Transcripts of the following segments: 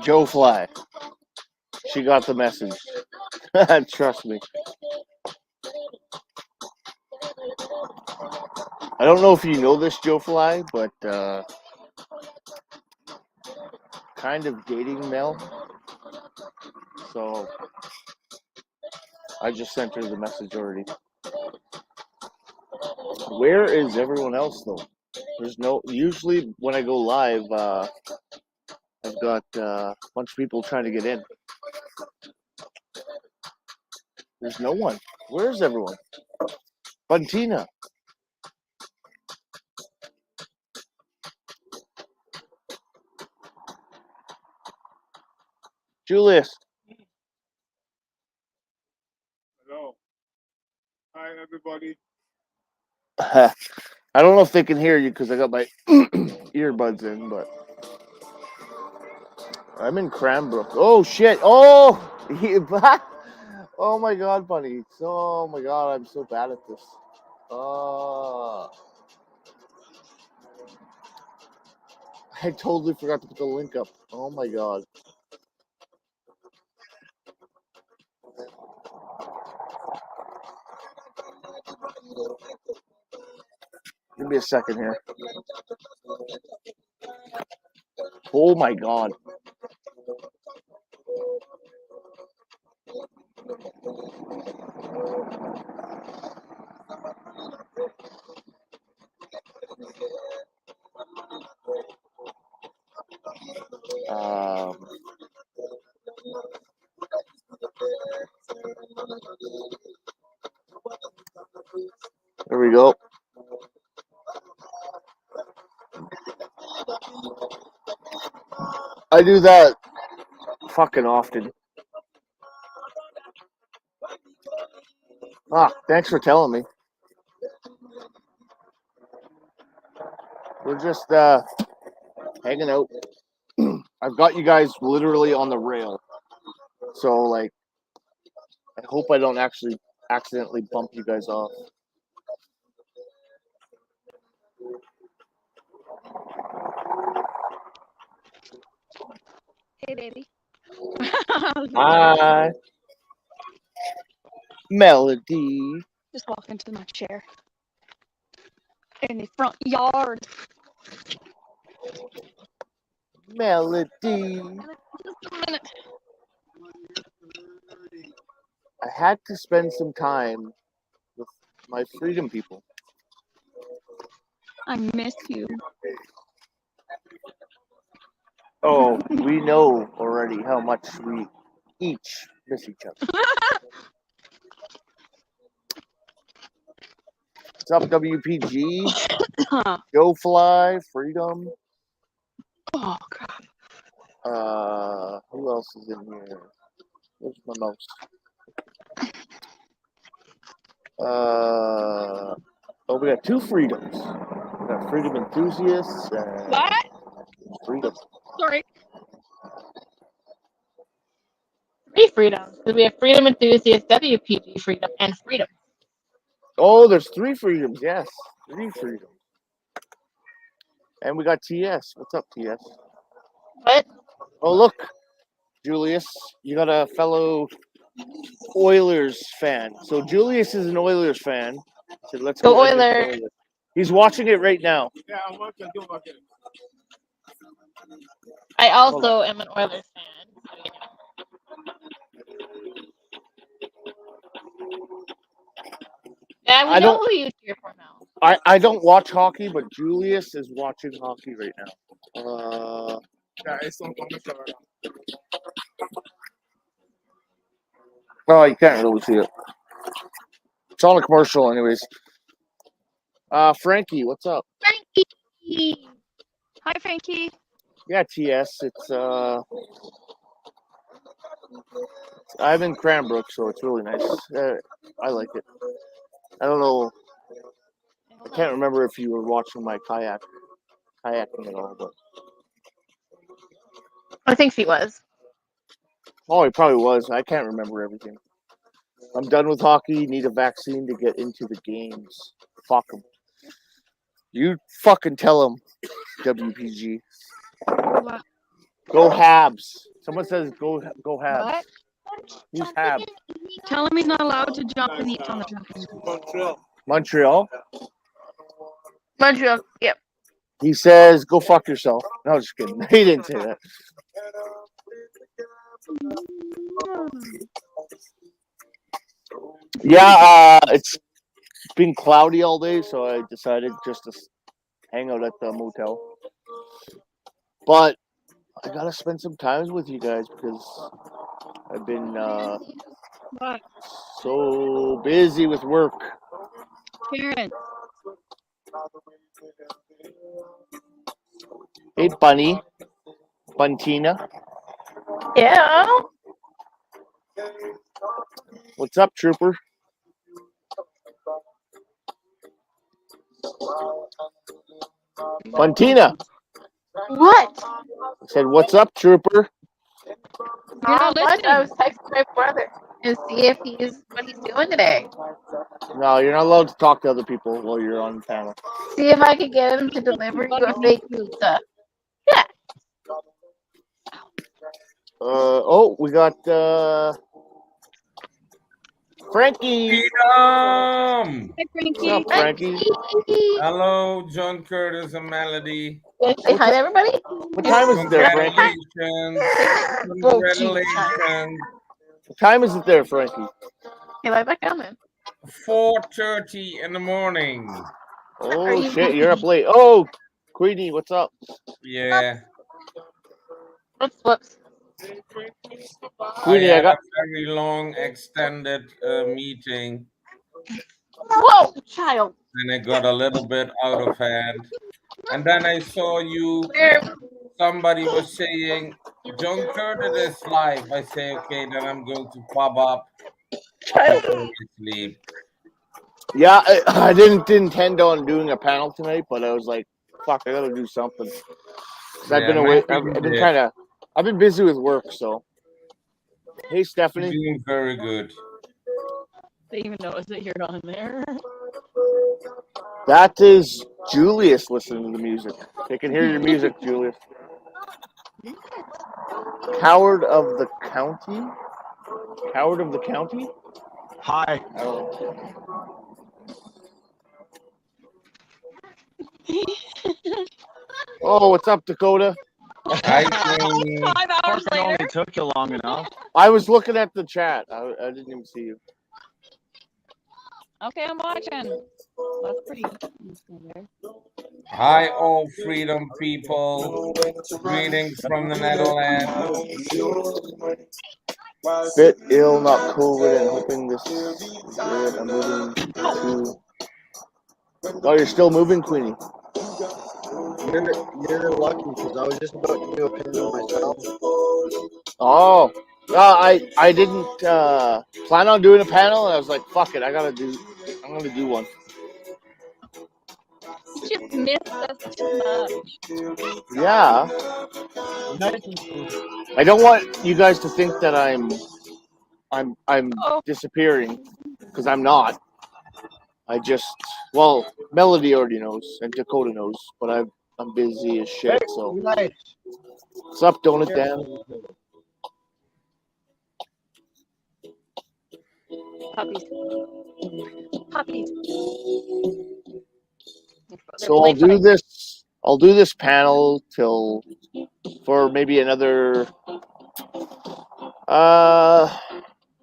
Joe Fly. She got the message. Trust me. I don't know if you know this, Joe Fly, but kind of dating Mel. So I just sent her the message already. Where is everyone else though? There's no. Usually when I go live, I've got a bunch of people trying to get in. There's no one. Where's everyone? Buntina. Julius. Hello. Hi, everybody. I don't know if they can hear you because I got my earbuds in, but I'm in Cranbrook. Oh shit! Oh, oh my god, buddy! Oh my god, I'm so bad at this. I totally forgot to put the link up. Oh my god. Give me a second here. Oh my god. There we go. I do that fucking often. Thanks for telling me. We're just hanging out. I've got you guys literally on the rail. So like I hope I don't actually accidentally bump you guys off. Hey, baby. Hi. Melody. Just walk into my chair in the front yard. Melody. Just a minute. I had to spend some time with my freedom people. I miss you. Oh, we know already how much we each miss each other. What's up, WPG? Joe Fly, Freedom. Oh, God. Who else is in here? Where's my mouse? We got two Freedoms. We got Freedom Enthusiasts and What? Freedom. Sorry. 3 freedoms. Because we have Freedom Enthusiast, WPG Freedom, and Freedom. Oh, there's 3 Freedoms. Yes, 3 Freedoms. And we got TS. What's up, TS? What? Oh, look, Julius, you got a fellow Oilers fan. So Julius is an Oilers fan. So let's Go go Oilers. He's watching it right now. Yeah, I'm working. Do my thing. I also am an Oilers fan. So yeah. Yeah, we know who you cheer for now. I don't watch hockey, but Julius is watching hockey right now. Yeah, it's on commercial right now. Oh, you can't really see it. It's on a commercial, anyways. Frankie, what's up? Frankie! Hi, Frankie. Yeah, TS. It's I'm in Cranbrook, so it's really nice. I like it. I don't know. I can't remember if you were watching my kayaking at all, but I think she was. oh, he probably was. I can't remember everything. I'm done with hockey. Need a vaccine to get into the games. Fuck them. You fucking tell them, WPG. What? Go Habs. Someone says go Habs. What? Who's Habs? Tell him he's not allowed to jump and eat on the Drunken. Montreal. Montreal. Montreal. Yep. He says go fuck yourself. No, just kidding. He didn't say that. Yeah, it's been cloudy all day, so I decided just to hang out at the motel. But I gotta spend some time with you guys because I've been What? so busy with work. Karen. Hey, Bunny. Buntina. Yeah. What's up, Trooper? Buntina. What? I said, what's up, Trooper? You're not What? I listening. was texting my brother and see if what he's doing today. No, you're not allowed to talk to other people while you're on the panel. See if I can get him to deliver you a fake pizza. Yeah. Oh, we got Frankie. Freedom! Hey, What's up, Frankie. Frankie? Hello, John Curtis and Melody. Say hi to everybody. What time is it there, Frankie? Congratulations. What time is it there, Frankie? Hey, like that coming. 4:30 in the morning. Oh, shit, you're up late. Oh, Queenie, what's up? Yeah. Whoops. Queenie, I I had got... a very long, extended meeting, Whoa, child. and it got a little bit out of hand. And then I saw you. Somebody was saying, John Curtis is live. I say, okay, then I'm going to pop up before I sleep. Yeah, I didn't intend on doing a panel tonight, but I was like, fuck, I gotta do something. 'Cause I've been away. I've been busy with work, so. Hey, Stephanie. You're doing very good. They even notice that you're on there. That is Julius listening to the music. They can hear your music, Julius. Coward of the County? Coward of the County? Hi. Oh, what's up, Dakota? Hi, Queenie. 5 hours It later. only took you long enough. I was looking at the chat. I didn't even see you. Okay, I'm watching. That's pretty. Hi, all freedom people. Greetings from the Netherlands. Bit ill, not COVID, and hoping this is good. I'm moving to... Oh, you're still moving, Queenie? You're lucky because I was just about to do a panel myself. Oh. I didn't plan on doing a panel, and I was like, fuck it, I'm gonna do one. You just missed us too much. Yeah. I don't want you guys to think that I'm disappearing, because I'm not. I just, well, Melody already knows, and Dakota knows, but I'm busy as shit, so. What's up, Donut Dan? Puppies. So I'll do this panel for maybe another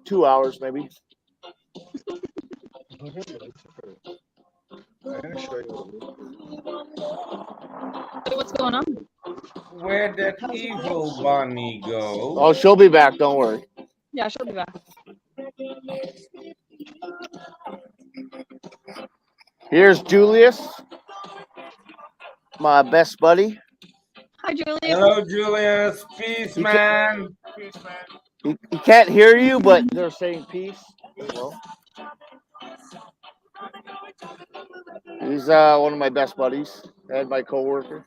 2 hours maybe. What's going on? Where did evil bunny go? Oh, she'll be back, don't worry. Yeah, she'll be back. Here's Julius, my best buddy. Hi, Julius. Hello, Julius. Peace, man. He can't hear you, but they're saying peace as well. He's one of my best buddies and my coworker.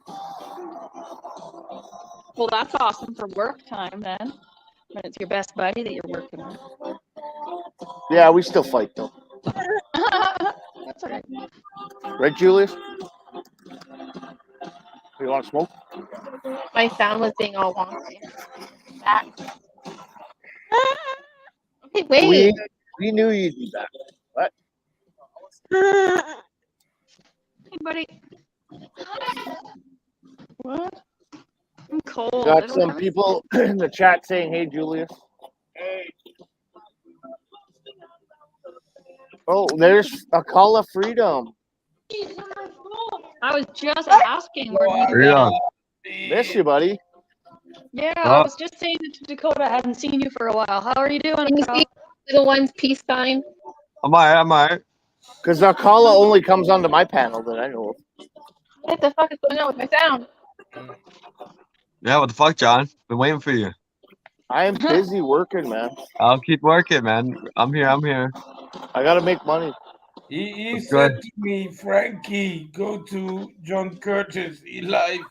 Well, that's awesome for work time then. When it's your best buddy that you're working with. Yeah, we still fight though. That's all right. Right, Julius? You want to smoke? My sound was being all wonky. Back. Okay, wait. We knew you'd be back. What? Hey, buddy. What? I'm cold. We I got don't some have any- people in the chat saying, "Hey, Julius." Oh, there's a call of freedom. I was just asking where you Freedom. Miss you, buddy. Yeah, Oh. I was just saying to Dakota, I haven't seen you for a while. How are you doing, Can you girl? see little one's peace sign? I'm alright. Because Akala only comes onto my panel that I know of. What the fuck is going on with my sound? Yeah, what the fuck, John? Been waiting for you. I am busy working, man. I'll keep working, man. I'm here. I gotta make money. He That's said good. to me, Frankie, go to John Curtis. He live.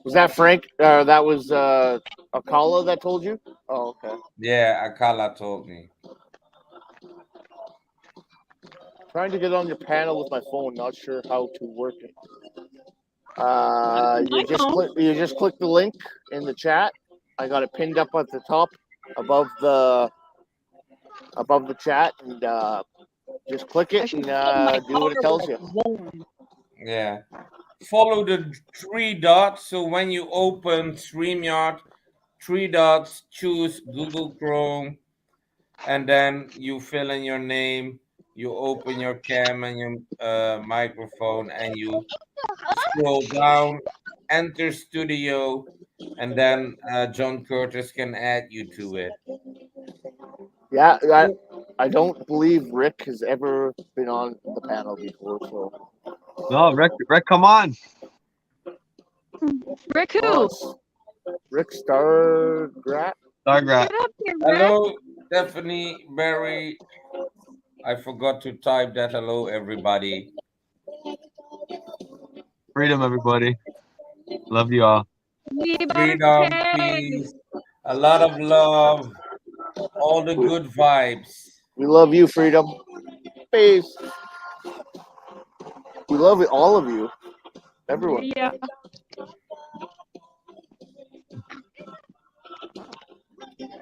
Was that Frank? That was Akala that told you? Oh, okay. Yeah, Akala told me. Trying to get on your panel with my phone. Not sure how to work it. You just click the link in the chat. I got it pinned up at the top above the chat, and just click it and do what it tells you. Yeah. Follow the 3 dots. So when you open StreamYard, 3 dots, choose Google Chrome, and then you fill in your name. You open your cam and your microphone, and you scroll down, enter studio, and then John Curtis can add you to it. Yeah, I don't believe Rick has ever been on the panel before. So No, Rick, come on. Rick who? it's Rick Stargrat. Stargrat. Get up here, Rick. Hello, Stephanie, Barry. I forgot to type that. Hello, everybody. Freedom, everybody. Love you all. We bought Freedom, a peace, a lot of love, all the good vibes. We love you, Freedom. Peace. We love it, all of you, everyone. Yeah.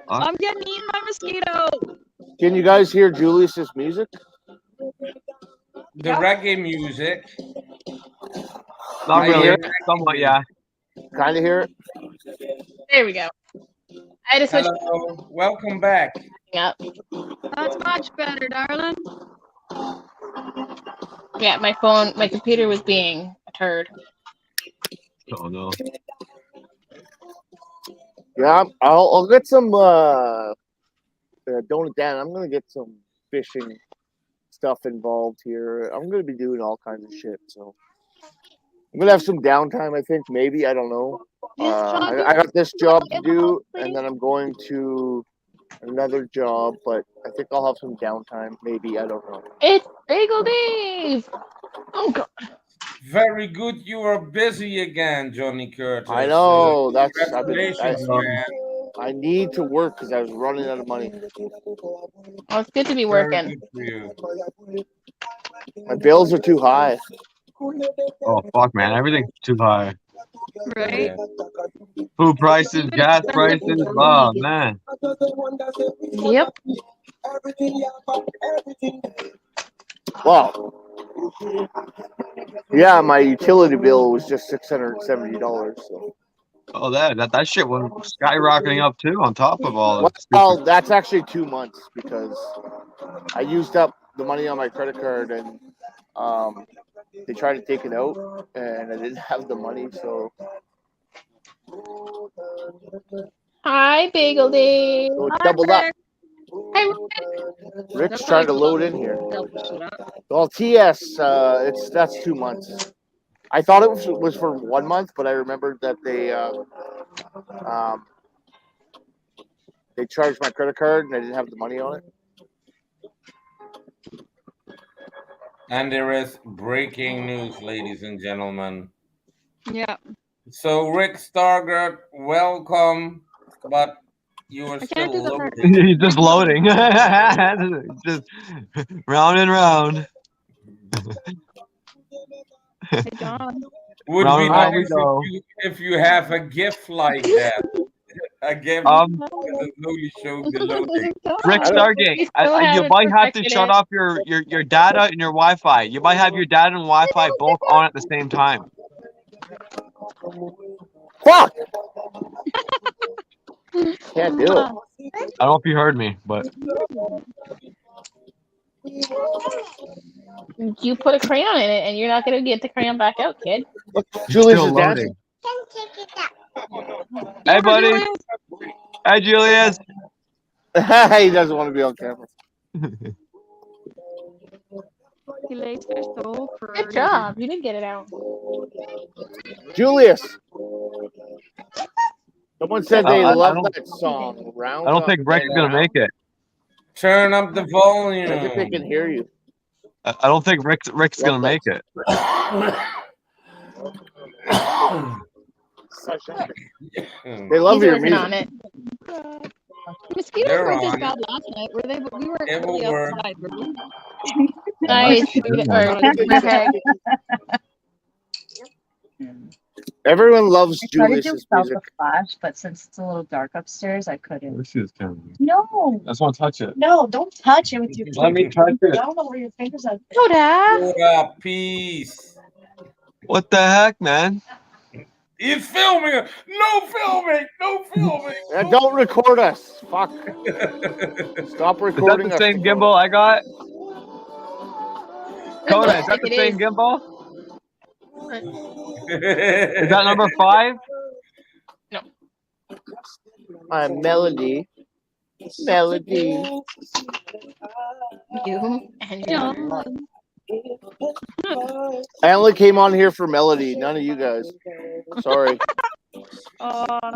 I'm getting eaten by mosquito. Can you guys hear Julius's music? The reggae music. Not I really. hear Somewhat, yeah. Kind of hear it. There we go. I had to switch Hello, welcome back. up. That's much better, darling. Yeah, my computer was being a turd. Oh no. Yeah, I'll get some. Don't Dan. I'm gonna get some fishing stuff involved here. I'm gonna be doing all kinds of shit. So I'm gonna have some downtime. I think maybe I don't know. I got this job to do, and then I'm going to another job. But I think I'll have some downtime. Maybe I don't know. It's Bagel Dave. Oh god. Very good. You are busy again, Johnny Curtis. I know. Congratulations, man. I need to work because I was running out of money. Well, it's good to be Very working. good for you. My bills are too high. Oh fuck, man. Everything's too high. Right? Yeah. Food prices, gas prices. Oh man. Yep. Wow. Yeah, my utility bill was just $670. So. Oh, that shit was skyrocketing up too. On top of all that. Well, that's actually 2 months because I used up the money on my credit card and they tried to take it out and I didn't have the money. So Hi, Bagel Dave. it doubled up. Hi, Rick. Rick's trying to load in here. Well, TS, that's 2 months. I thought it was for 1 month, but I remembered that they charged my credit card and I didn't have the money on it. And there is breaking news, ladies and gentlemen. Yeah. So, Rick Stargard, welcome, but you are I still can't do the heart. loading. He's just loading. Just round and round. Hey, John. Would Round be and round we nice go. if you have a gift like that. A gift Um, that slowly shows the loading. Rick I don't- Stargate, You still you haven't might have to perfected shut it. off your data and your Wi-Fi. You might have your data and Wi-Fi both on at the same time. Fuck! Can't do it. I don't know if you heard me, but You put a crayon in it, and you're not gonna get the crayon back out, kid. Julius still is dancing. loading. Hey, buddy. Hey, Julius. He doesn't want to be on camera. He lays there so Good pretty. job. You did get it out. Julius. Someone said they I love don't- that song. Round I don't Up think Rick's and gonna Round. make it. Turn up the I think they volume. can hear you. I don't think Rick's gonna make it. They love He's your working music. on it. Mosquitoes They're weren't this on. bad last night, were they? We weren't It will really work. outside, were we? Nice. Okay. Everyone loves I tried to do Julius's Felt music. the Flash, but since it's a little dark upstairs, I couldn't. This is kind of. No, I just want to touch it. no, don't touch it with your Let me touch I it. don't know where your fingers are. Koda. What up, peace? What the heck, man? He's filming. No filming. No filming. Don't record us. Fuck. Stop Is that recording the us. same gimbal I got? Coda, is that It the same is. gimbal? Is that number 5? Melody. Melody. You and Yeah. I only came on here for Melody. None of you guys. Sorry. I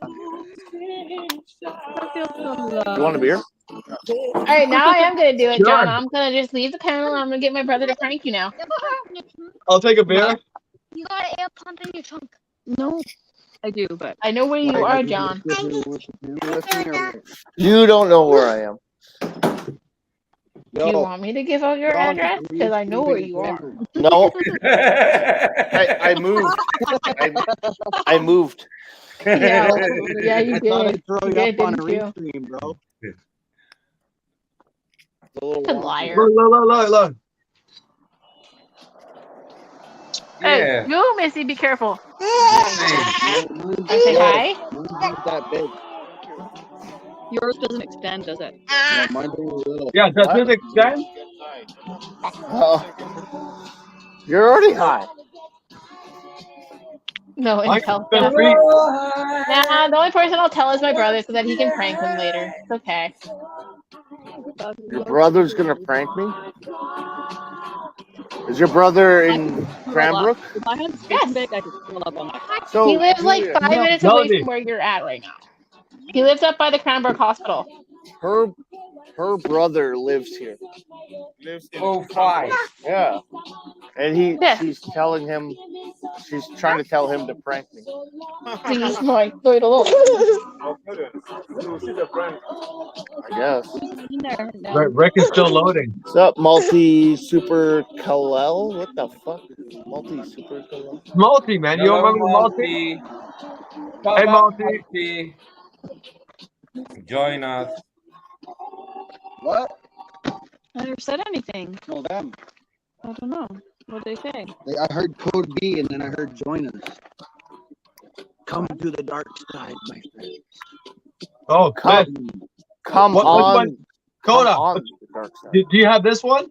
feel so loved. You want a beer? All right, now I am gonna do it, Sure. John. I'm gonna just leave the panel. I'm gonna get my brother to prank you now. I'll take a beer. You got an air pump in your trunk. No, I do, but I know where you are, John. You don't know where I am. Do you want me to give out your address? Because I know where you are. No, I moved. I moved. Yeah, yeah, you I thought did. I'd throw You you did, up on a didn't you? restream, bro. Good liar. Look. Hey, Yeah. you, Missy, be careful. Hey. Say hi. Mine's not that big. yours doesn't extend, does it? No, mine's only little. Yeah, does this extend? You're already high. No, I and tell can him. speak. Nah, the only person I'll tell is my brother so that he can prank him later. It's okay. Your brother's gonna prank me? Is your brother in Cranbrook? If I had Yes. speaking big, I could pull up on that. So He lives like Julia, 5 minutes away Melody. from where you're at right now. He lives up by the Cranbrook Hospital. her brother lives here. Lives in Oh, 5. Yeah. And Yeah. she's trying to tell him to prank me. Please, boy, leave it alone. I'll put it. You see the friend. I guess. In there now. Rick is still loading. What's up, Multi Super Kalel? What the fuck? Multi Super Kalel? Multi, man. You don't remember the Multi? Hey, Multi. Join us. What? I never said anything. No, them. I don't know. What did they say? I heard code B and then I heard join us. Come to the dark side, my friend. Oh, Come, good. come What on. one? Coda, Come on the dark side. do you have this one?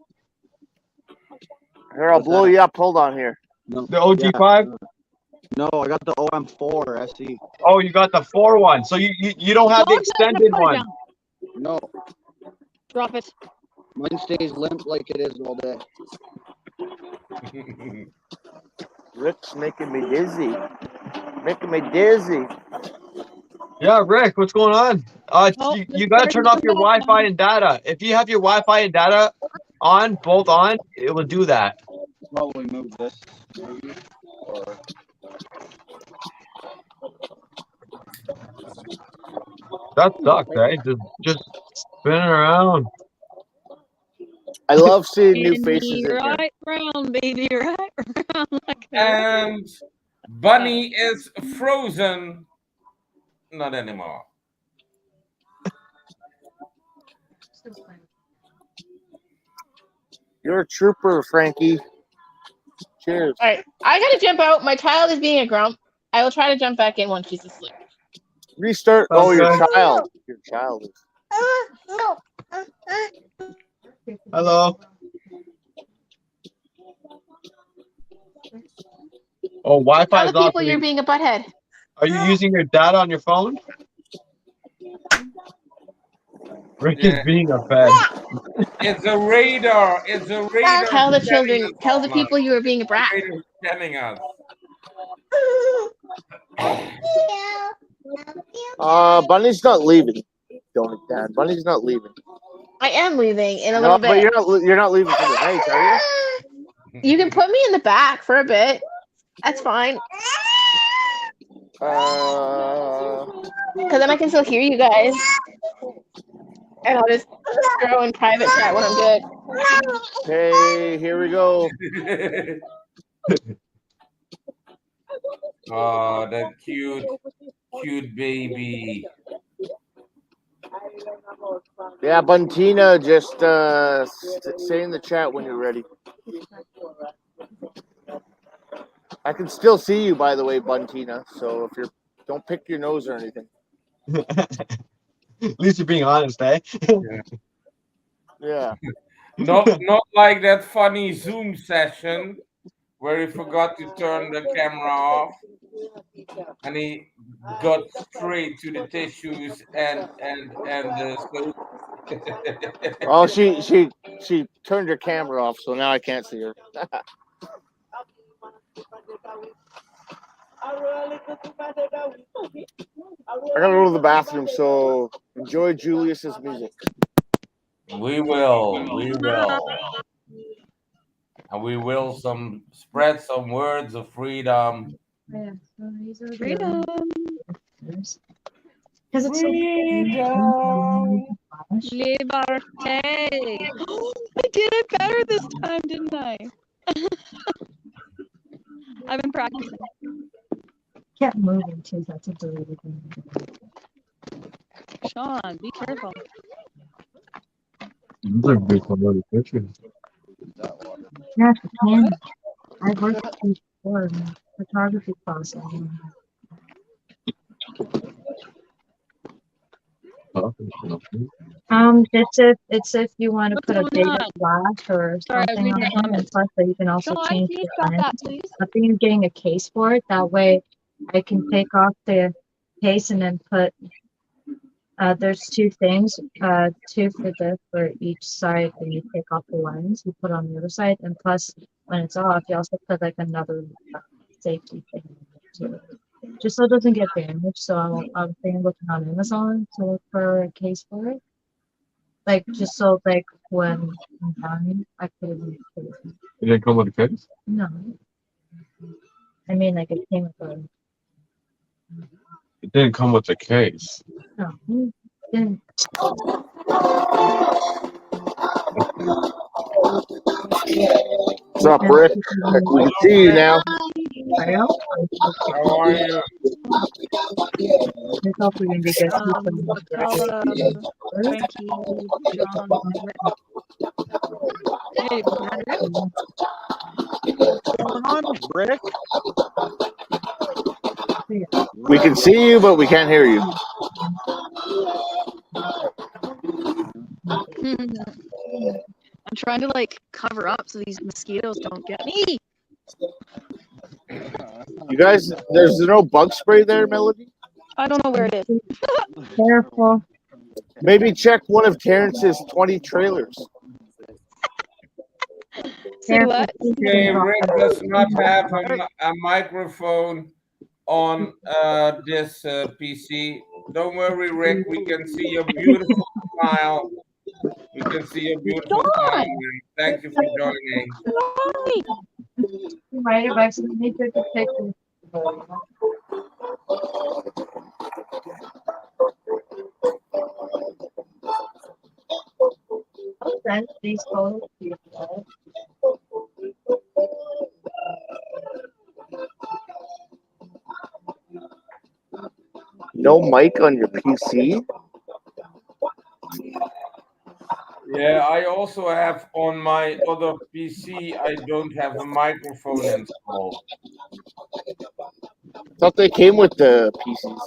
Here, I'll blow you up. Hold on here. No, The OG5? no, I got the OM4 SE. Oh, you got the 4 one. So you don't have the extended one. No, Drop it. mine stays limp like it is all day. Rick's making me dizzy. Making me dizzy. Yeah, Rick, what's going on? Oh, You got to turn off your Wi-Fi and data. If you have your Wi-Fi and data both on, it will do that. Probably move this. Maybe. Or That sucks, right? Just spinning around. I love seeing new Spin faces me in here. right round, baby, right round. Like, And Bunny is frozen. Not anymore. You're a trooper, Frankie. Cheers. All right, I gotta jump out. My child is being a grump. I will try to jump back in once she's asleep. Restart. Oh, your child. Your child is. Hello. Oh, Wi-Fi Tell is the off. people you're being a butthead. Are you using your data on your phone? Rick is Yeah. being a fed. It's a radar. It's a radar. Tell the scanning children. us, Tell the man. people you are being a brat. Radar scanning us. Bunny's not leaving. Don't it, Dad? Bunny's not leaving. I am leaving in a No, little but bit. you're not leaving for the night, are you? You can put me in the back for a bit. That's fine. Because then I can still hear you guys. And I'll just throw in private chat when I'm good. Okay, here we go. Oh, that cute baby. Yeah, Buntina, just say in the chat when you're ready. I can still see you, by the way, Buntina. So if you're, don't pick your nose or anything. At least you're being honest, eh? Yeah. Not like that funny Zoom session where he forgot to turn the camera off and he got straight to the tissues and the soap. Oh, she turned her camera off, so now I can't see her. I gotta go to the bathroom, so enjoy Julius's music. We will. And we will spread some words of freedom. Freedom. Because it's Freedom. Liberté. I did it better this time, didn't I? I've been practicing. kept moving too. That's a deleted thing. Sean, be careful. These are good quality pictures. Yeah, she can. I worked before in photography class. It's if you want to What's put a going big on? flash or Sorry, I was something reading on the it, and comments. plus that you can also Sean, change can the you stop lens. that, please? I'm thinking of getting a case for it. That way, I can take off the case and then put. There's two things, two for this for each side. When you take off the lens, you put on the other side, and plus when it's off, you also put like another safety thing too, just so it doesn't get damaged. So I'm thinking looking on Amazon to look for a case for it, like just so like when I'm done, I put it in the case. It didn't come with a case? No, I mean like it came with a. It didn't come with a case. No, didn't. What's up, Rick? We can see you now. How are you? It's hopefully gonna be good. Let's call Frankie, Sean, Rick. Hey, Rick. What's going on, Rick? We can see you, but we can't hear you. I'm trying to like cover up so these mosquitoes don't get me. You guys, there's no bug spray there, Melody? I don't know where it is. Careful. Maybe check one of Terrence's 20 trailers. Say what? Okay, Rick does not have a microphone on this PC. Don't worry, Rick. We can see your beautiful smile. We can see your beautiful smile. Thank you for joining. You might have accidentally took a picture. I'll send these photos to you. No mic on your PC? Yeah, I also have on my other PC, I don't have a microphone installed. Thought they came with the PCs.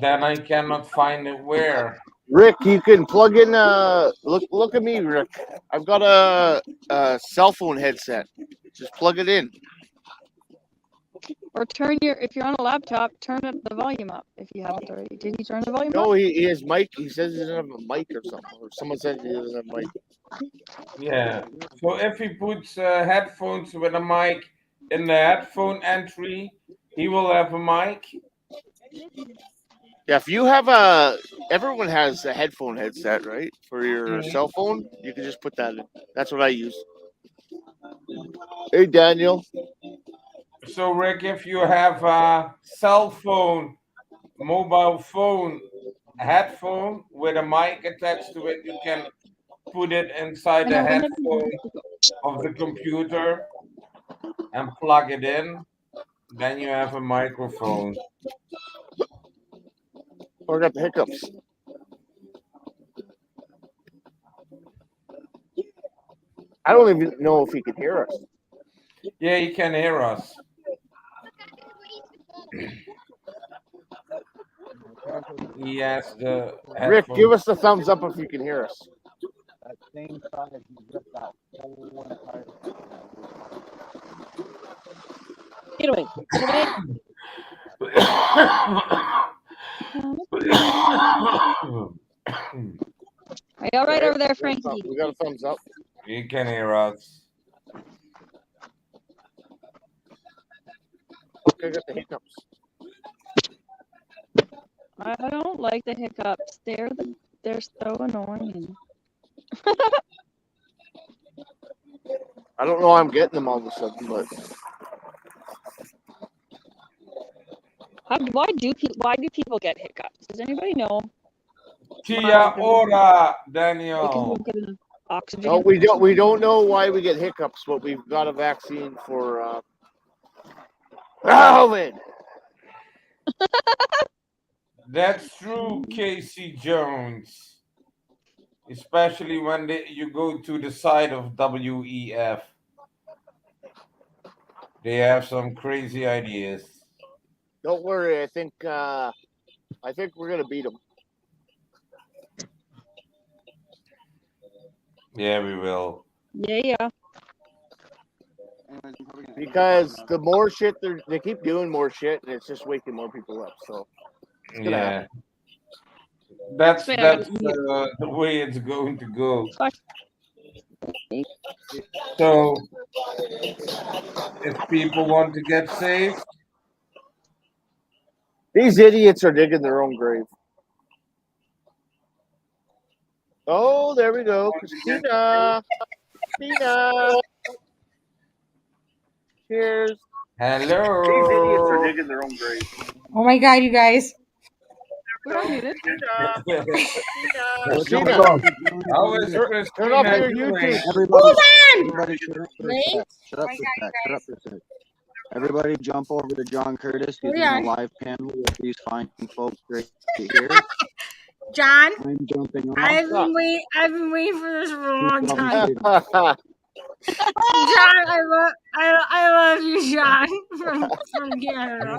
Then I cannot find it where. Rick, you can plug in. Look at me, Rick. I've got a cell phone headset. Just plug it in. Or if you're on a laptop, turn up the volume up if you haven't already. Did he turn the volume up? No, he has mic. He says he doesn't have a mic or something. Or someone said he doesn't have a mic. Yeah. So if he puts headphones with a mic in the headphone entry, he will have a mic. Yeah, if you have everyone has a headphone headset, right? For your cell phone, you can just put that in. That's what I use. Hey, Daniel. So Rick, if you have a cell phone, mobile phone, headphone with a mic attached to it, you can put it inside the headphone of the computer and plug it in. Then you have a microphone. Oh, I got the hiccups. I don't even know if he can hear us. Yeah, he can hear us. He has the Rick, headphone. give us the thumbs up if you can hear us. That same size, you ripped that whole entire. Get away. Get away. Are you all right over there, Frankie? We got a thumbs up. He can hear us. Okay, I got the hiccups. I don't like the hiccups. They're so annoying. I don't know why I'm getting them all of a sudden, but Why do people get hiccups? Does anybody know? Tia ora, Daniel. Oxygen. no, we don't know why we get hiccups, but we've got a vaccine for COVID. That's true, Casey Jones. Especially when you go to the side of WEF. They have some crazy ideas. Don't worry, I think we're gonna beat them. Yeah, we will. Yeah. Because the more shit they keep doing more shit, and it's just waking more people up. So Yeah, that's the way it's going to go. So, if people want to get saved, these idiots are digging their own grave. Oh, there we go, Christina. Cheers. Hello. These idiots are digging their own grave. Oh my god, you guys. We're all muted. Christina. How is Christina Turn off your doing? YouTube. Everybody shut up for a sec. Shut up for a sec. Everybody jump over to John Curtis. He's in the live panel with these fine folks right here. John, I'm jumping on. I've been waiting for this for a long time. John, I love you, John, from Canada.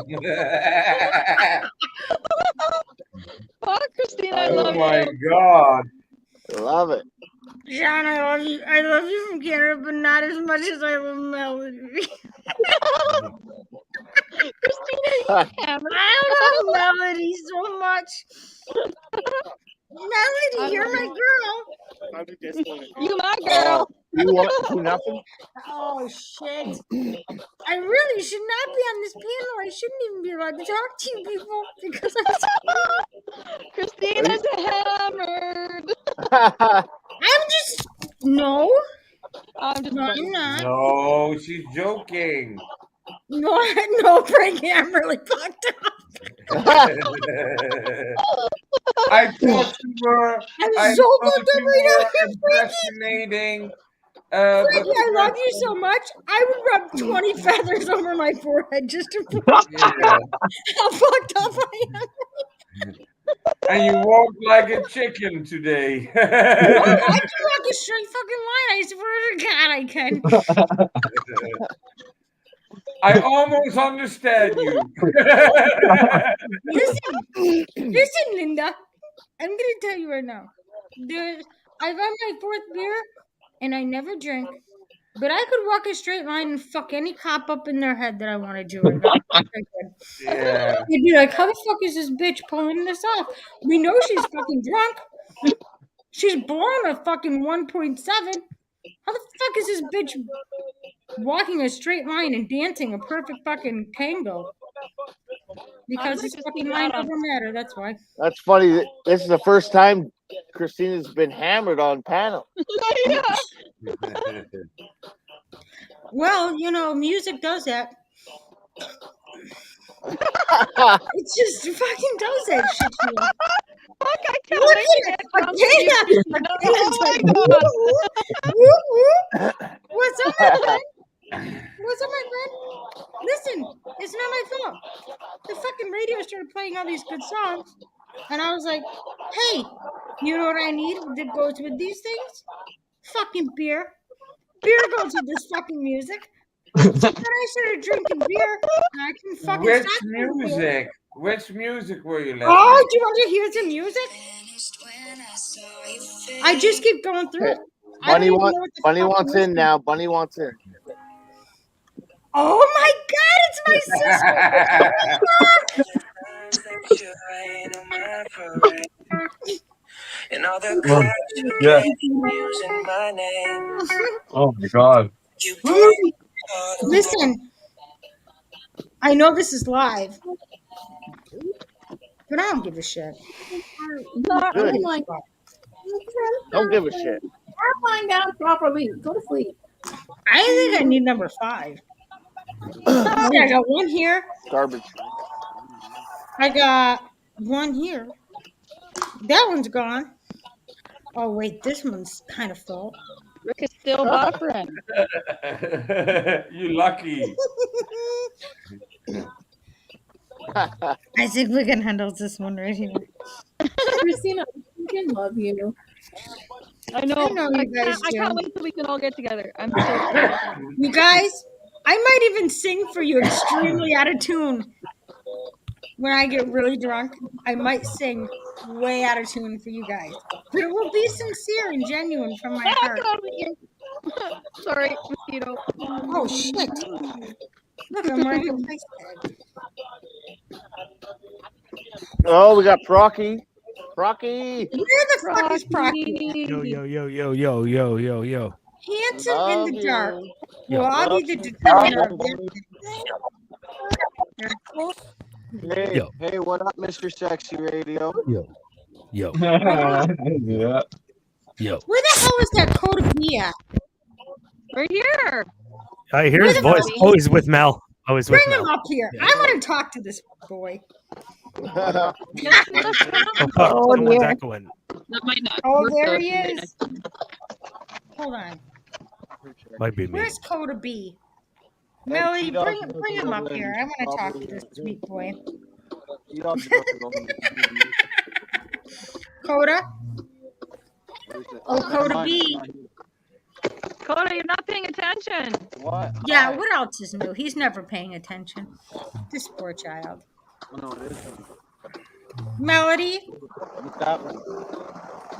Oh, Christina, I love Oh my you. God. Love it. John, I love you. I love you from Canada, but not as much as I love Melody. Christina, I love Melody so much. Melody, you're my girl. You my girl. You want to do nothing? Oh shit. I really should not be on this panel. I shouldn't even be allowed to talk to you people because I'm Christina's hammered. I'm just no. I'm just I'm not. No, she's joking. No, Frankie, I'm really fucked up. I thought you were. I'm I so thought fucked up you right were now, Frankie. impersonating Frankie, I love you so much. I would rub 20 feathers over my forehead just to prove Yeah. how fucked up I am. And you walk like a chicken today. No, I can walk a straight fucking line. I swear to God, I can. I almost understand you. Listen, Linda. I'm gonna tell you right now. I've had my fourth beer, and I never drink. But I could walk a straight line and fuck any cop up in their head that I want to do right now. Yeah. You'd be like, how the fuck is this bitch pulling this off? We know she's fucking drunk. She's blown a fucking 1.7. How the fuck is this bitch walking a straight line and dancing a perfect fucking tango? Because this fucking line doesn't matter, that's why. That's funny. This is the first time Christina's been hammered on panel. Well, you know, music does that. It just fucking does that shit to you. Fuck, I can't wait to get drunk with you. What's up, my friend? What's up, my friend? Listen, it's not my fault. The fucking radio started playing all these good songs, and I was like, hey, you know what I need that goes with these things? Fucking beer. Beer goes with this fucking music. So then I started drinking beer, and I can fucking Which stop drinking beer. music? Which music were you listening? Oh, do you want to hear some music? I just keep going through it. Bunny wants in now. Bunny wants in. Oh my God, it's my sister! Yeah. Oh my God. Listen, I know this is live, but I don't give a shit. Good. Don't give a shit. I'm lying down properly. Go to sleep. I think I need number 5. See, I got one here. Garbage. I got one here. That one's gone. Oh wait, this one's kind of full. Rick is still buffering. You lucky. I think we can handle this one right here. Christina, I can love you. I know. you guys I do. can't wait till we can all get together. I'm so excited. You guys, I might even sing for you extremely out of tune. When I get really drunk, I might sing way out of tune for you guys. But it will be sincere and genuine from my heart. Sorry, mosquito. Oh, shit. Look, I'm wearing a face tag. Oh, we got Procky. Procky. Where the fuck is Procky? Yo. Handsome in the dark. Yo. Well, I'll be the determiner of Hey, Yo. hey, what up, Mr. Sexy Radio? Yo. Yeah. Yo. Where the hell is that Coda B at? We're here. I hear his voice. Oh, he's with Mel. Oh, he's with Bring him Mel. up here. I want to talk to this boy. Oh, someone's echoing. That might not Oh, work, there though. he is. Hold on. Might be me. Where's Coda B? Melody, bring him up here. I want to talk to this sweet boy. Coda? Oh, Coda B. Coda, you're not paying attention. What? Yeah, what else is new? He's never paying attention. This poor child. No, it isn't. Melody? What's that one?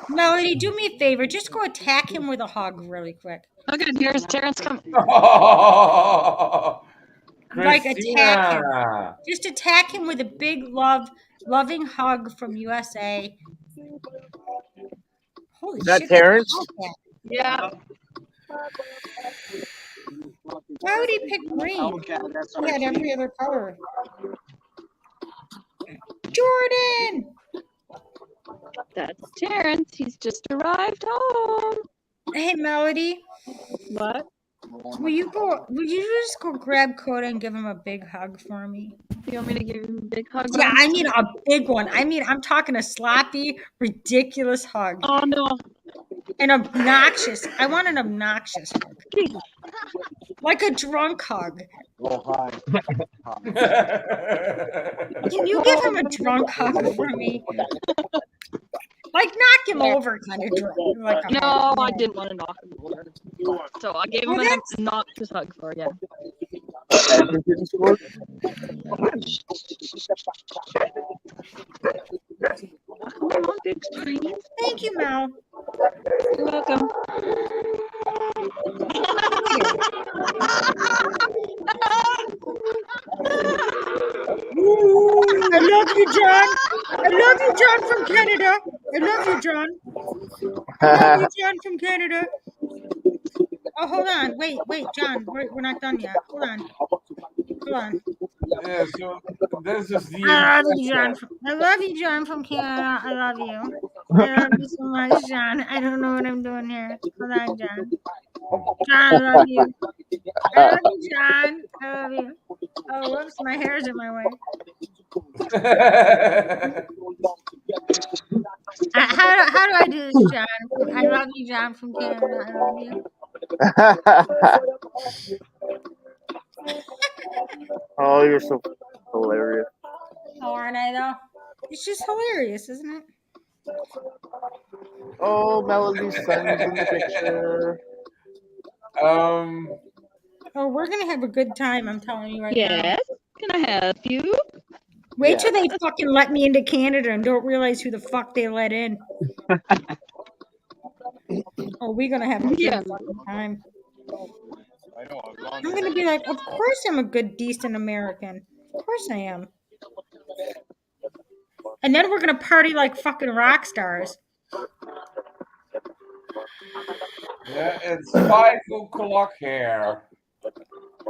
Melody, do me a favor. Just go attack him with a hug really quick. Okay, here's Terrence coming. Like attack him. Christina. Just attack him with a big loving hug from USA. Holy Is that shit. Terrence? Yeah. Why would he pick green? He had every other color. Jordan! That's Terrence. He's just arrived home. Hey, Melody. What? Will you just go grab Coda and give him a big hug for me? You want me to give him a big hug? Yeah, I mean a big one. I'm talking a sloppy, ridiculous hug. Oh, no. An obnoxious. I want an obnoxious hug. Like a drunk hug. Oh, hi. Can you give him a drunk hug for me? Like knock him over kind of drunk. Like a No, hug. I didn't want to knock him over. So I gave him Well, an that's- obnoxious hug for you. Come on, big screen. Thank you, Mel. You're welcome. I love you, John. I love you, John from Canada. I love you, John. I love you, John from Canada. Oh, hold on. Wait, John. We're not done yet. Hold on. Yeah, so this is the I love you, John. impression. I love you, John from Canada. I love you. I love you so much, John. I don't know what I'm doing here. Hold on, John. John, I love you. I love you, John. I love you. Oh, whoops, my hair's in my way. How do I do this, John? I love you, John from Canada. I love you. Oh, you're so hilarious. How aren't I though? It's just hilarious, isn't it? Oh, Melody's son's in the picture. Oh, we're gonna have a good time. I'm telling you right now. Yes. Can I help you? Wait till they fucking let me into Canada and don't realize who the fuck they let in. Oh, we're gonna have a good fucking time. I'm gonna be like, of course I'm a good, decent American. Of course I am. And then we're gonna party like fucking rock stars. Yeah, it's 5 o'clock here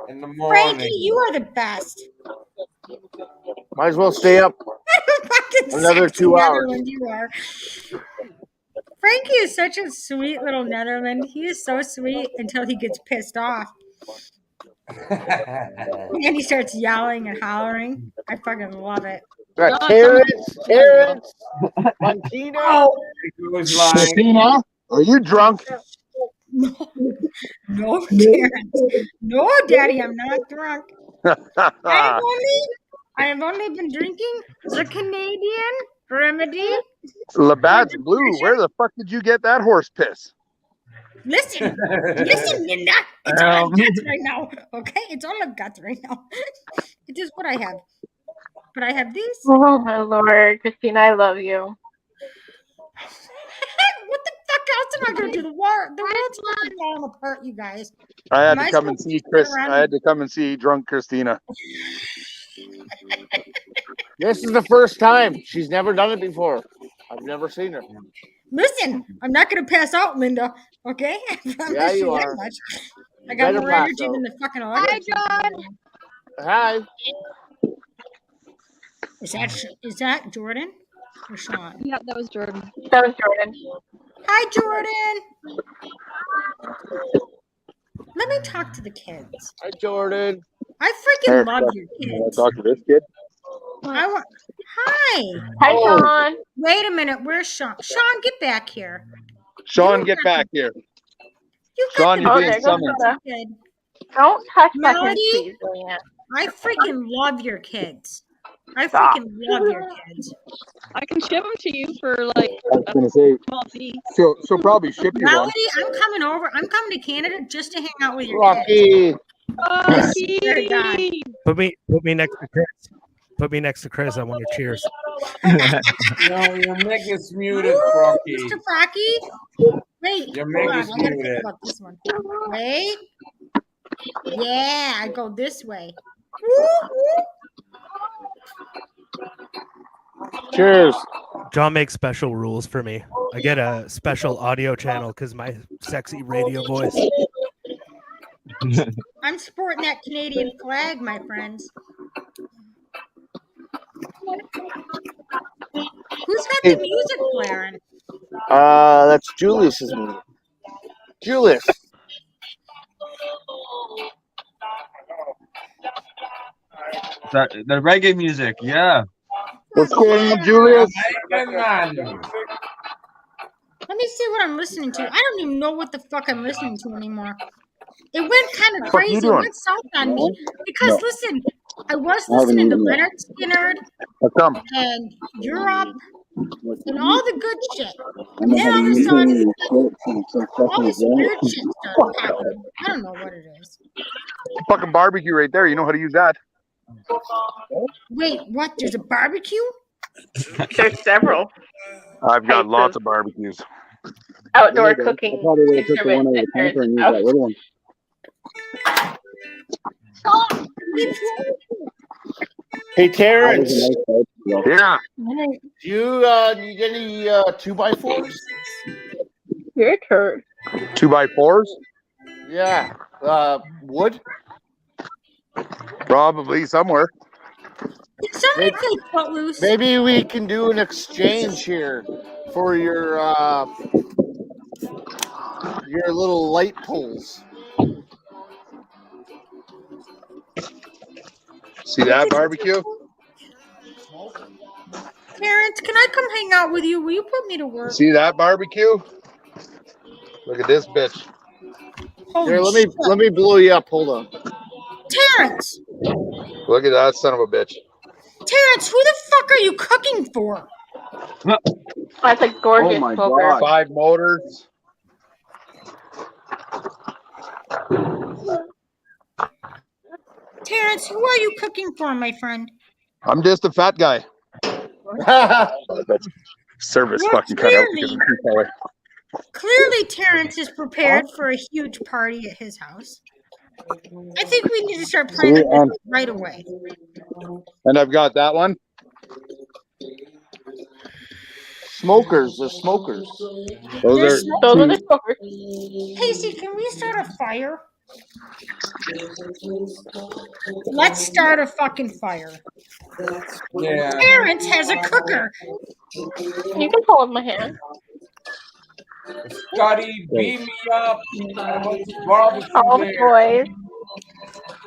in the morning. Frankie, you are the best. Might as well stay up Fucking another sexy 2 hours. Netherland you are. Frankie is such a sweet little Netherland. He is so sweet until he gets pissed off. And then he starts yelling and hollering. I fucking love it. Got Terrence, Montina. Oh. Christina, are you drunk? No, Terrence. No, Daddy, I'm not drunk. I have only been drinking the Canadian remedy. Labatt's blue. Where the fuck did you get that horse piss? Listen, Linda. It's all I've got right now. Okay, it's all I've got right now. It is what I have. But I have these. Oh my lord, Christina, I love you. What the fuck else am I gonna do? The world's fucking falling apart, you guys. I had Am to come and supposed see sit Chris. around I had to come and see drunk Christina. This is the first time. She's never done it before. I've never seen her. Listen, I'm not gonna pass out, Linda. Okay? I promise Yeah, you that are. much. I got Better more pass energy out. than the fucking electric. Hi, John. Hi. Is that Jordan or Sean? Yeah, that was Jordan. That was Jordan. Hi, Jordan. Let me talk to the kids. Hi, Jordan. I freaking love your kids. Talk to this kid. Hi. Hi, Sean. Wait a minute. Where's Sean? Sean, get back here. Sean, get back here. You Sean, you're Oh, being there goes summoned. Soda. kid. Don't touch my kids, Melody? please, Julianne. I freaking love your kids. I freaking love your kids. I can ship them to you for like I was gonna say, small fee. she'll probably ship you one. Melody, I'm coming over. I'm coming to Canada just to hang out with your Rocky. kids. I swear to God. Put me next to Chris. Put me next to Chris. I want to cheers. No, your mic is muted, Crocky. Mr. Frocky? Wait, Your hold mic on. is I gotta muted. think about this one. Wait. Yeah, I go this way. Woo, woo. Cheers. John makes special rules for me. I get a special audio channel because my sexy radio voice. I'm sporting that Canadian flag, my friends. Who's got the music blaring? That's Julius's music. Julius. The reggae music, yeah. What's going on, Julius? American man. Let me say what I'm listening to. I don't even know what the fuck I'm listening to anymore. It went kind of What are you crazy. It doing? went south on me because listen, I was I haven't listening to eaten yet. Leonard Skinner How come? and Europe and all the good shit, I and know then how to all of a use sudden, some stuff all in this weird shit started happening. I don't know what it is. Fucking barbecue right there. You know how to use that. Wait, what? There's a barbecue? There's several I've got types lots of of barbecues. outdoor I cooking probably would have took the one instruments out at of the counter Terrence's and used house. that little one. Hey, That Terrence, was a nice barbecue. Yeah. do you need any 2x4s? You're a turd. 2x4s? Yeah. Wood? Probably somewhere. Did somebody Maybe, play Footloose? maybe we can do an exchange here for your little light poles. See that barbecue? Terrence, can I come hang out with you? Will you put me to work? See that barbecue? Look at this bitch. Holy Here, shit. let me blow you up. Hold on. Terrence! Look at that son of a bitch. Terrence, who the fuck are you cooking for? That's a gorgeous Oh my smoker. God. 5 motors. Terrence, who are you cooking for, my friend? I'm just a fat guy. Service Well, fucking cut out because I'm too far. Clearly, Terrence is prepared for a huge party at his house. I think we need to start planning this right away. And I've got that one. Smokers, they're smokers. Those are Those are the two. smokers. Casey, can we start a fire? Let's start a fucking fire. Yeah. Terrence has a cooker. You can hold my hand. Scotty, beam me up. How much barbecue All the there? boys.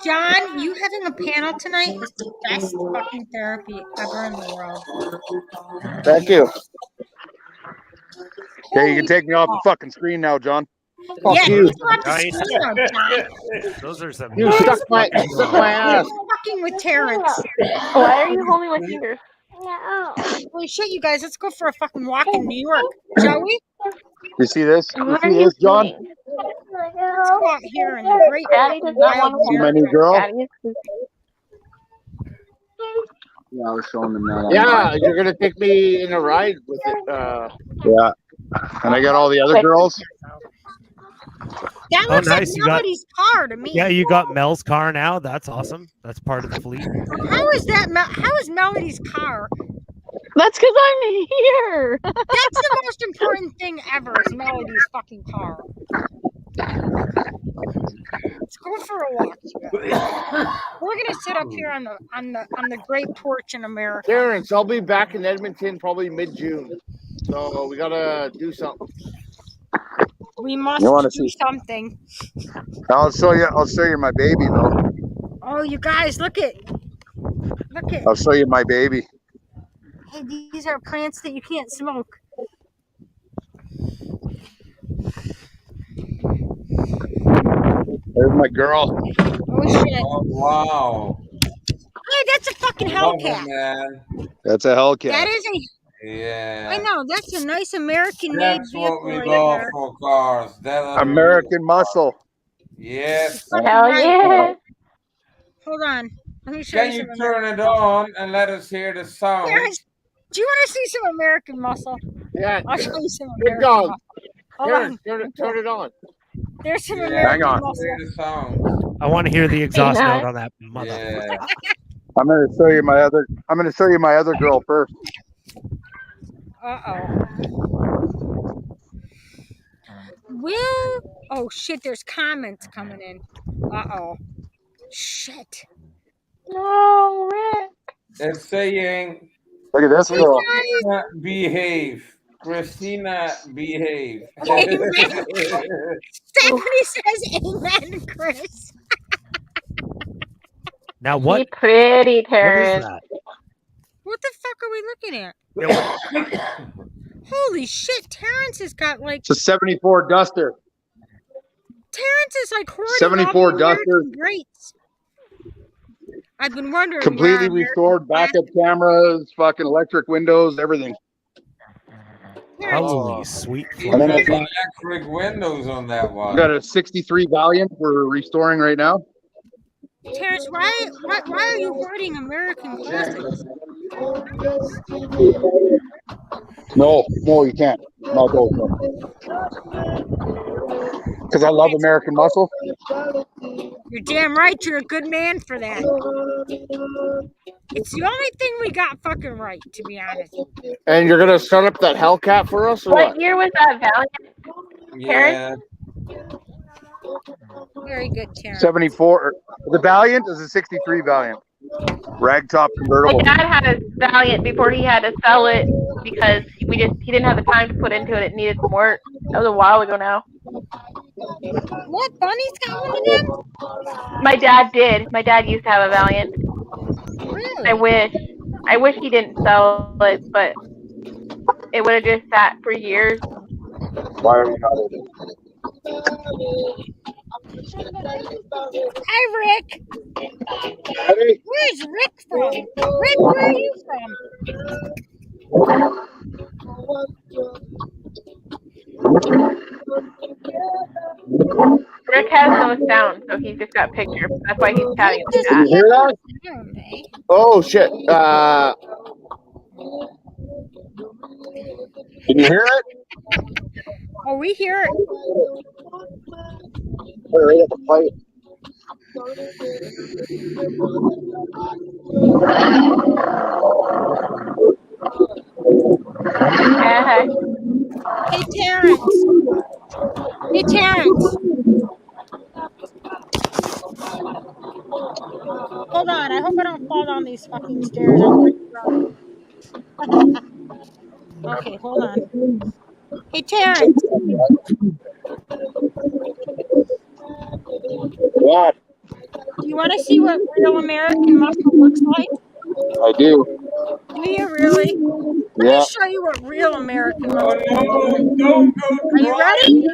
John, you having a panel tonight is the best fucking therapy ever in the world. Thank you. Okay, you can take me off the fucking screen now, John. Fuck Yeah, you. you off the Nice. screen now, John. Those are some. You nice suck my fucking suck my balls. ass. Fucking with Terrence. Why are you holding my fingers? Holy shit, you guys, let's go for a fucking walk in New York. Shall we? You see this? You What see are you this, John? doing? Let's go out here in the great Daddy does not want to See my wild new America. girl? Daddy is Yeah, I was showing them that. Yeah, online. you're gonna take me in a ride with it. Yeah. And I got all the other girls. That Oh, looks like nice. You got. Melody's car to me. Yeah, you got Mel's car now. That's awesome. That's part of the fleet. How is that? How is Melody's car? That's because I'm here. That's the most important thing ever. Is Melody's fucking car. Let's go for a walk. You guys. We're gonna sit up here on the great porch in America. Terrence, I'll be back in Edmonton probably mid-June. So we gotta do something. We must You wanna do see? something. I'll show you my baby though. Oh, you guys, look it. I'll show you my baby. Hey, these are plants that you can't smoke. There's my girl. Oh shit. Oh, wow. Hey, that's a fucking Love it, Hellcat. man. That's a Hellcat. That is a. Yeah. I know that's a nice American-made That's vehicle what we right go there. for cars. That American muscle. Yes. Fucking Hell right. yeah. Hold on. Let me show Can you you some turn American it on and let us hear the sound? Terrence, do you want to see some American muscle? Yeah. I'll show you some Good American dog. muscle. Hold Terrence, on. turn it on. There's some Yeah, American Hang on. muscle. hear the sound. I want to hear the exhaust nice. note on that mother. Yeah. I'm gonna show you my other girl first. Uh-oh. Will... Oh, shit, there's comments coming in. Uh-oh. Shit. No, Rick. It's saying, Look at this Hey, girl. guys. Christina, behave. Christina, behave. Amen. Stephanie says amen, Chris. Now Be what? pretty, What is Terrence. that? What the fuck are we looking at? Yeah, what- Holy shit, Terrence has got like It's a 74 Duster. Terrence is like hoarding 74 all the Duster. American greats. I've been wondering Completely where restored, backup cameras, fucking electric windows, everything. Holy sweet And then fluff. Electric windows on that one. Got a 63 Valiant we're restoring right now. Terrence, why are you hoarding American classics? No, you can't. Not those. Because I love American muscle. You're damn right. You're a good man for that. It's the only thing we got fucking right, to be honest. And you're gonna set up that Hellcat for us, or what? What year was that Valiant? Yeah. Very good, Terrence. 74. The Valiant is a 63 Valiant. Ragtop My convertible. dad had a Valiant before he had to sell it because he didn't have the time to put into it. It needed some work. That was a while ago now. What? Bunny's got one of them? My dad did. My dad used to have a Valiant. Really? I wish he didn't sell it, but it would have just sat for years. Why are you not in Hi, Rick. Where's Rick from? Rick, where are you Rick has no sound, so he's just got pictures. That's why he's chatting with Can you hear that? Oh shit! Can you hear it? Oh, we hear it. Right at the pipe. Hey, Terrence. Hey, Terrence. Hold on. I hope I don't fall down these fucking stairs. Okay, hold on. Hey, Terrence. What? Do you want to see what real American muscle looks like? I do. Do you really? Let Yeah. me show you what real American muscle looks like. Are you ready?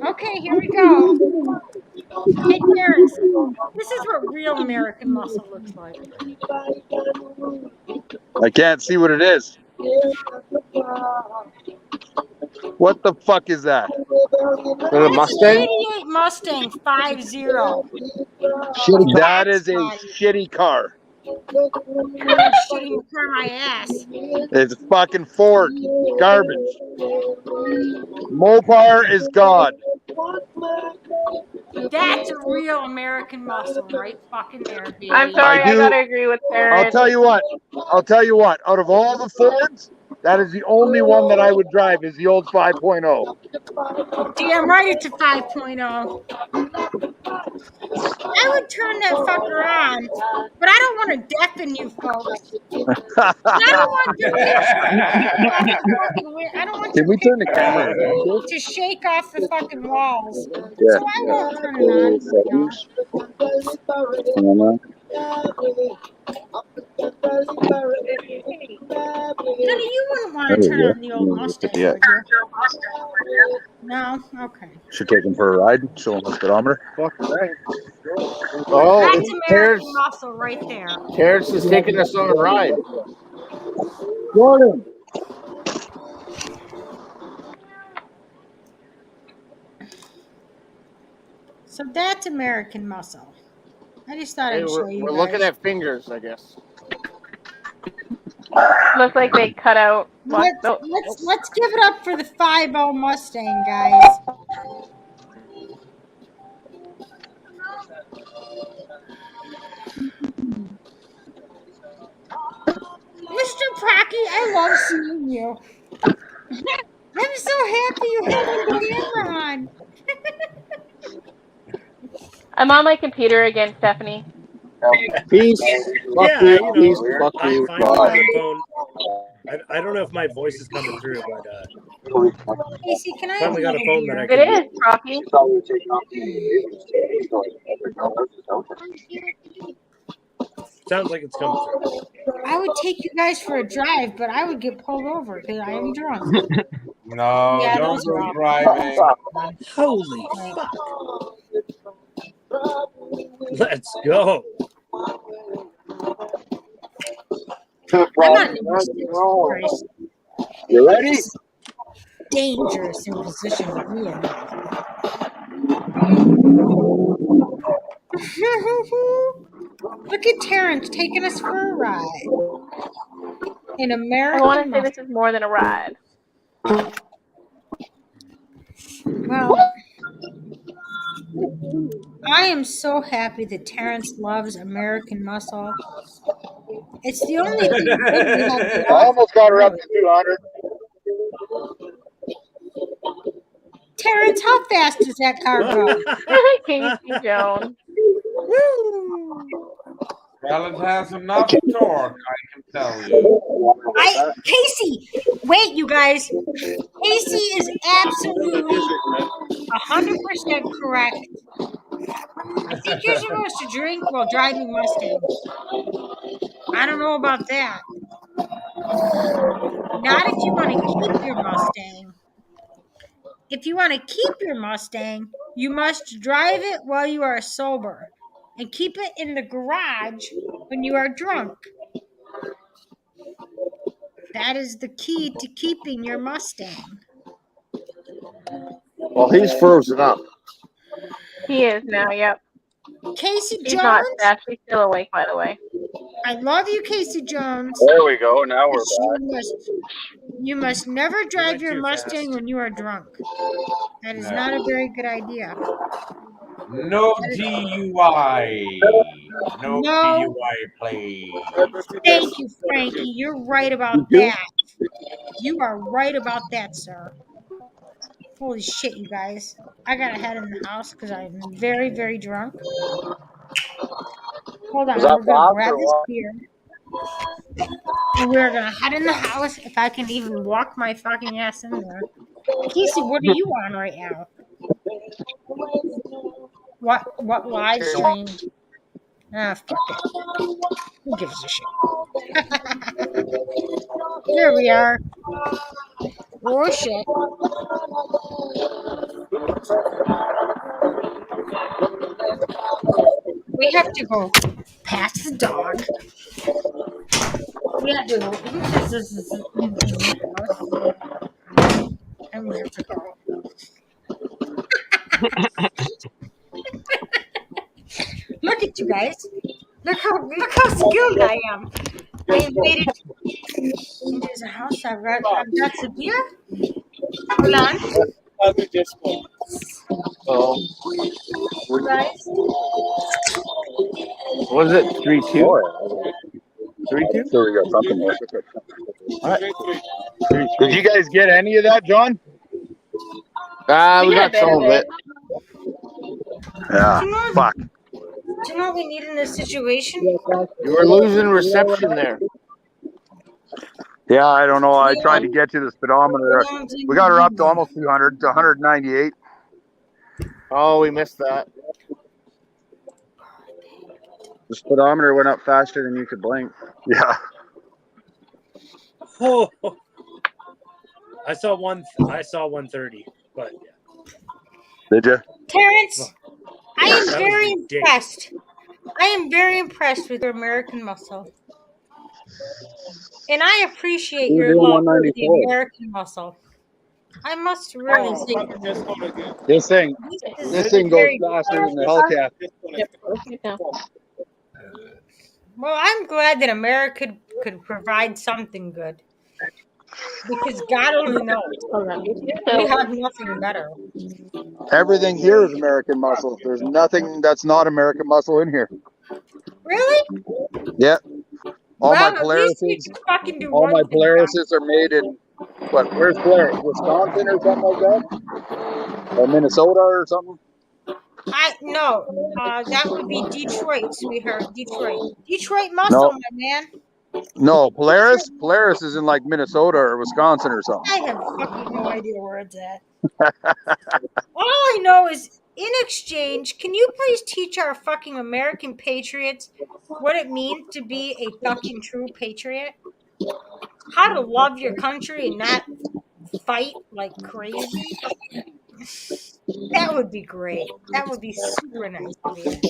Okay, here we go. Hey, Terrence. This is what real American muscle looks like. I can't see what it is. What the fuck is that? Is it a Mustang? 88 Mustang 5.0. That is a shitty car. Shitting for my ass. It's fucking Ford. Garbage. Mopar is God. That's a real American muscle right fucking there, baby. I'm sorry, I gotta agree with Terrence. I'll tell you what. Out of all the Fords, that is the only one that I would drive is the old 5.0. Damn right it's a 5.0. I would turn that fucker on, but I don't want to deafen you folks. I don't want your picture. I don't want Can your we turn the picture camera to shake off the fucking walls. Yeah. So I won't turn it on. Honey, you wouldn't want to turn on the old Mustang, Yeah. would you? No? Okay. Should take him for a ride. Show him the speedometer. Fuck right. Oh, That's American muscle right there. Terrence is taking us on a ride. Jordan. So that's American muscle. I just thought Hey, I'd show you we're guys. looking at fingers, I guess. Looks like they cut out. Let's give it up for the 5.0 Mustang, guys. Mr. Procky, I love seeing you. I'm so happy you have the camera on. I'm on my computer again, Stephanie. Peace. Fuck Yeah, you. you know, Peace. Fuck you. finally got a phone. I don't know if my voice is coming through, but Casey, can I finally got a phone that I It can. is, Procky. Sounds like it's coming through. I would take you guys for a drive, but I would get pulled over because I am drunk. No, Yeah, don't those are go all driving. Holy Right. fuck. Let's go. I'm not number 6. Christ. You ready? This is dangerous in position to be in. Look at Terrence taking us for a ride. In I American want to say muscle. this is more than a ride. Well, I am so happy that Terrence loves American muscle. It's the only thing good we have to I offer. almost got her up Really. to 200. Terrence, how fast does that car go? Casey Jones. Well, it has enough torque, I can tell you. Casey, wait, you guys. Casey is absolutely 100% correct. I think you're supposed to drink while driving Mustangs. I don't know about that. Not if you want to keep your Mustang. If you want to keep your Mustang, you must drive it while you are sober and keep it in the garage when you are drunk. That is the key to keeping your Mustang. Well, he's frozen up. He is now, yep. Casey He's Jones? not stashed. He's still awake, by the way. I love you, Casey Jones. There we go. Now we're back. You must never drive went your too Mustang fast. when you are drunk. That is not a very good idea. No DUI. No DUI, please. Thank you, Frankie. You're right about that. You are right about that, sir. Holy shit, you guys. I gotta head in the house because I'm very, very drunk. Hold on, Was that we're gonna Bob grab or this what? beer. And we're gonna head in the house if I can even walk my fucking ass in there. Casey, what are you on right now? What live stream? Ah, fuck it. Who gives a shit? Here we are. Oh shit. We have to go past the dog. We have to go into the house. And we have to go. Look at you guys. Look how skilled I am. I have made it into the house. I've got some beer. Hold on. Oh, You guys. what is it? 3-2? 3-2? So we got something there. What? Did you guys get any of that, John? We got some of it. Yeah. Fuck. Do you know what we need in this situation? You were losing reception there. Yeah, I don't know. I tried to get to the speedometer. We got her up to almost 200, to 198. Oh, we missed that. The speedometer went up faster than you could blink. Yeah. Oh, I saw 130, but yeah. Did you? Terrence, I am That was very ridiculous. impressed. I am very impressed with your American muscle. And I appreciate your love for the 194. American muscle. I must really say This thing goes very faster than the Hellcat. well, I'm glad that America could provide something good. Because God only knows. We have nothing better. Everything here is American muscle. There's nothing that's not American muscle in here. Really? Yeah. All Well, my at least we Polarises, can fucking do all one my thing. Polarises are made in where's Polaris? Wisconsin or something like that? Or Minnesota or something? No, that would be Detroit, sweetheart. Detroit muscle, No. my man. No, Polaris is in like Minnesota or Wisconsin or something. I have fucking no idea where it's at. All I know is in exchange, can you please teach our fucking American patriots what it means to be a fucking true patriot? How to love your country and not fight like crazy? That would be great. That would be super nice to hear.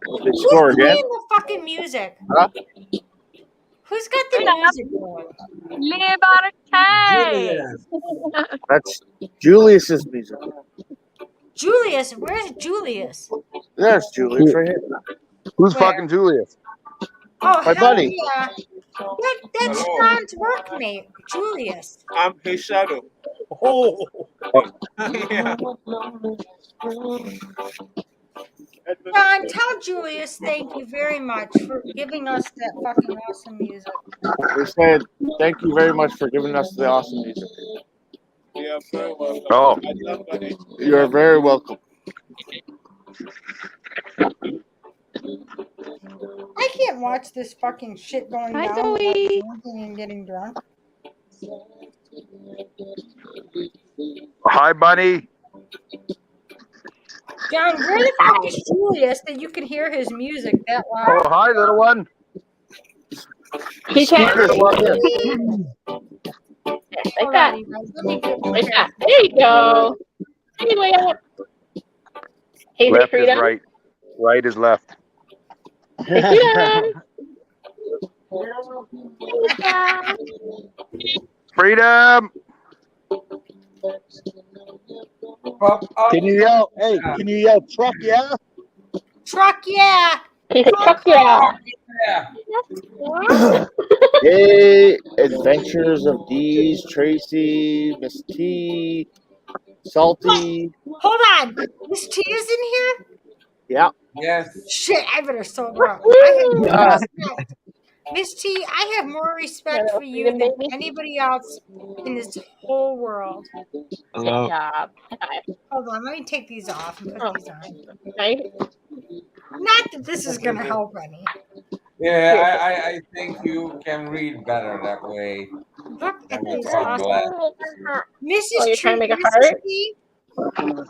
Who's Score again. playing the fucking music? Huh? Who's got the music going? Julius. That's Julius's music. Julius, where's Julius? There's Julius right here. Who's Where? fucking Julius? Oh, My hell buddy. yeah. That's John's workmate, Julius. I'm his shadow. Oh, Yeah. John, tell Julius thank you very much for giving us that fucking awesome music. They said, thank you very much for giving us the awesome music. Yeah, very welcome. Oh. I love buddy. You are very welcome. I can't watch this fucking shit going Hi, down Zoe. without drinking and getting drunk. Hi, Bunny. John, where the fuck is Julius that you can hear his music that Oh, loud? hi, little one. He can't. Speakers. Like that. You guys, let me get Like that. There you go. Anyway, hey, Left is Freedom. right. Right is left. Hey, Freedom. Freedom. Can you yell? Hey, can you yell truck? Yeah. Truck, yeah. He said, truck, yeah. Hey, Adventures of Dee's, Tracy, Miss T, Salty. Hold on. Miss T is in here? Yeah. Yes. Shit, I better sober up. I have Yeah. respect. Miss T, I have more respect for you than anybody else in this whole world. Hello. Good job. Hold on, let me take these off and put these on. Okay. Not that this is gonna help any. Yeah, I think you can read better that way. Look at With this sunglasses. awesome. Mrs. Oh, you're T, trying to make a Mrs. heart? T,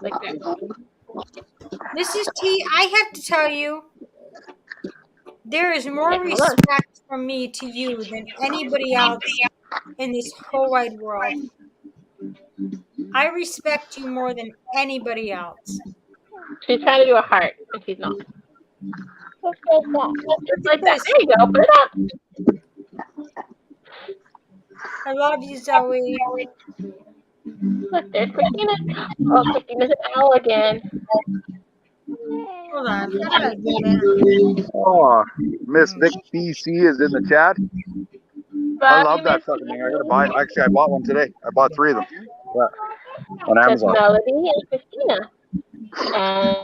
Like that. Mrs. T, I have to tell you, there is more Okay, hold on. respect from me to you than anybody else in this whole wide world. I respect you more than anybody else. She's trying to do a heart, and she's not. Just like that. This. There you go. Put it up. I love you, Zoe. Look, there's Christina. Oh, Christina's an owl again. Hold on. How did I do that? Oh, Miss Vic PC is in the chat. I love that fucking thing. I gotta buy it. Actually, I bought one today. I bought 3 of them. Yeah. On That's Amazon. Melody and Christina. And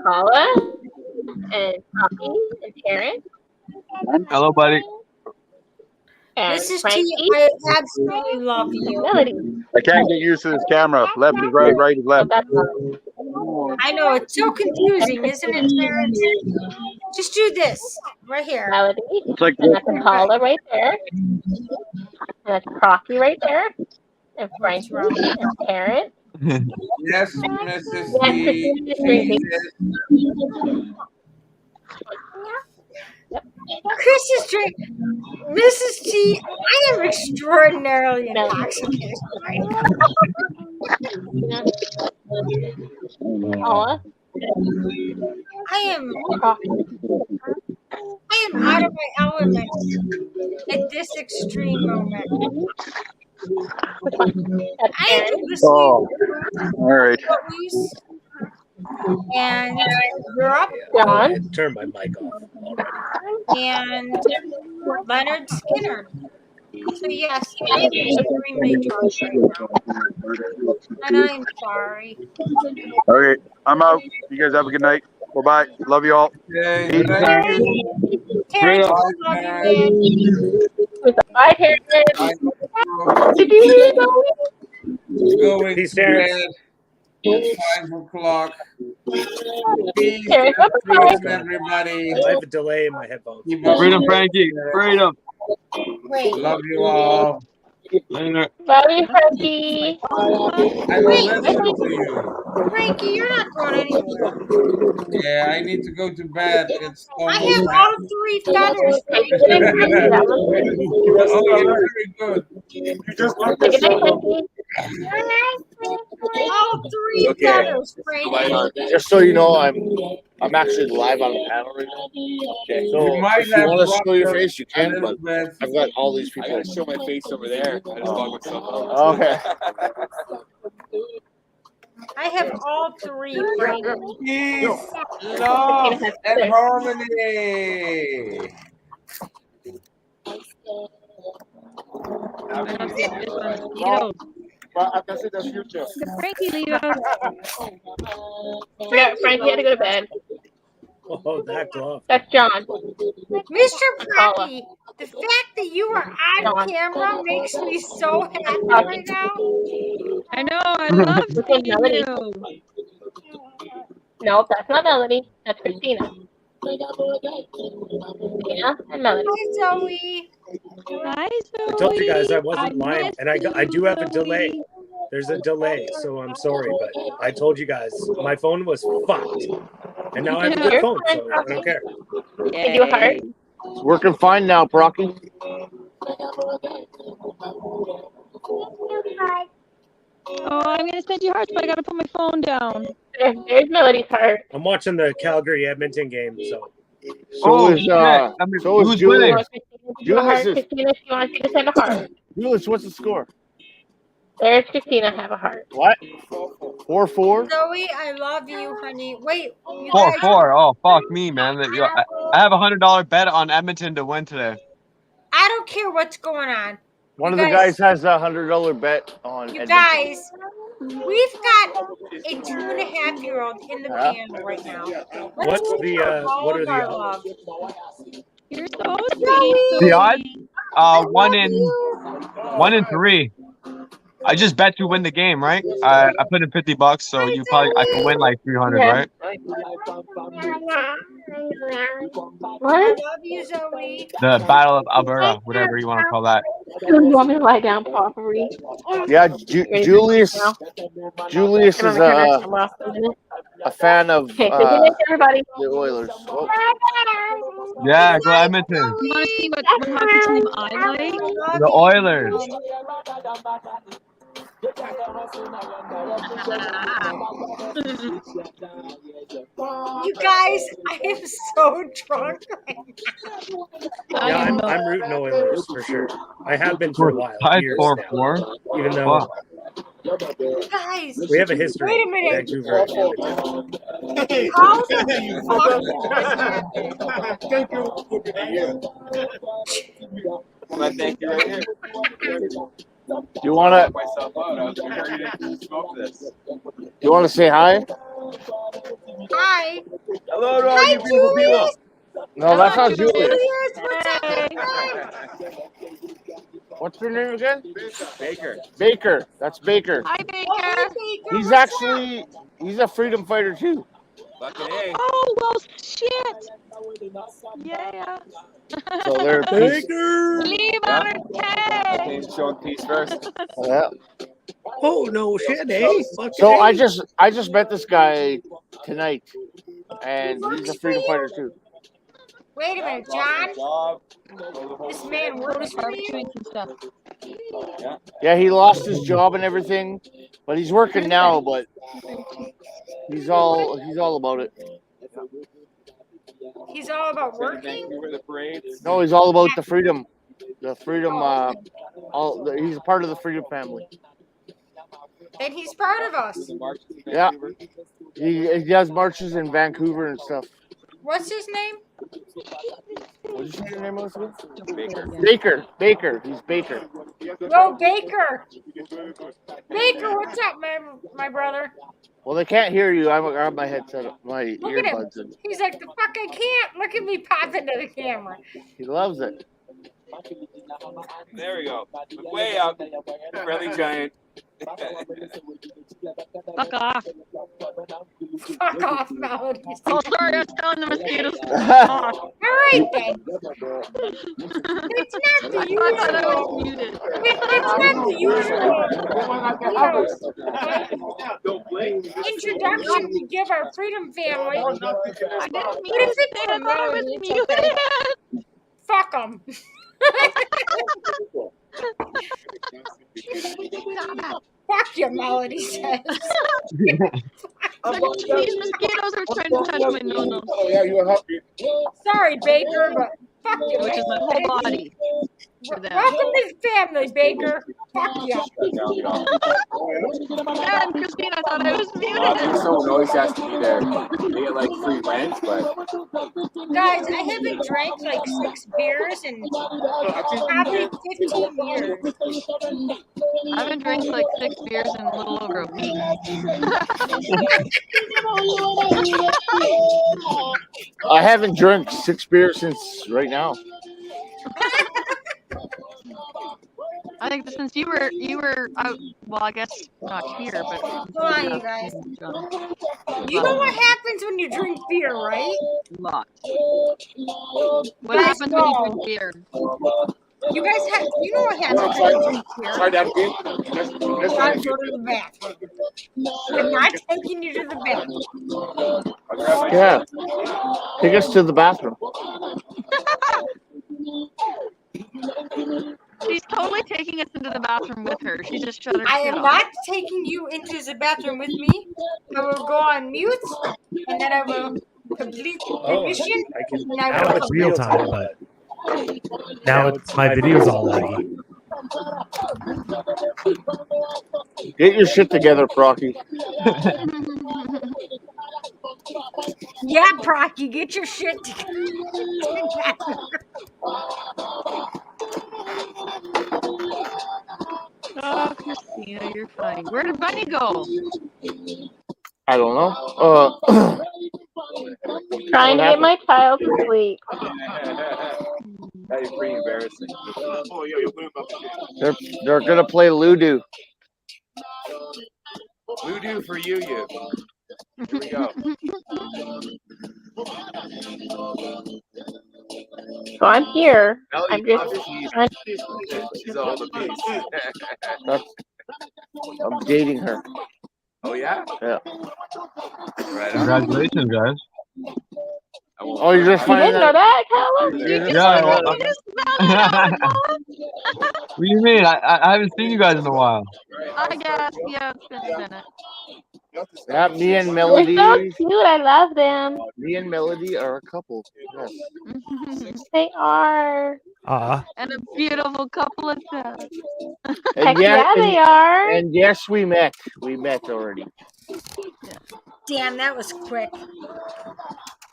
Paula. And Poppy and Terrence. Hello, buddy. And Mrs. Frankie. T, I absolutely love you. Melody. I can't get used to this camera. Left is right, right is left. I know, it's so confusing, isn't it, Terrence? Just do this, right here. Melody. It's like And that's Paula right there. And that's Poppy right there. And Frankie and Terrence. Yes, Mrs. Yes, T. Christina's drinking. Chris is drinking. Mrs. T, I am extraordinarily intoxicated right now. Paula. I am out of my element at this extreme moment. I have been listening Oh, all right. to Footloose and Europe John. turn my mic off already. and Leonard Skinner. So yes, I am extremely drunk right now. And I'm sorry. Okay, I'm out. You guys have a good night. Bye-bye. Love you all. Okay, thank you. Terrence, I love you, man. Bye, Terrence. Did you hear that? Going Peace, to Terrence. bed. It's 5 o'clock. Peace Terrence, and bye-bye. freedom, everybody. I have a delay in my headphones. Keep up Freedom, the Frankie. Freedom. Wait. Love you all. Later. Love you, Frankie. I Wait, listen to you. Frankie, you're not going anywhere. Yeah, I need to go to bed. It's I almost have time. all 3 feathers, Frankie. Oh, you're very good. Good night, Frankie. All 3 feathers, Frankie. Just so you know, I'm actually live on a panel right now. Okay. So You might if you have want to dropped show your her face, you a can. little But bit. I've got all these people. I gotta show my face over there. I just log myself out. Okay. I have all 3, Frankie. Peace, love, and harmony. I don't see this one. Mosquitoes. Frankie, leave us. Yeah, Frankie had to go to bed. Oh, that glove. That's John. Mr. Frankie, the fact that you are on camera makes me so happy right now. I know. I love This one's seeing Melody. you. No, that's not Melody. That's Christina. Christina and Melody. Hi, Zoe. Hi, Zoe. I told you guys I wasn't lying, miss and I you, do have a Zoe. delay. There's a delay, so I'm sorry, but I told you guys my phone was fucked, and now I have a good You're phone, fine, so I don't care. Did you heart? It's working fine now, Brocky. Oh, I'm gonna send you hearts, but I gotta put my phone down. There's Melody's heart. I'm watching the Calgary Edmonton game, so. So is who's Julius. winning? Julius is. Christina, she wants you to send a heart. Julius, what's the score? There's Christina, have a heart. What? 4-4. Zoe, I love you, honey. Wait, you 4-4. Oh, fuck me, man. I have a $100 bet on Edmonton to win today. I don't care what's going on. One You of the guys- guys has a $100 bet on. You Edmonton. guys, we've got a 2.5-year-old in the panel right now. What's the what are the our odds? love. You're so The odds? 1 in 3. I just bet to win the game, right? I put in $50, so I can win like 300, right? I What? love you, Zoe. The Battle of Alberta, whatever you want to call that. You want me to lie down properly? Yeah, Julius. Julius is a fan of Okay, so good night, everybody. the Oilers. Oh. Yeah, go Edmonton. You want to see what hockey team I like? The Oilers. You guys, I am so drunk right now. Yeah, I'm rooting Oilers for sure. I have been for a while. Tied Years 4-4. now, even though Guys, we have a history. wait a minute. Vancouver and Edmonton. How the fuck? Thank you. Well, thank you right here. You wanna? Myself out. I was ready to smoke this. You wanna say hi? Hi. Hello to all Hi, you beautiful people. Julius. No, that's not Julius. Julius, what's up, my friend? What's your name again? Baker. Baker. That's Baker. Hi, Baker. He's actually he's a freedom fighter too. Fucking A. Oh, well, shit. Yeah. So they're Baker. Leave on her tag. Showing peace first. Yeah. Oh no shit, eh? Fucking So A. I just met this guy tonight, and he's a freedom fighter too. Wait a minute, John. This man works for you. Barbecuing some stuff. Yeah, he lost his job and everything, but he's working now. But he's all about it. He's all about working. No, he's all about the freedom. The freedom. He's a part of the freedom family. Then he's part of us. Yeah, he does marches in Vancouver and stuff. What's his name? What did you say your name was again? Baker. Baker. He's Baker. Yo, Baker. Baker, what's up, my brother? Well, they can't hear you. I got my headset, my Look at him. earbuds in. He's like, the fuck I can't. Look at me pop into the camera. He loves it. There we go. Way up. Friendly giant. Fuck off. Fuck off, Melody. Oh, sorry, I was telling the mosquitoes. All right, then. It's not the I thought I was usual. muted. It's not the usual, introduction we give our Freedom family. I didn't mean What if to say I thought I was muted. Fuck them. Fuck your Melody says. These mosquitoes are trying to touch my nose. Sorry, Baker, but fuck you. Which is my whole body. Welcome to the family, Baker. Fuck you. Yeah, and Christine, I thought I was muted. There's no noise has to be there. They get like free rent, but Guys, I haven't drank like 6 beers in probably 15 years. I haven't drank like 6 beers in a little over a week. I haven't drank 6 beers since right now. I think since you were out, well, I guess not here, but hold on, you guys. You know what happens when you drink beer, right? What? What happens when you drink beer? You guys have, you know what happens when you drink beer? You gotta go to the bathroom. I'm not taking you to the bathroom. Yeah. Take us to the bathroom. She's totally taking us into the bathroom with her. She just shut her I shit am off. not taking you into the bathroom with me. I will go on mute, and then I will complete the mission. And I Now will it's real time, but now it's my video's all laggy. Get your shit together, Procky. Yeah, Procky, get your shit together. Oh, Christina, you're funny. Where did Bunny go? I don't know. Trying to get my child to sleep. that is pretty embarrassing. They're gonna play Ludo. Ludo for you. Here we go. So I'm here. Melody, I'm just. she's all the piece. I'm dating her. Oh yeah? Yeah. Right. Congratulations, guys. Oh, you're just You finding didn't know that, Callum? Yeah. What do you mean? I haven't seen you guys in a while. I guess, yeah, it's been a minute. Yeah, me and They're Melody. so cute. I love them. Me and Melody are a couple. Yes. They are. And a beautiful couple at that. Heck yeah, they are. And yes, we met. We met already. Damn, that was quick.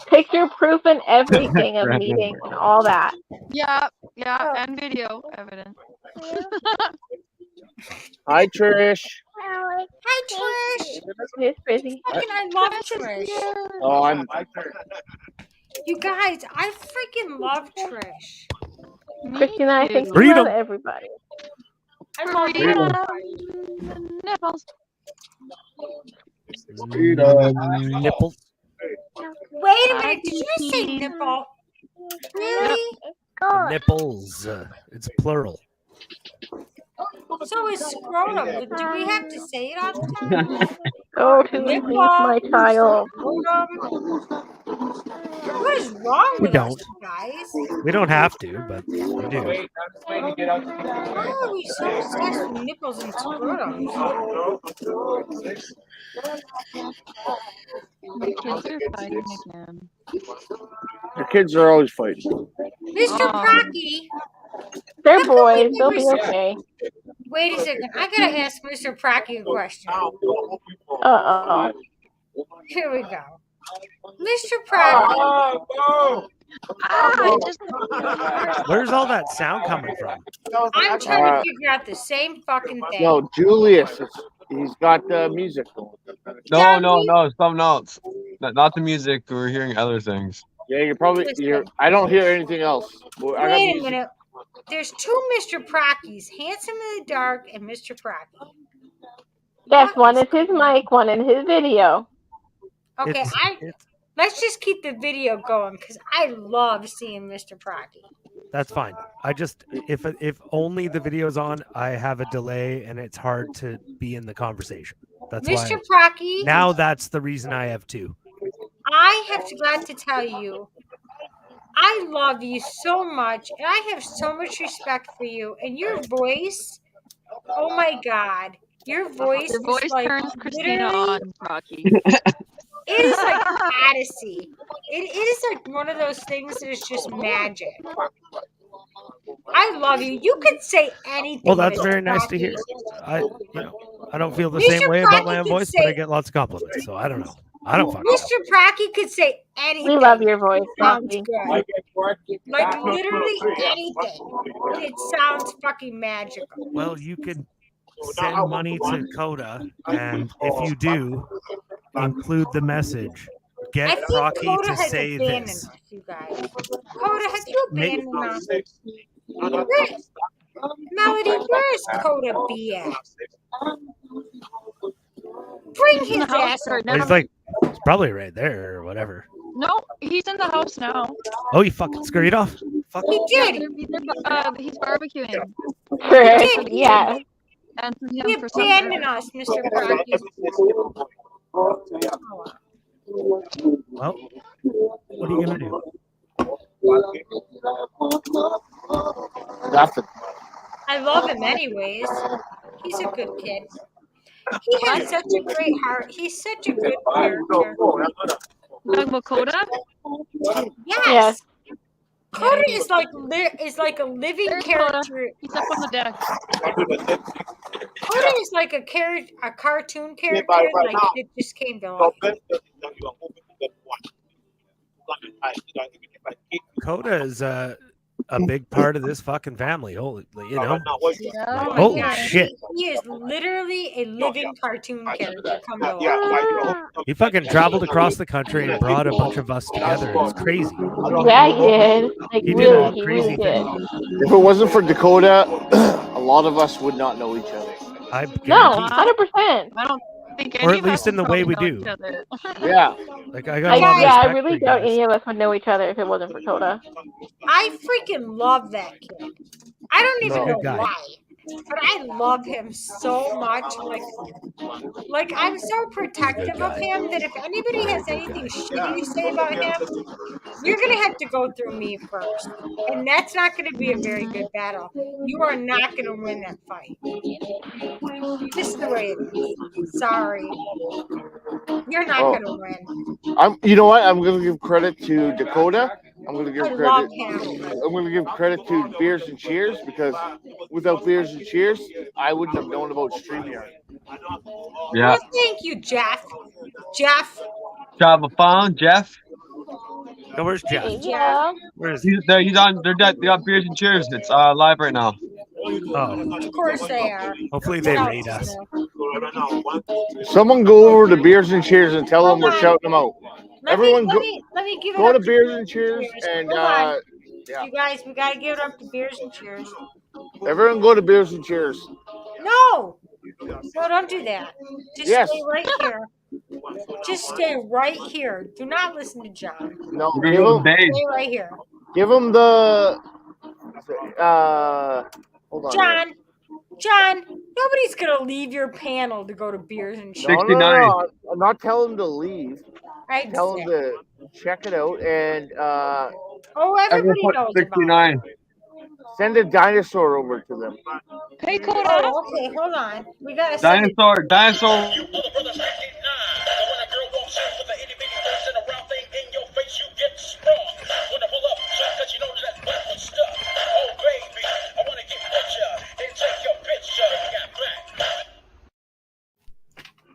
Picture proof and everything of meeting and all that. Yeah, and video evidence. Hi, Trish. Hi, Trish. It's pretty. Fucking, I love Trish. Oh, I'm. You guys, I freaking love Trish. Christina, I think you Freedom. love everybody. I love Freedom. everybody. Nipples. Nipples. Wait a minute, did you say nipple? Really? Nipples. It's plural. So is scrotum. Do we have to say it all the time? Go to sleep, my child. Scrotum. What is wrong We with us, don't. guys? We don't have to, but we do. Why are we so obsessed with nipples and scrotums? My kids are fighting again. The kids are always fighting. Mr. Procky. They're boys. They'll be okay. Wait a second. I gotta ask Mr. Procky a question. Uh-oh. Here we go. Mr. Procky. Where's all that sound coming from? I'm trying to figure out the same fucking thing. No, Julius. He's got the music going. No, something else. Not the music. We're hearing other things. Yeah, you're probably. I don't hear anything else. I have Wait a music. minute. There's 2 Mr. Prockies, Handsome in the Dark and Mr. Procky. Yes, one is his mic, one in his video. Okay, let's just keep the video going because I love seeing Mr. Procky. That's fine. I just if only the video's on, I have a delay and it's hard to be in the conversation. That's Mr. why. Procky. Now that's the reason I have two. I have got to tell you, I love you so much, and I have so much respect for you. And your voice, oh my God, your voice is like turns Christina literally. on, Rocky. It is like fantasy. It is like one of those things that is just magic. I love you. You could say anything. Well, that's Mr. very nice to Procky. hear. I don't feel the Mr. same way about my Procky own could voice, but I say- get lots of compliments. So I don't know. I don't fucking know. Mr. Procky could say anything. We love your voice, Sounds Rocky. good. Like literally anything. And it sounds fucking magical. Well, you could send money to Coda, and if you do, include the message. I Get think Procky Coda to has say abandoned this. us, you guys. Coda, have you abandoned us? Melody, where is Coda B at? Bring his ass right over. He's like, it's probably right there or whatever. No, he's in the house now. Oh, you fucking scurried off? Fuck. He did. He's barbecuing. Correct. Yeah. And He abandoned us, Mr. Procky. Well, what are you gonna do? Nothing. I love him anyways. He's a good kid. He has such a great heart. He's such a good character. Talking about Coda? Yes. Coda is like a living There's character. Coda. He's up on the deck. Coda is like a cartoon character. Like it just came to life. Coda is a big part of this fucking family. Holy, Yeah, like, holy shit. He is literally a living cartoon character. Come to life. He fucking traveled across the country and brought a bunch of us together. It was crazy. Yeah, he did. Like, He did really, a he crazy really did. If it wasn't for Dakota, a lot of us would not know each other. I No, guarantee- 100%. I don't think Or any at of least us in the would way we probably do. know each other. Yeah. Like I got a lot of Yeah, I respect really for you doubt guys. any of us would know each other if it wasn't for Coda. I freaking love that kid. I don't He's a even good know guy. why, but I love him so much. Like I'm so protective of him that if anybody has anything shitty to say about him, you're gonna have to go through me first, and that's not gonna be a very good battle. You are not gonna win that fight. Just the way it is. Sorry, you're not gonna win. You know what? I'm gonna give credit to Dakota. I'm gonna give I credit. love him. I'm gonna give credit to Beers and Cheers because without Beers and Cheers, I wouldn't have known about StreamYard. Yeah. Well, thank you, Jeff. Jeff. Job of phone, Jeff. Oh, where's Jeff? Yeah. Where is He's there. He's on. They got beers and cheers. It's live right now. Oh, Of course they are. hopefully they What rate else us. is there? Someone go over to Beers and Cheers and tell them we're Hold on. shouting them out. Everyone let me give it go up to Beers and Cheers and Hold on. yeah. You guys, we gotta give it up to Beers and Cheers. Everyone go to Beers and Cheers. No, don't do that. Just Yes. stay right here. Just stay right here. Do not listen to John. No, We're gonna go to Dave. Stay right here. give them the hold on. John, nobody's gonna leave your panel to go to Beers and Cheers. No, 69. I'm not telling them to leave. I'd Tell say. them to check it out and Oh, everybody Everyone knows put about it. 69. send a dinosaur over to them. Hey, Coda. Oh, okay, hold on. We gotta send it. Dinosaur.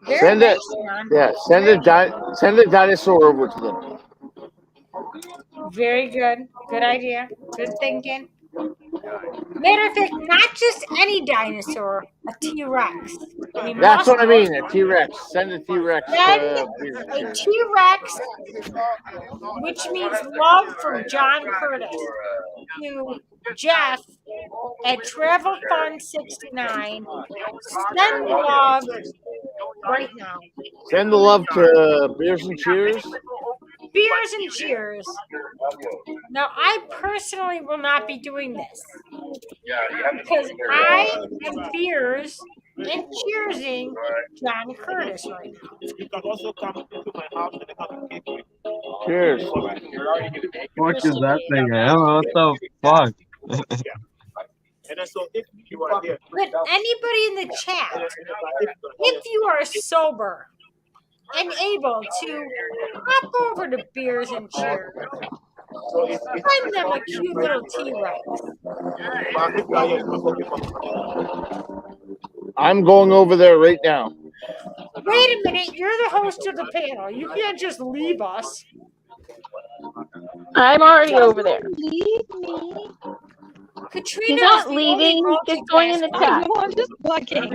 Very Send it. nice, John. Yeah, send a dinosaur over to them. Very good. Good idea. Good thinking. Matter of fact, not just any dinosaur, a T-Rex. That's what I mean. A T-Rex. Send a T-Rex. Send a T-Rex, which means love from John Curtis to Jeff at Travel Fund 69. Send love right now. Send the love to Beers and Cheers. Beers and cheers. Now, I personally will not be doing this because I am beers and cheersing John Curtis right now. You can also come to my house and have a cake with Cheers. What is that thing? I don't know what the fuck. And then so if you are here, But anybody in the chat, if you are sober and able to hop over to Beers and Cheers, find them a cute little T-Rex. I'm going over there right now. Wait a minute, you're the host of the panel. You can't just leave us. I'm already over there. Leave me. Katrina, He's not leaving. He's just going in the chat. No, I'm just plugging.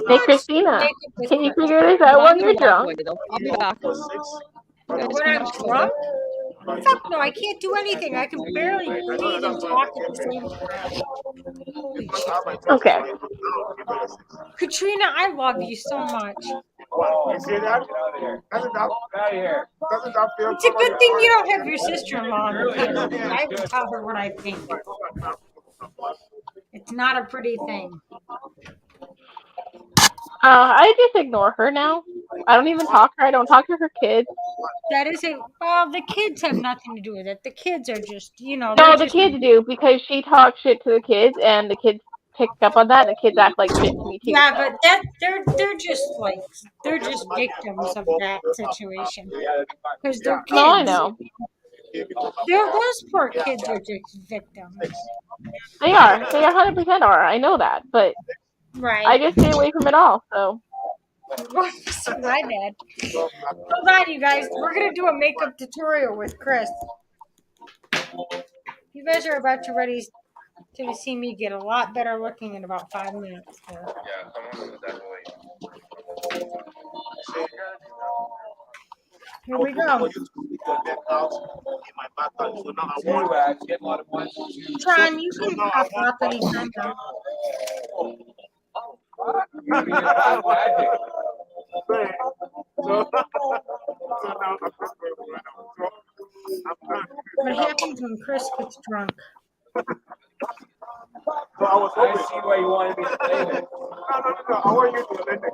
Hey, Christina, can you figure this out while you're drunk? I'll be back. When I'm drunk? Fuck no, I can't do anything. I can barely breathe and talk at the same time. Holy shit. Okay. Katrina, I love you so much. you see that? Doesn't that feel It's a good thing you don't have your sister-in-law on the panel. I would tell her what I think. It's not a pretty thing. I just ignore her now. I don't even talk to her. I don't talk to her kids. That is it. Well, the kids have nothing to do with it. The kids are just, No, they're the just, kids do, because she talks shit to the kids, and the kids pick up on that, and the kids act like shit to me too. yeah, so. but they're just victims of that situation because they're kids. No, I know. Those poor kids are just victims. They are. They 100% are. I know that, but Right. I just stay away from it all. So. My bad. Hold on, you guys. We're gonna do a makeup tutorial with Chris. You guys are about to ready to see me get a lot better looking in about 5 minutes. Here. Yeah, someone was definitely. Here we go. John, you can pop up anytime now. What happens when Chris gets drunk? I see why you wanted me to play this. No. I want you to play the game.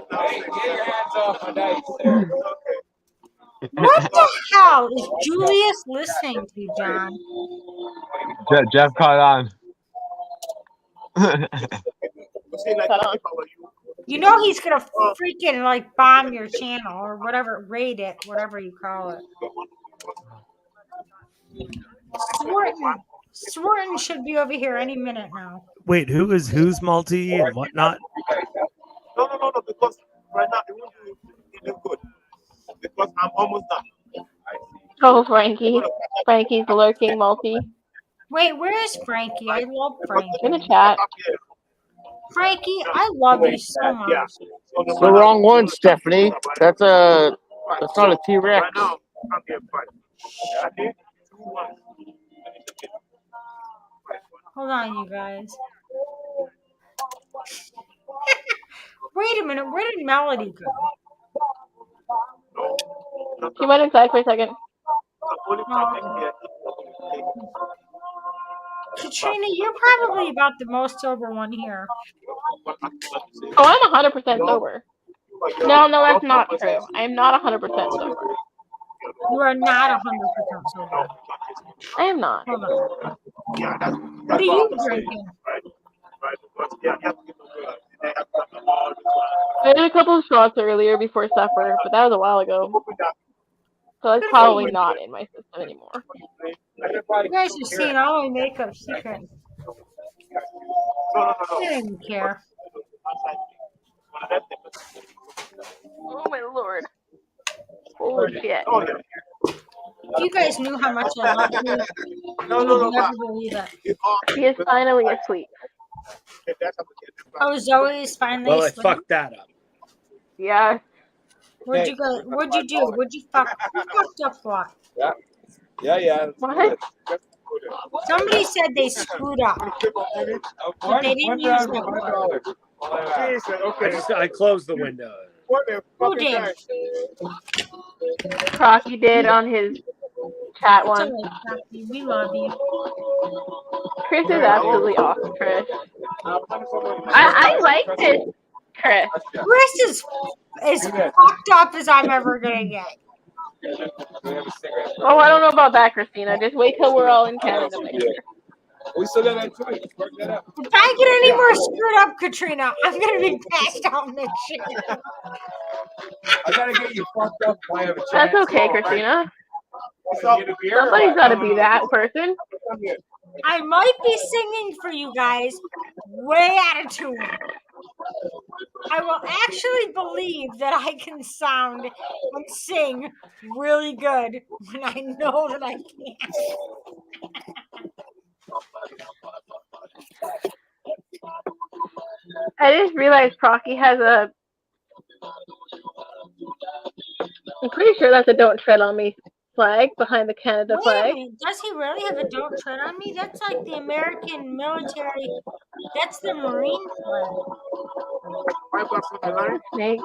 Get your hands off my dice there. What the hell is Julius listening to, John? Jeff caught on. You know he's gonna freaking bomb your channel or whatever, raid it, whatever you call it. Swarton should be over here any minute now. Wait, who's multi and whatnot? No, because right now it won't be good. Because I'm almost done. Oh, Frankie. Frankie's lurking multi. Wait, where is Frankie? I love Frankie. In the chat. Frankie, I love you so much. It's the wrong one, Stephanie. That's not a T-Rex. Hold on, you guys. Wait a minute, where did Melody go? She went inside for a second. Katrina, you're probably about the most sober one here. Oh, I'm 100% sober. No, that's not true. I'm not 100% sober. You are not 100% sober. I am not. Hold on. What are you drinking? I did a couple of shots earlier before supper, but that was a while ago. So it's probably not in my system anymore. You guys are seeing all my makeup secrets. I didn't care. Oh my lord. Holy shit. If you guys knew how much I love you, you would never believe it. He is finally asleep. Oh, Zoe's finally Well, I asleep. fucked that up. Yeah. What'd you go? What'd you do? What'd you fuck? You fucked up what? Yeah. What? Somebody said they screwed up. But they didn't use that word. I closed the window. Who did? Crocky did on his chat It's one. alright, Crocky. We love you. Chris is absolutely awesome, Chris. I like this, Chris. Chris is as fucked up as I'm ever gonna get. Oh, I don't know about that, Christina. Just wait till we're all in Canada next year. We still got that choice. Work that out. If I get any more screwed up, Katrina, I'm gonna be passed out in this shit. I gotta get you fucked up. I have a chance. That's okay, Christina. Somebody's got to be that person. I might be singing for you guys way out of tune. I will actually believe that I can sound and sing really good when I know that I can't. I just realized Crocky has a. I'm pretty sure that's a "Don't Tread on Me" flag behind the Canada Wait a flag. minute, does he really have a "Don't Tread on Me"? That's like the American military. That's the Marine flag. Snake.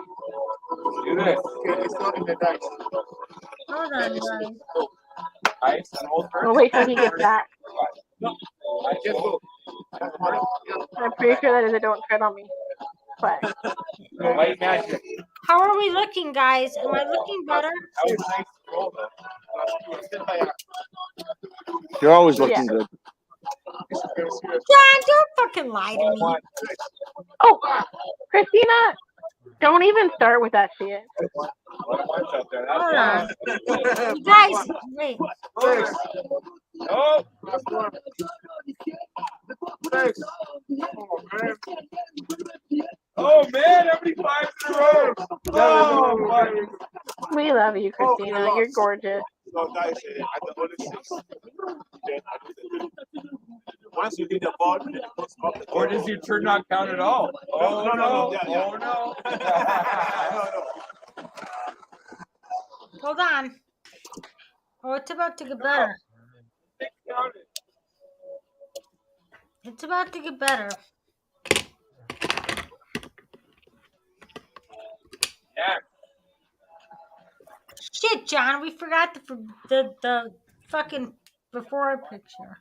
Hold on, guys. We'll wait till he gets back. I'm pretty sure that is a "Don't Tread on Me" flag. How are we looking, guys? Am I looking better? You're always looking good. John, don't fucking lie to me. Oh, Christina, don't even start with that shit. Hold on. You guys, wait. Oh, oh man, how many fives in a row? Oh, We love you, Christina. You're gorgeous. Once you get the ball, or does your turn not count at all? Oh no! Oh no! Hold on. Oh, it's about to get better. It's about to get better. Yeah. Shit, John, we forgot the fucking before picture.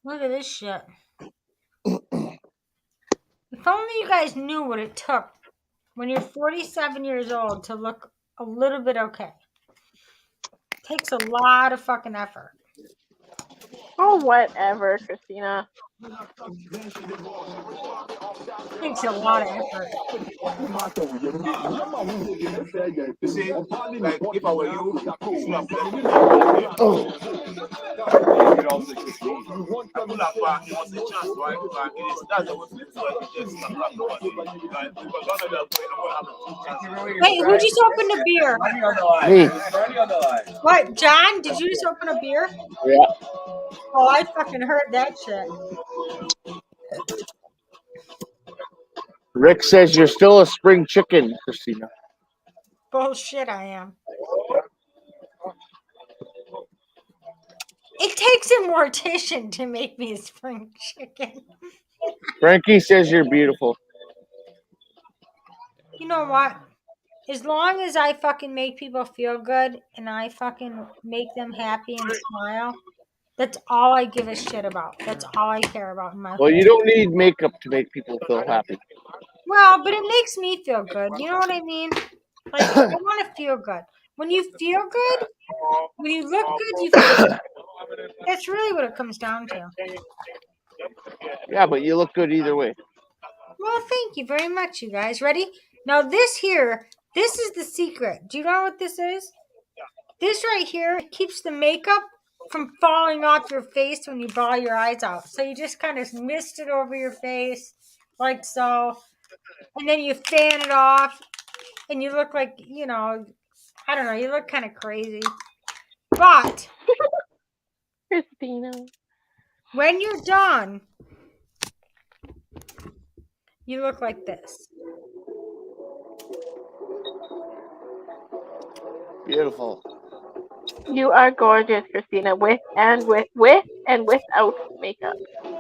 Look at this shit. If only you guys knew what it took when you're 47 years old to look a little bit okay. It takes a lot of fucking effort. Oh, whatever, Christina. Takes a lot of effort. You see, like if I were you, Wait, who just opened a beer? Me. What, John? Did you just open a beer? Yeah. Oh, I fucking heard that shit. Rick says you're still a spring chicken, Christina. Bullshit, I am. It takes a mortician to make me a spring chicken. Frankie says you're beautiful. You know what? As long as I fucking make people feel good and I fucking make them happy and smile, that's all I give a shit about. That's all I care about in my life. Well, you don't need makeup to make people feel happy. Well, but it makes me feel good. You know what I mean? Like, I want to feel good. When you feel good, when you look good, you feel good. That's really what it comes down to. Yeah, but you look good either way. Well, thank you very much, you guys. Ready? Now, this here, this is the secret. Do you know what this is? This right here keeps the makeup from falling off your face when you bawl your eyes out. So you just kind of mist it over your face, like so. And then you fan it off, and you look like, you know, I don't know, you look kind of crazy. But Christina. When you're done, you look like this. Beautiful. You are gorgeous, Christina, with and without makeup.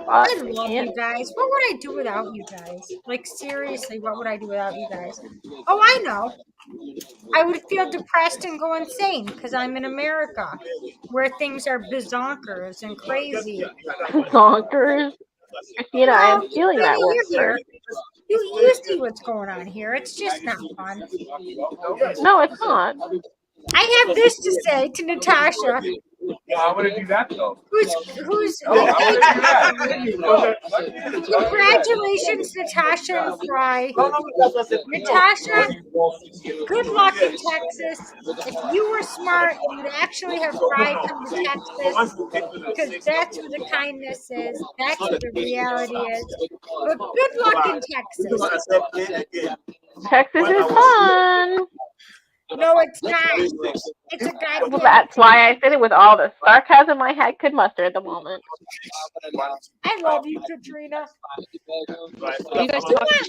I love you guys. What would I do without you guys? Like, seriously, what would I do without you guys? Oh, I know. I would feel depressed and go insane because I'm in America where things are bizonkers and crazy. Zonkers. Christina, I am stealing that word. You're here. You see what's going on here. It's just not fun. No, it's not. I have this to say to Natasha. I want to do that though. Who's Congratulations, Natasha and Fry. Natasha, good luck in Texas. If you were smart, you'd actually have Fry come to Texas because that's where the kindness is. That's where the reality is. But good luck in Texas. Texas is fun. No, it's not. It's a goddamn. Well, that's why I said it with all the sarcasm I had could muster at the moment. I love you, Katrina. You guys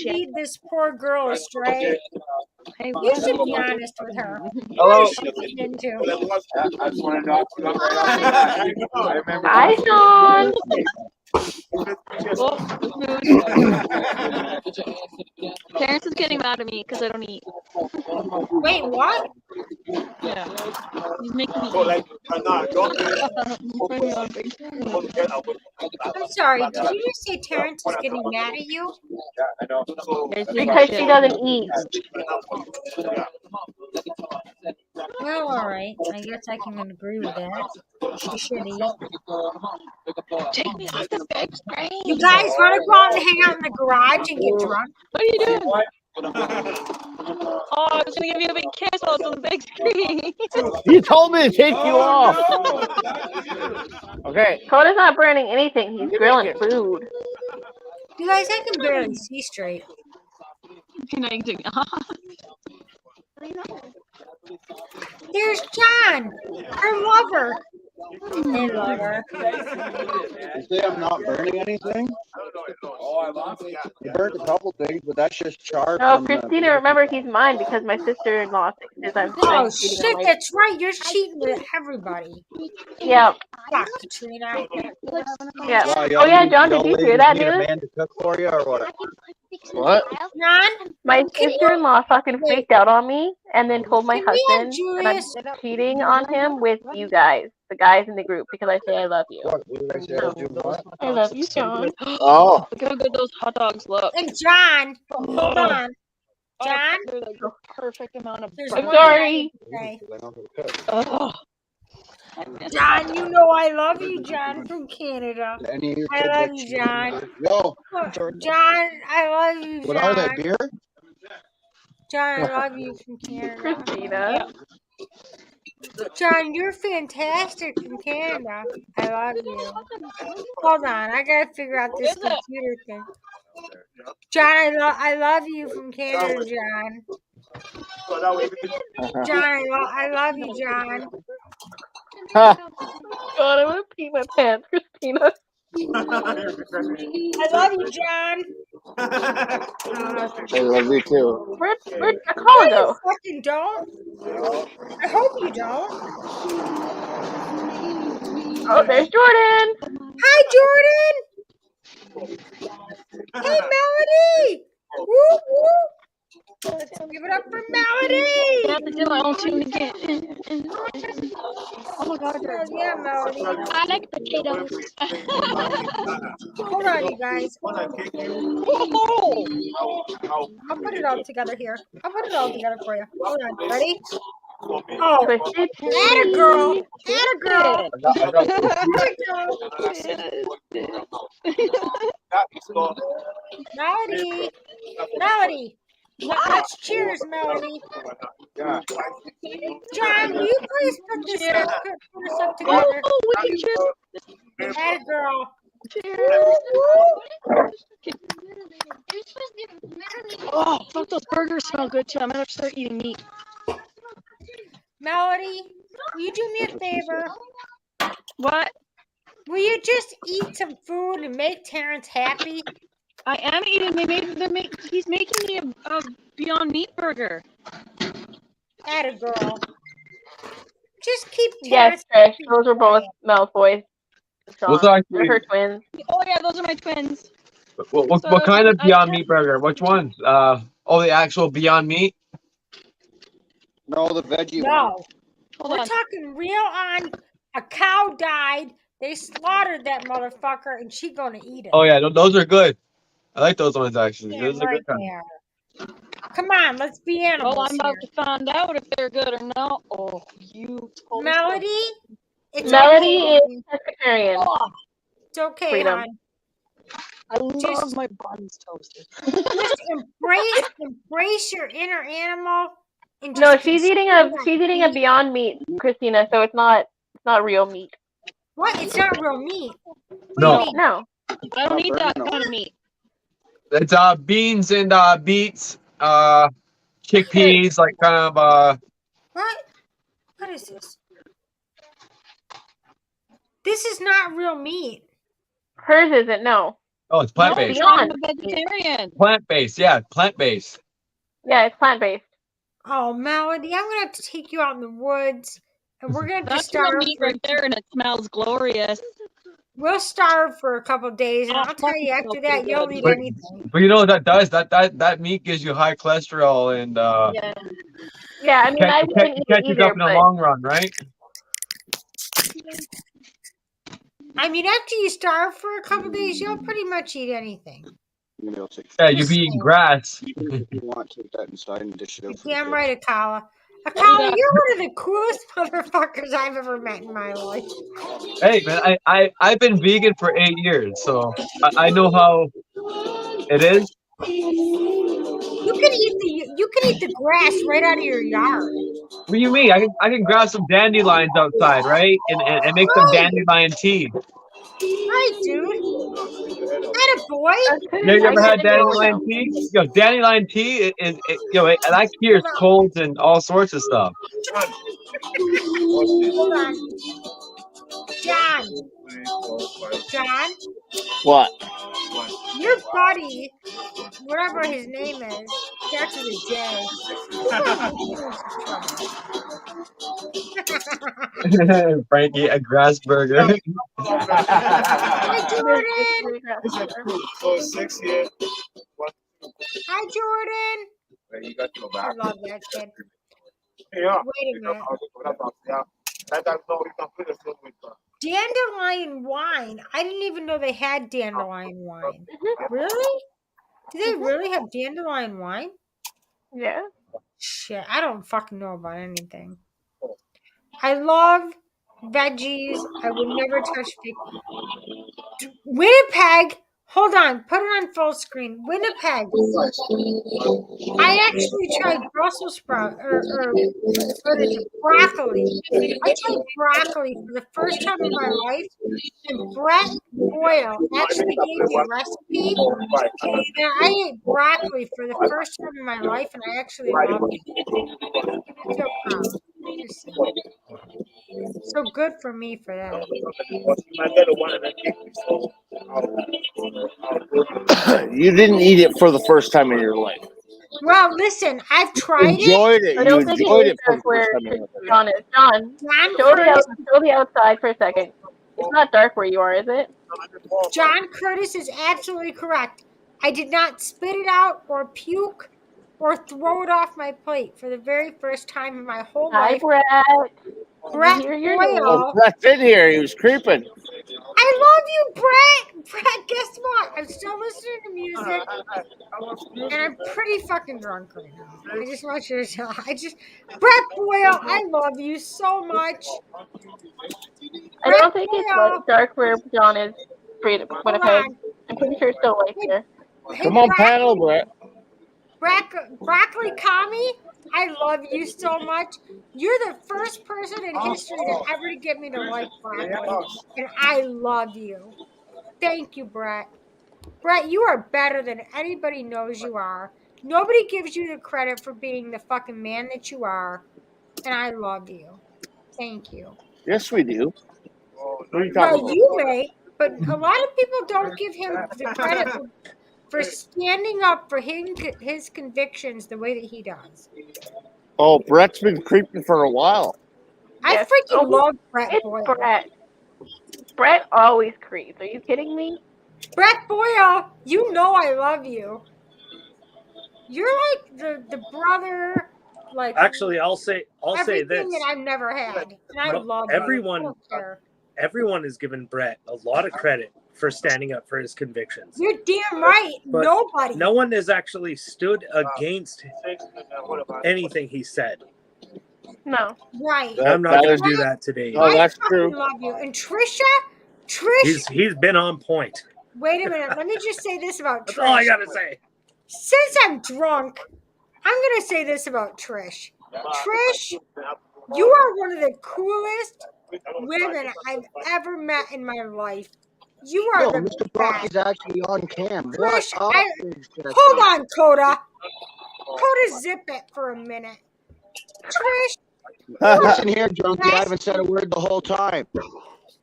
lead this poor girl astray. Hey, you should be honest with her. Hello. What is she into? Hi, Sean. Terrence is getting mad at me because I don't eat. Wait, what? Yeah. He's making me eat. I'm sorry, did you just say Terrence is getting mad at you? Because she doesn't eat. Well, alright. I guess I can agree with that. She should eat. Take me off the big screen. You guys want to go out and hang out in the garage and get drunk? What are you doing? Oh, I was gonna give you a big kiss while it's on the big screen. You told me to take you off. Okay. Coda's not burning anything. He's grilling food. You guys, I can barely see straight. Connecting. Here's John, her lover. Hey, lover. You say I'm not burning anything? You burnt a couple things, but that's just char. No, Christina, remember he's mine because my sister-in-law thinks I'm Oh, cheating shit, on my... that's right. You're cheating with everybody. Yep. Fuck, Katrina. Yeah. Wow, Oh, yeah, John, y'all did you ladies hear that, need a dude? man to cook for you or what? What? John? My sister-in-law fucking freaked out on me and then told my Can we have husband that I'm Julius? cheating on him with you guys, the guys in the group, because I say I love you. What did I say? I love you, John. Oh. Look how good those hot dogs look. And John, hold on. John? They're like the perfect amount of There's I'm one sorry. thing I say. Oh. John, you know I love you, John from Canada. Any of your I kids love like you, cheating? John. Yo, John, I love you, what are they, John. beer? John, I love you from Canada. Christina. John, you're fantastic from Canada. I love you. Hold on, I gotta figure out this computer thing. John, I love you from Canada, John. John, I love you, John. God, I want to pee my pants, Christina. I love you, John. I love you too. Where'd the No, call you go? fucking don't. I hope you don't. Oh, there's Jordan. Hi, Jordan. Hey, Melody. Woo woo. Let's give it up for Melody. I have to do my own tune again. Oh my god, Yeah, Melody. I like potatoes. Hold on, you guys. I'll put it all together here. I'll put it all together for you. Hold on. Ready? Oh, atta girl. Atta girl. Melody. Melody. Let's cheers, Melody. John, will you please put this up together? Oh, we can cheers. Atta girl. Oh, fuck, those burgers smell good too. I'm gonna start eating meat. Melody, will you do me a favor? What? Will you just eat some food and make Terrence happy? I am eating. He's making me a Beyond Meat burger. Atta girl. Just keep Yes, Terrence. Trish. Those were both Malfoy's. Those Sean. are They're actually. her twins. Oh yeah, those are my twins. What kind of Beyond Meat burger? Which ones? The actual Beyond Meat. No, the veggie one. No. We're talking real on. A cow died. They slaughtered that motherfucker, and she gonna eat it. Oh yeah, those are good. I like those ones actually. Damn Those are right good. they are. Come on, let's be animals. Well, I'm about here. to find out if they're good or not. Oh, you told Melody? It's Melody okay, is honey. pescatarian. Oh, it's okay, Freedom. hon. I love Just my buns toasted. Just embrace your inner animal. And No, just she's eating a Beyond Meat, Christina. So it's not real meat. What? It's not real meat. No. No. I don't eat that kind of meat. It's beans and beets, chickpeas, like kind of What? What is this? This is not real meat. Hers isn't. No. Oh, it's plant based. Beyond. Vegetarian. Plant based, yeah, plant based. Yeah, it's plant based. Oh, Melody, I'm gonna have to take you out in the woods, and we're gonna That's just starve real meat right there, and it smells glorious. We'll starve for a couple of days, and I'll tell you after that you'll eat anything. But you know what that does? That meat gives you high cholesterol and Yeah, I mean, I wouldn't eat it catches either, up in the but long run, right? I mean, after you starve for a couple of days, you'll pretty much eat anything. Yeah, you'll be eating grass. If you want, take that inside and dish it out. Yeah, I'm right, Akala. Akala, you're one of the coolest motherfuckers I've ever met in my life. Hey man, I've been vegan for 8 years, so I know how it is. You can eat the grass right out of your yard. What do you mean? I can grab some dandelions outside, right? And make some dandelion tea. Right, dude. That a boy. You ever had dandelion tea? Yo, dandelion tea is that cures colds and all sorts of stuff. Hold on. John. What? Your buddy, whatever his name is, starts with a J. Frankie, a grass burger. Hi, Jordan. So 6 years. Hi, Jordan. You got to go I back. love that kid. Yeah. Wait a minute. Dandelion wine. I didn't even know they had dandelion wine. Really? Do they really have dandelion wine? Yeah. Shit, I don't fucking know about anything. I love veggies. I would never touch Winnipeg. Hold on, put it on full screen. Winnipeg. I actually tried Brussels sprout or what is it? Broccoli. I tried broccoli for the first time in my life, and Brett Boyle actually gave me a recipe. And I ate broccoli for the first time in my life, and I actually loved it. So proud. So good for me for that. You didn't eat it for the first time in your life. Well, listen, I've tried Enjoyed it. I You don't think enjoyed it it for is the where first time in your life. John is. John, show the outside for a second. It's not dark where you are, is it? John Curtis is absolutely correct. I did not spit it out or puke or throw it off my plate for the very first time in my whole Hi, life. Brett. Brett Hear your Boyle. name. Oh, Brett's in here. He was creeping. I love you, Brett. Brett, guess what? I'm still listening to music, and I'm pretty fucking drunk right now. I just want you to know. Brett Boyle, I love you so much. I don't think it's like dark where John is. Winnipeg. on. I'm pretty sure it's still light there. Come on, panel, Brett. Broccoli Kami, I love you so much. You're the first person in history to ever get me to like broccoli, and I love you. Thank you, Brett. Brett, you are better than anybody knows you are. Nobody gives you the credit for being the fucking man that you are, and I love you. Thank you. Yes, we do. What are you Well, talking about? you may, but a lot of people don't give him the credit for standing up for his convictions the way that he does. Oh, Brett's been creeping for a while. I Yes. freaking Oh, love Brett it's Boyle. Brett. Brett always creeps. Are you kidding me? Brett Boyle, you know I love you. You're like the brother, like Actually, I'll say everything this. that I've never had, and I No, love you. I don't care. Everyone has given Brett a lot of credit for standing up for his convictions. You're damn right. But Nobody. no one has actually stood against anything he said. No. Right. I'm not going to do that today. Oh, that's I true. love you. And Trish. He's been on point. Wait a minute. Let me just say this about Trish. That's all I got to say. Since I'm drunk, I'm going to say this about Trish. Trish, you are one of the coolest women I've ever met in my life. You are Yo, the Mr. best. Brocky's actually on cam. Trish, What up, hold on, Coda. Coda, zip it for a minute. Trish, Listen here, Junkie. I haven't said a word the whole time.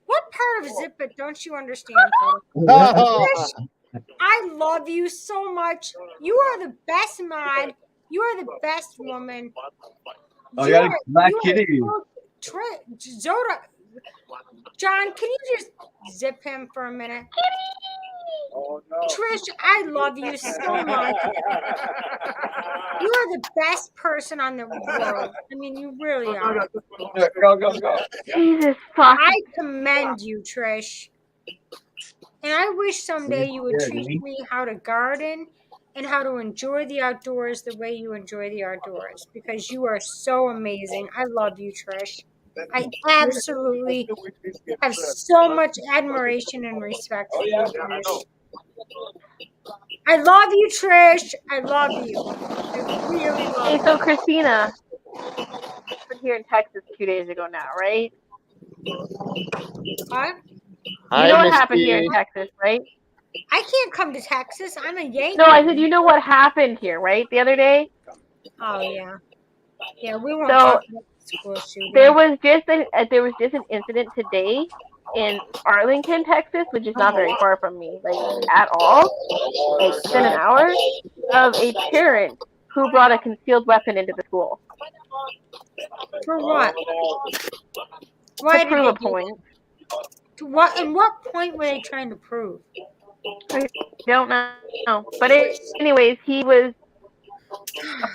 what part of zip it don't you understand, Coda? Trish, I love you so much. You are the best mod. You are the best woman. Oh, you got a black kitty. Zoda, John, can you just zip him for a minute? Trish, I love you so much. You are the best person on the world. I mean, you really are. Go. Jesus fuck. I commend you, Trish. And I wish someday you would teach me how to garden and how to enjoy the outdoors the way you enjoy the outdoors, because you are so amazing. I love you, Trish. I absolutely have so much admiration and respect for you, Trish. I love you, Trish. I love you. I really love Hey, you. so Christina, we're here in Texas 2 days ago now, right? What? You know what happened here in Texas, right? I can't come to Texas. I'm a Yankee. No, I said you know what happened here, right? The other day. Oh yeah. Yeah, we won't So talk about the school shooting. there was just an incident today in Arlington, Texas, which is not very far from me, like at all, like within an hour, of a parent who brought a concealed weapon into the school. For what? Why to prove did a point. To what? And what point were they trying to prove? I don't know. But anyways, he was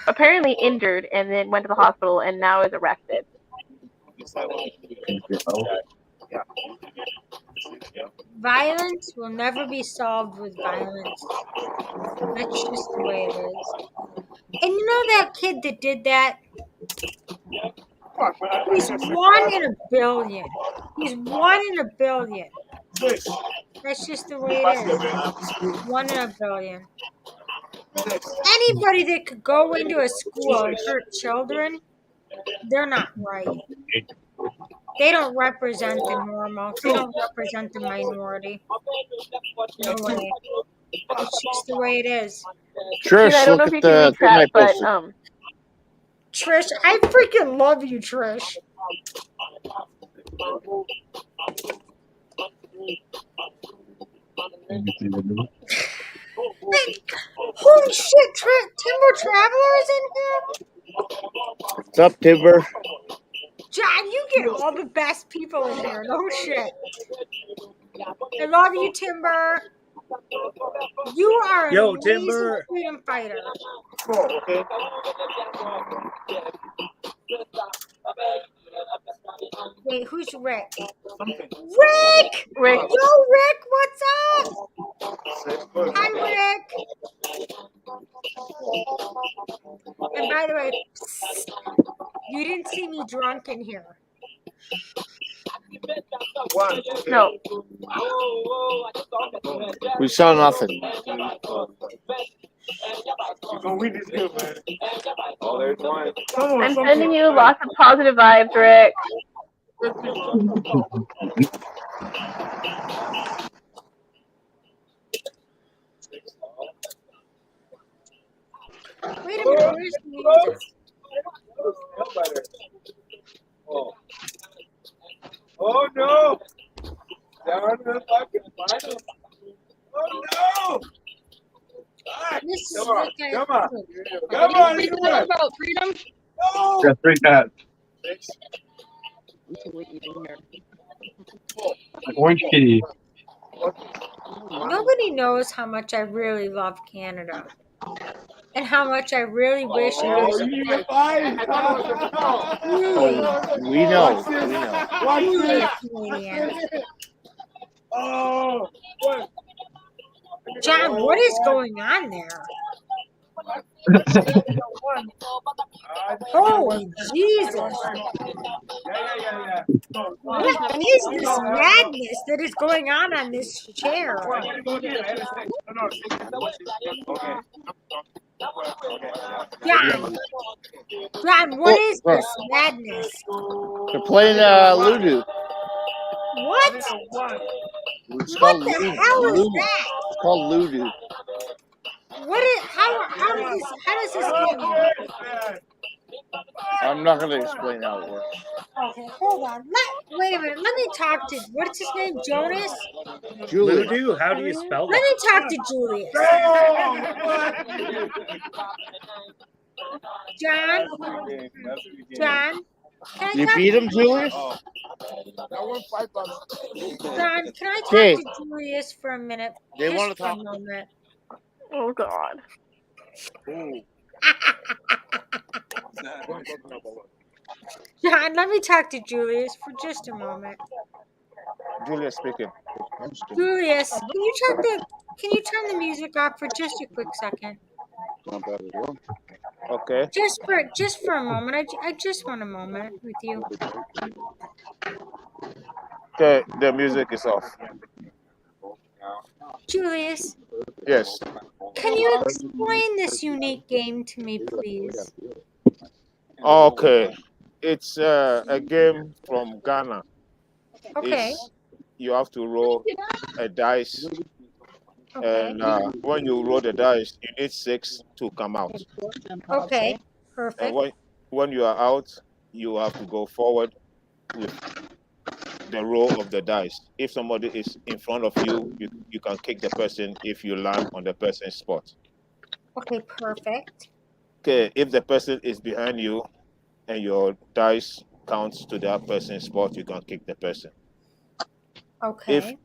apparently injured and then went to the hospital and now is arrested. Violence will never be solved with violence. That's just the way it is. And you know that kid that did that? He's 1 in a billion. He's 1 in a billion. That's just the way it is. 1 in a billion. Anybody that could go into a school and hurt children, they're not right. They don't represent the normal. They don't represent the minority. No way. It's just the way it is. Trish, I don't know look if at you can the read thing I chat, but posted. Trish, I freaking love you, Trish. Holy shit, Timber Traveler is in here? What's up, Timber? John, you get all the best people in here. No shit. I love you, Timber. You are an amazing Timber. freedom fighter. Wait, who's Rick? Rick! Rick. Yo, Rick, what's up? Hi, Rick. And by the way, you didn't see me drunk in here. No. We saw nothing. I'm sending you lots of positive vibes, Rick. Wait a minute, where's the music? Oh no! Down to the fucking final. Oh no! This is Come on, what I come on, What come do you on, think you win. about freedom? No! Yeah, 3 cats. Orange kitty. Nobody knows how much I really love Canada. And how much I really wish it was you need a fight. truly, We know. Watch We this. know. Watch truly this. Canadian. Oh, what? John, what is going on there? Holy Jesus. Yeah. What is this madness that is going on this chair? John, what is this madness? They're playing Ludo. What? It's What called the Ludo. hell is that? It's called Ludo. What is how does this game work? I'm not going to explain how it works. Okay, hold on. Wait a minute. Let me talk to what's his name? Jonas? Julius. Ludo, how do you spell Let that? me talk to Julius. John? John? Can I You talk beat to him, Julius? I won $5. John, can I talk Okay. to Julius for a minute? They Just want to for a talk. moment. Oh God. John, let me talk to Julius for just a moment. Julius speaking. Julius, can you turn the music off for just a quick second? Okay. Just for a moment. I just want a moment with you. Okay, the music is off. Julius, Yes. can you explain this unique game to me, please? Okay. It's a game from Ghana. Okay. You have to roll a dice, Okay. and when you roll the dice, you need 6 to come out. Okay. And Perfect. when you are out, you have to go forward with the roll of the dice. If somebody is in front of you, you can kick the person if you land on the person's spot. Okay, perfect. Okay, if the person is behind you and your dice counts to that person's spot, you can kick the person. Okay.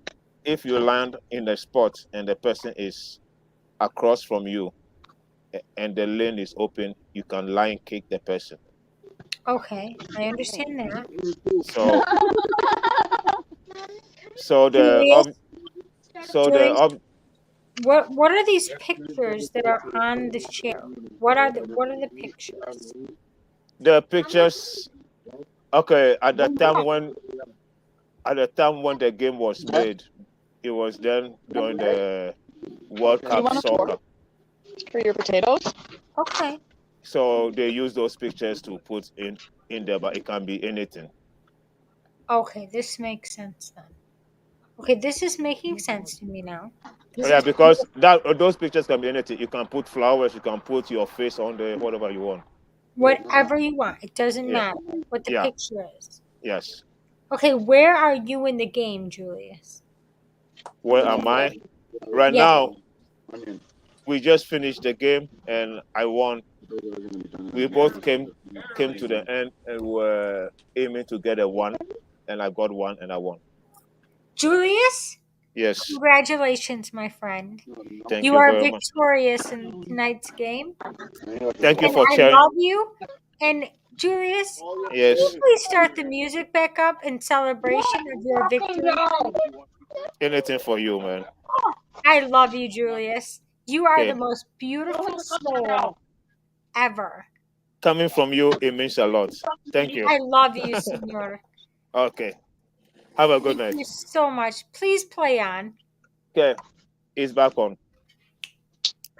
If you land in the spot and the person is across from you and the lane is open, you can line kick the person. Okay, I understand that. What are these pictures that are on the chair? What are the pictures? The pictures. Okay, at the time when the game was made, it was then during the World Cup soccer. For your potatoes? Okay. So they use those pictures to put in there, but it can be anything. Okay, this makes sense then. Okay, this is making sense to me now. Yeah, because those pictures can be anything. You can put flowers, you can put your face on there, whatever you want. Whatever you want. It doesn't matter what the Yeah. picture is. Yes. Okay, where are you in the game, Julius? Where am I? Right now, we just finished the game and I won. We both came to the end and were aiming to get a 1, and I got 1 and I won. Julius? Yes. Congratulations, my friend. Thank You you are very much. victorious in tonight's game. Thank you And for I sharing. love you. And Julius, Yes. can you please start the music back up in celebration of your victory? Anything for you, man. I love you, Julius. You are Okay. the most beautiful soul ever. Coming from you, it means a lot. Thank you. I love you, senor. Okay. Have a good Thank night. you so much. Please play on. Okay. It's back on.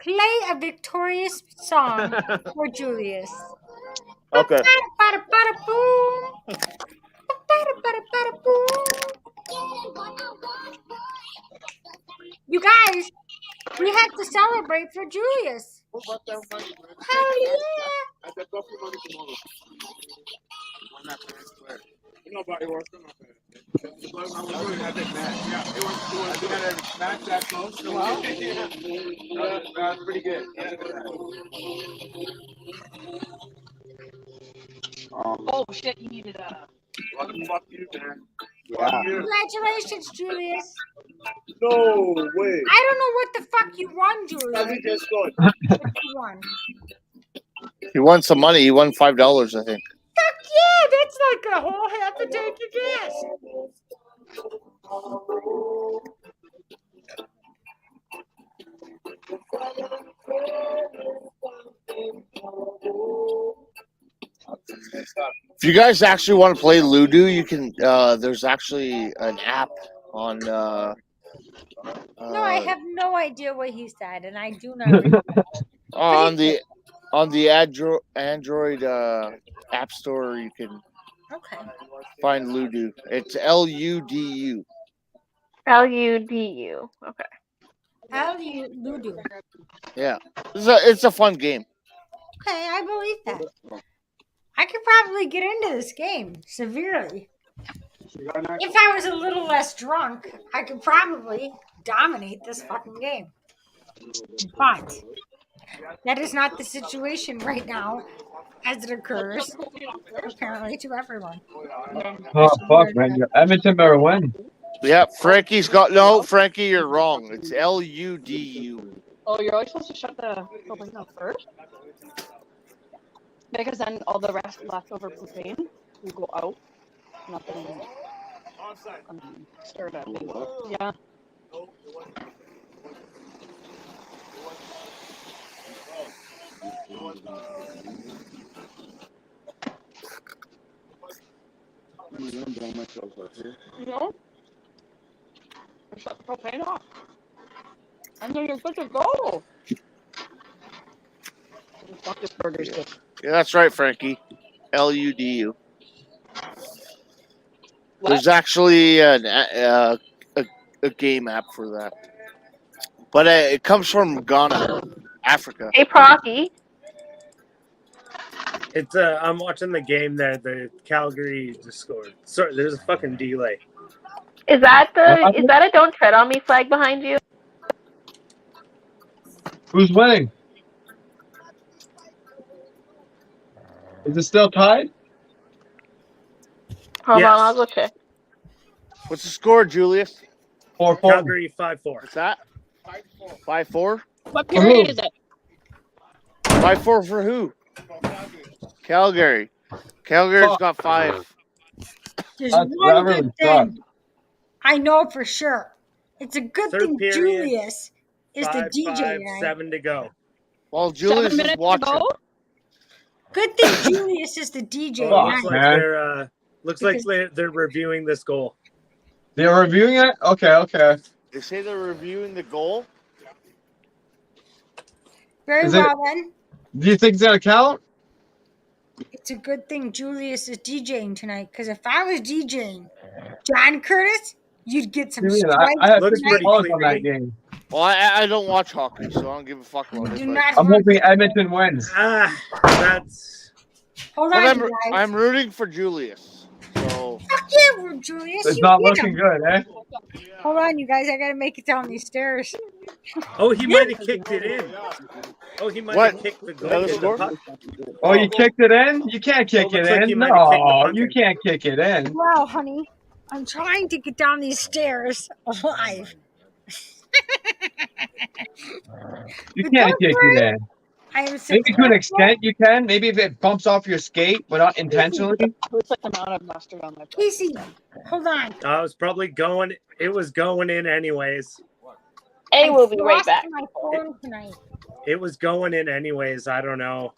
Play a victorious song for Julius. Okay. You guys, we have to celebrate for Julius. Hell yeah! Match that close in a while. That's pretty good. Oh shit! You needed a. Fuck you, man. Yeah. Congratulations, Julius. No way. I don't know what the fuck you won, Julius. Just good. What you won? He won some money. He won $5, I think. Fuck yeah! That's like a whole half a tank of gas. If you guys actually want to play Ludo, you can. There's actually an app on. No, I have no idea what he said, and I do not. Read on the Android app store, you can Okay. find Ludo. It's LUDU. LUDU. Okay. How do you Ludo? Yeah, it's a fun game. Okay, I believe that. I could probably get into this game severely. If I was a little less drunk, I could probably dominate this fucking game. But that is not the situation right now as it occurs, apparently, to everyone. Oh fuck, man! Edmonton better win. Yeah, Frankie's got Frankie, you're wrong. It's LUDU. Oh, you're always supposed to shut the window first, because then all the rest leftover propane will go out. Nothing. Stirred up. Yeah. No. Shut the propane off. And then you're good to go. Fuck this burger's good. Yeah, that's right, Frankie. LUDU. There's actually a game app for that, but it comes from Ghana, Africa. Hey, Procky. It's I'm watching the game there. The Calgary just scored. Sorry, there's a fucking delay. Is that a "Don't Tread on Me" flag behind you? Who's winning? Is it still tied? Hold on, I'll go check. What's the score, Julius? 4-4. Calgary 5-4. What's that? 5-4. What period is it? 5-4 for who? Calgary. Calgary's got 5. There's That one really good sucks. thing I know for sure. It's a good Third thing period, Julius is the 5, DJ 5, tonight. 7 to go. Well, Julius 7 is minutes to watching. go? Good thing Julius is the DJ Fuck, tonight. Looks like they're reviewing this goal. They're reviewing it? Okay. They say they're reviewing the goal. Very Is well then. Do you think it's gonna count? It's a good thing Julius is DJing tonight, because if I was DJing John Curtis, you'd get some strikes. I have Looks 50 pretty dollars clean on to that me. game. Well, I don't watch hockey, so I don't give a fuck about You it. do but- not I'm want hoping Edmonton wins. That's Hold But on, you guys. I'm rooting for Julius. So Fuck yeah, Julius. It's you not get looking him. good, eh? Hold on, you guys. I gotta make it down these stairs. Oh, he might have kicked it in. Oh, he might What? have kicked the goal. Another The score? puck. Oh, you kicked it in? You can't kick looks it like he in. might have kicked the No, puck you in. can't kick it in. Well, honey, I'm trying to get down these stairs alive. You But can't don't kick worry, it in. I am Maybe to an successful. extent you can. Maybe if it bumps off your skate, but not intentionally. Looks like the amount of mustard on my plate. Casey, hold on. I was probably going. It was going in anyways. Hey, we'll be I right lost back. my phone tonight. It was going in anyways. I don't know.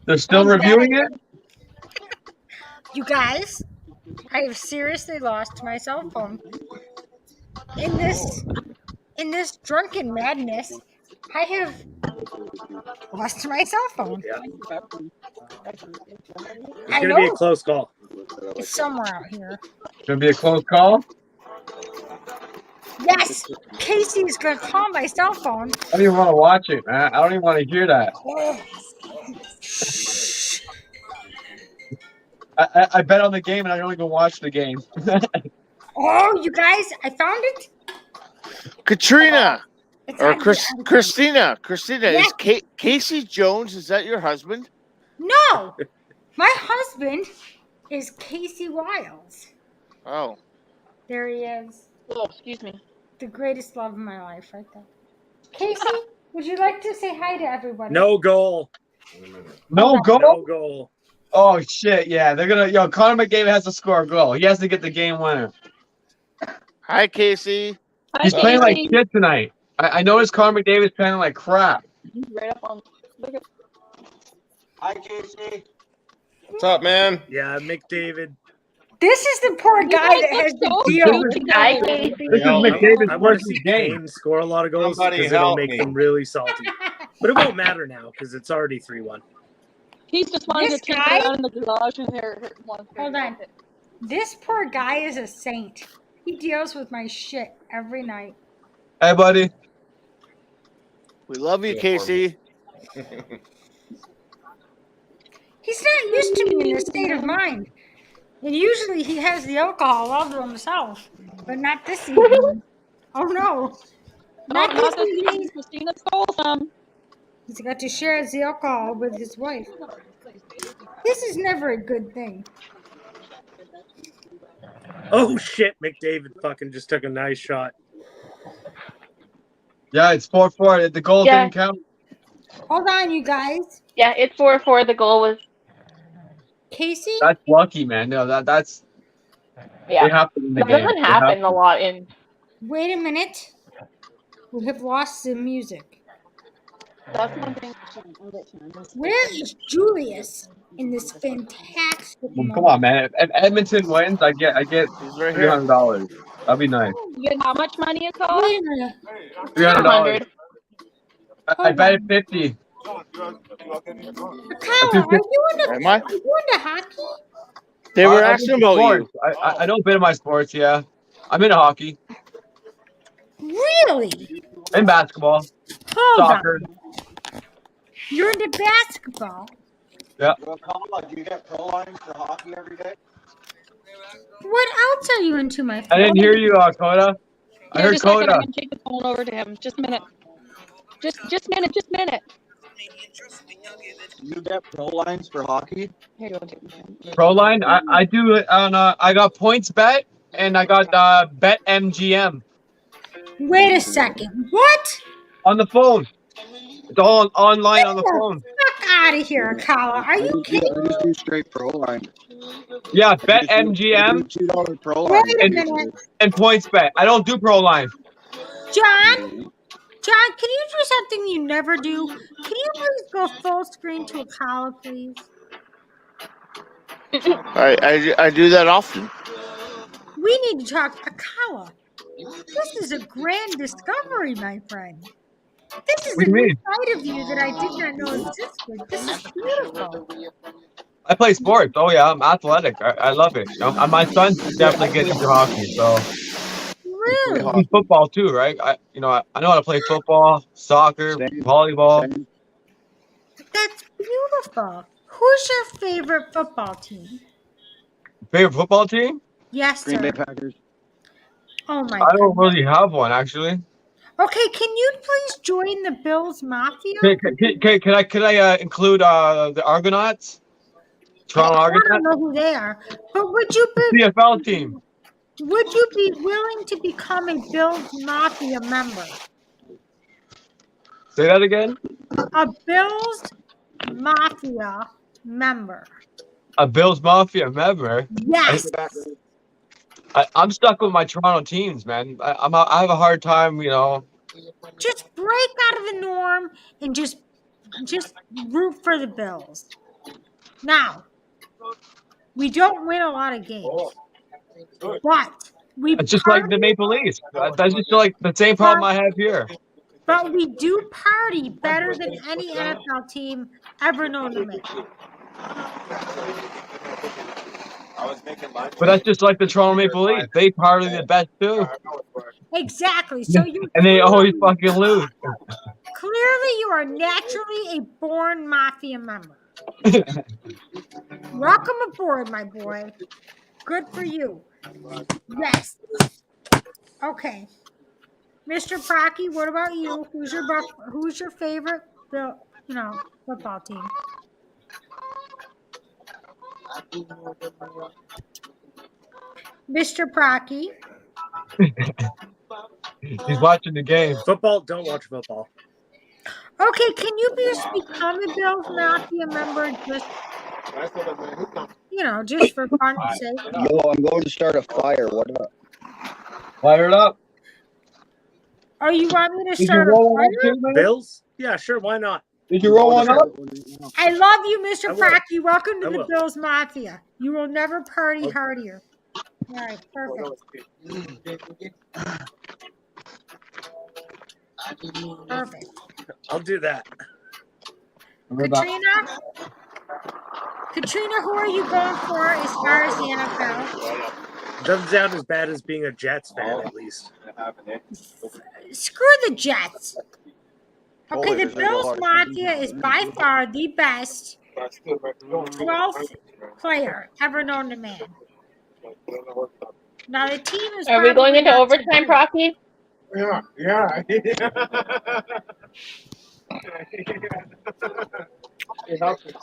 They're still reviewing it? You guys, I have seriously lost my cell phone. In this drunken madness, I have lost my cell phone. Yeah. I It's gonna know be a close call. it's somewhere out here. It's gonna be a close call. Yes, Casey is gonna call my cell phone. I don't even want to watch it, man. I don't even want to hear that. Oh, I bet on the game and I don't even watch the game. Oh, you guys, I found it. Katrina It's or on the other Christina. Yes. Is Casey Jones? Is that your husband? No, my husband is Casey Wiles. Oh, There he is. Oh, excuse me. The greatest love of my life, right there. Casey, would you like to say hi to everybody? No goal. No goal. No goal. Oh shit! Yeah, they're gonna. Yo, Connor McDavid has to score a goal. He has to get the game winner. hi Casey. He's playing like shit tonight. I noticed Connor McDavid's playing like crap. He's right up on. Look at. Hi, Casey. What's up, man? Yeah, McDavid. This is the poor guy that has to deal with This is McDavid's I want to worst see game. Kane score a lot of goals Somebody because it'll help make me. them really salty. But it won't matter now because it's already 3-1. He's just wanting This to take guy? it out in the garage and Hold on. This poor guy is a saint. He deals with my shit every night. Hey, buddy. We love you, Casey. He's not used to me in this state of mind. And usually he has the alcohol all to himself. But not this evening. Oh no. Not this evening. Christina stole some. He's got to share the alcohol with his wife. This is never a good thing. Oh shit, McDavid fucking just took a nice shot. Yeah, it's 4-4. The goal Yeah. didn't count. Hold on, you guys. Yeah, it's 4-4. The goal was. Casey? That's lucky, man. No, that's. Yeah. They have to win the That game. doesn't They have happen to. a lot in. Wait a minute. We have lost the music. That's one thing. Where is Julius in this fantastic Well, moment? come on, man. If Edmonton wins, I get right here. $300. That'd be nice. You get how much money it costs? Wait a minute. $300. I bet it 50. Kyle, are you into, Am I? are you into hockey? They were I'm asking into about you. sports. I know a bit of my sports, yeah. I'm into hockey Really? and basketball, Hold soccer. on. You're into basketball. Yeah. Do you get pro lines for hockey every day? What else are you into, my friend? I didn't hear you, Coda. I heard Just a second, Coda. I'm gonna take the phone over to him. Just a minute. Just a minute. Just a minute. You get pro lines for hockey? Here you go. Pro line, I do it on. I got points bet and I got bet MGM Wait a second. What? on the phone. It's all online on the Get phone. the fuck out of here, Kyle. Are you kidding I just do straight pro line. Yeah, bet I do MGM $2 pro line. Wait a minute. and points bet. I don't do pro line. John, can you do something you never do? Can you please go full screen to a Kyle, please? I do that often. We need to talk Akala. This is a grand discovery, my friend. This is What a do you new mean? side of you that I did not know existed. This is beautiful. I play sports. Oh yeah, I'm athletic. I love it. My son's definitely getting into hockey, so Really? he's football too, right? I know how to play football, soccer, volleyball. That's beautiful. Who's your favorite football team? Favorite football team? Yes, Green Bay sir. Packers. Oh my I don't God. really have one actually. Okay, can you please join the Bills Mafia? Can I include the Argonauts? Toronto I don't Argonauts? know who they are, but would you CFL team. be willing to become a Bills Mafia member? Say that again. A Bills Mafia member. A Bills Mafia member. Yes. I'm stuck with my Toronto teams, man. I have a hard time, Just break out of the norm and just root for the Bills. Now, we don't win a lot of games, but we It's just like the Maple Leafs. That's just like the same problem I have here. But we do party better than any NFL team ever known to make. But that's just like the Toronto Maple Leafs. They party the best too. Exactly. So And they always fucking lose. clearly you are naturally a born Mafia member. Welcome aboard, my boy. Good for you. Yes. Okay. Mr. Procky, what about you? Who's your favorite football team? Mr. Procky. He's watching the game. Football? Don't watch football. Okay, can you just become a Bills Mafia member just for fun's sake? Yo, I'm going to start a fire. What up? Fire it up. Oh, you want me to Did you start a roll one up fire? too, man? Bills? Yeah, sure. Why not? Did you roll one up? I love you, Mr. I will. Procky. Welcome to I the will. Bills Mafia. You will never party Okay. hardier. All right, perfect. Perfect. I'll do that. Katrina, who are you going for as far as the NFL? Doesn't sound as bad as being a Jets fan, at least. Screw the Jets. Okay, the Bills Mafia is by far the best 12th player ever known to man. Now the team is. Are we going into overtime, Procky? Yeah.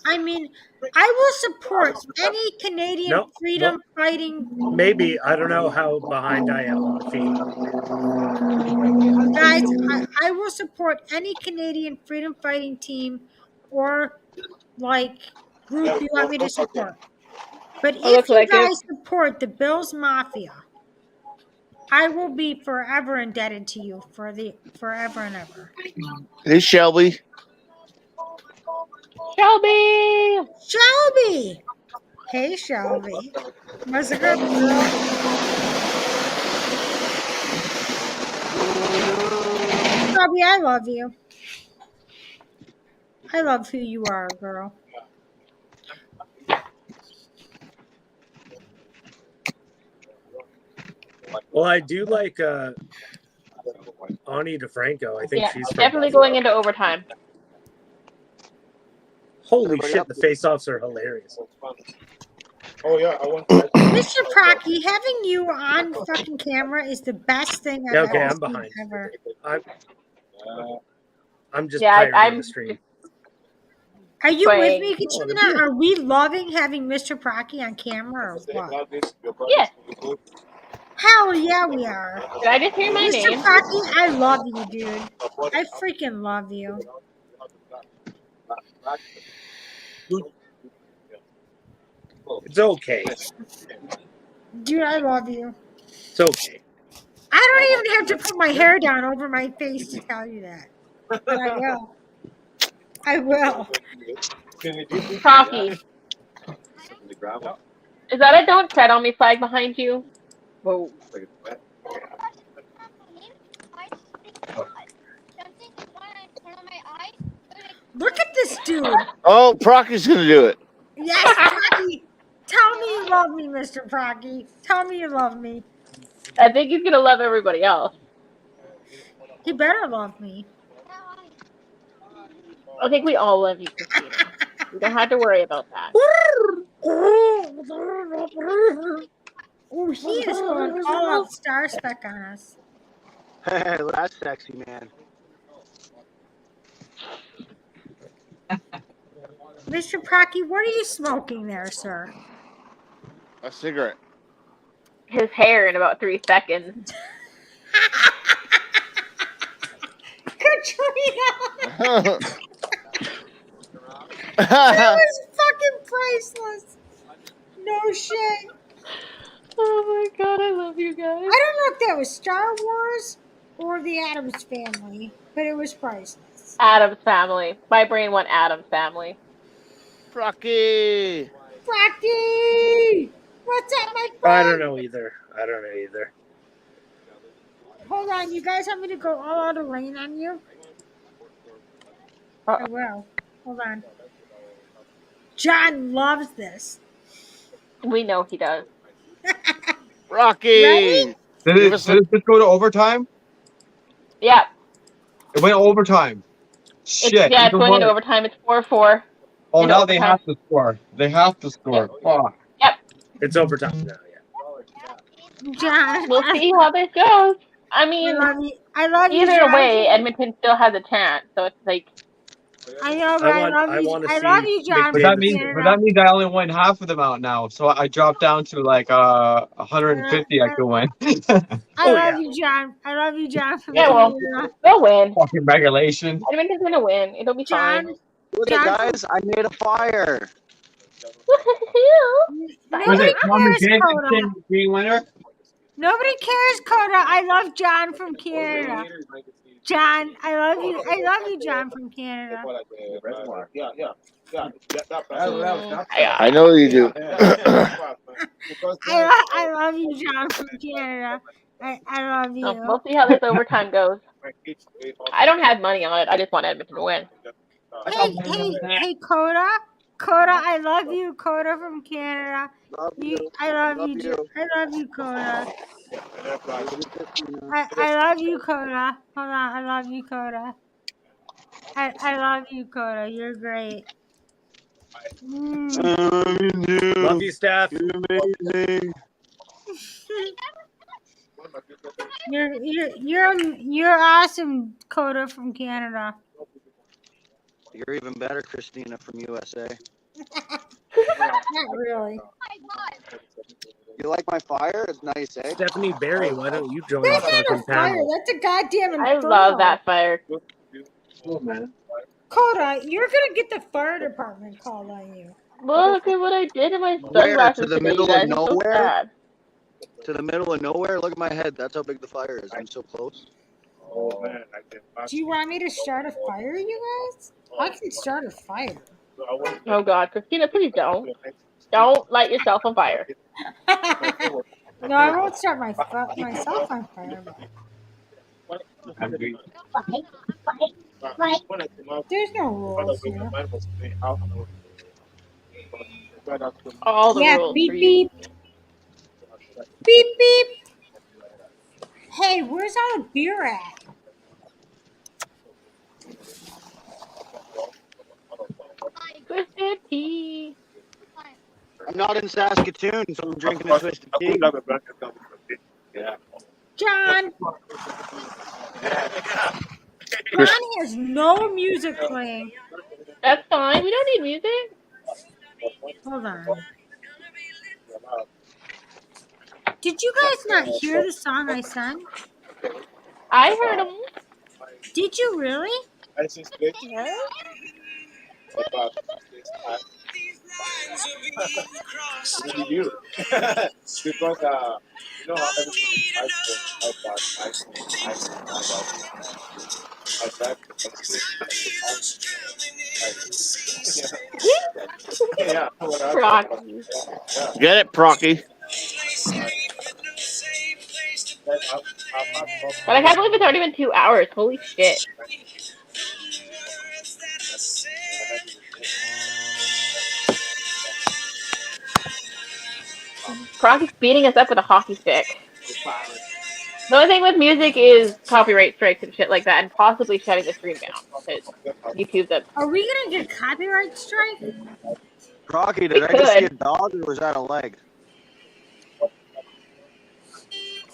I mean, I will support any Canadian freedom fighting. Maybe. I don't know how behind I am on the feed. Guys, I will support any Canadian freedom fighting team or group you want me to support. But if you guys support the Bills Mafia, I will be forever indebted to you for forever and ever. Hey, Shelby. Shelby! Hey, Shelby. What's a good girl? Shelby, I love you. I love who you are, girl. Well, I do like Ani DeFranco. I think she's definitely going into overtime. Holy shit, the face-offs are hilarious. Oh yeah, Mr. Procky, having you on fucking camera is the best thing I've ever seen behind. ever. I'm just tired of the stream. Are you with me, Katrina? Are we loving having Mr. Procky on camera or what? Yeah. Hell yeah, we are. Did I just hear my Mr. name? Procky, I love you, dude. I freaking love you. It's okay. Dude, I love you. It's okay. I don't even have to put my hair down over my face to tell you that. But I will. I will. Procky. Is that a don't tread on me flag behind you? Whoa. Look at this dude. Oh, Procky's going to do it. Yes, Procky. Tell me you love me, Mr. Procky. Tell me you love me. I think he's going to love everybody else. He better love me. I think we all love you, Christina. You don't have to worry about that. Oh, he is going all out star spec on us. Hey, that's sexy, man. Mr. Procky, what are you smoking there, sir? A cigarette. His hair in about 3 seconds. Katrina! That was fucking priceless. No shit. Oh my god, I love you guys. I don't know if that was Star Wars or the Addams Family, but it was priceless. Addams Family. My brain went Addams Family. Rocky! Rocky! What's up, my friend? I don't know either. Hold on, you guys want me to go all out of lane on you? I will. Hold on. John loves this. We know he does. Rocky! Did it just go to overtime? Yeah. It went overtime. Shit. It's going into overtime. It's 4-4. Oh, In now they overtime. have to score. They have to score. Fuck. Yep. It's overtime now. John, We'll see how this goes. I I mean, love you. I love you, either John. way, Edmonton still has a chance. So it's like, I know, but I love you. to I see love you, John. But from that means, Canada. I only win half of them out now. So I dropped down to like 150. I could win. I love you, John. I love you, John. From yeah, well, Canada. they'll win. Fucking regulation. Edmonton's gonna win. It'll be John, fine. Look John, at guys, I made a fire. Was nobody it Tom and cares, Jake Coda. being winner? Nobody cares, Coda. I love John from Canada. John, I love you. I love you, John from Canada. I know you do. I love you, John from Canada. I love you. We'll see how this overtime goes. I don't have money on it. I just want Edmonton to win. Hey, Coda. Coda, I love you, Coda from Canada. I love you, I love you, Coda. I love you, Coda. Hold on, I love you, Coda. I love you, Coda. You're great. Love you, Steph. You're amazing. You're awesome, Coda from Canada. You're even better, Christina from USA. Not really. You like my fire? It's nice, eh? Stephanie Barry, why don't you join the That's not fucking a fire. panel? That's a goddamn I inferno. love that fire. Oh, man. Coda, you're gonna get the fire department called on you. Look at what I did to my Where? sunglasses To the today, you middle guys. of I'm so nowhere? sad. To the middle of nowhere? Look at my head. That's how big the fire is. I'm so close. Do you want me to start a fire, you guys? I can start a fire. Oh God, Christina, please don't. Don't light yourself on fire. No, I won't start myself on fire. There's no rules here. All the Yeah, rules for beep you. beep. Beep beep. Hey, where's all the beer at? Twisted tea. I'm not in Saskatoon, so I'm drinking a twisted tea. John. John has no music playing. That's fine. We don't need music. Hold on. Did you guys not hear the song I sang? I heard them. Did you really? Yeah. What do you do? Because you know how everything is Rocky. Get it, Procky? But I can't believe it's already been 2 hours. Holy shit. Crocky's beating us up with a hockey stick. The only thing with music is copyright strikes and shit like that, and possibly shutting the stream down. Because YouTube's up. Are we gonna get copyright strike? Crocky, did I just see a dog or was that a leg?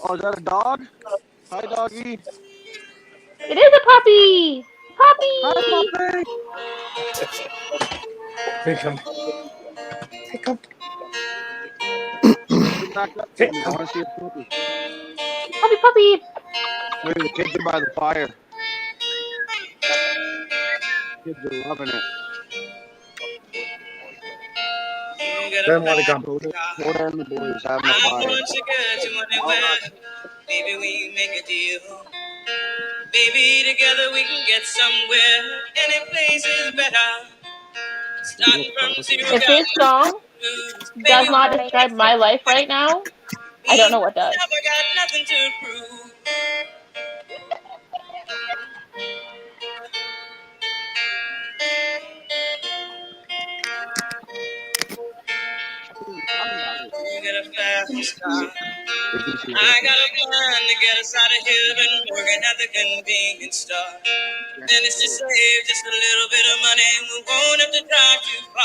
Oh, is that a dog? Hi, doggy. It is a puppy! Puppy! Hi, puppy! Pick him. Pick him. I want to see a puppy. Puppy, puppy! Look, the kids are by the fire. Kids are loving it. Don't want to come. Koda and the boys having a fire. Maybe we make a deal. Maybe together we can get somewhere. Any place is better. Starting from zero. If this song does not describe my life right now, I don't know what does. Never got nothing to prove. You get a fast car. I got a plan to get us out of here. Been working at the convenience store. Then it's to save just a little bit of money. We won't have to drive too far.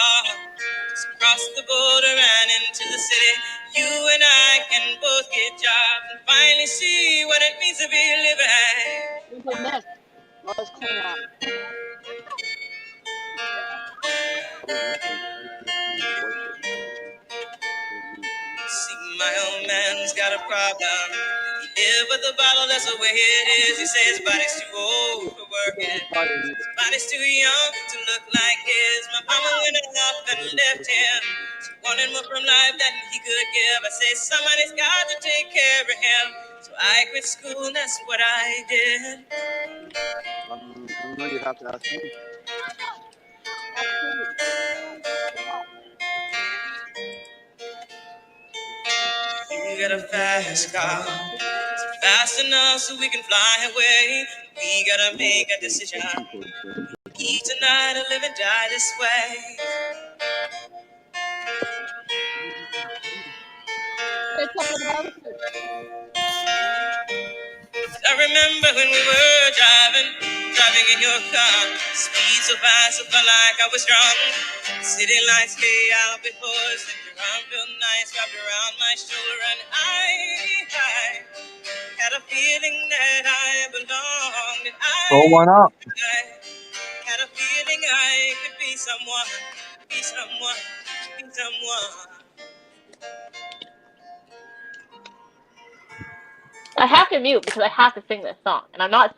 See, my old man's got a problem. He live with the bottle, that's the way it is. He says his body's too old for working. His body's too young to look like his. My mama went off and left him. She wanted more from life than he could give. I said, somebody's got to take care of him. So I quit school, and that's what I did. No, you have to ask me. You got a fast car, fast enough so we can fly away. We gotta make a decision. Eat tonight or live and die this way. I remember when we were driving in your car. Speed so fast, I felt like I was drunk. City lights lay out before us, and your arm felt nice wrapped around my shoulder, and I had a feeling that I belonged, and Roll one up. I had a feeling I could be someone, be someone, be someone. I have to mute because I have to sing this song, and I'm not.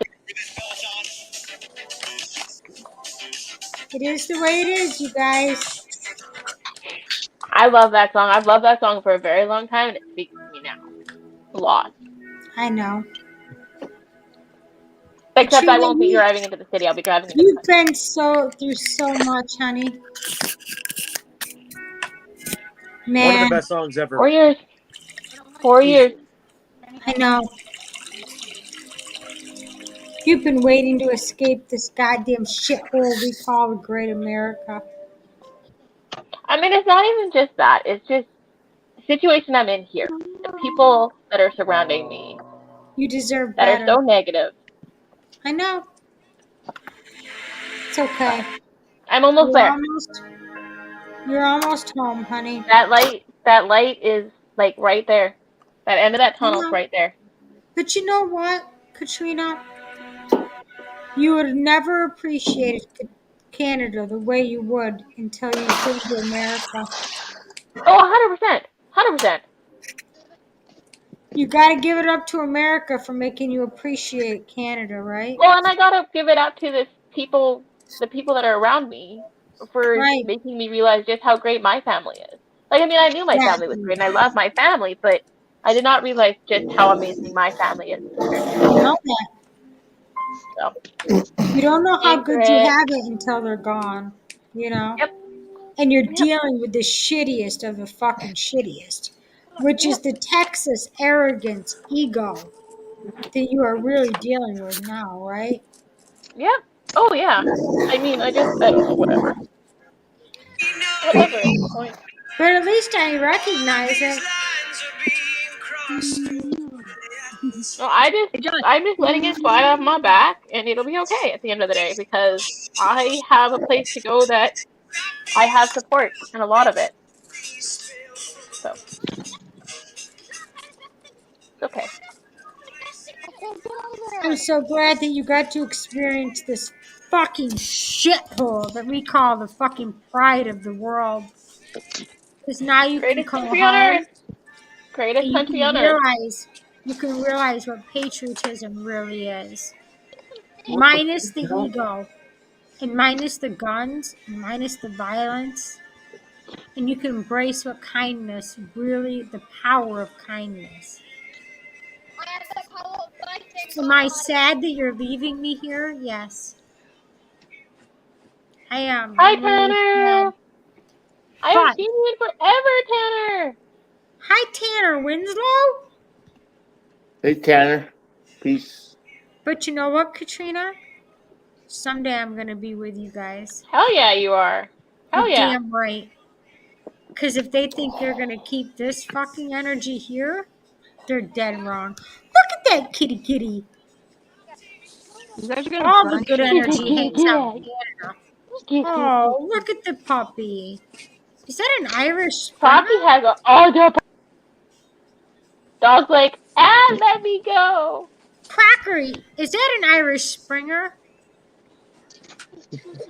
It is the way it is, you guys. I love that song. I've loved that song for a very long time, and it speaks to me now a lot. I know. Except I Katrina, won't be driving into the city. I'll be driving into the you've country. been through so much, honey. Man. One of the best songs ever. 4 years. 4 years. I know. You've been waiting to escape this goddamn shithole we call the Great America. I mean, it's not even just that. It's just the situation I'm in here. The people that are surrounding me. You deserve that better. are so negative. I know. It's okay. I'm almost there. You're almost home, honey. That light is like right there. That end of that tunnel's right there. But you know what, Katrina? You would never appreciate Canada the way you would until you came to America. Oh, 100%. 100%. You gotta give it up to America for making you appreciate Canada, right? Well, and I gotta give it up to the people that are around me for making me realize just how great my family is. Like, I mean, I knew my family was great, and I love my family, but I did not realize just how amazing my family is compared to You know that. So. You don't know how good you have it until they're gone, you know? Yep. And you're dealing with the shittiest of the fucking shittiest, which is the Texas arrogance ego that you are really dealing with now, right? Yeah. Oh, yeah. I mean, I don't know, whatever. Whatever is the point. But at least I recognize it. No, I'm just letting it slide off my back, and it'll be okay at the end of the day because I have a place to go that I have support and a lot of it. So it's okay. I'm so glad that you got to experience this fucking shithole that we call the fucking pride of the world. Because now you can come home. Greatest country on earth. You can realize what patriotism really is. Minus the ego, and minus the guns, and minus the violence. And you can embrace what kindness, really the power of kindness. Am I sad that you're leaving me here? Yes. I am. Hi, Tanner. I haven't seen you in forever, Tanner. Hi, Tanner Winslow. Hey, Tanner. Peace. But you know what, Katrina? Someday I'm going to be with you guys. Hell yeah, you are. Hell yeah. Damn right. Because if they think they're going to keep this fucking energy here, they're dead wrong. Look at that kitty kitty. All the good energy hangs out in Canada. Oh, look at the puppy. Is that an Irish Springer? Poppy has a dog's like, let me go. Crackery, is that an Irish Springer?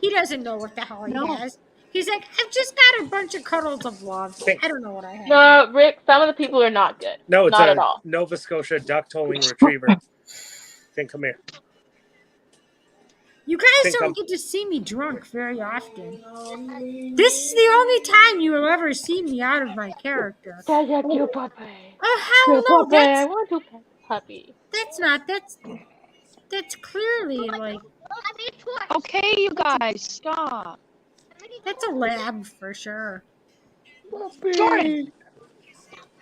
He doesn't know what the hell he has. He's like, I've just got a bunch of cuddles of love. I don't know what I have. No, Rick, some of the people are not good. No, it's not a at all. Nova Scotia duck-tolling retriever. Think, come here. You guys don't get to see me drunk very often. This is the only time you will ever see me out of my character. That's a cute puppy. Oh hell Cute no! puppy. That's I want to pet puppy. that's not. That's clearly like. Okay, you guys, stop. That's a lab for sure. Jordan,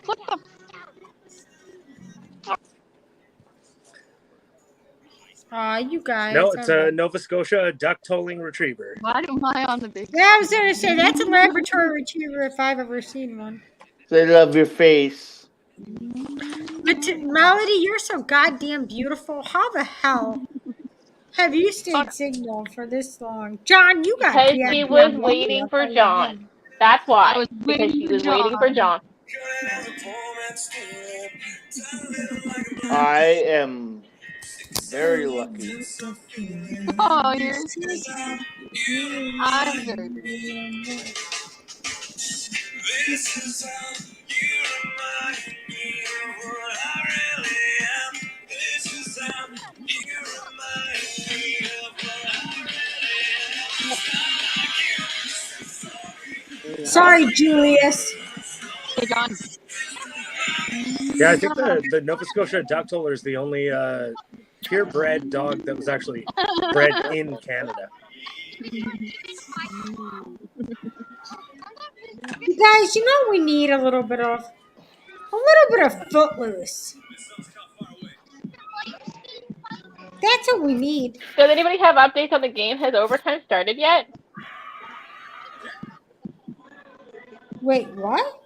what the? You guys. No, it's a Nova Scotia duck-tolling retriever. Why am I on the big? Yeah, I was gonna say that's a laboratory retriever if I've ever seen one. They love your face. But Melody, you're so goddamn beautiful. How the hell have you stayed single for this long? John, you got Because she was waiting for John. That's why. Because she was waiting for John. I am very lucky. Oh, you're. I'm very. This is how you remind me of what I really am. This is how you remind me of what I really am. Sorry, Julius. Hey, John. Yeah, I think the Nova Scotia duck-toller is the only purebred dog that was actually bred in Canada. You guys, you know we need a little bit of footloose. That's what we need. Does anybody have updates on the game? Has overtime started yet? Wait, what?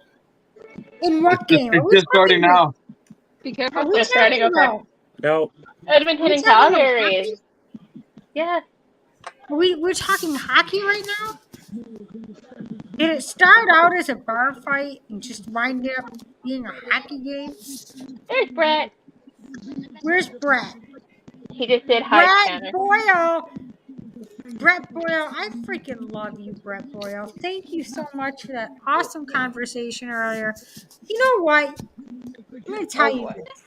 In what game? It's just starting now. Be careful. Just starting. Okay. No. Edmonton and Calgary. Yes. We're talking hockey right now? Did it start out as a bar fight and just wind up being a hockey game? There's Brett. Where's Brett? He just said hi, Brett Tanner. Boyle. Brett Boyle, I freaking love you, Brett Boyle. Thank you so much for that awesome conversation earlier. You know what? I'm going to tell you this.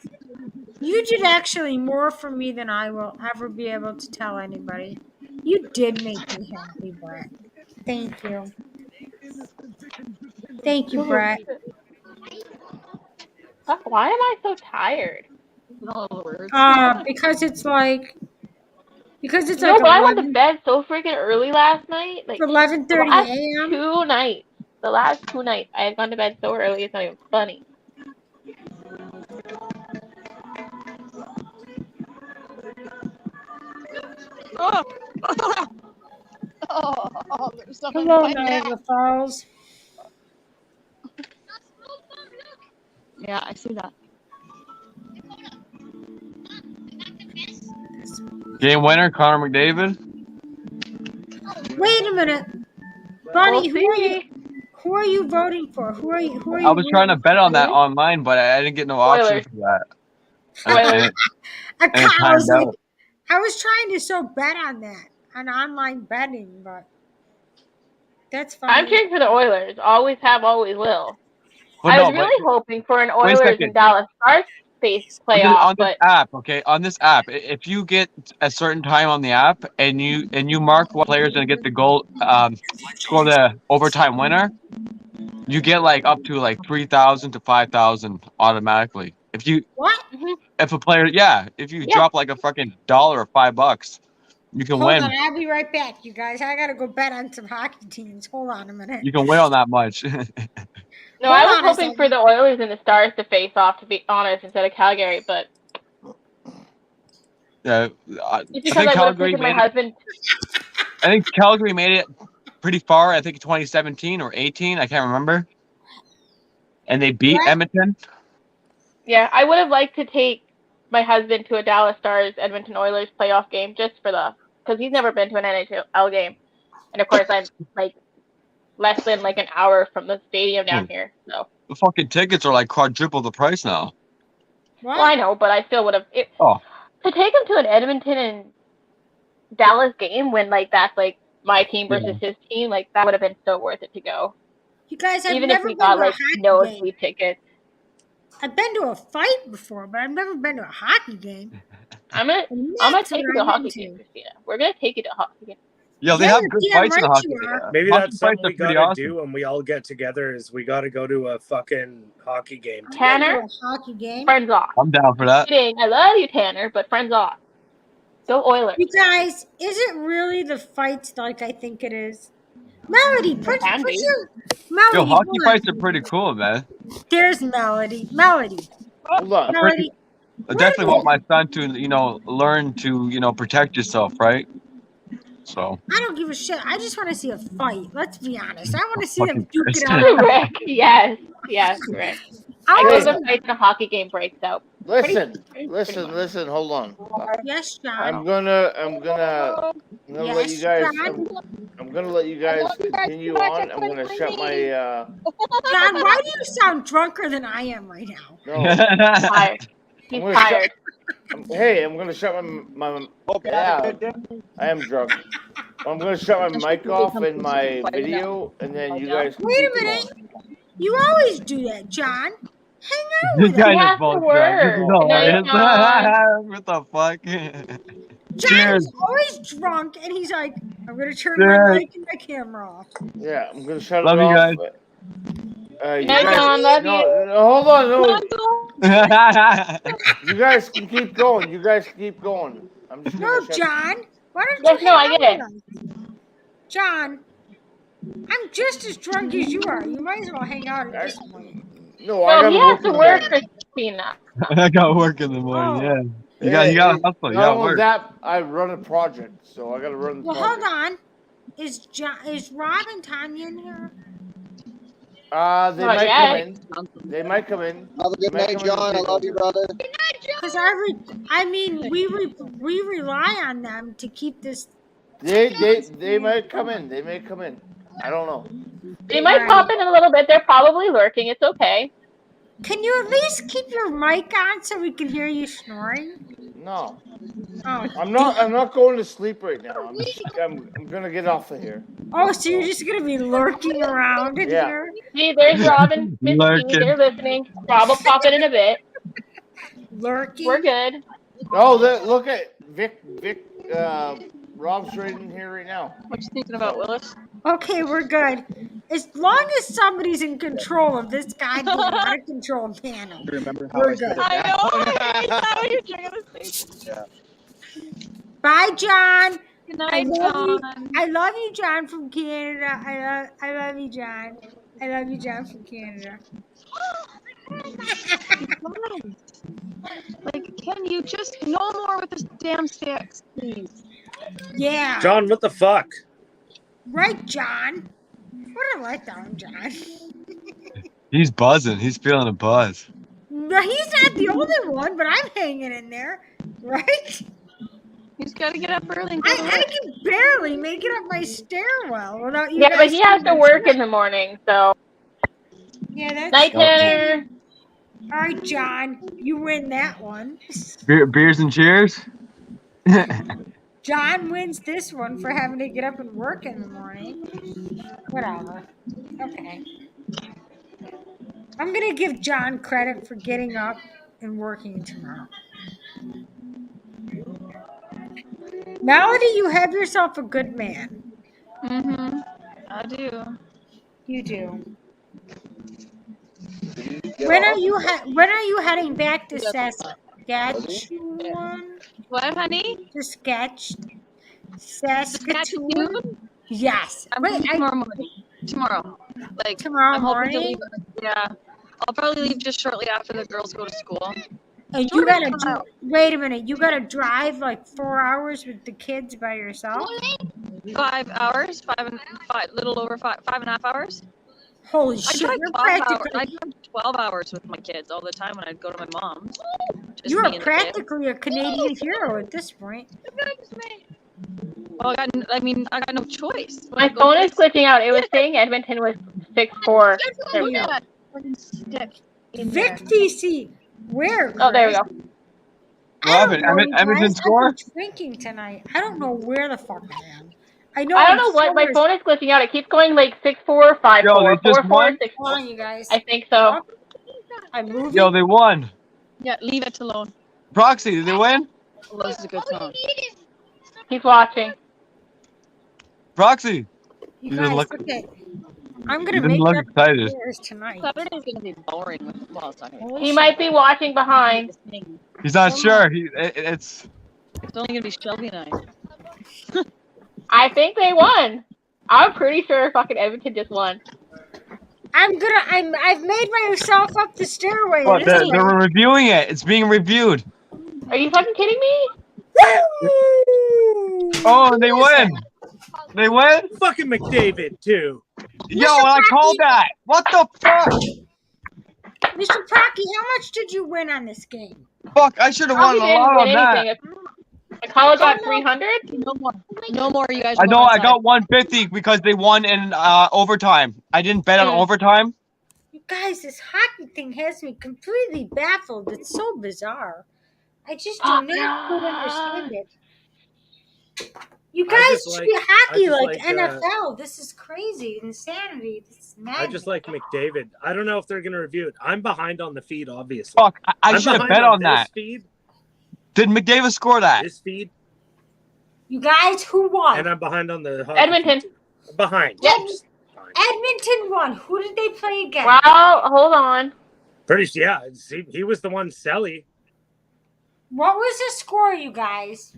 You did actually more for me than I will ever be able to tell anybody. You did make me happy, Brett. Thank you. Thank you, Brett. Why am I so tired? Because it's like... Because it's No, like but I went to bed so freaking early last night. Like 11:30 a.m. The last 2 nights, I had gone to bed so early. It's not even funny. Oh, there's something. Hello, Niagara Falls. Yeah, I see that. Game winner, Connor McDavid. Wait a minute, Bonnie. Who are you voting for? Who are you? I was trying to bet on that online, but I didn't get no option for that. And it timed out. I was trying to bet on that, on online betting, but that's fine. I'm cheering for the Oilers. Always have, always will. Well, I was really hoping for an Oilers and Dallas Stars face playoff, on this app, okay, on this app, if you get a certain time on the app and you mark what player's gonna get the goal, score the overtime winner, you get like up to like 3,000 to 5,000 automatically. If you if a player, if you drop like a fucking $1 or $5, you can win. Hold on, I'll be right back, you guys. I gotta go bet on some hockey teams. Hold on a minute. You can win on that much. No, I was hoping for the Oilers and the Stars to face off, to be honest, instead of Calgary, but Yeah, I think Calgary made my husband. I think Calgary made it pretty far. I think 2017 or 18. I can't remember. And they beat Edmonton. Yeah, I would have liked to take my husband to a Dallas Stars Edmonton Oilers playoff game just for because he's never been to an NHL game, and of course I'm like less than like an hour from the stadium down here. So the fucking tickets are like quadruple the price now. Well, I know, but I still would have. To take him to an Edmonton and Dallas game when like that's like my team versus his team, like that would have been so worth it to go. You guys, I've Even if never we been got to a like hockey no game. sleep tickets. I've been to a fight before, but I've never been to a hockey game. I'm gonna That's take you what to a I'm hockey into. game, Christina. We're gonna take you to a hockey game. Yeah, they Yeah, have good you're fights in damn the right hockey you game. are. Maybe Hockey that's fights something are we pretty gotta awesome. do when we all get together. Is we gotta go to a fucking hockey game. I've been to Tanner, a hockey game. friends off. I'm down for that. Kidding. I love you, Tanner, but friends off. Go Oilers. You guys, is it really the fights like I think it is? Melody, put Can be. your Yo, Melody. hockey hold fights on. are pretty cool, man. There's Melody. Melody. Hold on. Melody. I definitely want my son to, learn to, protect yourself, right? So. I don't give a shit. I just want to see a fight. Let's be honest. I want to see them Fucking duke it Christ. out. Rick, yes, Rick. I I go was to fight in a hockey game breaks out. Listen, Pretty listen. Hold on. Yes, John. I'm gonna let you guys. John. I'm gonna let you guys continue on. I'm gonna shut my. John, why do you sound drunker than I am right now? No. Tired. He's tired. I'm gonna shut my. Yeah, I am drunk. I'm gonna shut my mic off in my video, and then you guys. Wait a minute. You always do that, John. Hang out This with guy him. is both drunk. This is hilarious. What the fuck? John is always drunk, and he's like, I'm gonna turn my mic and my camera off. Yeah, I'm gonna shut Love it you off. guys. You Hey, guys, John, love you. hold on, you guys can keep going. I'm just No, gonna shut. John. Why don't Yes, you no, I hang get out with us? John, I'm just as drunk as you are. You might as well hang out at this point. No, I No, gotta he work has to in the work, morning. Christina. I got work in the morning, yeah. You got hustle, you Not got only work. that, I run a project, so I gotta run the Well, project. hold on. Is Rob and Tanya in here? They Not might yet. come in. They might come in. Have a good night, John. I love you, brother. Because we rely on them to keep this. They might come in. They may come in. I don't know. They might pop in a little bit. They're probably lurking. It's okay. Can you at least keep your mic on so we can hear you snoring? No. Oh, I'm not going to sleep right now. I'm gonna get off of here. Oh, so you're just gonna be lurking around in here? See, there's Robin, Miss T. They're listening. Rob will pop in a bit. Lurking. We're good. Oh, look at Vic. Rob's right in here right now. What you thinking about, Willis? Okay, we're good. As long as somebody's in control of this goddamn out of control panel, Remember how we're I said good. it I down? know. Is that what you're trying to say? Yeah. Bye, John. Good night, John. I love you, John from Canada. I love you, John. I love you, John from Canada. Like, can you just no more with this damn sticks, please? Yeah. John, what the fuck? Right, John. What a letdown, John. He's buzzing. He's feeling a buzz. No, he's not the only one, but I'm hanging in there, right? He's got to get up early and go to I work. can barely make it up my stairwell without you Yeah, guys. but he has to work in the morning, so. Yeah, that's Night, Tanner. All right, John, you win that one. Beers and cheers? John wins this one for having to get up and work in the morning. Whatever. Okay. I'm going to give John credit for getting up and working tomorrow. Melody, you have yourself a good man. Mm-hmm. I do. You do. When are you heading back to Saskatchewan? What, honey? To Saskatoon? Yes. I'm leaving tomorrow morning. Tomorrow. Like, Tomorrow I'm hoping to morning? leave. Yeah. I'll probably leave just shortly after the girls go to school. And you gotta wait a minute. You gotta drive like 4 hours with the kids by yourself. 5 hours, little over 5.5 hours. Holy I shit! drive You're 12 hours. practically, I drive 12 hours with my kids all the time when I'd go to my mom's. Just you me are and the practically a Canadian hero at this point. Well, I got no choice. My phone is glitching out. It was saying Edmonton was 6-4. There we go. Vic DC, where? Oh, there we go. Robin, Edmonton score? I'm drinking tonight. I don't know where the fuck I am. I know. I don't know what my phone is glitching out. It keeps going like 6-4, 5-4, Yo, they just 4-4, won? 6-4. Hold on, you guys. I think so. I'm moving. Yo, they won. Yeah, leave it alone. Proxy, did they win? Well, this is a good song. He's watching. Proxy. You You didn't guys, look. okay. I'm You gonna didn't make look up excited. players tonight. Saturday's gonna be boring. Well, it's not gonna be. He might be watching behind. He's not sure. It's. It's only gonna be Shelby and I. I think they won. I'm pretty sure fucking Edmonton just won. I've made myself up the stairway. What? They're reviewing it. It's being reviewed. Are you fucking kidding me? Oh, and they win. They win? Fucking McDavid, too. Yo, I called that. What the fuck? Mr. Procky, how much did you win on this game? Fuck, I should have won a lot on that. The college got 300? No more. No more, you guys. I know, I got 150 because they won in overtime. I didn't bet on overtime. You guys, this hockey thing has me completely baffled. It's so bizarre. I just do not quite understand it. You guys treat hockey like NFL. This is crazy. Insanity. This is madness. I just like McDavid. I don't know if they're going to review it. I'm behind on the feed, obviously. Fuck, I should have bet on that. Feed, Did McDavid score that? this feed, You guys, who won? and I'm behind on the hockey Edmonton. feed. Behind. Yes. Edmonton won. Who did they play against? Wow, hold on. Yeah. He was the one selling. What was the score, you guys?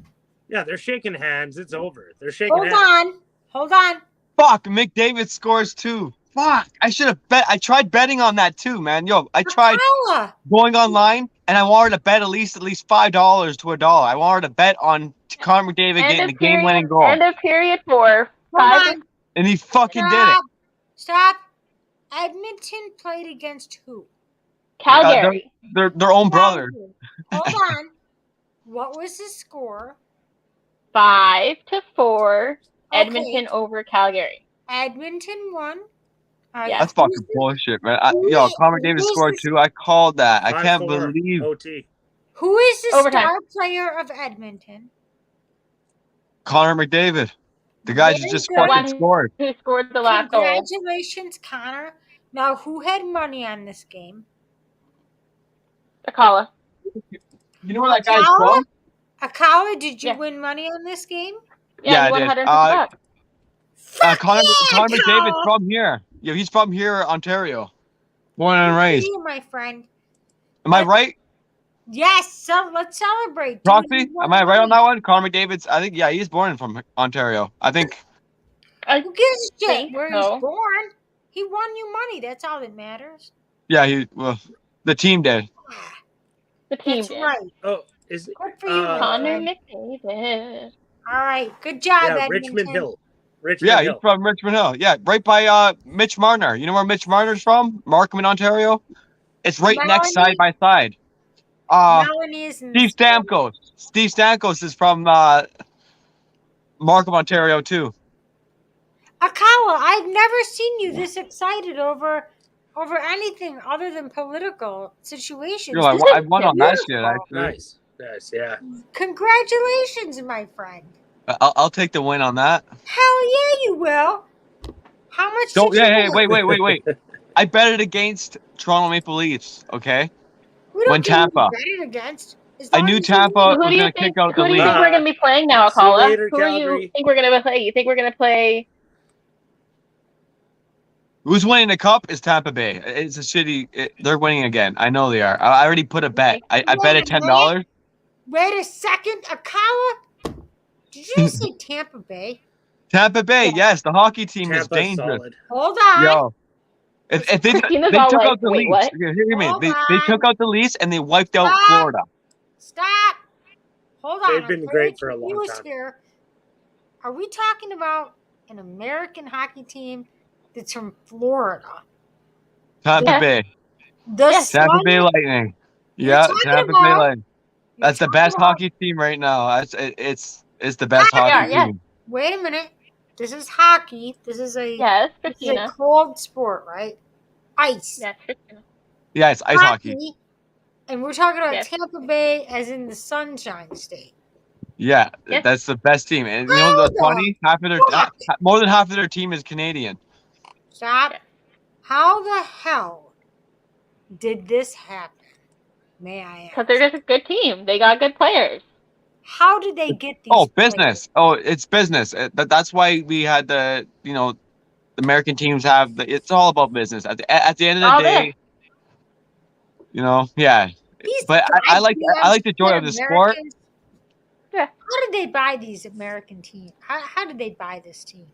Yeah, they're shaking hands. It's over. They're shaking Hold hands. on. Hold on. Fuck, McDavid scores too. Fuck, I should have bet. I tried betting on that too, man. Yo, I tried going online and I wanted to bet at least $5 to $1. I wanted to bet on Connor McDavid getting the game-winning goal. End of period 4. Hold on. And he fucking did it. Stop. Edmonton played against who? Calgary. Their own brother. Hold on. What was the score? 5-4. Okay. Edmonton over Calgary. Edmonton won. That's fucking bullshit, man. Yo, Connor McDavid scored too. I called that. I can't 5-4 believe. OT. Who is the Overtime. star player of Edmonton? Connor McDavid. The guy who just fucking scored. Who scored the last goal? Congratulations, Connor. Now, who had money on this game? Akala. You know where that guy's from? Akala, did you win money on this game? Yeah, I did. Connor Akala! McDavid's from here. Yeah, he's from here, Ontario. Born and raised. You, my friend. Am I right? Yes, so let's celebrate. Proxy? Am I right on that one? Connor McDavid's, I think, yeah, he's born from Ontario. I think. Who gives a shit think where so. he's born? He won you money. That's all that matters. Yeah, the team did. The team That's did. right. Oh, is it? Good for you, Connor man. McDavid. All right. Good job, Yeah, Edmonton. Richmond Hill. Yeah, he's from Richmond Hill. Yeah, right by Mitch Marner. You know where Mitch Marner's from? Markham in Ontario. It's right next side by side. Melanie is in Steve Stamkos. Steve Stamkos is from Markham, Ontario too. Akala, I've never seen you this excited over anything other than political situations. You're like, This I is won on that shit. beautiful. Actually, Nice, yeah. Congratulations, my friend. I'll take the win on that. Hell yeah, you will. How much? Don't. did you Yeah, win? wait. I betted against Toronto Maple Leafs. Okay. We don't When care who Tampa. you bet it against. As I long knew as you Tampa win. was going to kick out the Who do you Leafs. think we're going to be playing now, See you Akala? later, Who do you Calgary. think we're going to play? You think we're going to play? Who's winning the cup is Tampa Bay. It's a shitty. They're winning again. I know they are. I already put a bet. I bet it $10. Wait a second, Akala. Did you just say Tampa Bay? Tampa Bay, yes, the hockey team is Tampa's dangerous. solid. Hold on. Yo, if they Christina's took all like, out the wait, Leafs. what? Hear me. Hold They on. took out the Leafs and they wiped out Stop. Florida. Stop. Hold on. They've been I'm great very for a long confused time. Here. Are we talking about an American hockey team that's from Florida? Tampa Yes. Bay. The Tampa Sun- Bay Lightning. You're Yeah, talking Tampa Bay about- Lightning. That's the talking best about- hockey team right now. It's the best Yeah, hockey yeah. team. Wait a minute. This is hockey. This is a Yes, this is Christina. a cold sport, right? Ice. Yes, Christina. Yeah, it's ice hockey. And we're talking about Yes. Tampa Bay as in the Sunshine State. Yeah, Yes. that's the best team. And you know what's funny? More than half of their team is Canadian. Stop. How the hell did this happen? May I ask? Because they're just a good team. They got good players. How did they get these? Business. Oh, it's business. That's why we had the American teams have the. It's all about business. At the end of the day, yeah. But I like the joy of the sport. Yeah. How did they buy these American teams? How did they buy this team?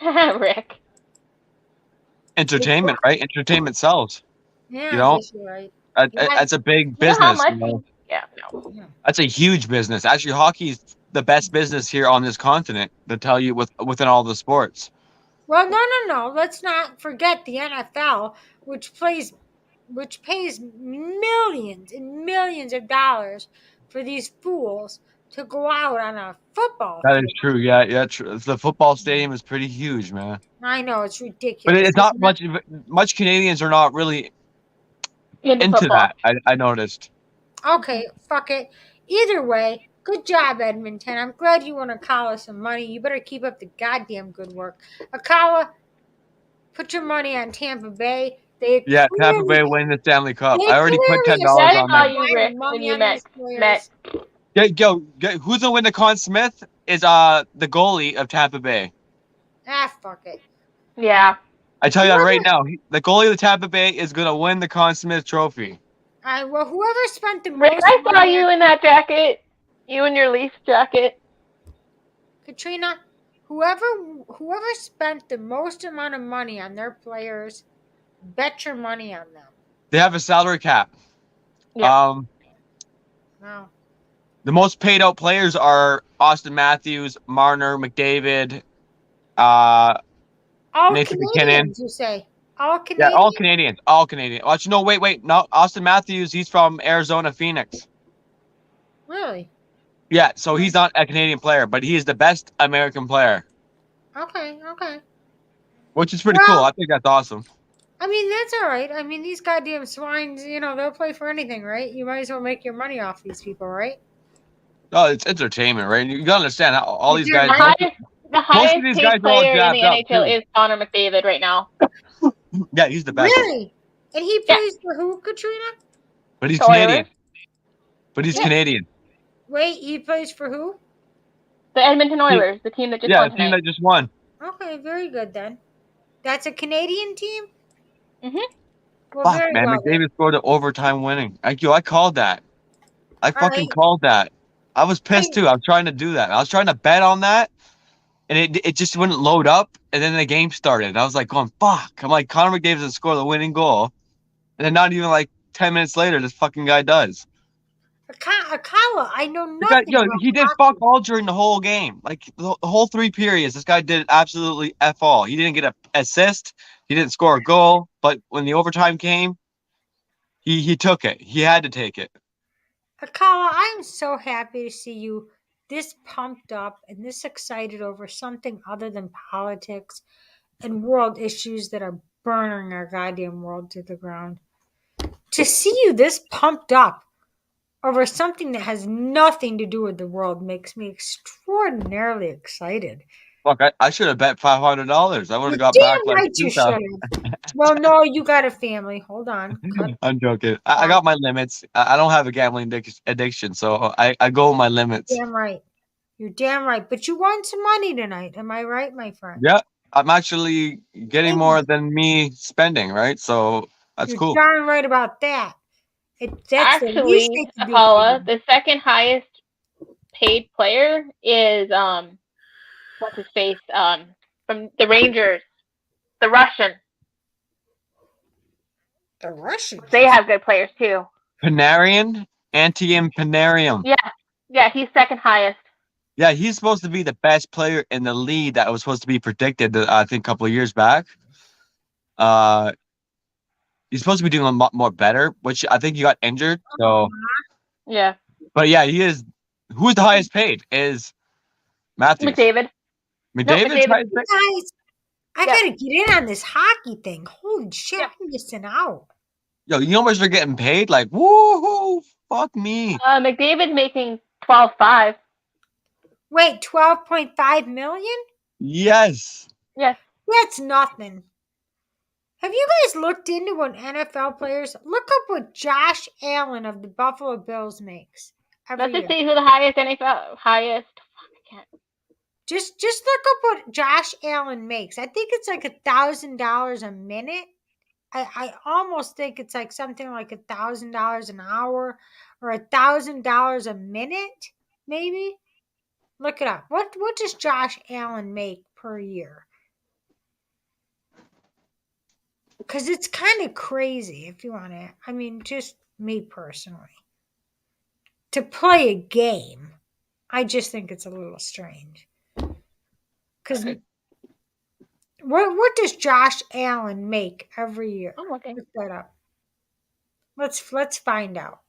Rick. Entertainment, right? Entertainment sells. Yeah, You know, I guess you're right. that's a big You know how business. much? Yeah, no. That's a huge business. Actually, hockey's the best business here on this continent. To tell you within all the sports. Well, no. Let's not forget the NFL, which pays millions and millions of dollars for these fools to go out on a football That field. is true. Yeah. True. The football stadium is pretty huge, man. I know it's ridiculous. But it's not much Canadians are not really into that. I noticed. Okay, fuck it. Either way, good job, Edmonton. I'm glad you won Akala some money. You better keep up the goddamn good work. Akala, put your money on Tampa Bay. Tampa Bay win the Stanley Cup. I already put $10 on that. You, Rick, when you met. Who's gonna win the Conn Smith is the goalie of Tampa Bay. Ah, fuck it. Yeah. I tell you that right now. The goalie of the Tampa Bay is gonna win the Conn Smith Trophy. Well, whoever spent the Rick, most I saw money you in that jacket. You in your Leafs jacket. Katrina, whoever spent the most amount of money on their players, bet your money on them. They have a salary cap. Yeah. No. The most paid out players are Austin Matthews, Marner, McDavid, all Nathan Canadians, McKinnon. You say all Canadians? Yeah, all Canadians. All Canadian. Actually, no, wait. No, Austin Matthews, he's from Arizona, Phoenix. Really? Yeah, so he's not a Canadian player, but he is the best American player. Okay. Which is pretty cool. I think that's awesome. I mean, that's all right. I mean, these goddamn swines, they'll play for anything, right? You might as well make your money off these people, right? Oh, it's entertainment, right? You gotta understand how all these guys. The highest paid player in the NHL is Connor McDavid right now. Yeah, he's the best. Really? And he plays for who, Katrina? But he's Canadian. Canadian. Wait, he plays for who? The Edmonton Oilers, the team that just won the team that just won. Okay, very good then. That's a Canadian team? Mm-hmm. Well, fuck, man, McDavid scored an overtime winning. I called that. I fucking called that. I was pissed too. I was trying to do that. I was trying to bet on that, and it just wouldn't load up. And then the game started. And I was like, going, fuck. I'm like, Connor McDavid doesn't score the winning goal. And then not even like 10 minutes later, this fucking guy does. Akala, I know nothing. He did fuck all during the whole game. Like the whole 3 periods, this guy did absolutely F all. He didn't get an assist. He didn't score a goal. But when the overtime came, he took it. He had to take it. Akala, I'm so happy to see you this pumped up and this excited over something other than politics and world issues that are burning our goddamn world to the ground. To see you this pumped up over something that has nothing to do with the world makes me extraordinarily excited. Fuck, I should have bet $500. I would have got Damn back like right you should have. Well, no, you got a family. Hold on. I'm joking. I got my limits. I don't have a gambling addiction, so I go with my limits. Damn right. You're damn right. But you won some money tonight. Am I right, my friend? Yeah, I'm actually getting more than me spending, right? So that's cool. You're darn right about that. That's actually, Akala, the second highest paid player is what's his face? From the Rangers, the Russian. The Russians. They have good players too. Panarin, Antium Panarin. Yeah, he's second highest. Yeah, he's supposed to be the best player in the league that was supposed to be predicted, I think, a couple of years back. He's supposed to be doing a lot more better, which I think he got injured. So yeah. But yeah, he is. Who's the highest paid? Is Matthews. McDavid. McDavid's highest paid? Guys, I gotta get in on this hockey thing. Holy shit, I'm missing out. Yo, you know how much they're getting paid? Like, woohoo! Fuck me. McDavid's making $12.5. Wait, 12.5 million? Yes. Yes. That's nothing. Have you guys looked into what NFL players? Look up what Josh Allen of the Buffalo Bills makes every Let's just year. see who the highest. I can't. Just look up what Josh Allen makes. I think it's like $1,000 a minute. I almost think it's like something like $1,000 an hour or $1,000 a minute, maybe. Look it up. What does Josh Allen make per year? Because it's kind of crazy if you want to. I mean, just me personally. To play a game, I just think it's a little strange. Because what does Josh Allen make every year? I'm looking. Look that up. Let's find out.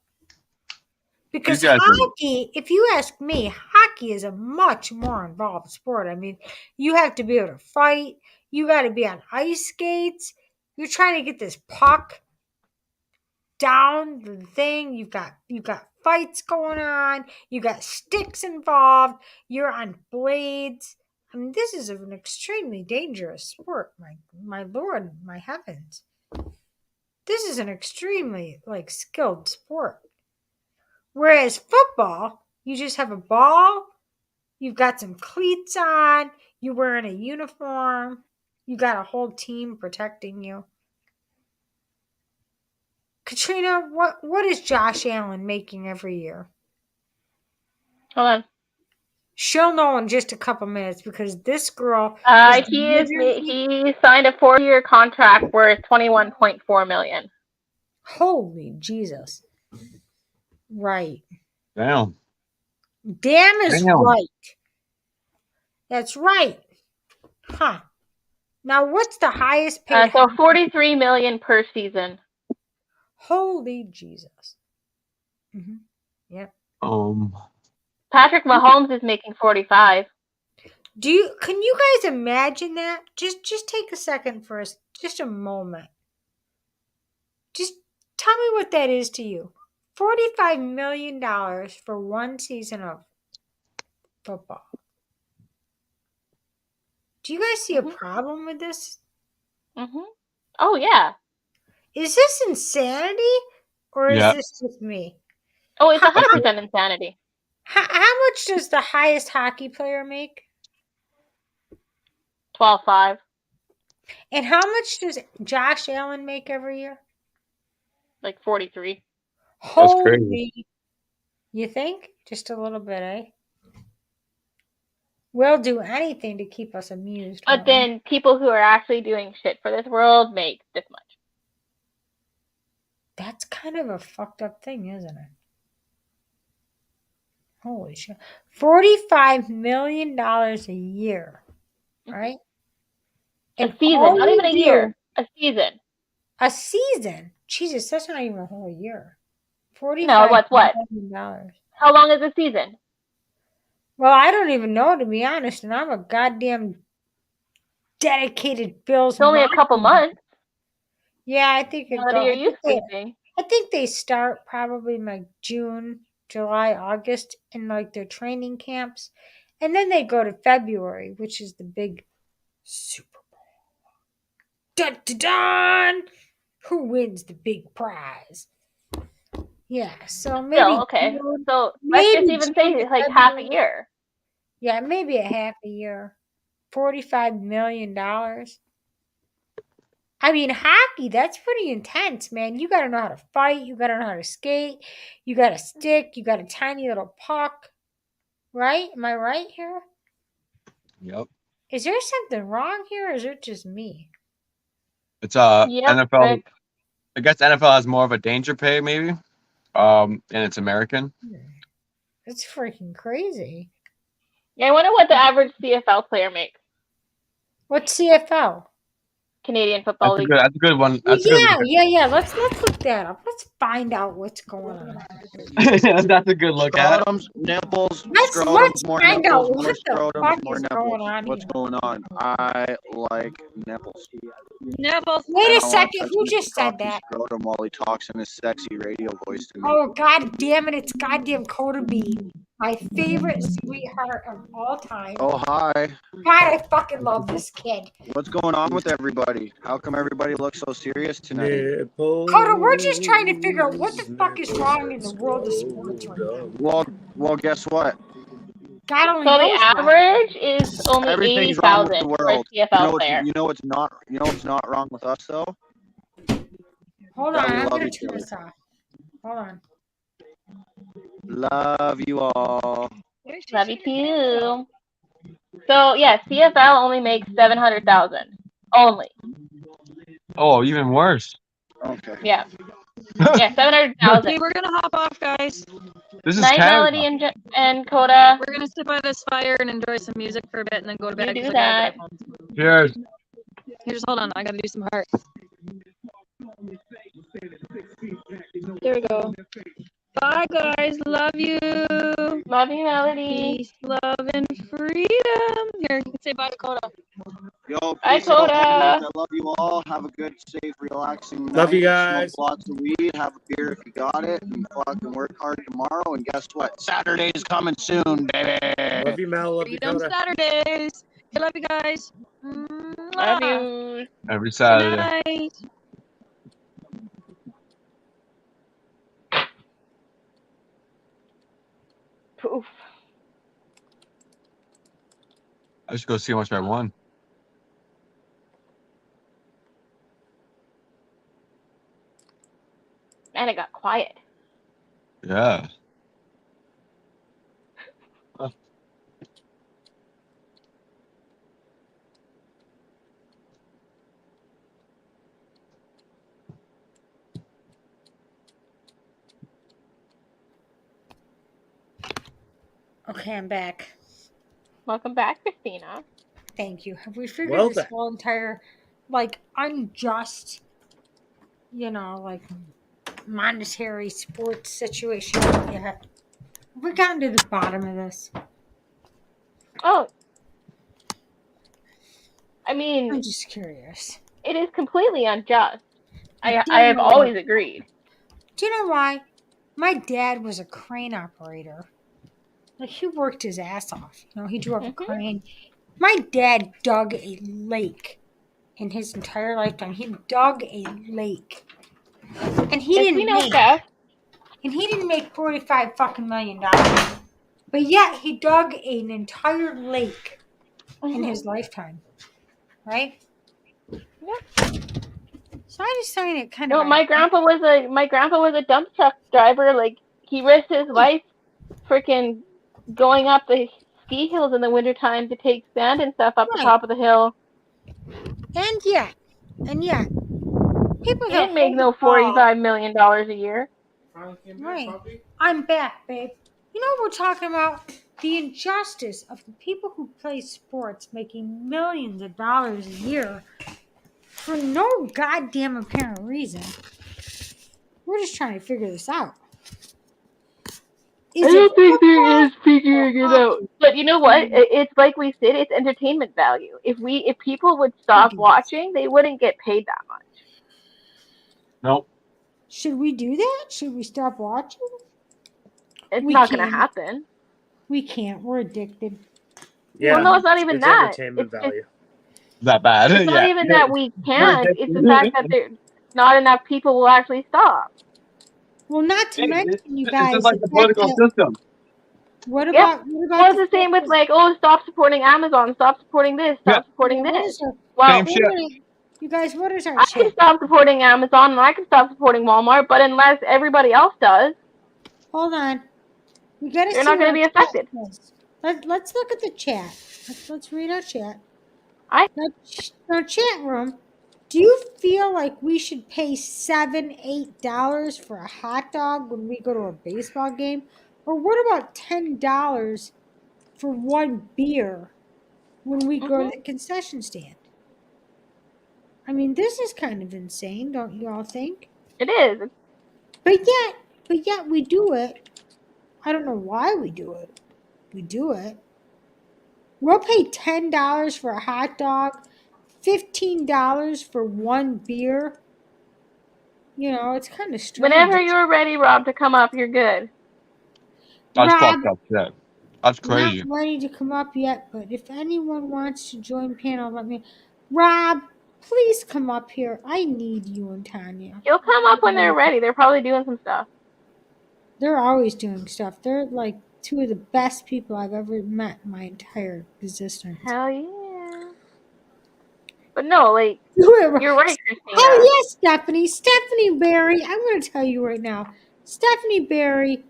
Because You guys are- hockey, if you ask me, hockey is a much more involved sport. I mean, you have to be able to fight. You got to be on ice skates. You're trying to get this puck down the thing. You've got fights going on. You got sticks involved. You're on blades. I mean, this is an extremely dangerous sport. My Lord, my heavens. This is an extremely skilled sport. Whereas football, you just have a ball, you've got some cleats on, you're wearing a uniform, you got a whole team protecting you. Katrina, what is Josh Allen making every year? Hold on. She'll know in just a couple minutes because this girl. He signed a 4-year contract worth $21.4 million. Holy Jesus! Right. Damn. Damn is Damn. right. That's right. Huh. Now, what's the highest paid? So $43 million per season. Holy Jesus. Mm-hmm. Yep. Patrick Mahomes is making 45. Can you guys imagine that? Just take a second for us, just a moment. Just tell me what that is to you. $45 million for one season of football. Do you guys see a problem with this? Mm-hmm. Oh, yeah. Is this insanity? Or is this just me? Oh, it's 100% insanity. How much does the highest hockey player make? 12.5. And how much does Josh Allen make every year? Like 43. Holy. Crazy. You think? Just a little bit, eh? We'll do anything to keep us amused. But then people who are actually doing shit for this world make this much. That's kind of a fucked up thing, isn't it? Holy shit. $45 million a year, right? A season, not even a year. A season. A season? Jesus, that's not even a whole year. $45 what? Million. How long is a season? Well, I don't even know, to be honest, and I'm a goddamn dedicated Bills. It's only a couple months. Yeah, I think it goes. I think they start probably in like June, July, August in like their training camps. And then they go to February, which is the big Super Bowl. Dun dun dun! Who wins the big prize? Yeah, so maybe. Okay. So let's just even say like half a year. Yeah, maybe a half a year. $45 million. I mean, hockey, that's pretty intense, man. You got to know how to fight. You got to know how to skate. You got a stick. You got a tiny little puck. Right? Am I right here? Yep. Is there something wrong here or is it just me? It's NFL. I guess NFL has more of a danger pay, maybe. And it's American. It's freaking crazy. Yeah, I wonder what the average CFL player makes. What's CFL? Canadian Football League. That's a good one. Yeah. Let's look that up. Let's find out what's going on. That's a good look at. Scrotums, nipples, Let's scrotums, more find nipples, out more what the scrotums, fuck more is nipples. going on What's here. going on? I like nipples. Nipples. Wait a I wanna second. touch Who his just said cocky that? Scrotum while he talks in his sexy radio voice to me. Oh, god damn it. It's goddamn Coda Bean. My favorite sweetheart of all time. Oh, hi. God, I fucking love this kid. What's going on with everybody? How come everybody looks so serious tonight? Coda, we're just trying to figure out what the fuck is wrong in the world of sports right now. Well, guess what? God only So the knows what. average is only Everything's wrong with the 80,000 for a world. CFL player. You know what's not wrong with us though? Hold That on, we I'm love gonna each turn other. this off. Hold on. Love you all. Love you too. So yeah, CFL only makes 700,000 only. Oh, even worse. Okay. Yeah. Yeah, 700,000. Okay, we're gonna hop off, guys. This is Night Canada. Melody and Coda. We're gonna sit by this fire and enjoy some music for a bit, and then go to bed. You do 'cause I gotta that. drive home. Cheers. Here, just hold on. I gotta do some heart. There we go. Bye, guys. Love you. Love you, Melody. Peace, love, and freedom. Here, you can say bye to Coda. Yo, Bye, peace out, Coda. homies. I love you all. Have a good, safe, relaxing night. Love you guys. Smoke lots of weed. Have a beer if you got it. And fucking work hard tomorrow. And guess what? Saturday's coming soon, baby. Love you, Mel. Love you, Freedom Coda. Saturdays. I love you guys. Love you. Every Good Saturday. night. Poof. I should go see how much I won. Man, it got quiet. Yeah. Okay, I'm back. Welcome back, Christina. Thank you. Have we figured Well this done. whole entire, like, unjust, like, monetary sports situation yet? Have we gotten to the bottom of this? Oh. I mean, I'm just curious. it is completely unjust. I don't have know always what- agreed. Do you know why? My dad was a crane operator. Like, he worked his ass off. He drove a crane. My dad dug a lake in his entire lifetime. He dug a lake. And he didn't make $45 fucking million. But yet he dug an entire lake in his lifetime. Right? Yeah. So I just find it kind No, of my grandpa was a dump truck driver. Like, he risked his life freaking going up the ski hills in the wintertime to take sand and stuff up the top of the hill. And yet, people He that didn't make hold no the ball- $45 million a year. Right. I'm back, babe. You know what we're talking about? The injustice of the people who play sports making millions of dollars a year for no goddamn apparent reason. We're just trying to figure this out. I don't think there is figuring it out. But you know what? It's like we said, it's entertainment value. If people would stop watching, they wouldn't get paid that much. Nope. Should we do that? Should we stop watching? It's not going to happen. We can't. We're addicted. Yeah. Well, no, it's not even it's that. Entertainment value. That bad. It's not even that we can't. It's the fact that there's not enough people will actually stop. Well, not to mention, you It's guys. just like the political system. What about? Well, it's the same with like, stop supporting Amazon, stop supporting this, stop supporting this. Well, you guys, what is our I can stop supporting Amazon and I can stop supporting Walmart, but unless everybody else does, hold on, we gotta. They're not going to be affected. Let's look at the chat. Let's read our chat. Now, chat room. Do you feel like we should pay $7-8 for a hot dog when we go to a baseball game? Or what about $10 for one beer when we go to the concession stand? I mean, this is kind of insane, don't you all think? It is. But yet we do it. I don't know why we do it. We do it. We'll pay $10 for a hot dog, $15 for one beer. It's kind of strange. Whenever you're ready, Rob, to come up, you're good. That's Rob, fucked up shit. That's not crazy. ready to come up yet, but if anyone wants to join panel, let me. Rob, please come up here. I need you and Tanya. You'll come up when they're ready. They're probably doing some stuff. They're always doing stuff. They're like two of the best people I've ever met in my entire existence. Hell yeah. But no, like, You're right, Christina. Oh yes, Stephanie. Stephanie Barry. I'm going to tell you right now. Stephanie Barry,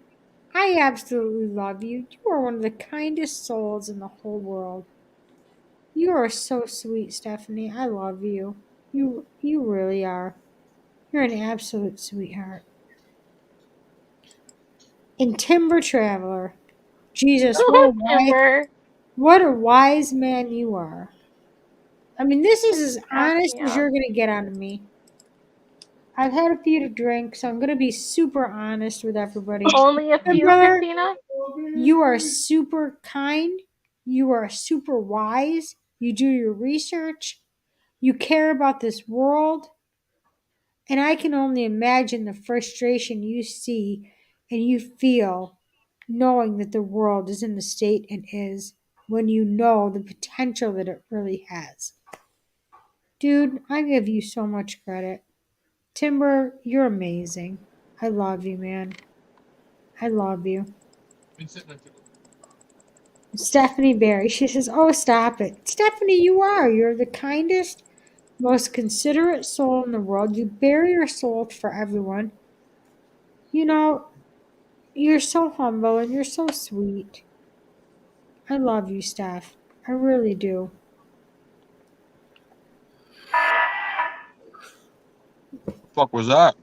I absolutely love you. You are one of the kindest souls in the whole world. You are so sweet, Stephanie. I love you. You really are. You're an absolute sweetheart. And Timber Traveler. Jesus, what a wise man you are. I mean, this is as honest as you're going to get out of me. I've had a few to drink, so I'm going to be super honest with everybody. Only a few, Christina? You are super kind. You are super wise. You do your research. You care about this world. And I can only imagine the frustration you see and you feel knowing that the world is in the state it is when you know the potential that it really has. Dude, I give you so much credit. Timber, you're amazing. I love you, man. I love you. Stephanie Barry, she says, oh, stop it. Stephanie, you are. You're the kindest, most considerate soul in the world. You bare your soul for everyone. You know, you're so humble and you're so sweet. I love you, Steph. I really do. Fuck was that?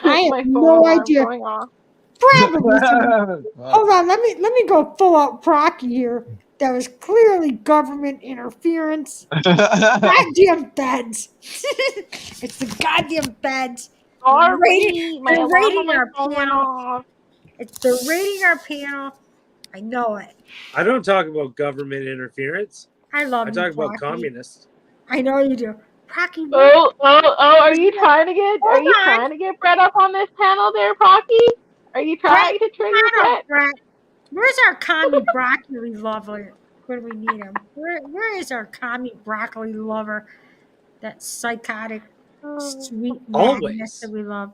I have no idea. Probably some. Hold on, let me go full out procky here. That was clearly government interference. Goddamn feds. It's the goddamn feds. They're raiding our panel. They're raiding our panel. I know it. I don't talk about government interference. I love I you, talk about Procky. communists. I know you do. Procky. Are you trying to get trying to get Brett up on this panel there, Procky? Are you trying to trigger Brett? Where's our commie broccoli lover when we need him? Where is our commie broccoli lover? That psychotic, sweet madness that we love.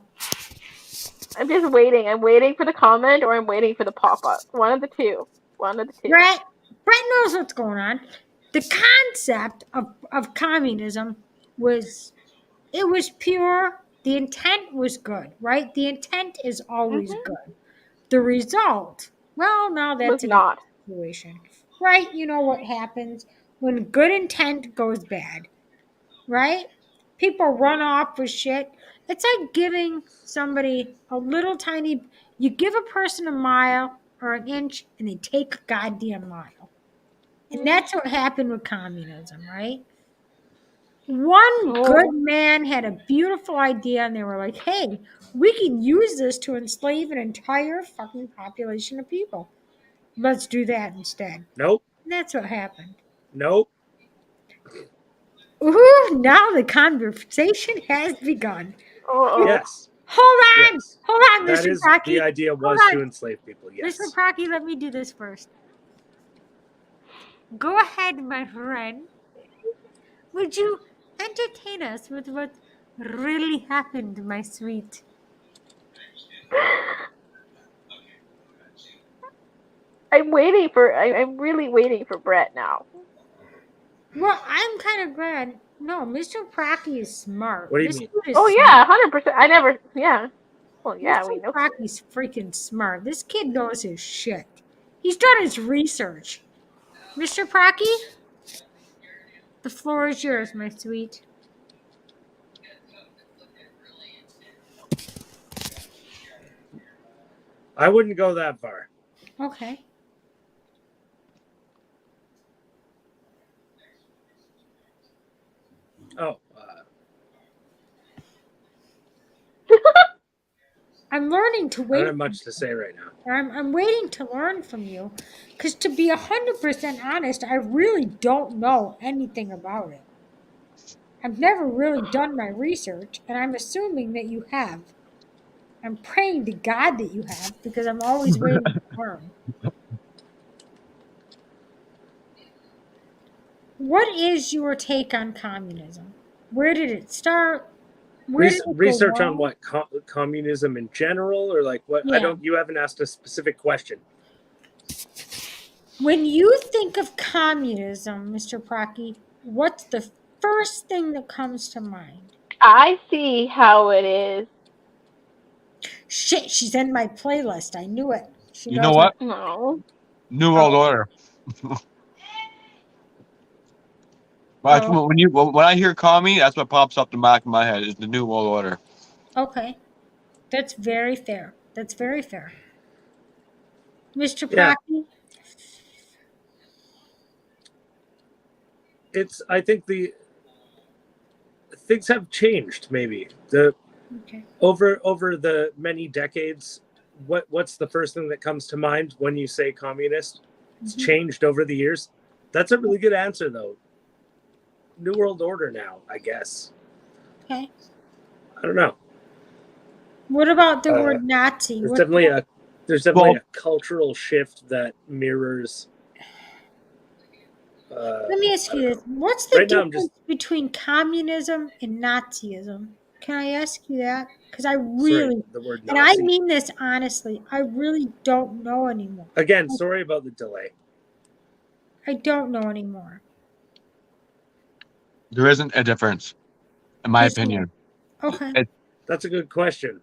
I'm just waiting. I'm waiting for the comment or I'm waiting for the pop-up. One of the two. Brett knows what's going on. The concept of communism was pure. The intent was good, right? The intent is always good. The result, well, now that's a not situation, right? You know what happens when good intent goes bad, right? People run off with shit. It's like giving somebody a little tiny. You give a person a mile or an inch, and they take a goddamn mile. And that's what happened with communism, right? One good man had a beautiful idea, and they were like, hey, we can use this to enslave an entire fucking population of people. Let's do that instead. Nope. And that's what happened. Nope. Ooh, now the conversation has begun. Yes. Hold on. Yes. Hold on, That Mr. is Procky. the idea was to enslave people, yes. Mr. Procky, let me do this first. Go ahead, my friend. Would you entertain us with what really happened, my sweet? I'm really waiting for Brett now. Well, I'm kind of glad. No, Mr. Procky is smart. What do you mean? Oh yeah, 100%. Yeah. Well, yeah, Mr. we know. Procky's freaking smart. This kid knows his shit. He's done his research. Mr. Procky, the floor is yours, my sweet. I wouldn't go that far. Okay. Oh. I'm learning to wait. I don't have much to say right now. I'm waiting to learn from you. Because to be 100% honest, I really don't know anything about it. I've never really done my research, and I'm assuming that you have. I'm praying to God that you have, because I'm always waiting hard. What is your take on communism? Where did it start? Where did it go Research on wrong? what communism in general, or like what? I Yeah. don't. You haven't asked a specific question. When you think of communism, Mr. Procky, what's the first thing that comes to mind? I see how it is. Shit, she's in my playlist. I knew it. She You knows know what? No. New World Order. But Oh. when I hear commie, that's what pops up in the back of my head is the New World Order. Okay. That's very fair. That's very fair. Mr. Yeah. Procky? I think the things have changed. Maybe the Okay. over the many decades. What's the first thing that comes to mind when you say communist? It's changed over the years. That's a really good answer, though. New World Order now, I guess. Okay. I don't know. What about the word Nazi? There's What- definitely a cultural shift that mirrors. Let me ask you this. What's the Right now, I'm difference between communism and Nazism? Can I ask you that? Because I really, the word and I Nazi. mean this honestly, I really don't know anymore. Again, sorry about the delay. I don't know anymore. There isn't a difference, in my Yes, opinion. Okay. That's a good question.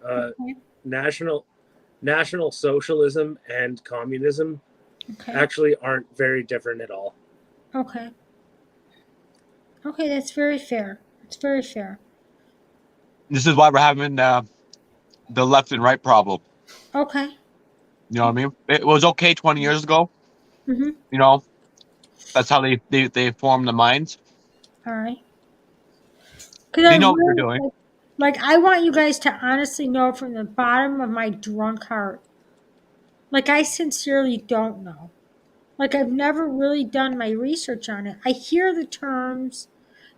Okay. National socialism and communism Okay. actually aren't very different at all. Okay. Okay, that's very fair. It's very fair. This is why we're having the left and right problem. Okay. You know what I mean? It was okay 20 years ago. Mm-hmm. You know, that's how they form the minds. All right. Because They know what they're doing. like, I want you guys to honestly know from the bottom of my drunk heart. Like, I sincerely don't know. Like, I've never really done my research on it. I hear the terms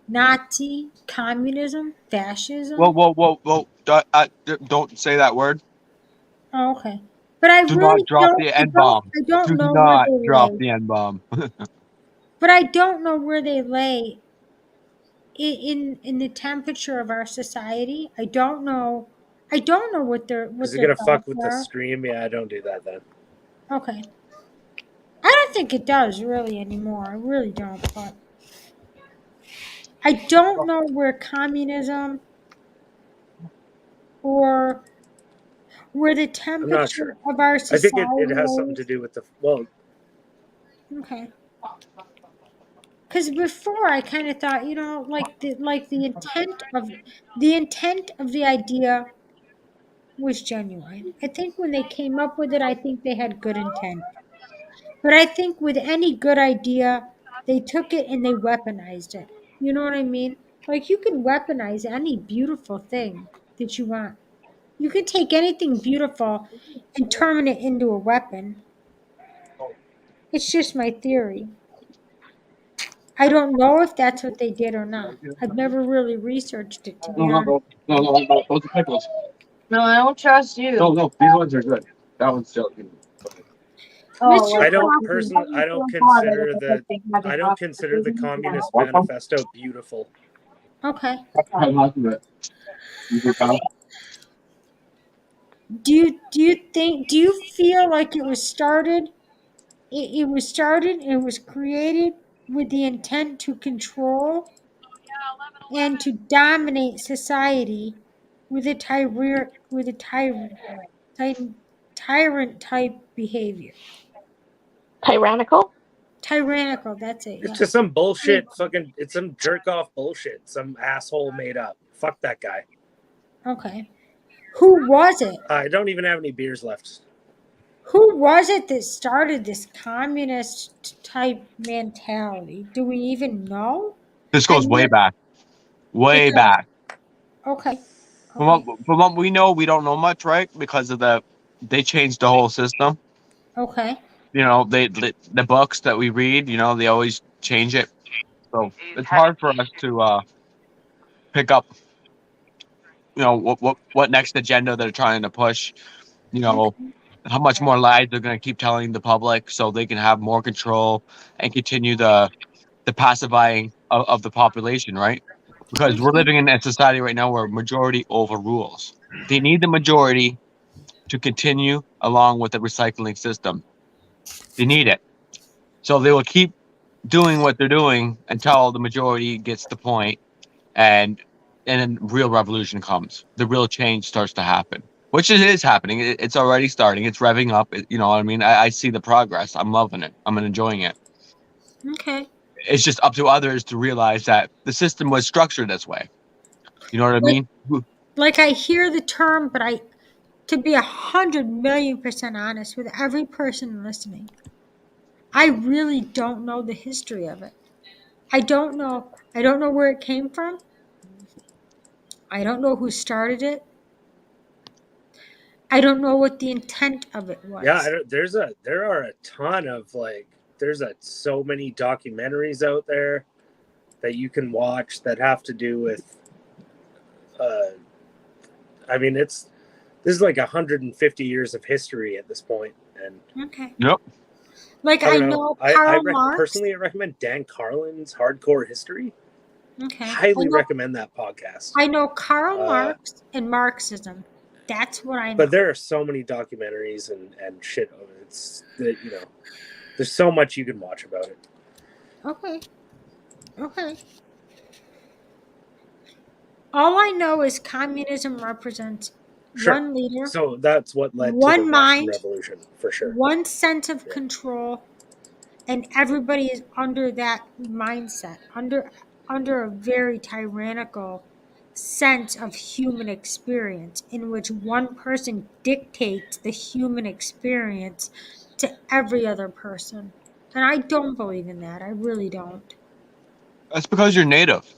Nazi, communism, fascism. Whoa. Don't say that word. Oh, okay. But I Do really not drop the N-bomb. I don't Do know not where they drop lay. the N-bomb. But I don't know where they lay in the temperature of our society. I don't know what their Is it gonna fuck thoughts with the are. stream? Yeah, don't do that then. Okay. I don't think it does really anymore. I really don't, but I don't know where communism or where the I'm temperature not sure. of our I society think it has something is. to do with the Okay. Because before I kind of thought, like the intent of the idea was genuine. I think when they came up with it, I think they had good intent. But I think with any good idea, they took it and they weaponized it. You know what I mean? Like you can weaponize any beautiful thing that you want. You can take anything beautiful and turn it into a weapon. It's just my theory. I don't know if that's what they did or not. I've never really researched it, to be honest. No. Those are pickles. No, I don't trust you. No. These ones are good. That one's still good. Oh, I don't personally. I don't consider the Communist Manifesto beautiful. Okay. Do you feel like it was started? It was started. It was created with the intent to control and to dominate society with a tyrant type behavior. Tyrannical? Tyrannical. That's it. It's Yeah. just some bullshit. It's some jerk off bullshit. Some asshole made up. Fuck that guy. Okay. Who was it? I don't even have any beers left. Who was it that started this communist type mentality? Do we even know? This goes way back. Way back. Okay. From what we know, we don't know much, right? Because of they changed the whole system. Okay. You know, the books that we read, they always change it. So it's hard for us to pick up, what next agenda they're trying to push. how much more lies they're going to keep telling the public so they can have more control and continue the pacifying of the population, right? Because we're living in a society right now where majority overrules. They need the majority to continue along with the recycling system. They need it. So they will keep doing what they're doing until the majority gets the point and then real revolution comes. The real change starts to happen, which it is happening. It's already starting. It's revving up. You know what I mean? I see the progress. I'm loving it. I'm enjoying it. Okay. It's just up to others to realize that the system was structured this way. You know what I mean? Like I hear the term, but to be 100,000,000% honest with every person listening, I really don't know the history of it. I don't know. I don't know where it came from. I don't know who started it. I don't know what the intent of it was. Yeah, there are a ton of there's so many documentaries out there that you can watch that have to do with I mean this is like 150 years of history at this point, and okay. Yep. Like I know Karl Marx. Personally, I recommend Dan Carlin's Hardcore History. Okay. Highly recommend that podcast. I know Karl Marx and Marxism. That's what I know. But there are so many documentaries and shit. It's that there's so much you can watch about it. Okay. Okay. All I know is communism represents one leader. So that's what led to the Russian Revolution, for sure. One sense of control, and everybody is under that mindset, under a very tyrannical sense of human experience in which one person dictates the human experience to every other person. And I don't believe in that. I really don't. That's because you're native.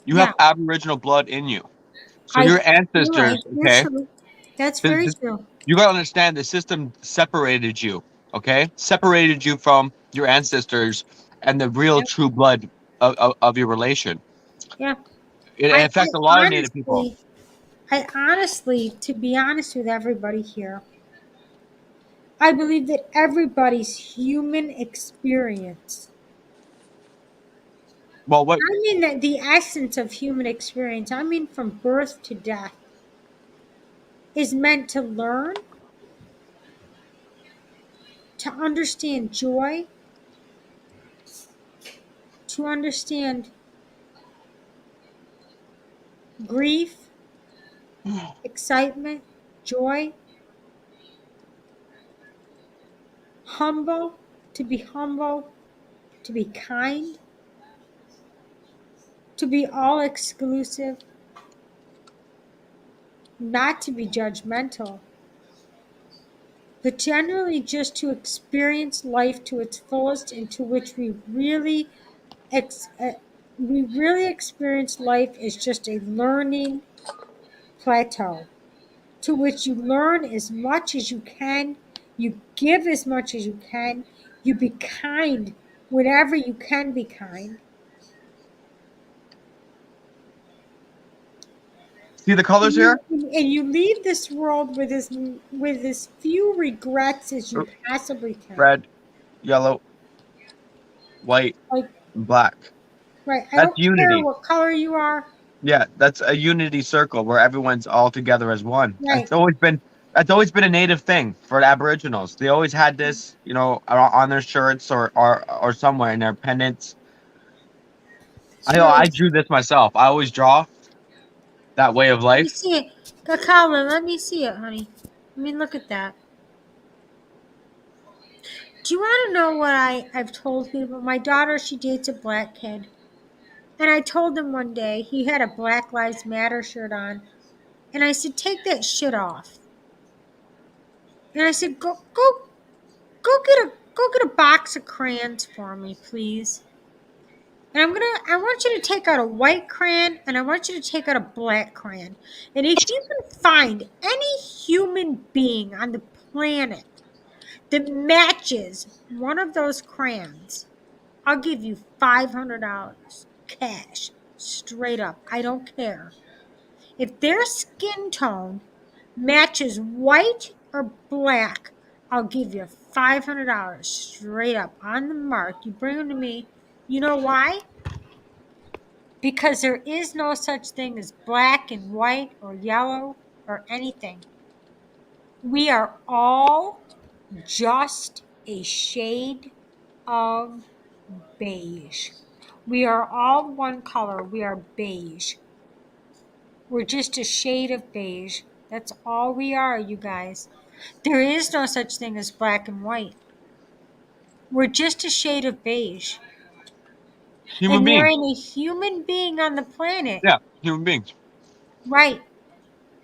You have Aboriginal blood in you. So your ancestors, okay? True. That's very true. You gotta understand the system separated you, okay? Separated you from your ancestors and the real true blood of your relation. Yeah. It affects a lot of Native people. I honestly, to be honest with everybody here, I believe that everybody's human experience. Well, what I mean that the essence of human experience, I mean from birth to death, is meant to learn, to understand joy, to understand grief, excitement, joy, humble, to be kind, to be all exclusive, not to be judgmental, but generally just to experience life to its fullest, and to which we really experience life as just a learning plateau, to which you learn as much as you can, you give as much as you can, you be kind whenever you can be kind. See the colors here? And you leave this world with as few regrets as you possibly can. Red, yellow, white, black. Right. I That's don't unity. care what color you are. Yeah, that's a unity circle where everyone's all together as one. Right. That's always been a native thing for the Aboriginals. They always had this, on their shirts or somewhere in their pendants. I drew this myself. I always draw that way of life. Let me see it. Colin, let me see it, honey. Let me look at that. Do you want to know what I've told people? My daughter, she dates a black kid. And I told him one day, he had a Black Lives Matter shirt on. And I said, take that shit off. And I said, go get a box of crayons for me, please. And I want you to take out a white crayon, and I want you to take out a black crayon. And if you can find any human being on the planet that matches one of those crayons, I'll give you $500 cash, straight up. I don't care. If their skin tone matches white or black I'll give you $500 straight up on the mark. You bring them to me. You know why? Because there is no such thing as black and white or yellow or anything. We are all just a shade of beige. We are all one color. We are beige. We're just a shade of beige. That's all we are, you guys. There is no such thing as black and white. We're just a shade of beige. Human And there beings. ain't a human being on the planet. Yeah, human beings. Right.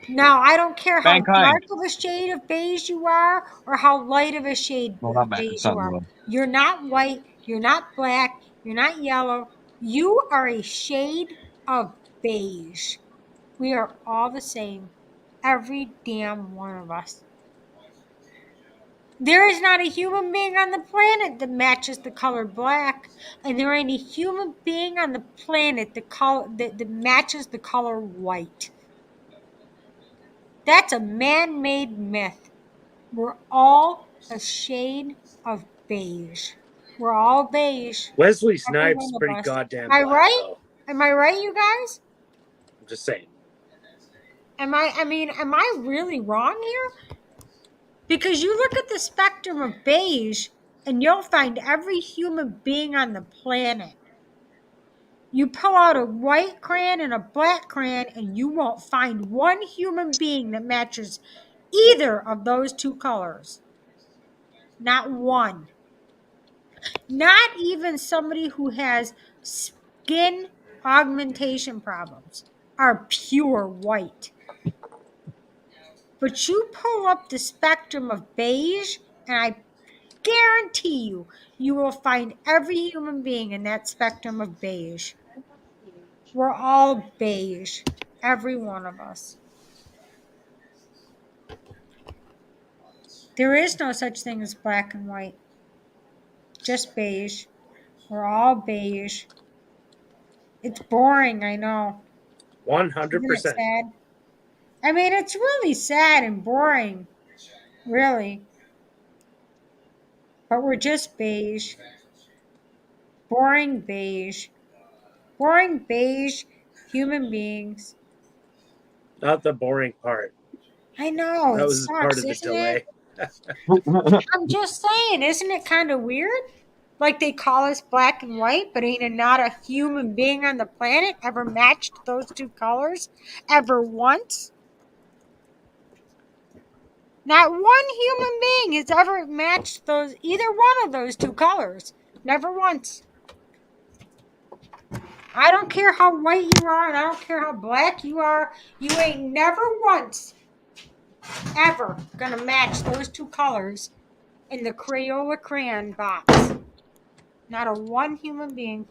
Now, I don't care how Mankind. dark of a shade of beige you are or how light of a shade Well, not of man. beige It's you not are. the You're not white. You're not black. You're not yellow. You are a shade of beige. We are all the same. Every damn one of us. There is not a human being on the planet that matches the color black, and there ain't a human being on the planet that matches the color white. That's a man-made myth. We're all a shade of beige. We're all beige. Wesley Every Snipes one of pretty us. goddamn Am I black right? though. Am I right, you guys? I'm just saying. Am I really wrong here? Because you look at the spectrum of beige and you'll find every human being on the planet. You pull out a white crayon and a black crayon and you won't find one human being that matches either of those two colors. Not one. Not even somebody who has skin augmentation problems are pure white. But you pull up the spectrum of beige, and I guarantee you, you will find every human being in that spectrum of beige. We're all beige, every one of us. There is no such thing as black and white, just beige. We're all beige. It's boring, I know. 100%. Isn't it sad? I mean, it's really sad and boring, really. But we're just beige. Boring beige. Boring beige human beings. Not the boring part. I know, That it was part sucks, of the isn't it? delay. I'm just saying, isn't it kind of weird? Like they call us black and white, but ain't not a human being on the planet ever matched those two colors ever once? Not one human being has ever matched either one of those two colors. Never once. I don't care how white you are, and I don't care how black you are. You ain't never once ever gonna match those two colors in the Crayola crayon box. Not a one human being.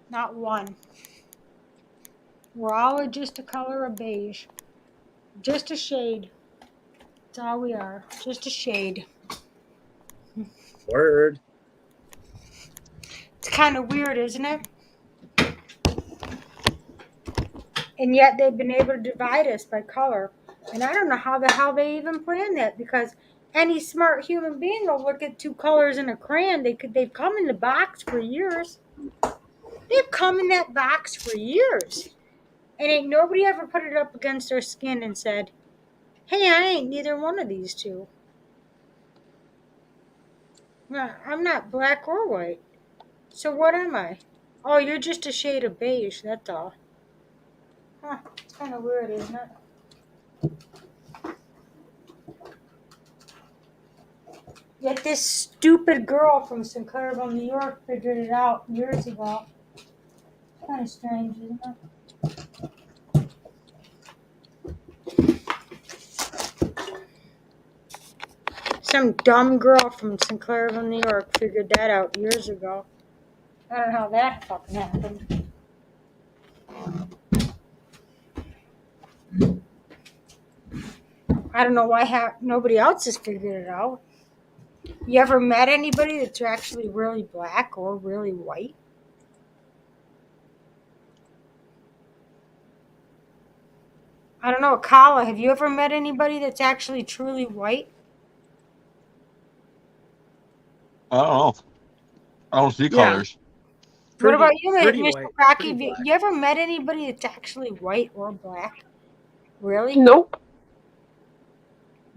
Not one. We're all just a color of beige. Just a shade. That's all we are. Just a shade. Word. It's kind of weird, isn't it? And yet they've been able to divide us by color. And I don't know how the hell they even put in that, because any smart human being will look at two colors in a crayon. They've come in the box for years. They've come in that box for years. And ain't nobody ever put it up against their skin and said, hey, I ain't neither one of these two. I'm not black or white. So what am I? Oh, you're just a shade of beige, that's all. Huh, it's kind of weird, isn't it? Yet this stupid girl from Sinclairville, New York figured it out years ago. Kind of strange, isn't it? Some dumb girl from Sinclairville, New York figured that out years ago. I don't know how that fucking happened. I don't know why nobody else has figured it out. You ever met anybody that's actually really black or really white? I don't know, Kala, have you ever met anybody that's actually truly white? I don't know. I don't see colors. What about you, pretty Mr. white, Crocky? pretty black. You ever met anybody that's actually white or black? Really? Nope.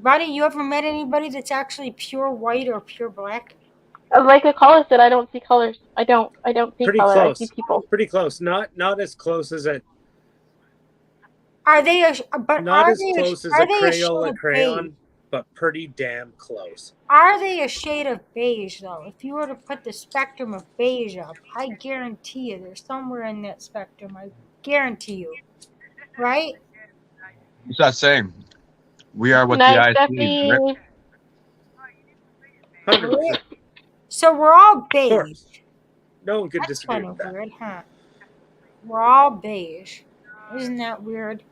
Buddy, you ever met anybody that's actually pure white or pure black? Like a caller said, I don't see colors. I don't see Pretty color. I see close. people. Pretty close. Not as close as a Are they a not as close as a Crayola crayon, beige? but pretty damn close. Are they a shade of beige though? If you were to put the spectrum of beige up, I guarantee you they're somewhere in that spectrum. I guarantee you. Right? It's that same. We are what Nice, the eye sees. Steffi. 100%. So we're all beige. Of course. No one could That's disagree kind with of that. weird, huh? We're all beige. Isn't that weird?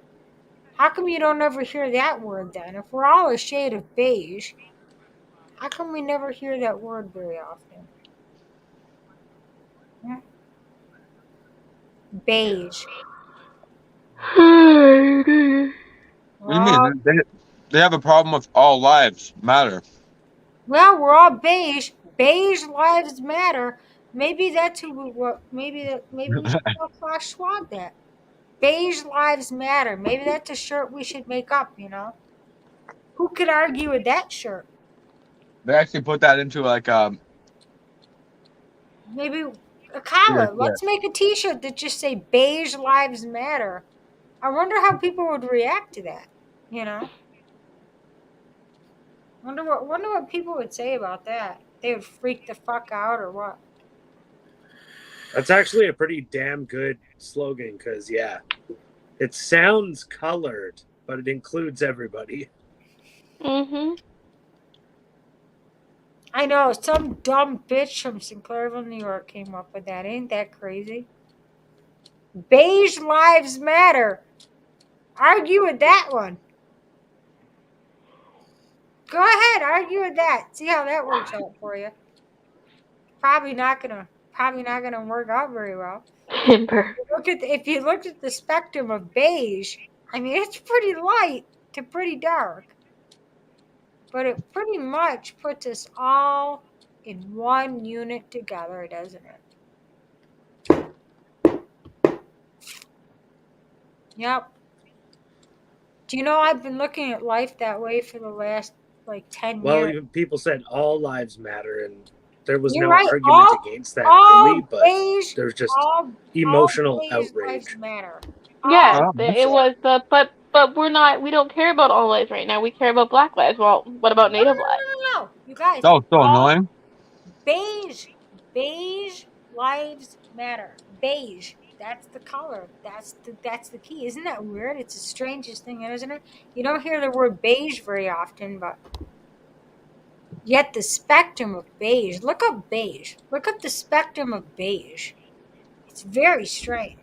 How come you don't ever hear that word then? If we're all a shade of beige, how come we never hear that word very often? Hmm? Beige. What do you mean? They have a problem with all lives matter. Well, we're all beige. Beige lives matter. Maybe that's who we what. Maybe we should tell Klaus Schwab that. Beige lives matter. Maybe that's a shirt we should make up. You know, who could argue with that shirt? They actually put that into like Maybe a collar. Let's make a T-shirt that just say "Beige lives matter." I wonder how people would react to that. You know, wonder what people would say about that. They would freak the fuck out or what? That's actually a pretty damn good slogan because, yeah, it sounds colored, but it includes everybody. Mm-hmm. I know, some dumb bitch from Sinclairville, New York came up with that. Ain't that crazy? Beige lives matter. Argue with that one. Go ahead, argue with that. See how that works out for you. Probably not gonna work out very well. Timber. If you looked at the spectrum of beige, I mean it's pretty light to pretty dark. But it pretty much puts us all in one unit together, doesn't it? Yep. Do you know I've been looking at life that way for the last like 10 Well, years? even people said all lives matter, and there was You're no right. argument against that, really, but there's just emotional beige outrage. lives matter. Yeah, it was the but we don't care about all lives right now. We care about Black lives. Well, what about Native lives? No, you guys. That was so annoying. Beige lives matter. Beige. That's the color. That's the key. Isn't that weird? It's the strangest thing, isn't it? You don't hear the word beige very often, but yet the spectrum of beige. Look up beige. Look up the spectrum of beige. It's very strange.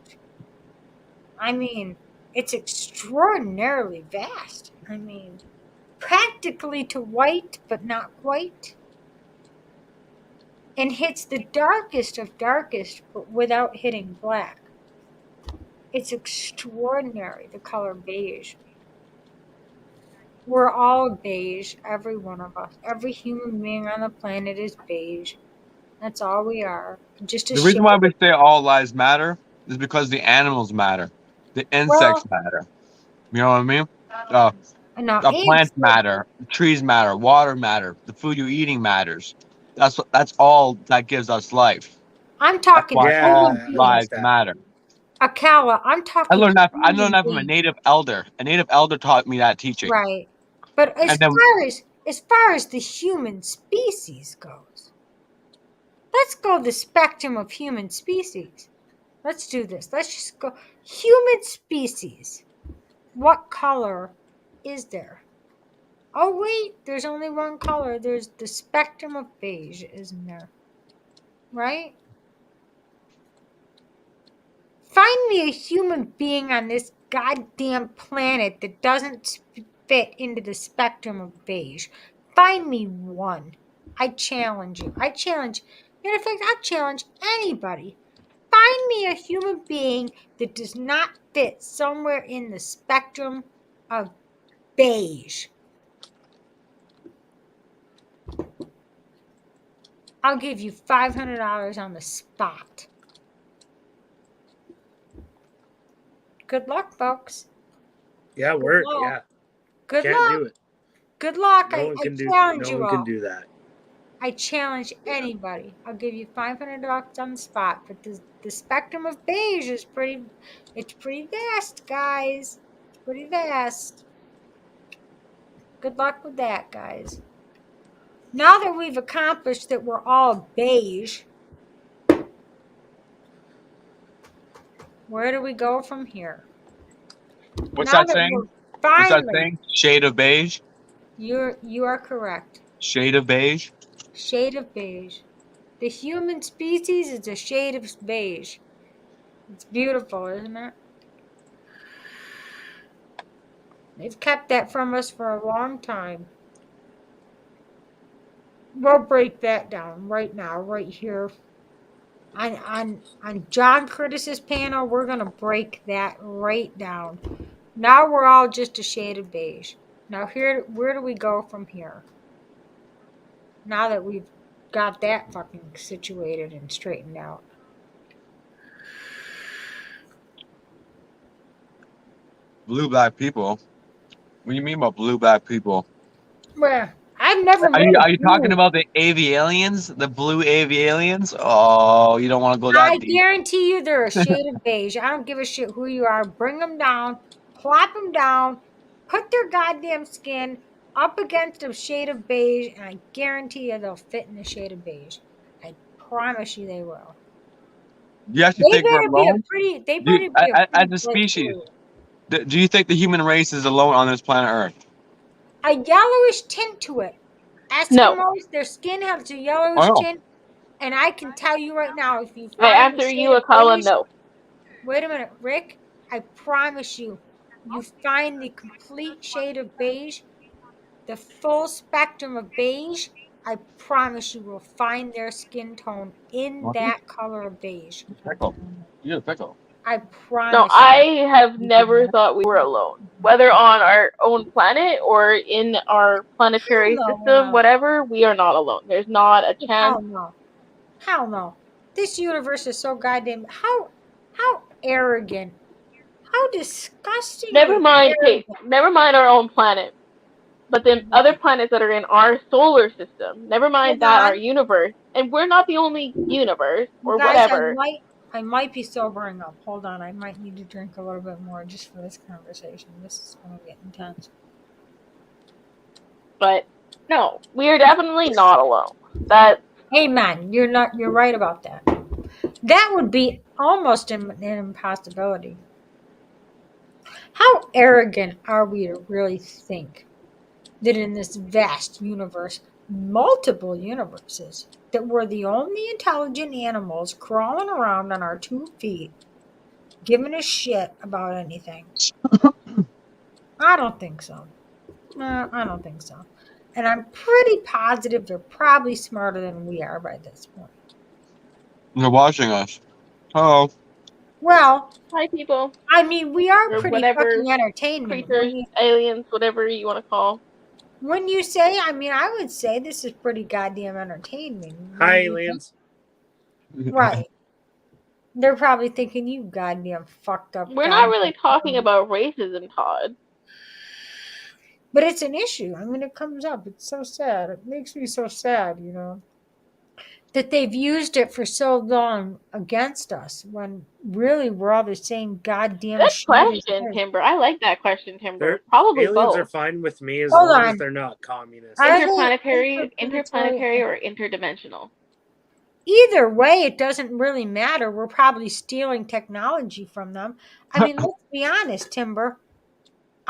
I mean, it's extraordinarily vast. I mean, practically to white, but not quite. And hits the darkest of darkest, but without hitting black. It's extraordinary, the color beige. We're all beige, every one of us. Every human being on the planet is beige. That's all we are. Just a The reason why we say all lives matter is because the animals matter, the insects matter. You know what I mean? The plants matter, the trees matter, water matter, the food you're eating matters. That's all that gives us life. I'm talking all lives matter. Akala, I'm talking. I learned that from a native elder. A native elder taught me that teaching. Right. But as far as the human species goes, let's go the spectrum of human species. Let's do this. Let's just go human species. What color is there? Oh wait, there's only one color. There's the spectrum of beige, isn't there? Right? Find me a human being on this goddamn planet that doesn't fit into the spectrum of beige. Find me one. I challenge you. Matter of fact, I'll challenge anybody. Find me a human being that does not fit somewhere in the spectrum of beige. I'll give you $500 on the spot. Good luck, folks. Yeah, Good word. luck. Yeah. Good Can't luck. do it. Good luck. No I one can do. challenge No you one all. can do that. I challenge anybody. I'll give you $500 on the spot. But the spectrum of beige is it's pretty vast, guys. It's pretty vast. Good luck with that, guys. Now that we've accomplished that we're all beige, where do we go from here? What's Now that that saying? we're What's that finally, saying? Shade of beige. you are correct. Shade of beige. Shade of beige. The human species is a shade of beige. It's beautiful, isn't it? They've kept that from us for a long time. We'll break that down right now, right here. On John Curtis's panel, we're gonna break that right down. Now we're all just a shade of beige. Now where do we go from here? Now that we've got that fucking situated and straightened out. Blue black people. What do you mean by blue black people? Well, I've never Are met you a are you talking blue. about the aliens, the blue aliens? Oh, you don't want to go I that deep. guarantee you they're a shade of beige. I don't give a shit who you are. Bring them down, plop them down, put their goddamn skin up against a shade of beige, and I guarantee you they'll fit in the shade of beige. I promise you they will. Do you actually They think we're better be alone? they Do you, better be a as pretty a bright species, blue. do you think the human race is alone on this planet Earth? A yellowish tint to it. No. Eskimos, their skin has a I yellowish know. tint, and I can tell you right now, if you I find the answer shade you, of Akala, beige, no. wait a minute, Rick, I promise you, you find the complete shade of beige, the full spectrum of beige, I promise you will find their skin tone in Okay. that color of beige. Pickle. You get a pickle. I No, promise I have never thought we were alone. Whether on our own planet or in our planetary you. system, whatever, we are not alone. There's not a chance. Hell no. Hell no. This universe is so goddamn how arrogant. How Never disgustingly mind, okay, arrogant. never mind our own planet. But then other planets that are in our solar system, never mind Hold that, our on. universe. And we're not the only universe You or guys, whatever. I might be sobering up. Hold on. I might need to drink a little bit more just for this conversation. This is gonna get intense. But no, we are definitely not alone. That Amen. You're right about that. That would be almost an impossibility. How arrogant are we to really think that in this vast universe, multiple universes, that we're the only intelligent animals crawling around on our 2 feet, giving a shit about anything? I don't think so. No, I don't think so. And I'm pretty positive they're probably smarter than we are by this point. They're watching us. Hello. Well, hi people. I mean, we are Or pretty whatever fucking entertainment. creatures, aliens, whatever you want to call. When you say, I mean, I would say this is pretty goddamn entertainment. Hi, aliens. Right. They're probably thinking you goddamn fucked up. We're not really talking about racism, Todd. But it's an issue. I mean, it comes up. It's so sad. It makes me so sad, that they've used it for so long against us when really we're all the same goddamn Good shit. question, Timber. I like that question, Timber. Probably aliens both. are fine with me as Hold long on. as they're not communist. Interplanetary or interdimensional. Either way, it doesn't really matter. We're probably stealing technology from them. I mean, let's be honest, Timber.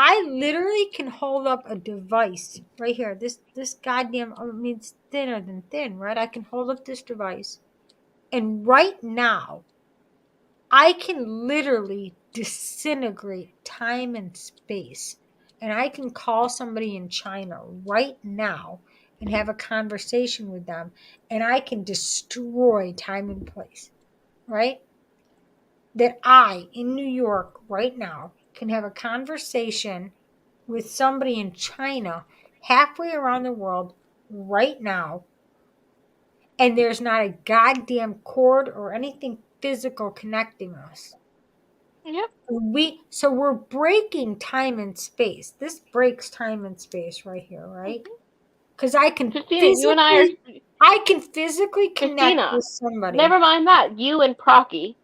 I literally can hold up a device right here. This goddamn, I mean, it's thinner than thin, right? I can hold up this device, and right now, I can literally disintegrate time and space, and I can call somebody in China right now and have a conversation with them, and I can destroy time and place, right? That I in New York right now can have a conversation with somebody in China halfway around the world right now, and there's not a goddamn cord or anything physical connecting us. Yep. So we're breaking time and space. This breaks time and space right here, right? Because I can Christina, you and I are physically connect Christina, with somebody. Never mind that. You and Procky.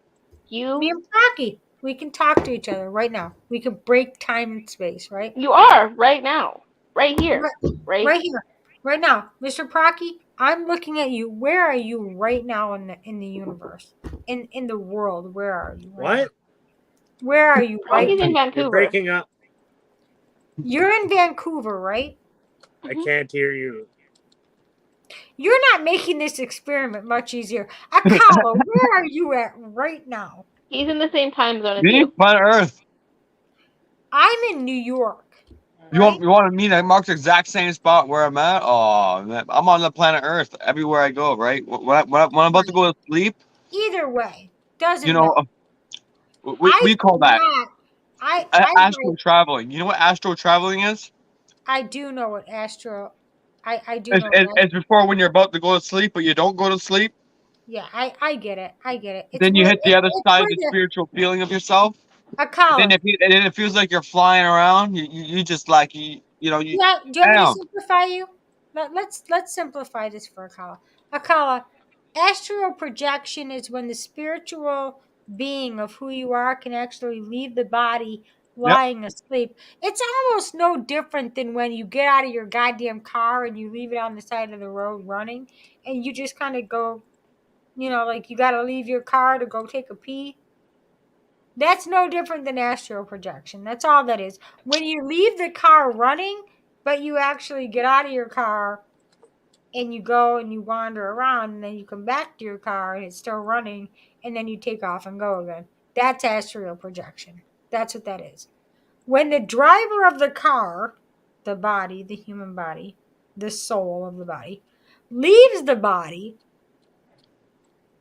Me and Procky. We can talk to each other right now. We can break time and space, right? You are right now. Right here. Right here. Right now. Mr. Procky, I'm looking at you. Where are you right now in the universe? In the world, where are you? What? Now? Where are you right Procky's now? in Vancouver. You're breaking up. You're in Vancouver, right? I can't hear you. You're not making this experiment much easier. Akala, where are you at right now? He's in the same time zone as Me? you. Planet Earth. I'm in New York. You want me to mark the exact same spot where I'm at? Oh, man. I'm on the planet Earth everywhere I go, right? When I'm about to go to sleep, Either way, doesn't you know, matter. we call that astral write- traveling. You know what astral traveling is? I do know what astro. I do know. It's before when you're about to go to sleep, but you don't go to sleep. Yeah, I get it. I get it. It's Then you where- hit the other it's side where of the the- spiritual feeling of yourself. Akala. And then it feels like you're flying around. You just like you know you. Yeah, do you want me to simplify you? Let's simplify this for Akala. Akala, astral projection is when the spiritual being of who you are can actually leave the body lying asleep. It's almost no different than when you get out of your goddamn car and you leave it on the side of the road running, and you just kind of go, like you got to leave your car to go take a pee. That's no different than astral projection. That's all that is. When you leave the car running, but you actually get out of your car and you go and you wander around, and then you come back to your car and it's still running, and then you take off and go again. That's astral projection. That's what that is. When the driver of the car, the body, the human body, the soul of the body, leaves the body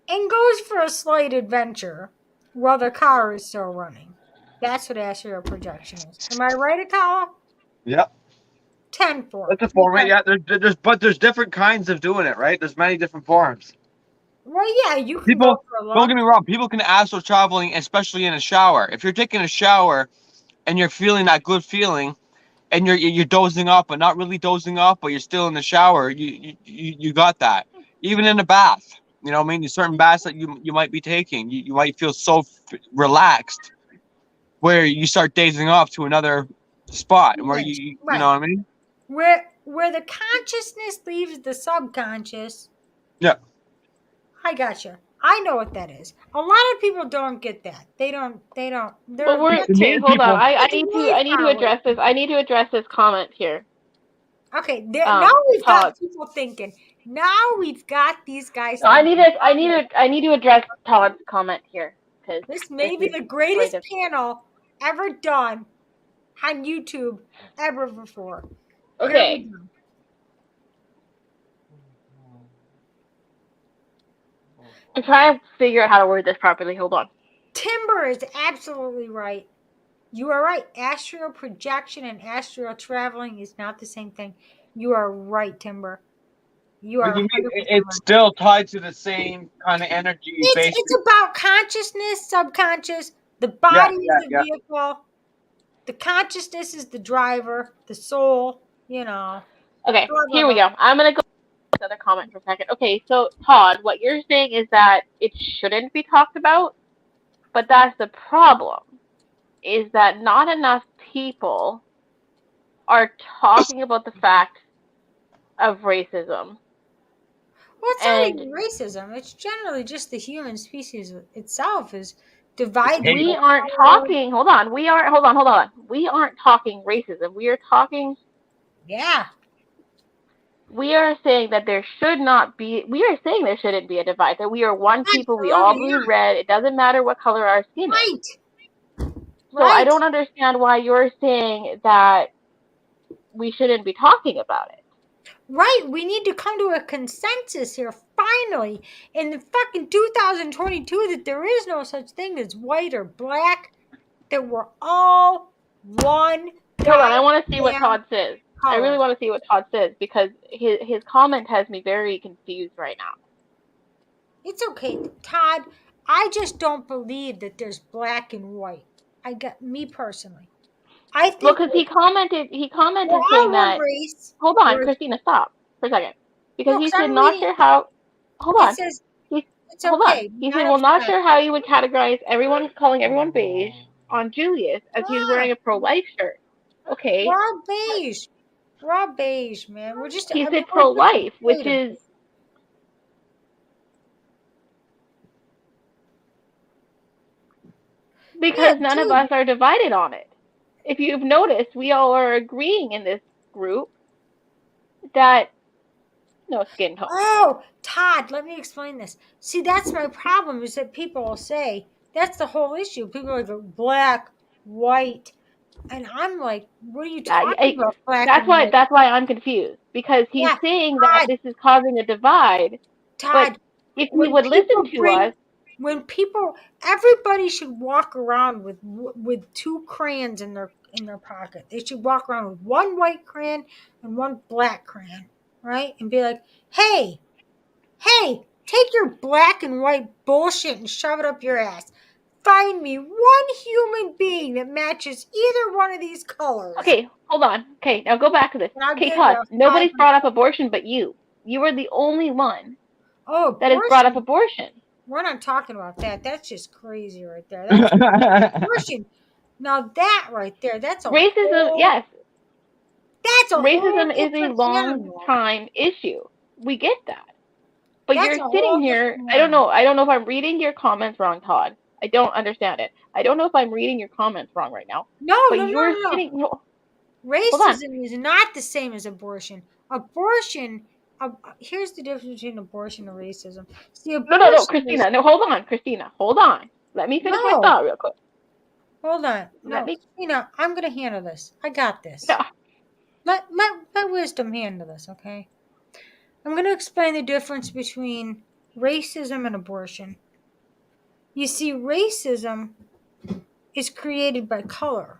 and goes for a slight adventure while the car is still running. That's what astral projection is. Am I right, Akala? Yep. 10-4. That's a format. Yeah, there's different kinds of doing it, right? There's many different forms. Well, yeah, you can go for a long. Don't get me wrong. People can astral traveling, especially in a shower. If you're taking a shower and you're feeling that good feeling, and you're dozing up, but not really dozing up, but you're still in the shower, you got that. Even in a bath, you know what I mean? There's certain baths that you might be taking. You might feel so relaxed, where you start dazing off to another spot, where you know what I mean? Where the consciousness leaves the subconscious. Yeah. I gotcha. I know what that is. A lot of people don't get that. They don't. But okay, hold on. I need to address this. I need to address this comment here. Okay, now we've got people thinking. Now we've got these guys. No, I need to address Todd's comment here, because this may be the greatest panel ever done on YouTube ever before. Okay. I'm trying to figure out how to word this properly. Hold on. Timber is absolutely right. You are right. Astral projection and astral traveling is not the same thing. You are right, Timber. You are. It's still tied to the same kind of energy. It's about consciousness, subconscious. The body is the vehicle. The consciousness is the driver. The soul. Okay, here we go. I'm gonna go to this other comment for a second. Okay, so Todd, what you're saying is that it shouldn't be talked about, but that's the problem. Is that not enough people are talking about the fact of racism. Well, it's not even racism. It's generally just the human species itself is divided. We aren't talking. Hold on. We aren't talking racism. We are talking. Yeah. We are saying that there should not be. We are saying there shouldn't be a divide. That we are one people. We all bleed red. It doesn't matter what color our skin is. So I don't understand why you're saying that we shouldn't be talking about it. Right, we need to come to a consensus here, finally, in the fucking 2022, that there is no such thing as white or black, that we're all one Hold on, I want to see what Damn Todd says. I really colors. want to see what Todd says because his comment has me very confused right now. It's okay, Todd. I just don't believe that there's black and white. I got me personally. I Well, think because he commented we're saying all one that. race. Hold on, Christina, stop for a second. Because No, he because said I'm not reading. sure how. Hold It on. says He, it's hold on. okay. He Not said, well, not upset. sure how you would categorize everyone calling everyone beige on Julius as he was wearing a pro-life shirt. Okay. We're all beige. We're all beige, man. We're just. He I mean, said we're just pro-life, which afraid of is it. because Yeah, none of dude. us are divided on it. If you've noticed, we all are agreeing in this group that no skin tone. Oh, Todd, let me explain this. See, that's my problem is that people will say that's the whole issue. People are like black, white, and I'm like, what are you talking about? Black and white? That's why I'm confused because he's Yeah, saying that Todd, this is causing a divide. But Todd. if he When would listen people to bring, us, when people, everybody should walk around with two crayons in their pocket. They should walk around with one white crayon and one black crayon, right? And be like, hey. Hey, take your black and white bullshit and shove it up your ass. Find me one human being that matches either one of these colors. okay, hold on. Okay, now go back to this. And I'll Okay, give Todd, you nobody's 500. brought up abortion but you. You are the only one Oh, that has brought up abortion. abortion. We're not talking about that. That's just crazy right there. That's abortion. Now that right there, that's a Racism, whole yes, whole racism is a different long animal. time issue. We get that. But That's you're a sitting whole here, different I don't animal. know. I don't know if I'm reading your comments wrong, Todd. I don't understand it. I don't know if I'm reading your comments wrong right now. No, But no, no, you're no. sitting no, hold on. Racism is not the same as abortion. Abortion, here's the difference between abortion and racism. See, No, abortion is Christina. No, hold on, Christina. Hold on. Let me finish my no. thought real quick. Hold on, Let no, me Christina, I'm gonna handle this. I got this. no. Let wisdom handle this, okay? I'm gonna explain the difference between racism and abortion. You see, racism is created by color.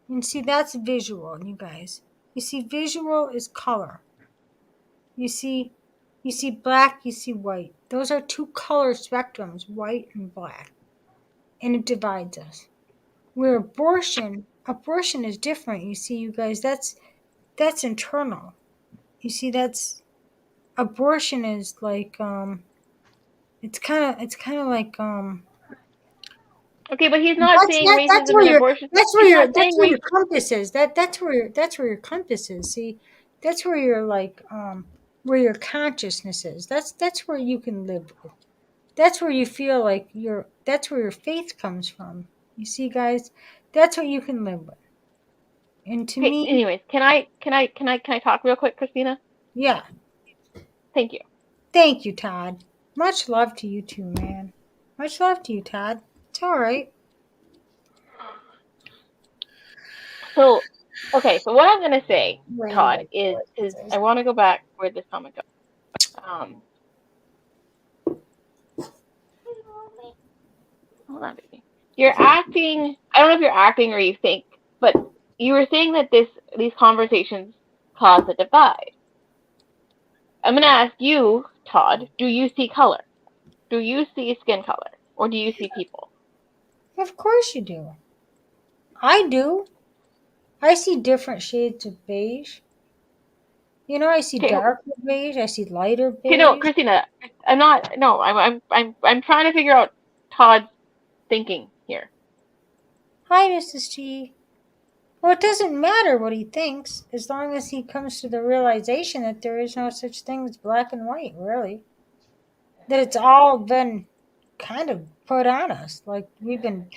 And see, that's visual, you guys. You see, visual is color. You see black, you see white. Those are two color spectrums, white and black. And it divides us. Where abortion is different. You see, you guys, that's internal. You see, that's abortion is like it's kind of like Okay, but he's not saying that's racism where and your abortion. that's where He's your not that's saying where your race. compass is. That's where your compass is. See, that's where your like where your consciousness is. That's where you can live with. That's where you feel like that's where your faith comes from. You see, guys, that's what you can live with. And to Okay, me, anyways, can I talk real quick, Christina? yeah. Thank you. Thank you, Todd. Much love to you too, man. Much love to you, Todd. It's all right. So, okay, so what I'm gonna say, Todd, Right. is I want to go back where this comment goes. Hold on, baby. You're acting. I don't know if you're acting or you think, but you were saying that these conversations cause a divide. I'm gonna ask you, Todd. Do you see color? Do you see skin color, or do you see people? Of course you do. I do. I see different shades of beige. You know, I see Okay, darker beige. I see lighter okay, no, beige. Christina. I'm not. No, I'm trying to figure out Todd's thinking here. Hi, Mrs. G. Well, it doesn't matter what he thinks as long as he comes to the realization that there is no such thing as black and white, really. That it's all been kind of put on us. Like we've been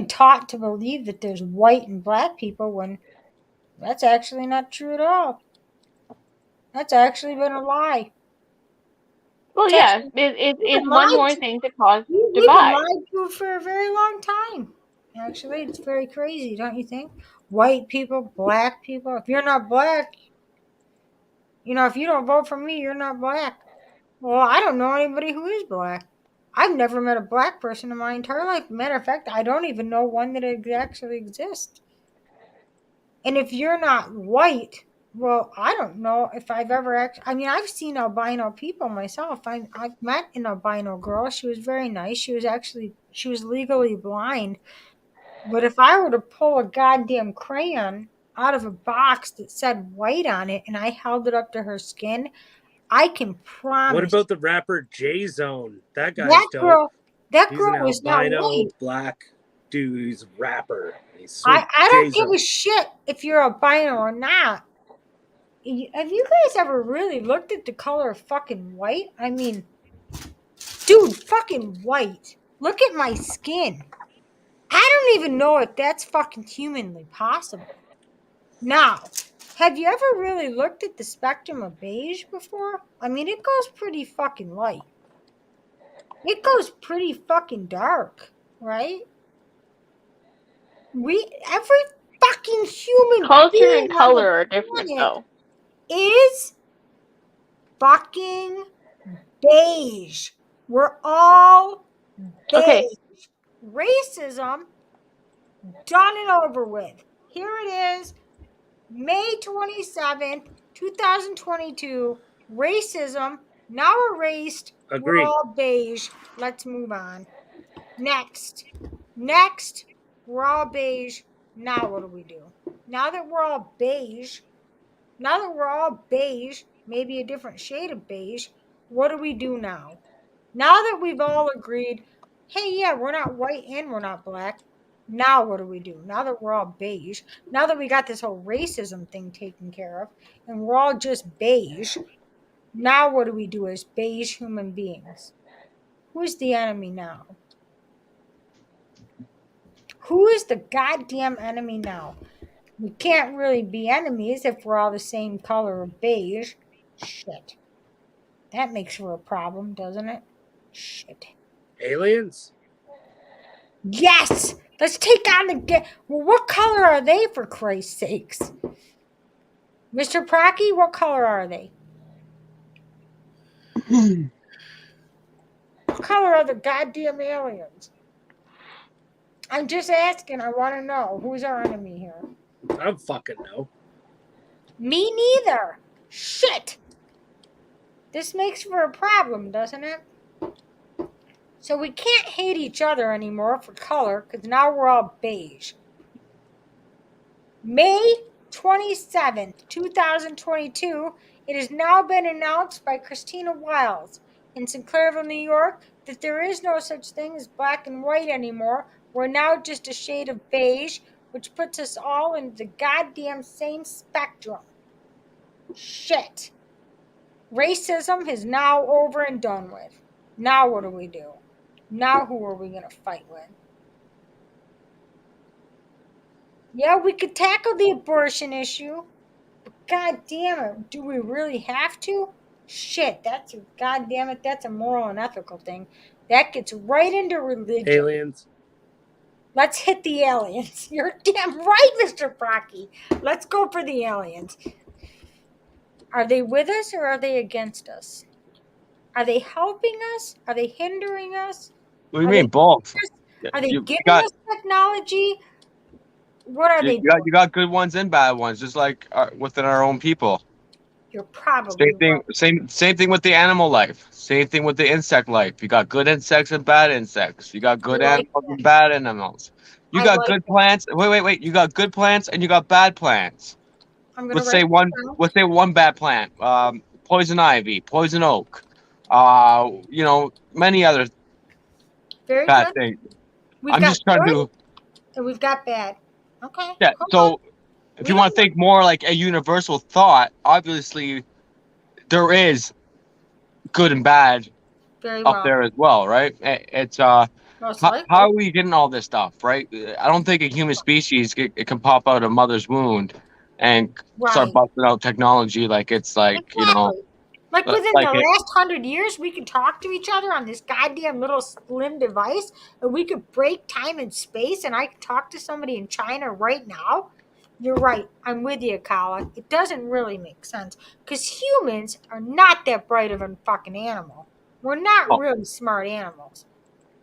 taught to believe that there's white and black people when that's actually not true at all. That's actually been a lie. Well, It's yeah, actually we've it's been one lied more to. thing to cause We've been divide. lied to for a very long time. Actually, it's very crazy, don't you think? White people, black people. If you're not black, if you don't vote for me, you're not black. Well, I don't know anybody who is black. I've never met a black person in my entire life. Matter of fact, I don't even know one that actually exists. And if you're not white, well, I don't know if I've ever I've seen albino people myself. I've met an albino girl. She was very nice. She was legally blind. But if I were to pull a goddamn crayon out of a box that said white on it and I held it up to her skin, I can promise. What about the rapper J Zone? That guy's that dope. girl? That He's girl an was not albino white. black dude. He's a rapper. He's sweet. I don't J-Zone. give a shit if you're albino or not. Have you guys ever really looked at the color of fucking white? I mean, dude, fucking white. Look at my skin. I don't even know if that's fucking humanly possible. Now, have you ever really looked at the spectrum of beige before? I mean, it goes pretty fucking light. It goes pretty fucking dark, right? Every fucking human Culture being and color on are the different, planet though. is fucking beige. We're all beige. Okay. Racism, done and over with. Here it is, May 27th, 2022. Racism, now erased. We're Agreed. all beige. Let's move on. Next, we're all beige. Now what do we do? Now that we're all beige, maybe a different shade of beige, what do we do now? Now that we've all agreed, hey, yeah, we're not white and we're not black. Now what do we do? Now that we're all beige, now that we got this whole racism thing taken care of, and we're all just beige, now what do we do as beige human beings? Who's the enemy now? Who is the goddamn enemy now? We can't really be enemies if we're all the same color of beige. Shit. That makes for a problem, doesn't it? Shit. Aliens? Yes! Let's take on the... Well, what color are they, for Christ's sakes? Mr. Procky, what color are they? What color are the goddamn aliens? I'm just asking. I want to know. Who's our enemy here? I don't fucking know. Me neither. Shit. This makes for a problem, doesn't it? So we can't hate each other anymore for color because now we're all beige. May 27th, 2022, it has now been announced by Christina Wiles in St. Clairville, New York, that there is no such thing as black and white anymore. We're now just a shade of beige, which puts us all in the goddamn same spectrum. Shit. Racism is now over and done with. Now what do we do? Now who are we going to fight with? Yeah, we could tackle the abortion issue. But God damn it, do we really have to? Shit, God damn it, that's a moral and ethical thing. That gets right into religion. Aliens. Let's hit the aliens. You're damn right, Mr. Procky. Let's go for the aliens. Are they with us or are they against us? Are they helping us? Are they hindering us? What do you mean, both? Are they giving us technology? What are they doing? You got good ones and bad ones, just like within our own people. You're probably same thing. right. Same thing with the animal life. Same thing with the insect life. You got good insects and bad insects. You got good animals and bad animals. You got good plants. Wait. You got good plants and you got bad plants. Let's say one bad plant. Poison ivy, poison oak. Many other bad things. I'm just trying to. And we've got bad. Okay. Yeah. So, if you want to think more like a universal thought, obviously, there is good and bad up there as well, right? It's how are we getting all this stuff, right? I don't think a human species it can pop out of mother's wound and start busting out technology like it's like Like within the last 100 years, we could talk to each other on this goddamn little slim device, and we could break time and space, and I could talk to somebody in China right now. You're right. I'm with you, Kala. It doesn't really make sense because humans are not that bright of a fucking animal. We're not really smart animals,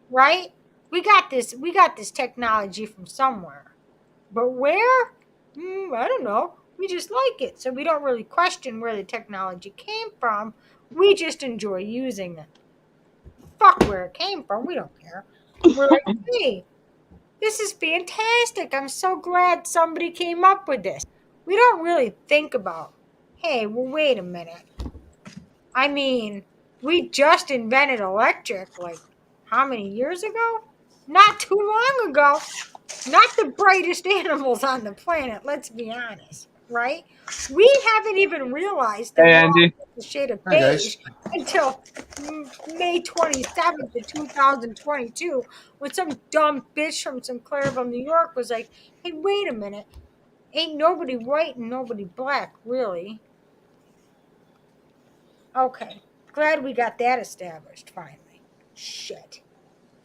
right? We got this technology from somewhere, but where? I don't know. We just like it, so we don't really question where the technology came from. We just enjoy using it. Fuck where it came from. We don't care. We're like, hey, this is fantastic. I'm so glad somebody came up with this. We don't really think about, hey, well, wait a minute. I mean, we just invented electric, like, how many years ago? Not too long ago. Not the brightest animals on the planet, let's be honest, right? We haven't even realized that Hey, we're all Andy. the shade of Hi, guys. beige until May 27th of 2022, when some dumb bitch from some Clareville, New York was like, hey, wait a minute. Ain't nobody white and nobody black, really. Okay. Glad we got that established finally. Shit.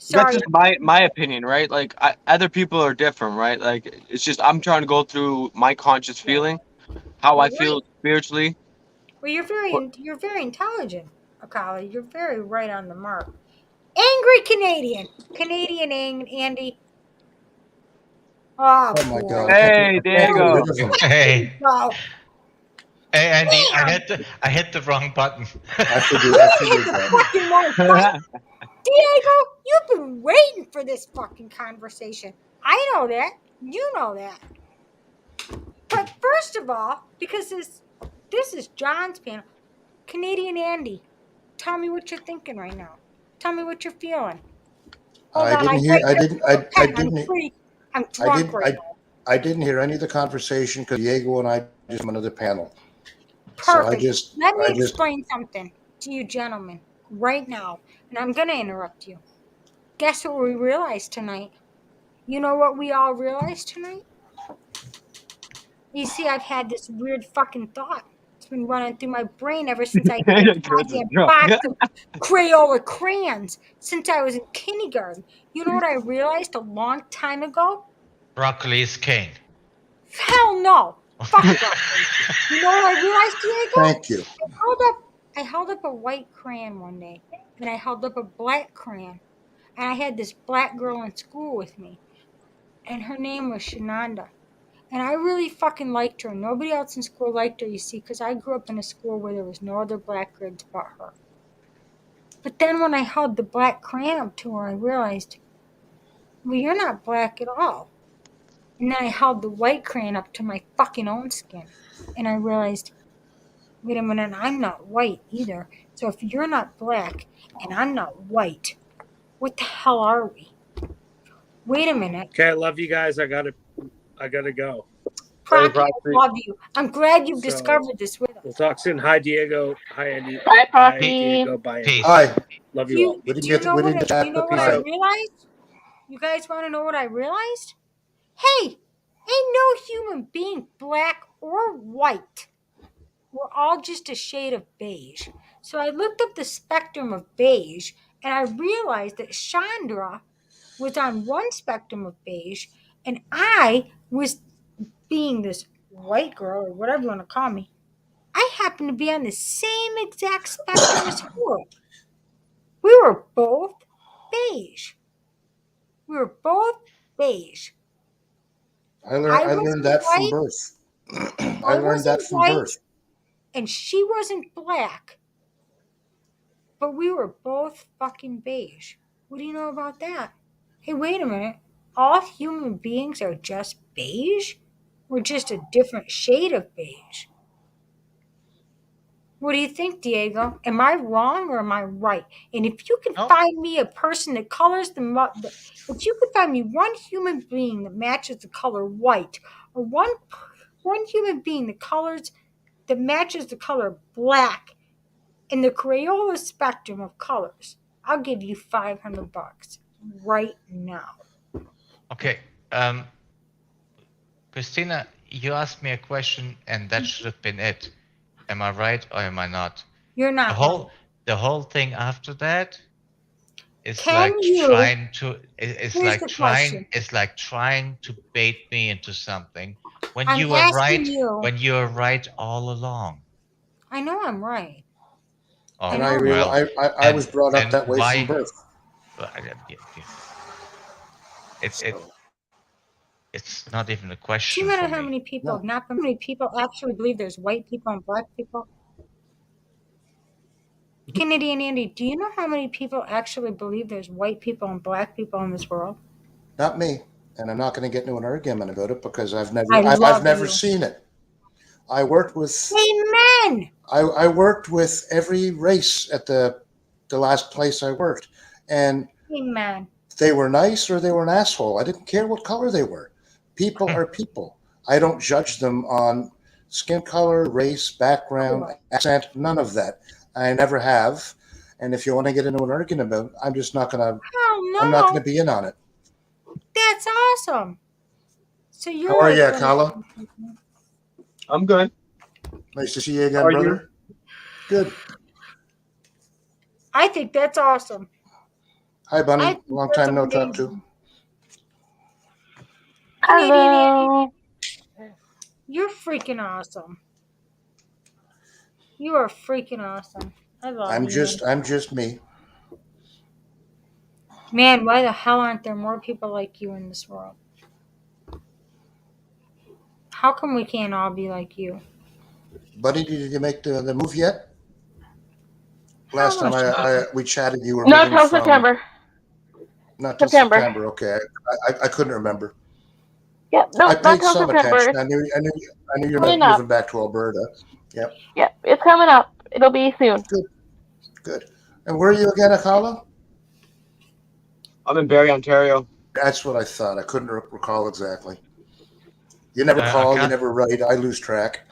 That's Sorry. just my opinion, right? Like other people are different, right? Like it's just I'm trying to go through my conscious feeling, how I feel spiritually. Well, you're very intelligent, Akali. You're very right on the mark. Angry Canadian, Andy. Oh, Oh my boy. God, Hey, I can't get Diego. rid of them. Hey, Go. hey, Andy, Damn. I hit the wrong button. I figured that. Fucking wrong button. Diego, you've been waiting for this fucking conversation. I know that. You know that. But first of all, because this is John's panel, Canadian Andy, tell me what you're thinking right now. Tell me what you're feeling. Hold on, I I'm drunk right now. I didn't hear any of the conversation because Diego and I just went to the panel. Perfect. So Let me explain something to you gentlemen right now, and I'm going to interrupt you. Guess what we realized tonight? You know what we all realized tonight? You see, I've had this weird fucking thought. It's been running through my brain ever since I had a goddamn box of Crayola crayons since I was in kindergarten. You know what I realized a long time ago? Broccoli is king. Hell no. Fuck broccoli. You know what I realized, Diego? Thank you. I held up a white crayon one day, and I held up a black crayon, and I had this black girl in school with me, and her name was Shananda. And I really fucking liked her. Nobody else in school liked her, you see, because I grew up in a school where there was no other black kids but her. But then when I held the black crayon up to her, I realized, well, you're not black at all. And then I held the white crayon up to my fucking own skin, and I realized, wait a minute, I'm not white either. So if you're not black and I'm not white, what the hell are we? Wait a minute. Okay, I love you guys. I gotta go. Procky, I love you. I'm glad you've discovered this with us. We'll talk soon. Hi, Diego. Hi, Andy. Bye, Bye, Procky. Diego. Bye, Andy. Hi. Love you all. Do you know what I realized? You guys want to know what I realized? Hey, ain't no human being black or white. We're all just a shade of beige. So I looked up the spectrum of beige, and I realized that Chandra was on one spectrum of beige, and I was, being this white girl, or whatever you want to call me, I happened to be on the same exact spectrum as her. We were both beige. We were both beige. I learned that from birth. I learned that from birth. And she wasn't black. But we were both fucking beige. What do you know about that? Hey, wait a minute. All human beings are just beige? We're just a different shade of beige. What do you think, Diego? Am I wrong or am I right? And if you can find me a person that colors if you could find me one human being that matches the color white, or one human being that matches the color black in the Crayola spectrum of colors, I'll give you $500 right now. Okay. Christina, you asked me a question, and that should have been it. Am I right or am I not? You're not. The whole thing after that is Can like you- trying to. It's Here's like the trying. question. It's like trying to bait me into something when I'm you were asking right. you- When you were right all along. I know I'm right. Oh, And I was brought up that way from birth. It's not even a Do question you know for how me. many people have not been? How many people actually believe there's white people and black people? Canadian Andy, do you know how many people actually believe there's white people and black people in this world? Not me, and I'm not going to get into an argument about it because I've I never love never you. seen it. I worked with Amen. I worked with every race at the last place I worked, and Amen. they were nice or they were an asshole. I didn't care what color they were. People are people. I don't judge them on skin color, race, background, accent, none of that. I never have. And if you want to get into an argument about it, I'm just not gonna. Oh no. I'm not gonna be in on it. That's awesome. So you're How are like you, Kala? I'm good. Nice to see you again, How are brother. Good. I think that's awesome. Hi, I Bunny. think Long that's time no talk to. amazing. Hello. You're freaking awesome. You are freaking awesome. I love I'm you. just me. Man, why the hell aren't there more people like you in this world? How come we can't all be like you? Buddy, did you make the move yet? Last time we chatted, you were Not moving till from September. not till September. Okay, I couldn't remember. Yep, no, I not paid till some September. attention. I knew you're Coming up. moving back to Alberta. Yep. Yep, it's coming up. It'll be soon. Good. And where are you again, Akala? I'm in Barrie, Ontario. That's what I thought. I couldn't recall exactly. You never call. okay. You never write. I lose track.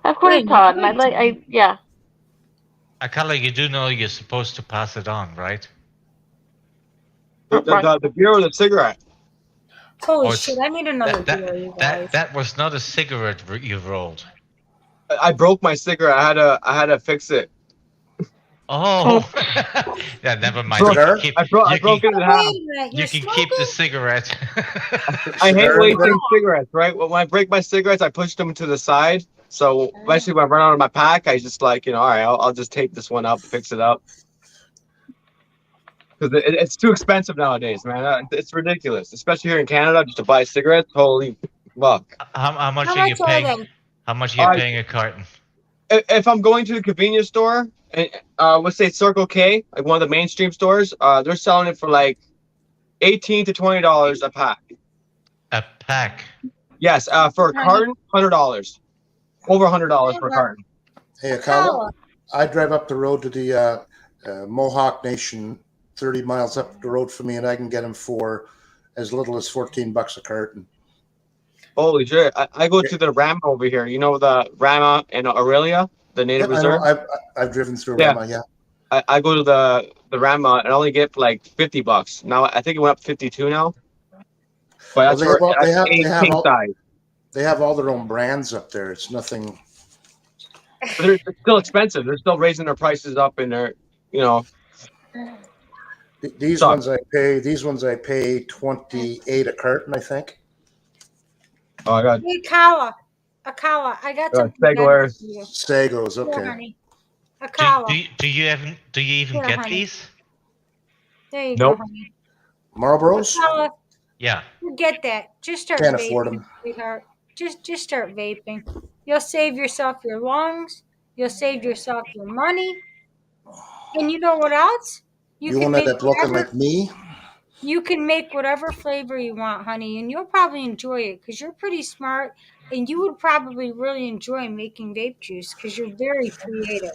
Of course, Todd. And yeah. Akala, you do know you're supposed to pass it on, right? The beer or the cigarette? Holy Oh, shit, I need another beer, you guys. That was not a cigarette you rolled. I broke my cigarette. I had to fix it. Oh, yeah. Never mind. Cigar? I broke it in half. You can keep the cigarette. I hate wasting cigarettes, right? When I break my cigarettes, I push them to the side. So eventually, when I run out of my pack, I just all right, I'll just tape this one up, fix it up. Because it's too expensive nowadays, man. It's ridiculous, especially here in Canada, just to buy cigarettes. Holy fuck! How much are you paying? How much are you paying a carton? If I'm going to the convenience store, and let's say Circle K, like one of the mainstream stores, they're selling it for like $18 to $20 a pack. A pack? Yes, for a carton, $100. Over $100 per carton. Hey, Akala, I drive up the road to the Mohawk Nation, 30 miles up the road from me, and I can get them for as little as $14 a carton. Holy shit! I go to the Rama over here. You know the Rama and Aurelia, the native reserve. I've driven through Rama. Yeah. I go to the Rama and I only get like $50. Now I think it went up 52 now. But that's they have all their own brands up there. It's nothing. But they're still expensive. They're still raising their prices up, and they're These ones I pay 28 a carton, I think. Oh my god. Hey, Akala, I got some Sagos, okay. Here, honey. Akala. Do you even Here, get honey. these? There you Nope. go, honey. Marlboros? Akala, Yeah. forget that. Just start Can't vaping, afford 'em. sweetheart. Just start vaping. You'll save yourself your lungs. You'll save yourself your money. And you know what else? You won't end up looking like me. You can make whatever flavor you want, honey, and you'll probably enjoy it because you're pretty smart, and you would probably really enjoy making vape juice because you're very creative.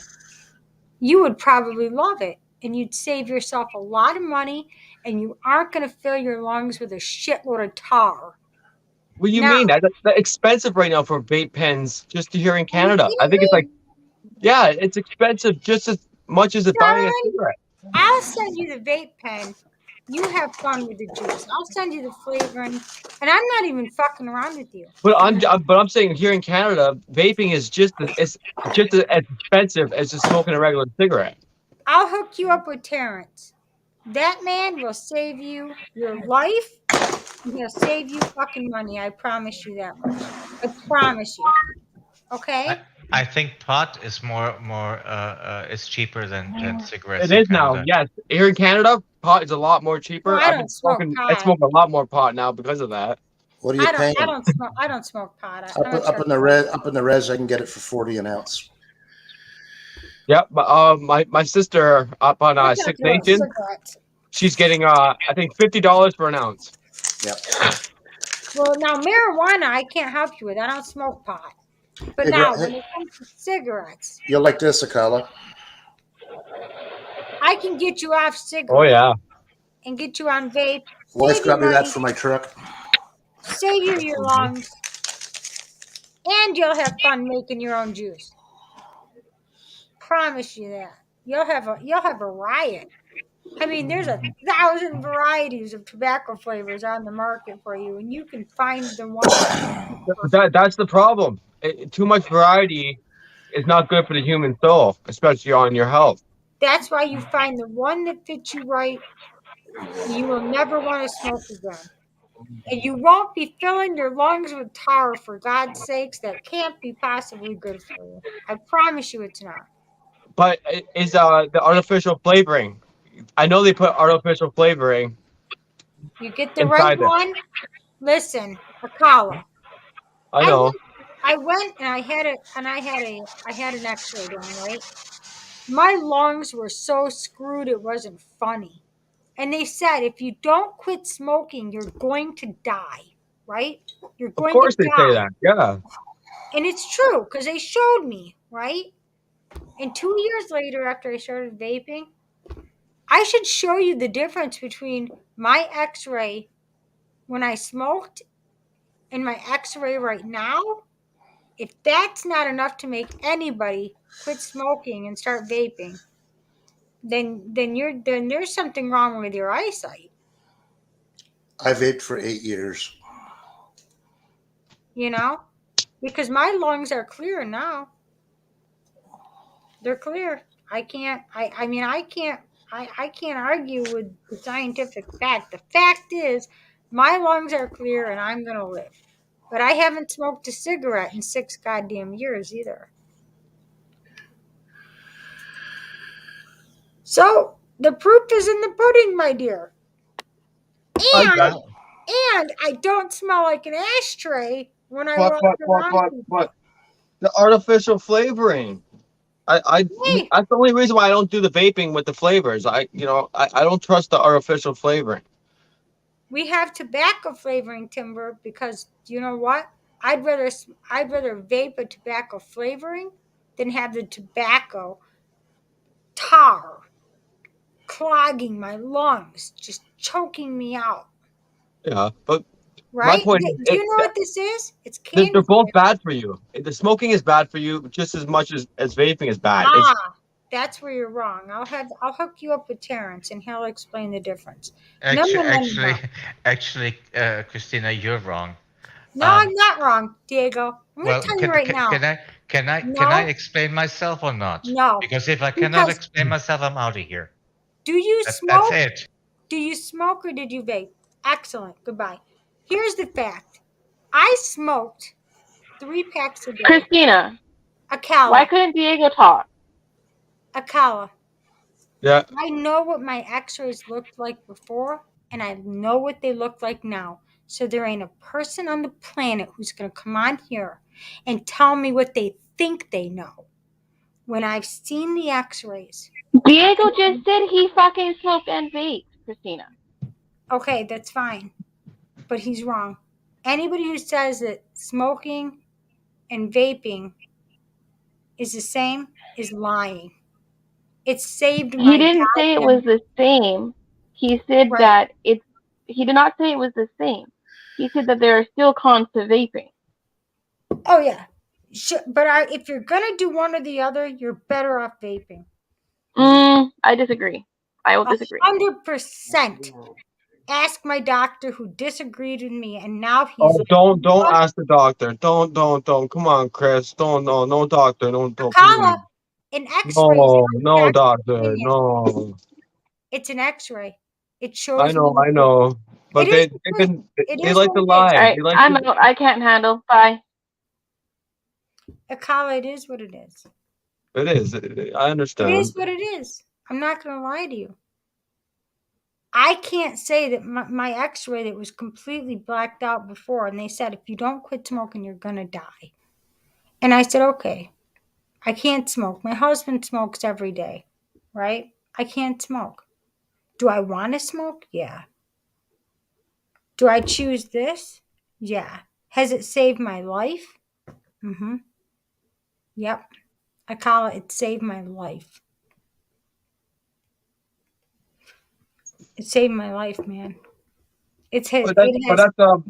You would probably love it, and you'd save yourself a lot of money, and you aren't going to fill your lungs with a shitload of tar. What do you mean? That's expensive right now for vape pens just here in Canada. I think it's like, yeah, it's expensive just as much as buying a cigarette. I'll send you the vape pen. You have fun with the juice. I'll send you the flavoring, and I'm not even fucking around with you. But I'm saying here in Canada, vaping is just as expensive as just smoking a regular cigarette. I'll hook you up with Terrence. That man will save you your life. And he'll save you fucking money. I promise you that much. I promise you. Okay? I think pot is more is cheaper than cigarettes. It is now. Yes, here in Canada, pot is a lot more cheaper. Well, I I've been don't smoke smoking. I pot. smoke a lot more pot now because of that. What are you paying? I don't smoke. I don't smoke pot. I'm not Up sure. in the res, up in the res, I can get it for 40 an ounce. Yep, but my sister up on We're talking Six about Nation, cigarettes. she's getting I think $50 for an ounce. Yep. Well, now marijuana, I can't help you with. I don't smoke pot. But Hey, now, hey, when it comes to cigarettes, you'll like this, Akala. I can get you off cigarettes. Oh yeah. And get you on vape. Wife Save your got me that money. for my truck. Save you your lungs. And you'll have fun making your own juice. Promise you that. You'll have a riot. I mean, there's 1,000 varieties of tobacco flavors on the market for you, and you can find the one. That's the problem. Too much variety is not good for the human soul, especially on your health. That's why you find the one that fits you right. You will never want to smoke again. And you won't be filling your lungs with tar, for God's sakes. That can't be possibly good for you. I promise you it's not. But is the artificial flavoring? I know they put artificial flavoring. You get the right one. Listen, Akala. I know. I went and I had an X-ray done, right? My lungs were so screwed it wasn't funny. And they said if you don't quit smoking, you're going to die, right? You're Of going course to they die. say that. Yeah. And it's true because they showed me, right? And 2 years later, after I started vaping, I should show you the difference between my X-ray when I smoked and my X-ray right now. If that's not enough to make anybody quit smoking and start vaping, then there's something wrong with your eyesight. I vaped for 8 years. You know, because my lungs are clear now. They're clear. I can't argue with the scientific fact. The fact is, my lungs are clear and I'm gonna live. But I haven't smoked a cigarette in 6 goddamn years either. So the proof is in the pudding, my dear. And I don't smell like an ashtray when I walk around. But the artificial flavoring. That's the only reason why I don't do the vaping with the flavors. I don't trust the artificial flavoring. We have tobacco flavoring, Timber, because you know what? I'd rather vape a tobacco flavoring than have the tobacco tar clogging my lungs, just choking me out. Yeah, but right? my point Do you know what this is? It's they're candy. both bad for you. The smoking is bad for you just as much as vaping is bad. That's where you're wrong. I'll hook you up with Terrence and he'll explain the difference. Actually, Christina, you're wrong. No, I'm not wrong, Diego. I'm going to tell you right now. Can I explain myself or not? No. Because if I cannot explain myself, I'm out of here. Do you smoke? That's it. Do you smoke or did you vape? Excellent. Goodbye. Here's the fact. I smoked 3 packs a day. Christina. Akala. Why couldn't Diego talk? Akala. Yeah. I know what my x-rays looked like before, and I know what they look like now. So there ain't a person on the planet who's going to come on here and tell me what they think they know. When I've seen the x-rays. Diego just said he fucking smoked and vaped, Christina. Okay, that's fine. But he's wrong. Anybody who says that smoking and vaping is the same is lying. It saved my He didn't say it was the same. He said that he did not say it was the same. He said that there are still cons to vaping. Oh, yeah. But if you're going to do one or the other, you're better off vaping. I disagree. I will disagree. 100%. Ask my doctor who disagreed with me, and now he's don't ask the doctor. Don't. Come on, Chris. No doctor. Don't. Kala, an X-ray. No doctor. No. It's an X-ray. It shows. I know. But they like to lie. All right, I'm out. I can't handle. Bye. Akala, it is what it is. It is. I understand. It is what it is. I'm not going to lie to you. I can't say that my x-ray that was completely blacked out before, and they said, if you don't quit smoking, you're going to die. And I said, okay, I can't smoke. My husband smokes every day, right? I can't smoke. Do I want to smoke? Yeah. Do I choose this? Yeah. Has it saved my life? Mm-hmm. Yep. I call it saved my life. It saved my life, man. It has the flavor tobacco.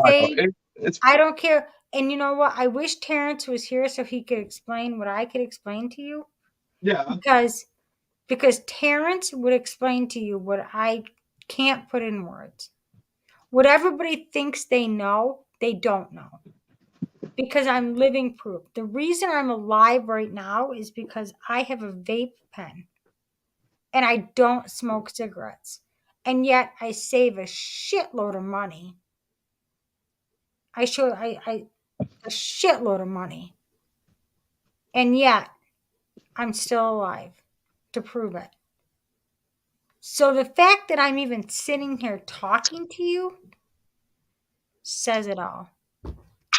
saved. It's I don't care. And you know what? I wish Terrence was here so he could explain what I could explain to you. yeah. Because Terrence would explain to you what I can't put in words. What everybody thinks they know, they don't know. Because I'm living proof. The reason I'm alive right now is because I have a vape pen and I don't smoke cigarettes. And yet I save a shitload of money. I a shitload of money. And yet I'm still alive to prove it. So the fact that I'm even sitting here talking to you says it all.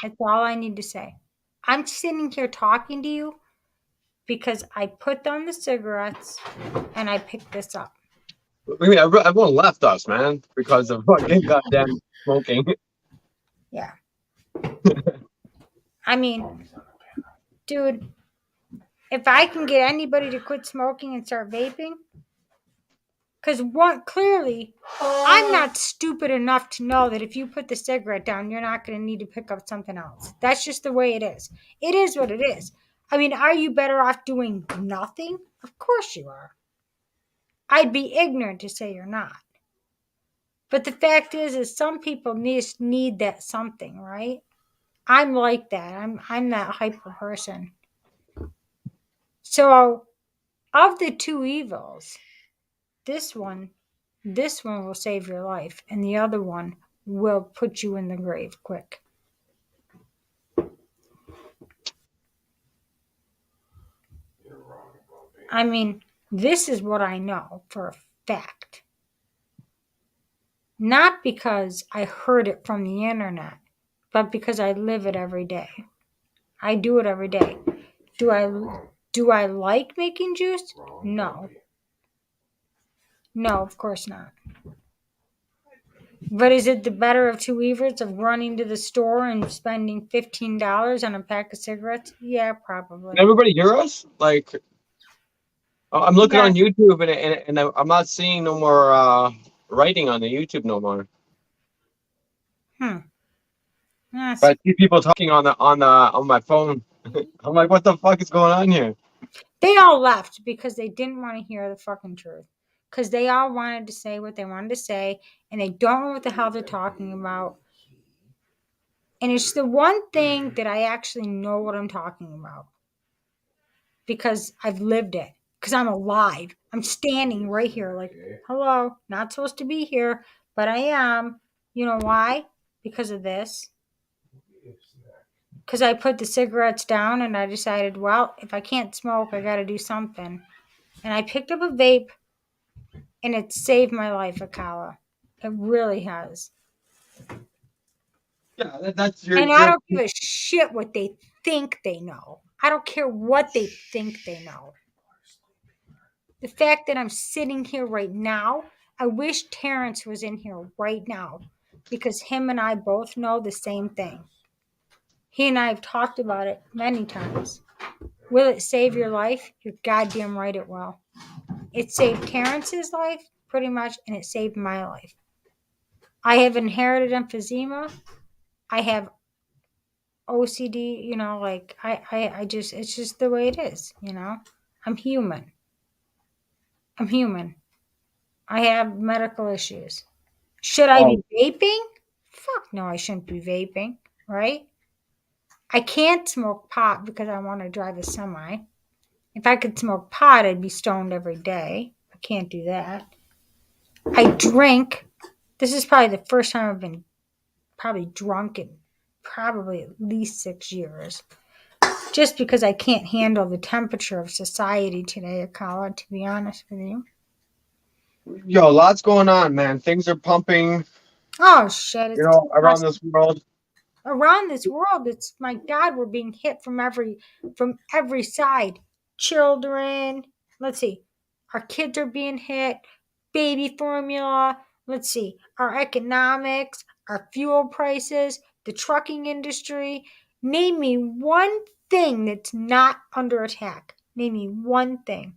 That's all I need to say. I'm sitting here talking to you because I put down the cigarettes and I picked this up. I mean, everyone left us, man, because of fucking goddamn smoking. Yeah. I mean, dude, if I can get anybody to quit smoking and start vaping, because clearly, I'm not stupid enough to know that if you put the cigarette down, you're not going to need to pick up something else. That's just the way it is. It is what it is. I mean, are you better off doing nothing? Of course you are. I'd be ignorant to say you're not. But the fact is some people need that something, right? I'm like that. I'm that hyper person. So, of the two evils, this one will save your life, and the other one will put you in the grave quick. I mean, this is what I know for a fact. Not because I heard it from the internet, but because I live it every day. I do it every day. Do I like making juice? No. No, of course not. But is it the better of two evils of running to the store and spending $15 on a pack of cigarettes? Yeah, probably. Can everybody hear us? Like, I'm looking on Yes. YouTube and I'm not seeing no more writing on the YouTube no more. Yes. But I see people talking on my phone. I'm like, what the fuck is going on here? They all left because they didn't want to hear the fucking truth. Because they all wanted to say what they wanted to say, and they don't know what the hell they're talking about. And it's the one thing that I actually know what I'm talking about. Because I've lived it. Because I'm alive. I'm standing right here like, hello, not supposed to be here, but I am. You know why? Because of this. Because I put the cigarettes down and I decided, well, if I can't smoke, I got to do something. And I picked up a vape and it saved my life, Akala. It really has. Yeah, that's your. And I don't give a shit what they think they know. I don't care what they think they know. The fact that I'm sitting here right now, I wish Terrence was in here right now because him and I both know the same thing. He and I have talked about it many times. Will it save your life? You're goddamn right it will. It saved Terrence's life, pretty much, and it saved my life. I have inherited emphysema. I have OCD, you know, like I just, it's just the way it is, you know. I'm human. I have medical issues. Should I be vaping? Fuck no, I shouldn't be vaping, right? I can't smoke pot because I want to drive a semi. If I could smoke pot, I'd be stoned every day. I can't do that. I drink. This is probably the first time I've been probably drunk in probably at least 6 years. Just because I can't handle the temperature of society today, Akala, to be honest with you. Yo, lots going on, man. Things are pumping, Oh shit! It's around this world. around this world. It's my God, we're being hit from every side. Children. Let's see. Our kids are being hit. Baby formula. Let's see. Our economics, our fuel prices, the trucking industry. Name me one thing that's not under attack. Name me one thing.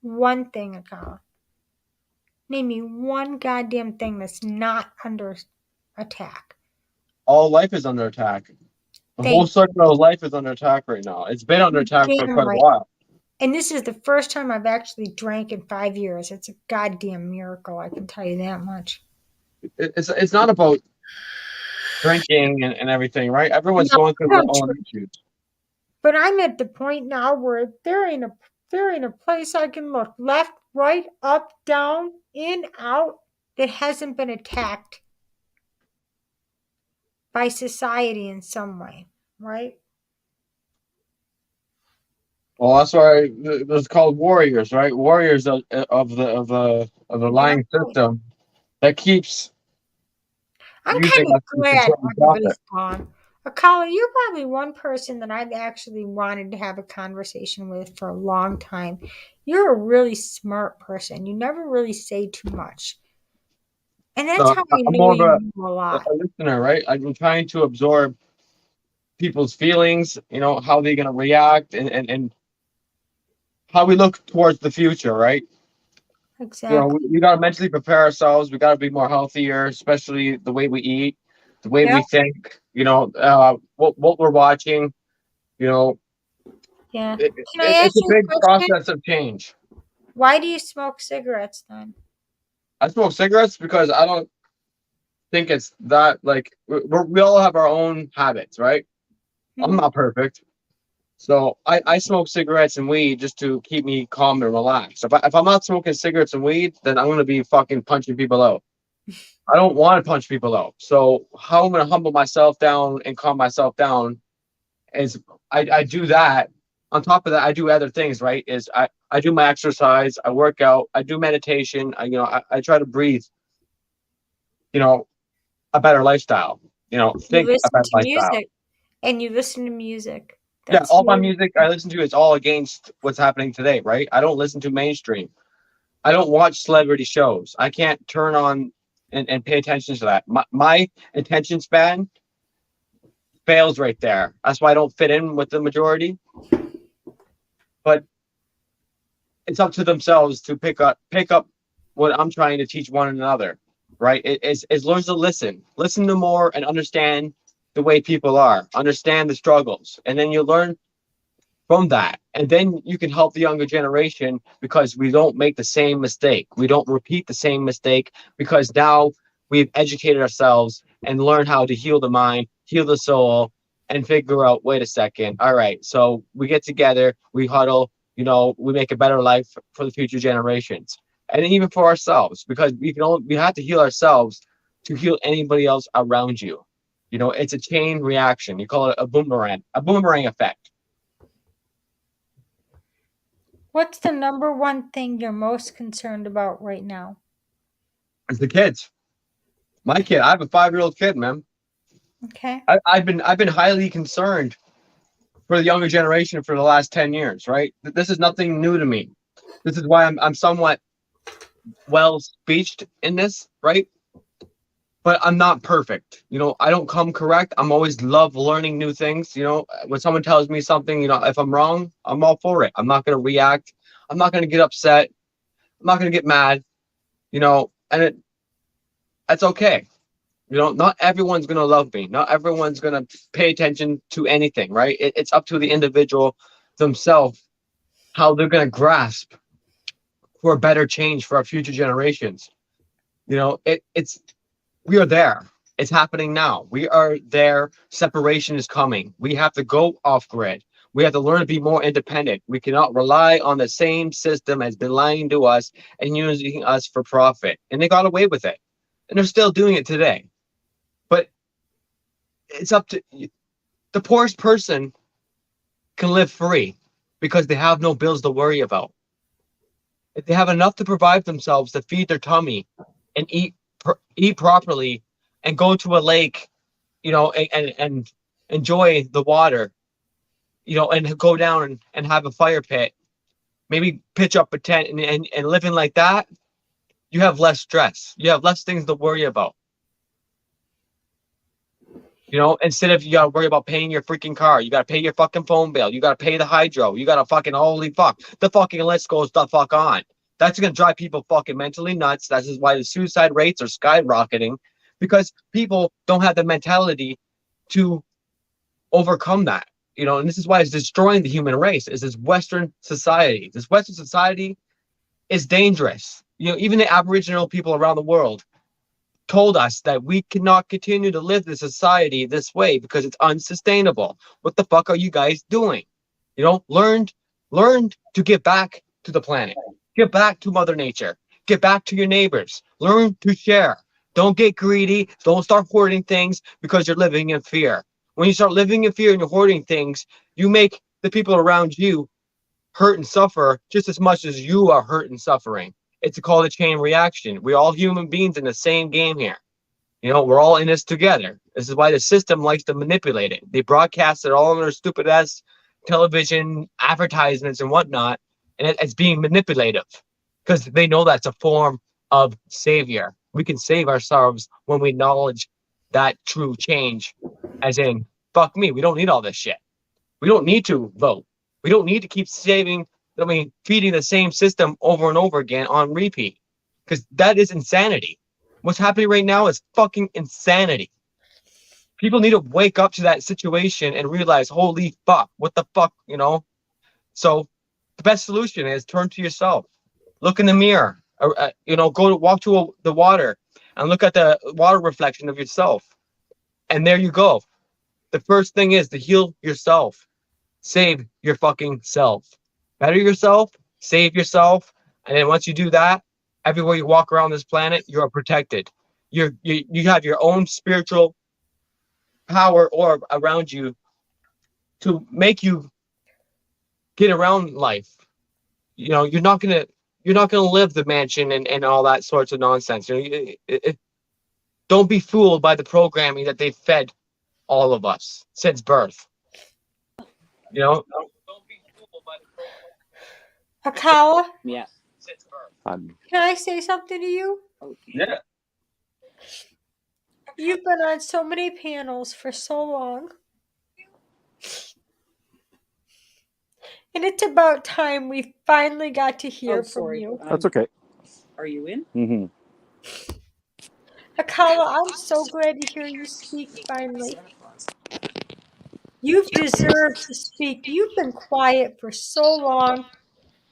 One thing, Akala. Name me one goddamn thing that's not under attack. All life is under attack. The whole circle of life is under attack right now. It's been under attack for Damn quite a right. while. And this is the first time I've actually drank in 5 years. It's a goddamn miracle, I can tell you that much. It's not about drinking and everything, right? Everyone's going through their own issues. But I'm at the point now where there ain't a place I can look left, right, up, down, in, out that hasn't been attacked by society in some way, right? Well, that's why it's called warriors, right? Warriors of the lying system that keeps I'm using kind of us to glad control and everybody's profit. gone. Akala, you're probably one person that I've actually wanted to have a conversation with for a long time. You're a really smart person. You never really say too much. And that's how I I'm know more of you know a lot. a listener, right? I'm trying to absorb people's feelings, how they're going to react and how we look towards the future, right? Exactly. We got to mentally prepare ourselves. We got to be more healthier, especially the way we eat, the way we think, what we're watching, Yeah. Can I ask it's a you big a question? process of change. Why do you smoke cigarettes then? I smoke cigarettes because I don't think it's that like we all have our own habits, right? I'm not perfect. So I smoke cigarettes and weed just to keep me calm and relaxed. If I'm not smoking cigarettes and weed, then I'm gonna be fucking punching people out. I don't want to punch people out. So how I'm gonna humble myself down and calm myself down is I do that. On top of that, I do other things, right? I do my exercise, I work out, I do meditation, I try to breathe, a better lifestyle, You think a listen better to lifestyle. music. And you listen to music. Yeah, That's all my your music I listen to is all against what's happening today, right? I don't listen to mainstream. I don't watch celebrity shows. I can't turn on and pay attention to that. My attention span fails right there. That's why I don't fit in with the majority. But it's up to themselves to pick up what I'm trying to teach one another, right? It's learn to listen to more and understand the way people are, understand the struggles, and then you learn from that. And then you can help the younger generation because we don't make the same mistake. We don't repeat the same mistake because now we've educated ourselves and learned how to heal the mind, heal the soul, and figure out, wait a second, all right, so we get together, we huddle, we make a better life for the future generations. And even for ourselves, because we have to heal ourselves to heal anybody else around you. It's a chain reaction. You call it a boomerang effect. What's the number one thing you're most concerned about right now? It's the kids. My kid. I have a 5-year-old kid, man. Okay. I've been highly concerned for the younger generation for the last 10 years, right? This is nothing new to me. This is why I'm somewhat well speeched in this, right? But I'm not perfect. I don't come correct. I'm always love learning new things. When someone tells me something, if I'm wrong, I'm all for it. I'm not gonna react. I'm not gonna get upset. I'm not gonna get mad. And that's okay. Not everyone's going to love me. Not everyone's going to pay attention to anything, right? It's up to the individual themselves how they're going to grasp for a better change for our future generations. We are there. It's happening now. We are there. Separation is coming. We have to go off grid. We have to learn to be more independent. We cannot rely on the same system has been lying to us and using us for profit. And they got away with it. And they're still doing it today. But it's up to the poorest person can live free because they have no bills to worry about. if they have enough to provide themselves to feed their tummy and eat properly and go to a lake, and enjoy the water, and go down and have a fire pit, maybe pitch up a tent and living like that, you have less stress. You have less things to worry about. Instead of you gotta worry about paying your freaking car, you gotta pay your fucking phone bill, you gotta pay the hydro, you gotta fucking holy fuck. The fucking list goes the fuck on. That's gonna drive people fucking mentally nuts. That is why the suicide rates are skyrocketing, because people don't have the mentality to overcome that. And this is why it's destroying the human race, is this Western society. This Western society is dangerous. Even the Aboriginal people around the world told us that we cannot continue to live this society this way because it's unsustainable. What the fuck are you guys doing? Learn to get back to the planet. Get back to Mother Nature. Get back to your neighbors. Learn to share. Don't get greedy. Don't start hoarding things because you're living in fear. When you start living in fear and you're hoarding things, you make the people around you hurt and suffer just as much as you are hurt and suffering. It's called a chain reaction. We're all human beings in the same game here. We're all in this together. This is why the system likes to manipulate it. They broadcast it all on their stupid ass television advertisements and whatnot, and it's being manipulative because they know that's a form of savior. We can save ourselves when we acknowledge that true change, as in, fuck me, we don't need all this shit. We don't need to vote. We don't need to keep feeding the same system over and over again on repeat, because that is insanity. What's happening right now is fucking insanity. People need to wake up to that situation and realize, holy fuck, what the fuck, So the best solution is turn to yourself. Look in the mirror, walk to the water and look at the water reflection of yourself. And there you go. The first thing is to heal yourself. Save your fucking self. Better yourself, save yourself, and then once you do that, everywhere you walk around this planet, you are protected. You have your own spiritual power orb around you to make you get around life. You're not gonna live the mansion and all that sorts of nonsense. Don't be fooled by the programming that they've fed all of us since birth. Akawa, Yeah. can I say something to you? Yeah. You've been on so many panels for so long. And it's about time we finally got to hear from you. That's okay. Are you in? Mm-hmm. Akawa, I'm so glad to hear you speak finally. You've deserved to speak. You've been quiet for so long.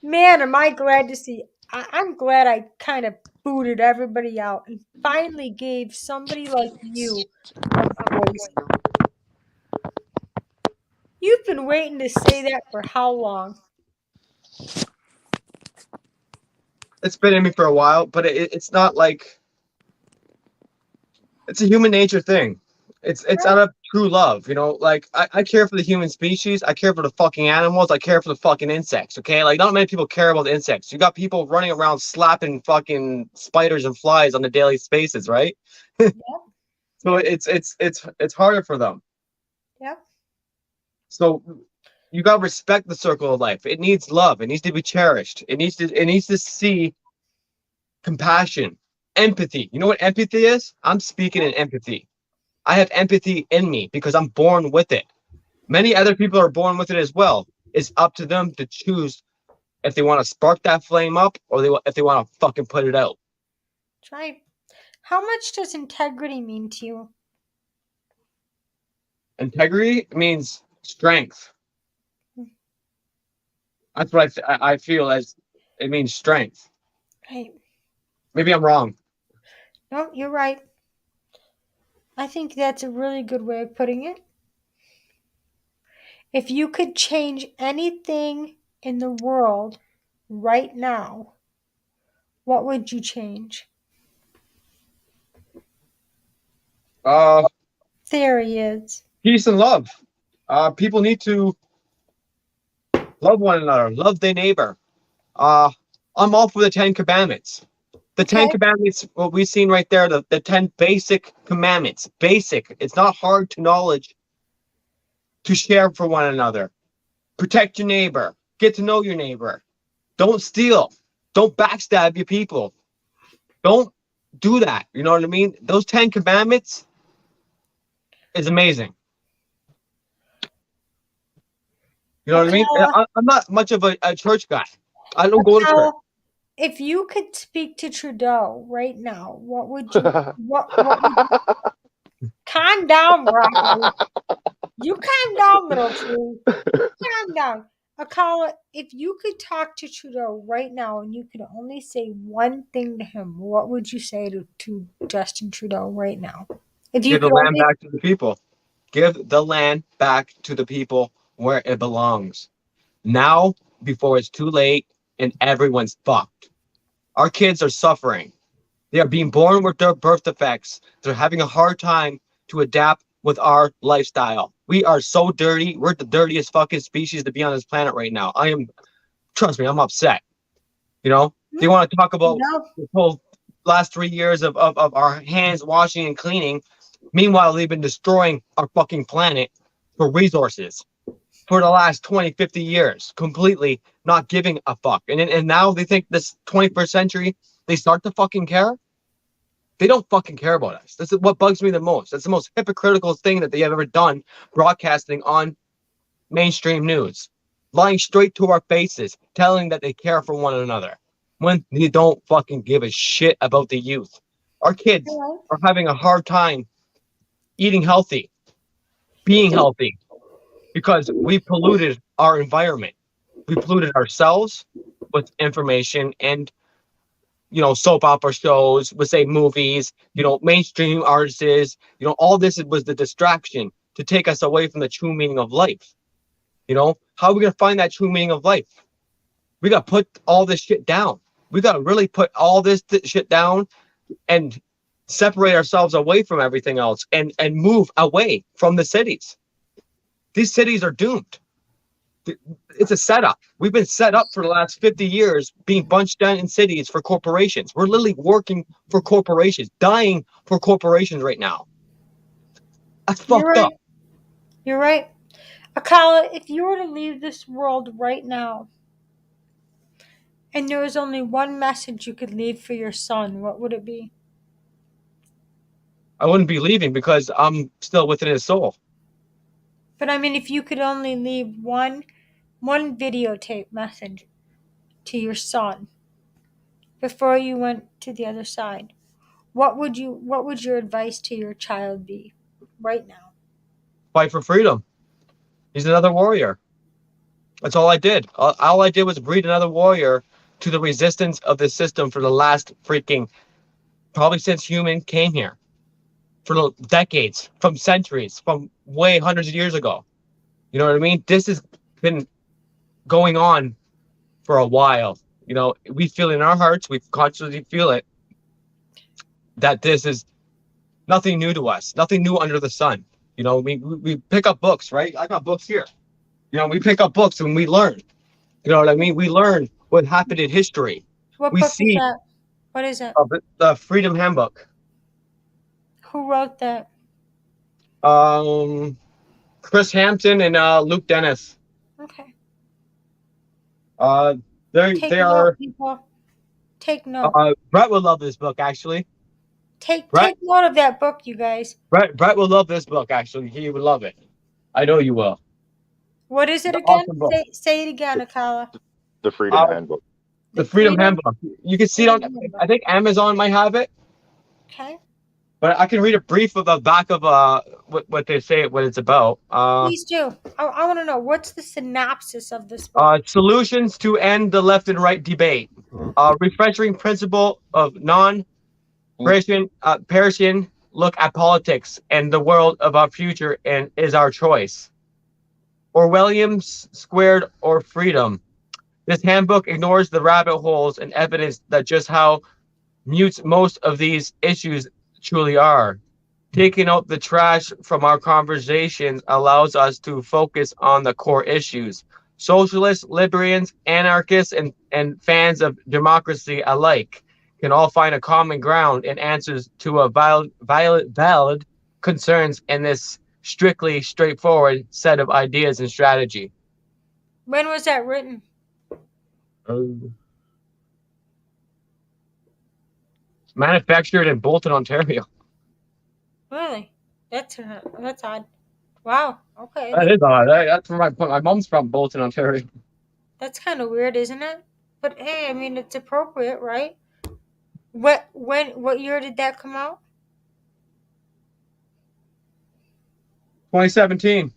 Man, am I glad to see. I'm glad I kind of booted everybody out and finally gave somebody like you a voice. You've been waiting to say that for how long? It's been in me for a while, but it's not like it's a human nature thing. It's out of true love, I care for the human species, I care for the fucking animals, I care for the fucking insects, okay? Like, not many people care about the insects. You got people running around slapping fucking spiders and flies on the daily spaces, right? Yeah. So it's harder for them. Yeah. So you gotta respect the circle of life. It needs love. It needs to be cherished. It needs to see compassion, empathy. You know what empathy is? I'm speaking in empathy. I have empathy in me because I'm born with it. Many other people are born with it as well. It's up to them to choose if they want to spark that flame up or if they want to fucking put it out. Try. How much does integrity mean to you? Integrity means strength. That's what I feel as it means strength. Right. Maybe I'm wrong. No, you're right. I think that's a really good way of putting it. If you could change anything in the world right now, what would you change? There he is. Peace and love. People need to love one another, love their neighbor. I'm all for the 10 Commandments. The 10 Okay. Commandments, what we've seen right there, the 10 basic commandments. Basic. It's not hard to knowledge to share for one another. Protect your neighbor. Get to know your neighbor. Don't steal. Don't backstab your people. Don't do that. You know what I mean? Those 10 Commandments is amazing. You know what I mean? I'm not much of a church guy. I don't go to church. If you could speak to Trudeau right now, what would you? What would you, calm down, Broccoli. You calm down, little tree. Calm down. Akala, if you could talk to Trudeau right now and you could only say one thing to him, what would you say to Justin Trudeau right now? If you Give the could land only back to the people. Give the land back to the people where it belongs. Now, before it's too late and everyone's fucked. Our kids are suffering. They are being born with their birth defects. They're having a hard time to adapt with our lifestyle. We are so dirty. We're the dirtiest fucking species to be on this planet right now. Trust me, I'm upset. You know, they want to talk about the whole last 3 years of our hands washing and cleaning. Meanwhile, they've been destroying our fucking planet for resources for the last 20, 50 years, completely not giving a fuck. And now they think this 21st century, they start to fucking care. They don't fucking care about us. This is what bugs me the most. That's the most hypocritical thing that they have ever done, broadcasting on mainstream news, lying straight to our faces, telling that they care for one another, when they don't fucking give a shit about the youth. Our kids are having a hard time eating healthy, being healthy, because we polluted our environment. We polluted ourselves with information and, you know, soap opera shows, let's say movies, you know, mainstream artists, you know, all this was the distraction to take us away from the true meaning of life. You know, how are we going to find that true meaning of life? We got to put all this shit down. We got to really put all this shit down and separate ourselves away from everything else and move away from the cities. These cities are doomed. It's a setup. We've been set up for the last 50 years being bunched down in cities for corporations. We're literally working for corporations, dying for corporations right now. That's fucked up. You're right. Akala, if you were to leave this world right now and there was only one message you could leave for your son, what would it be? I wouldn't be leaving because I'm still within his soul. But I mean, if you could only leave one videotape message to your son before you went to the other side, what would your advice to your child be right now? Fight for freedom. He's another warrior. That's all I did. All I did was breed another warrior to the resistance of the system for the last freaking, probably since human came here. For decades, from centuries, from way hundreds of years ago. You know what I mean? This has been going on for a while. You know, we feel it in our hearts, we consciously feel it, that this is nothing new to us, nothing new under the sun. You know, we pick up books, right? I got books here. You know, we pick up books and we learn. You know what I mean? We learn what happened in history. What we book see is that? What is it? The Freedom Handbook. Who wrote that? Chris Hampton and Luke Dennis. Okay. They are. People. Take note. Brett would love this book, actually. Take note of that book, you guys. Brett will love this book, actually. He would love it. I know you will. What is it It's again? awesome book. Say it again, Akala. The Freedom Handbook. The Freedom Handbook. You can see it on, I think Amazon might have it. Okay. But I can read a brief of the back of what they say, what it's about. Please do. I want to know, what's the synopsis of this book? Solutions to end the left and right debate. Refreshing principle of non-Parisian look at politics and the world of our future and is our choice. Orwellian's squared or freedom. This handbook ignores the rabbit holes and evidence that just how mute most of these issues truly are. Taking out the trash from our conversations allows us to focus on the core issues, socialists, libertarians, anarchists, and fans of democracy alike can all find a common ground and answers to a valid concerns in this strictly straightforward set of ideas and strategy. When was that written? Manufactured in Bolton, Ontario. Really? That's odd. Wow. Okay. That is odd. That's where my mom's from, Bolton, Ontario. That's kind of weird, isn't it? But hey, I mean, it's appropriate, right? What year did that come out? 2017.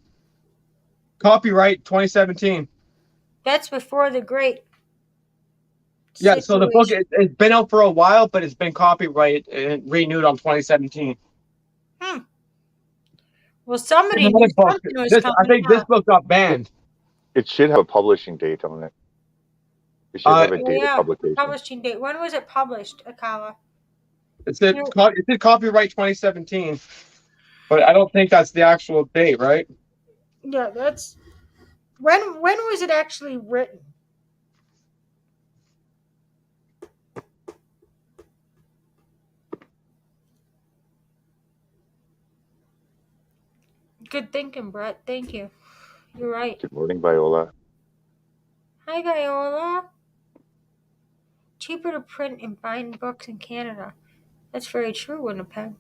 Copyright 2017. That's before the great. Yeah, so the book it's been out for a while, but it's been copyrighted and renewed on 2017. Well, somebody Another knew book. something was I coming think this out. book got banned. It should have a publishing date on it. It should have a date of publication. Publishing date. When was it published, Akala? It said copyright 2017, but I don't think that's the actual date, right? Yeah, that's when was it actually written? Good thinking, Brett. Thank you. You're right. Good morning, Viola. Hi, Viola. Cheaper to print and bind books in Canada. That's very true, Winnipeg.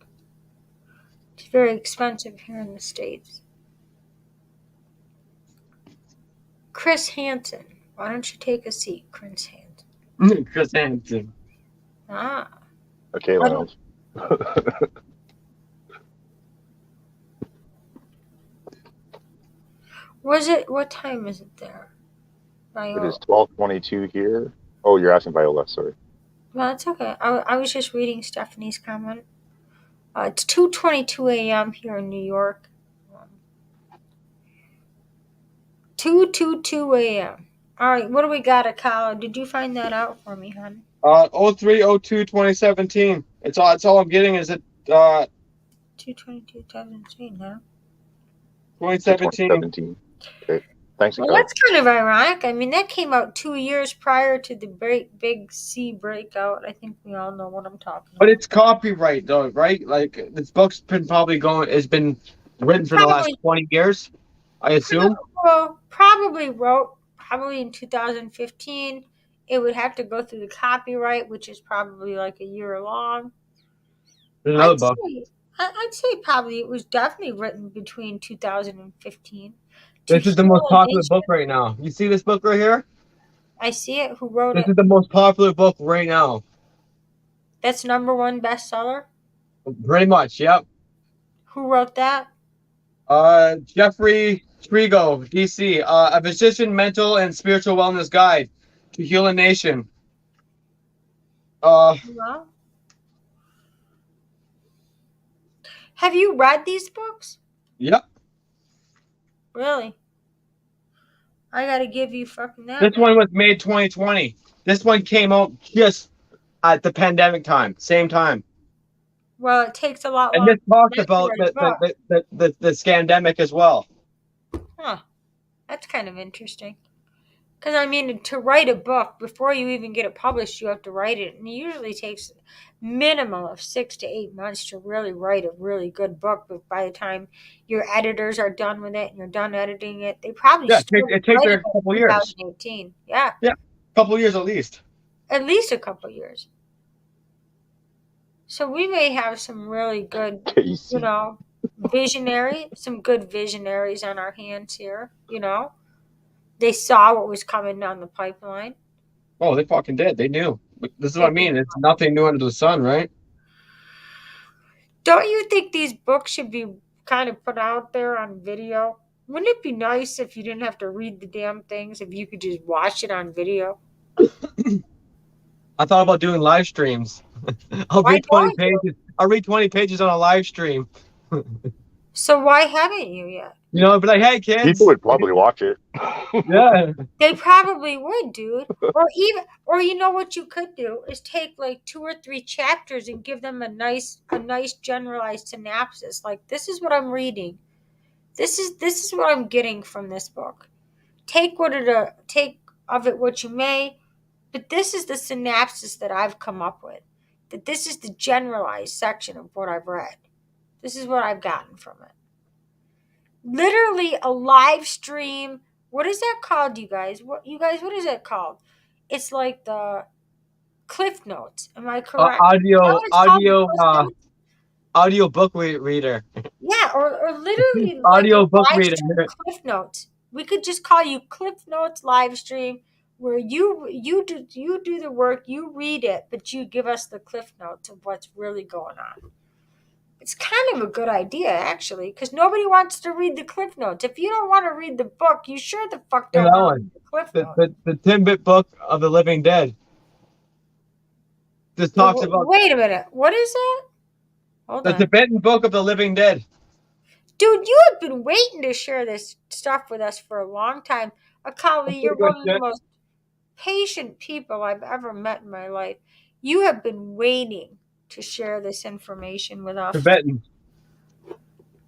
It's very expensive here in the States. Chris Hansen. Why don't you take a seat, Chris Hansen? Chris Hansen. Ah. Okay, Lance. What time is it there? It is 12:22 here. Oh, you're asking Viola, sorry. No, it's okay. I was just reading Stephanie's comment. It's 2:22 a.m. here in New York. 2:22 a.m. All right, what do we got, Akala? Did you find that out for me, hon? 03/02/2017. It's all I'm getting is it 2/22/2017 now. 2017. Okay. Thanks, Well, that's kind of ironic. I mean, that came out 2 years prior to the big C breakout. I think we all know what I'm talking about. But it's copyright though, right? Like this book's been has been written for the last 20 years, I assume. Well, probably in 2015. It would have to go through the copyright, which is probably like a year long. There's another book. I'd say probably it was definitely written between 2015. This is the most popular book right now. You see this book right here? I see it. Who wrote it? This is the most popular book right now. That's #1 bestseller? Pretty much, yep. Who wrote that? Jeffrey Trigo, DC. A physician, mental, and spiritual wellness guide to heal a nation. Well, have you read these books? Yep. Really? I gotta give you fucking that. This one was made 2020. This one came out just at the pandemic time, same time. Well, it takes a lot and longer. And this talks about the scandemic as well. Huh. That's kind of interesting. Because, I mean, to write a book, before you even get it published, you have to write it. And it usually takes minimum of 6 to 8 months to really write a really good book. But by the time your editors are done with it and you're done editing it, they probably it takes a couple years. 2018. Yeah. Yeah, a couple years at least. At least a couple years. So we may have some really good, some good visionaries on our hands here, They saw what was coming down the pipeline. Oh, they fucking did. They knew. This is what I mean. It's nothing new under the sun, right? Don't you think these books should be kind of put out there on video? Wouldn't it be nice if you didn't have to read the damn things, if you could just watch it on video? I thought about doing live streams. I'll read 20 pages. I'll read 20 pages on a live stream. So why haven't you yet? But like, hey, kids. People would probably watch it. Yeah. They probably would, dude. Or you know what you could do is take like 2 or 3 chapters and give them a nice generalized synopsis. Like, this is what I'm reading. This is what I'm getting from this book. take of it what you may, but this is the synopsis that I've come up with. That this is the generalized section of what I've read. This is what I've gotten from it. Literally a live stream. What is that called, you guys? What is that called? It's like the Cliff Notes. Am I correct? Audio book reader. Yeah, or literally Audio like book live reader. stream Cliff Notes. We could just call you Cliff Notes live stream, where you do the work, you read it, but you give us the Cliff Notes of what's really going on. It's kind of a good idea, actually, because nobody wants to read the Cliff Notes. If you don't want to read the book, you sure the fuck don't want to read the Cliff Notes. The 10-bit book of the living dead. This talks about. Wait a minute. What is that? Hold the on. Tibetan book of the living dead. Dude, you have been waiting to share this stuff with us for a long time. Akali, you're one of the most patient people I've ever met in my life. You have been waiting to share this information with us. Tibetan.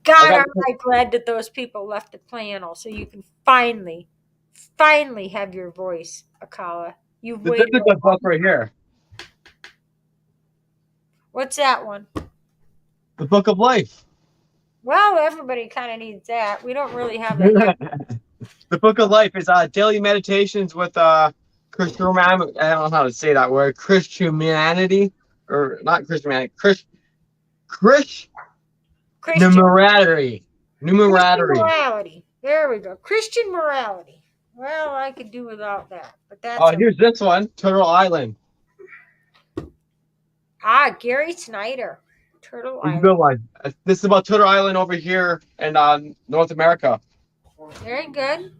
God, am I glad that those people left the panel so you can finally have your voice, Akala. You've waited. This is the book right here. What's that one? The Book of Life. Well, everybody kind of needs that. We don't really have that yet. The Book of Life is daily meditations with Christian. I don't know how to say that word. Christianity, or not Christianity. Numeratory. Christian morality. There we go. Christian morality. Well, I could do without that, but that's. Oh, here's this one. Turtle Island. Gary Snyder. Turtle It's Island. a good one. This is about Turtle Island over here in North America. Very good.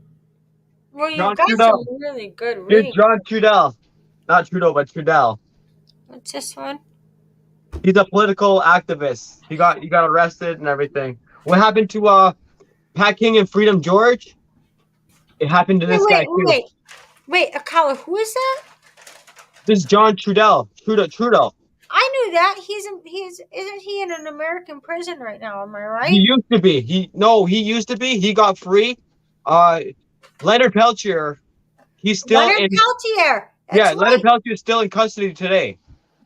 Well, you John got Trudell. some really good reading. Here's John Trudell. Not Trudeau, but Trudell. What's this one? He's a political activist. He got arrested and everything. What happened to Pat King and Freedom George? It happened to this guy too. Wait, Akala, who is that? This is John Trudell. Trudeau. I knew that. Isn't he in an American prison right now? Am I right? He used to be. He used to be. He got free. Leonard Peltier. He's still Leonard Peltier. Yeah, Leonard Peltier is still in custody today.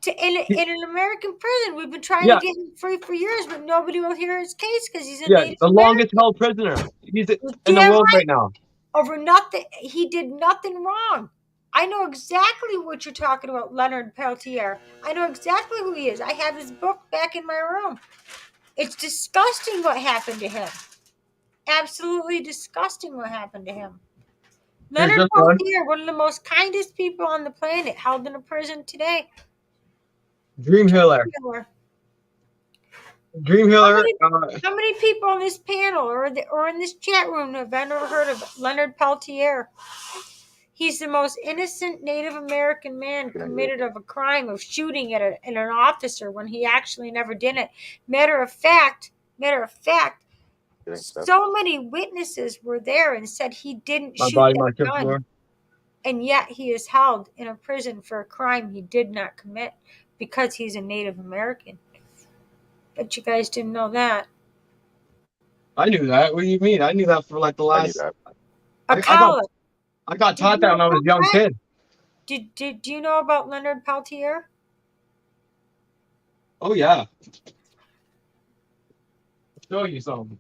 In an American prison. We've been trying to get him free for years, but nobody will hear his case because he's a Native the American. longest held prisoner. He's in the world right now. Over nothing. He did nothing wrong. I know exactly what you're talking about, Leonard Peltier. I know exactly who he is. I have his book back in my room. It's disgusting what happened to him. Absolutely disgusting what happened to him. Leonard Peltier, one of the most kindest people on the planet, held in a prison today. Dream Healer. How many people on this panel or in this chat room have ever heard of Leonard Peltier? He's the most innocent Native American man committed of a crime of shooting at an officer when he actually never did it. Matter of fact, so many witnesses were there and said he didn't shoot that gun. And yet he is held in a prison for a crime he did not commit because he's a Native American. But you guys didn't know that. I knew that. What do you mean? I knew that for like the last. I got taught that when I was a young kid. Did you know about Leonard Peltier? Oh yeah. I'll show you something.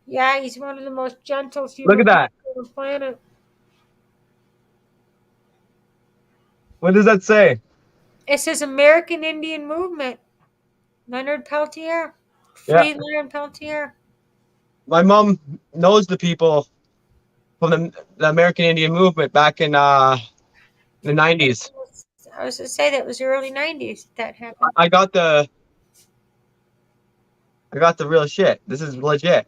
Yeah, he's one of the most gentle Look at that. on the planet. What does that say? It says American Indian Movement. Leonard Peltier. Free Leonard Peltier. My mom knows the people from the American Indian Movement back in the 90s. I was to say that was the early 90s that happened. I got the real shit. This is legit.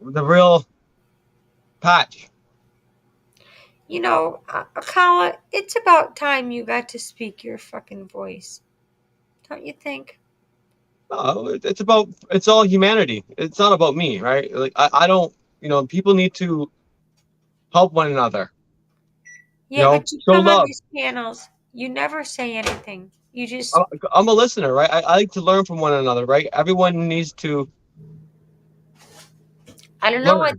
The real patch. You know, Akala, it's about time you got to speak your fucking voice. Don't you think? No, it's all humanity. It's not about me, right? Like I don't, people need to help one another. Yeah, but you come on these panels, you never say anything. You just. I'm a listener, right? I like to learn from one another, right? Everyone needs to. I don't know. Learn.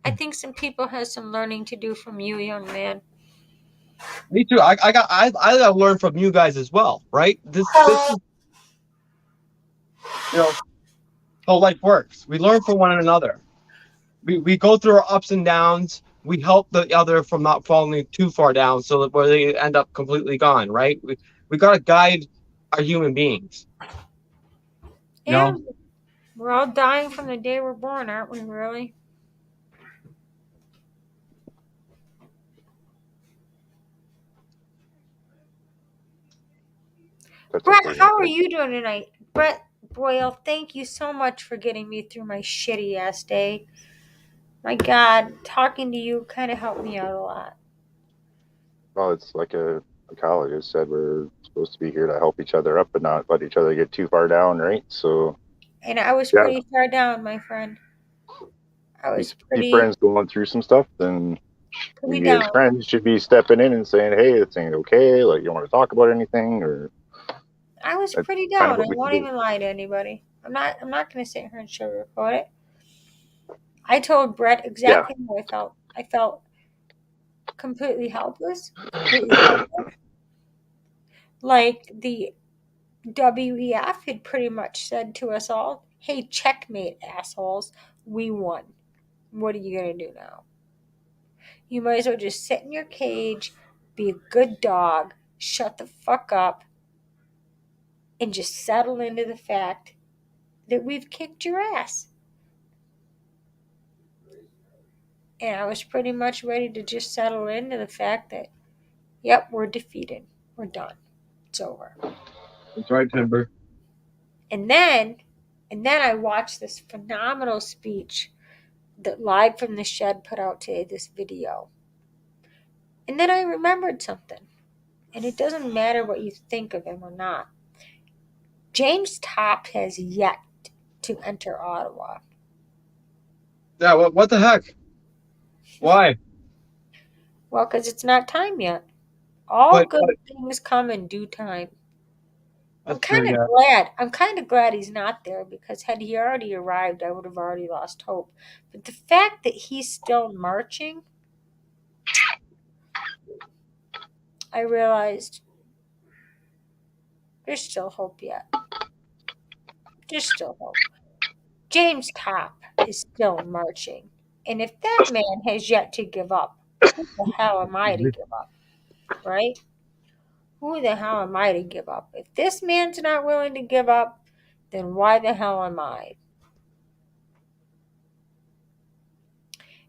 I think some people have some learning to do from you, young man. Me too. I gotta learn from you guys as well, right? This is, you know, how life works. We learn from one another. We go through our ups and downs. We help the other from not falling too far down, so that where they end up completely gone, right? We gotta guide our human beings. You Yeah, know, we're all dying from the day we're born, aren't we? Really? That's Brett, okay. how are you doing tonight? Brett Boyle, thank you so much for getting me through my shitty ass day. My God, talking to you kind of helped me out a lot. Well, it's like Kyle just said, we're supposed to be here to help each other up, but not let each other get too far down, right? So And I was yeah, pretty far down, my friend. I was see pretty friends going through some stuff, then we as down. friends should be stepping in and saying, "Hey, this ain't okay. Like, you want to talk about anything?" Or I was that's pretty kind of down. I what we can won't do. even lie to anybody. I'm not gonna sit here and sugarcoat it. I told Brett Yeah, exactly how I felt. I felt completely helpless, completely helpless. Like the WEF had pretty much said to us all, "Hey, checkmate, assholes. We won. What are you gonna do now? You might as well just sit in your cage, be a good dog, shut the fuck up, and just settle into the fact that we've kicked your ass." And I was pretty much ready to just settle into the fact that, yep, we're defeated. We're done. It's over. that's right, Timber. And then I watched this phenomenal speech that Live from the Shed put out today, this video. And then I remembered something. And it doesn't matter what you think of him or not. James Topp has yet to enter Ottawa. Yeah. What the heck? Why? Well, because it's not time yet. All But good things come in due time. that's true. Yeah. I'm kind of glad he's not there, because had he already arrived, I would have already lost hope. But the fact that he's still marching, I realized there's still hope yet. There's still hope. James Topp is still marching. And if that man has yet to give up, who the hell am I to give up? Right? Who the hell am I to give up? If this man's not willing to give up, then why the hell am I?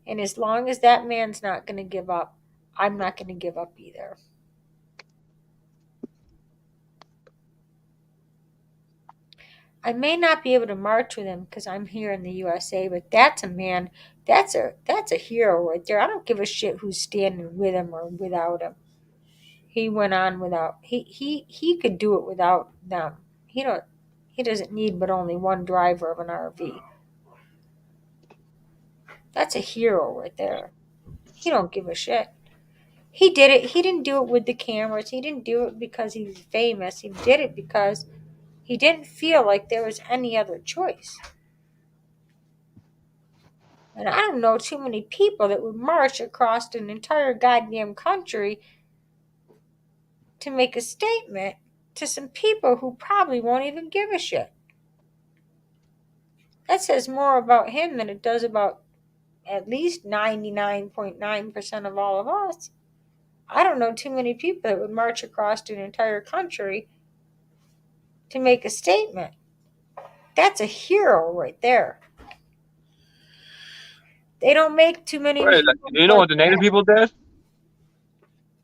And as long as that man's not going to give up, I'm not going to give up either. I may not be able to march with him because I'm here in the USA, but that's a man, that's a hero right there. I don't give a shit who's standing with him or without him. He went on without he could do it without them. He doesn't need but only one driver of an RV. That's a hero right there. He don't give a shit. He did it. He didn't do it with the cameras. He didn't do it because he was famous. He did it because he didn't feel like there was any other choice. And I don't know too many people that would march across an entire goddamn country to make a statement to some people who probably won't even give a shit. That says more about him than it does about at least 99.9% of all of us. I don't know too many people that would march across an entire country to make a statement. That's a hero right there. They don't make too many Right. heroes You know like what the native that. people did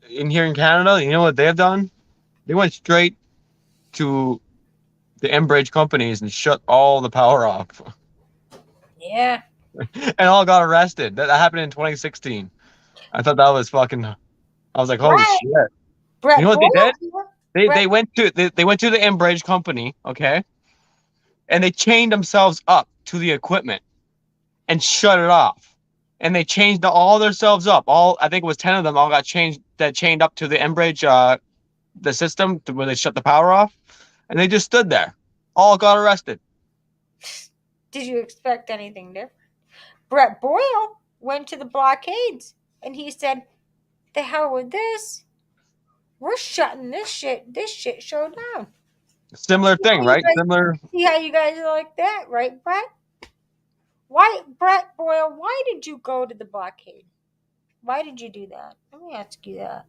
in here in Canada? You know what they've done? They went straight to the Enbridge companies and shut all the power off, Yeah. and all got arrested. That happened in 2016. I thought that was fucking. I was like, holy Right. shit! You Brett know what they Boyle did? here. They went to the Enbridge company, okay, and they chained themselves up to the equipment and shut it off. And they changed all themselves up. I think it was 10 of them all got chained up to the Enbridge the system to where they shut the power off, and they just stood there. All got arrested. Did you expect anything different? Brett Boyle went to the blockades and he said, "The hell with this. We're shutting this shit show down." Similar thing, right? Similar. See how you guys are like that, right, Brett? Why, Brett Boyle, why did you go to the blockade? Why did you do that? Let me ask you that.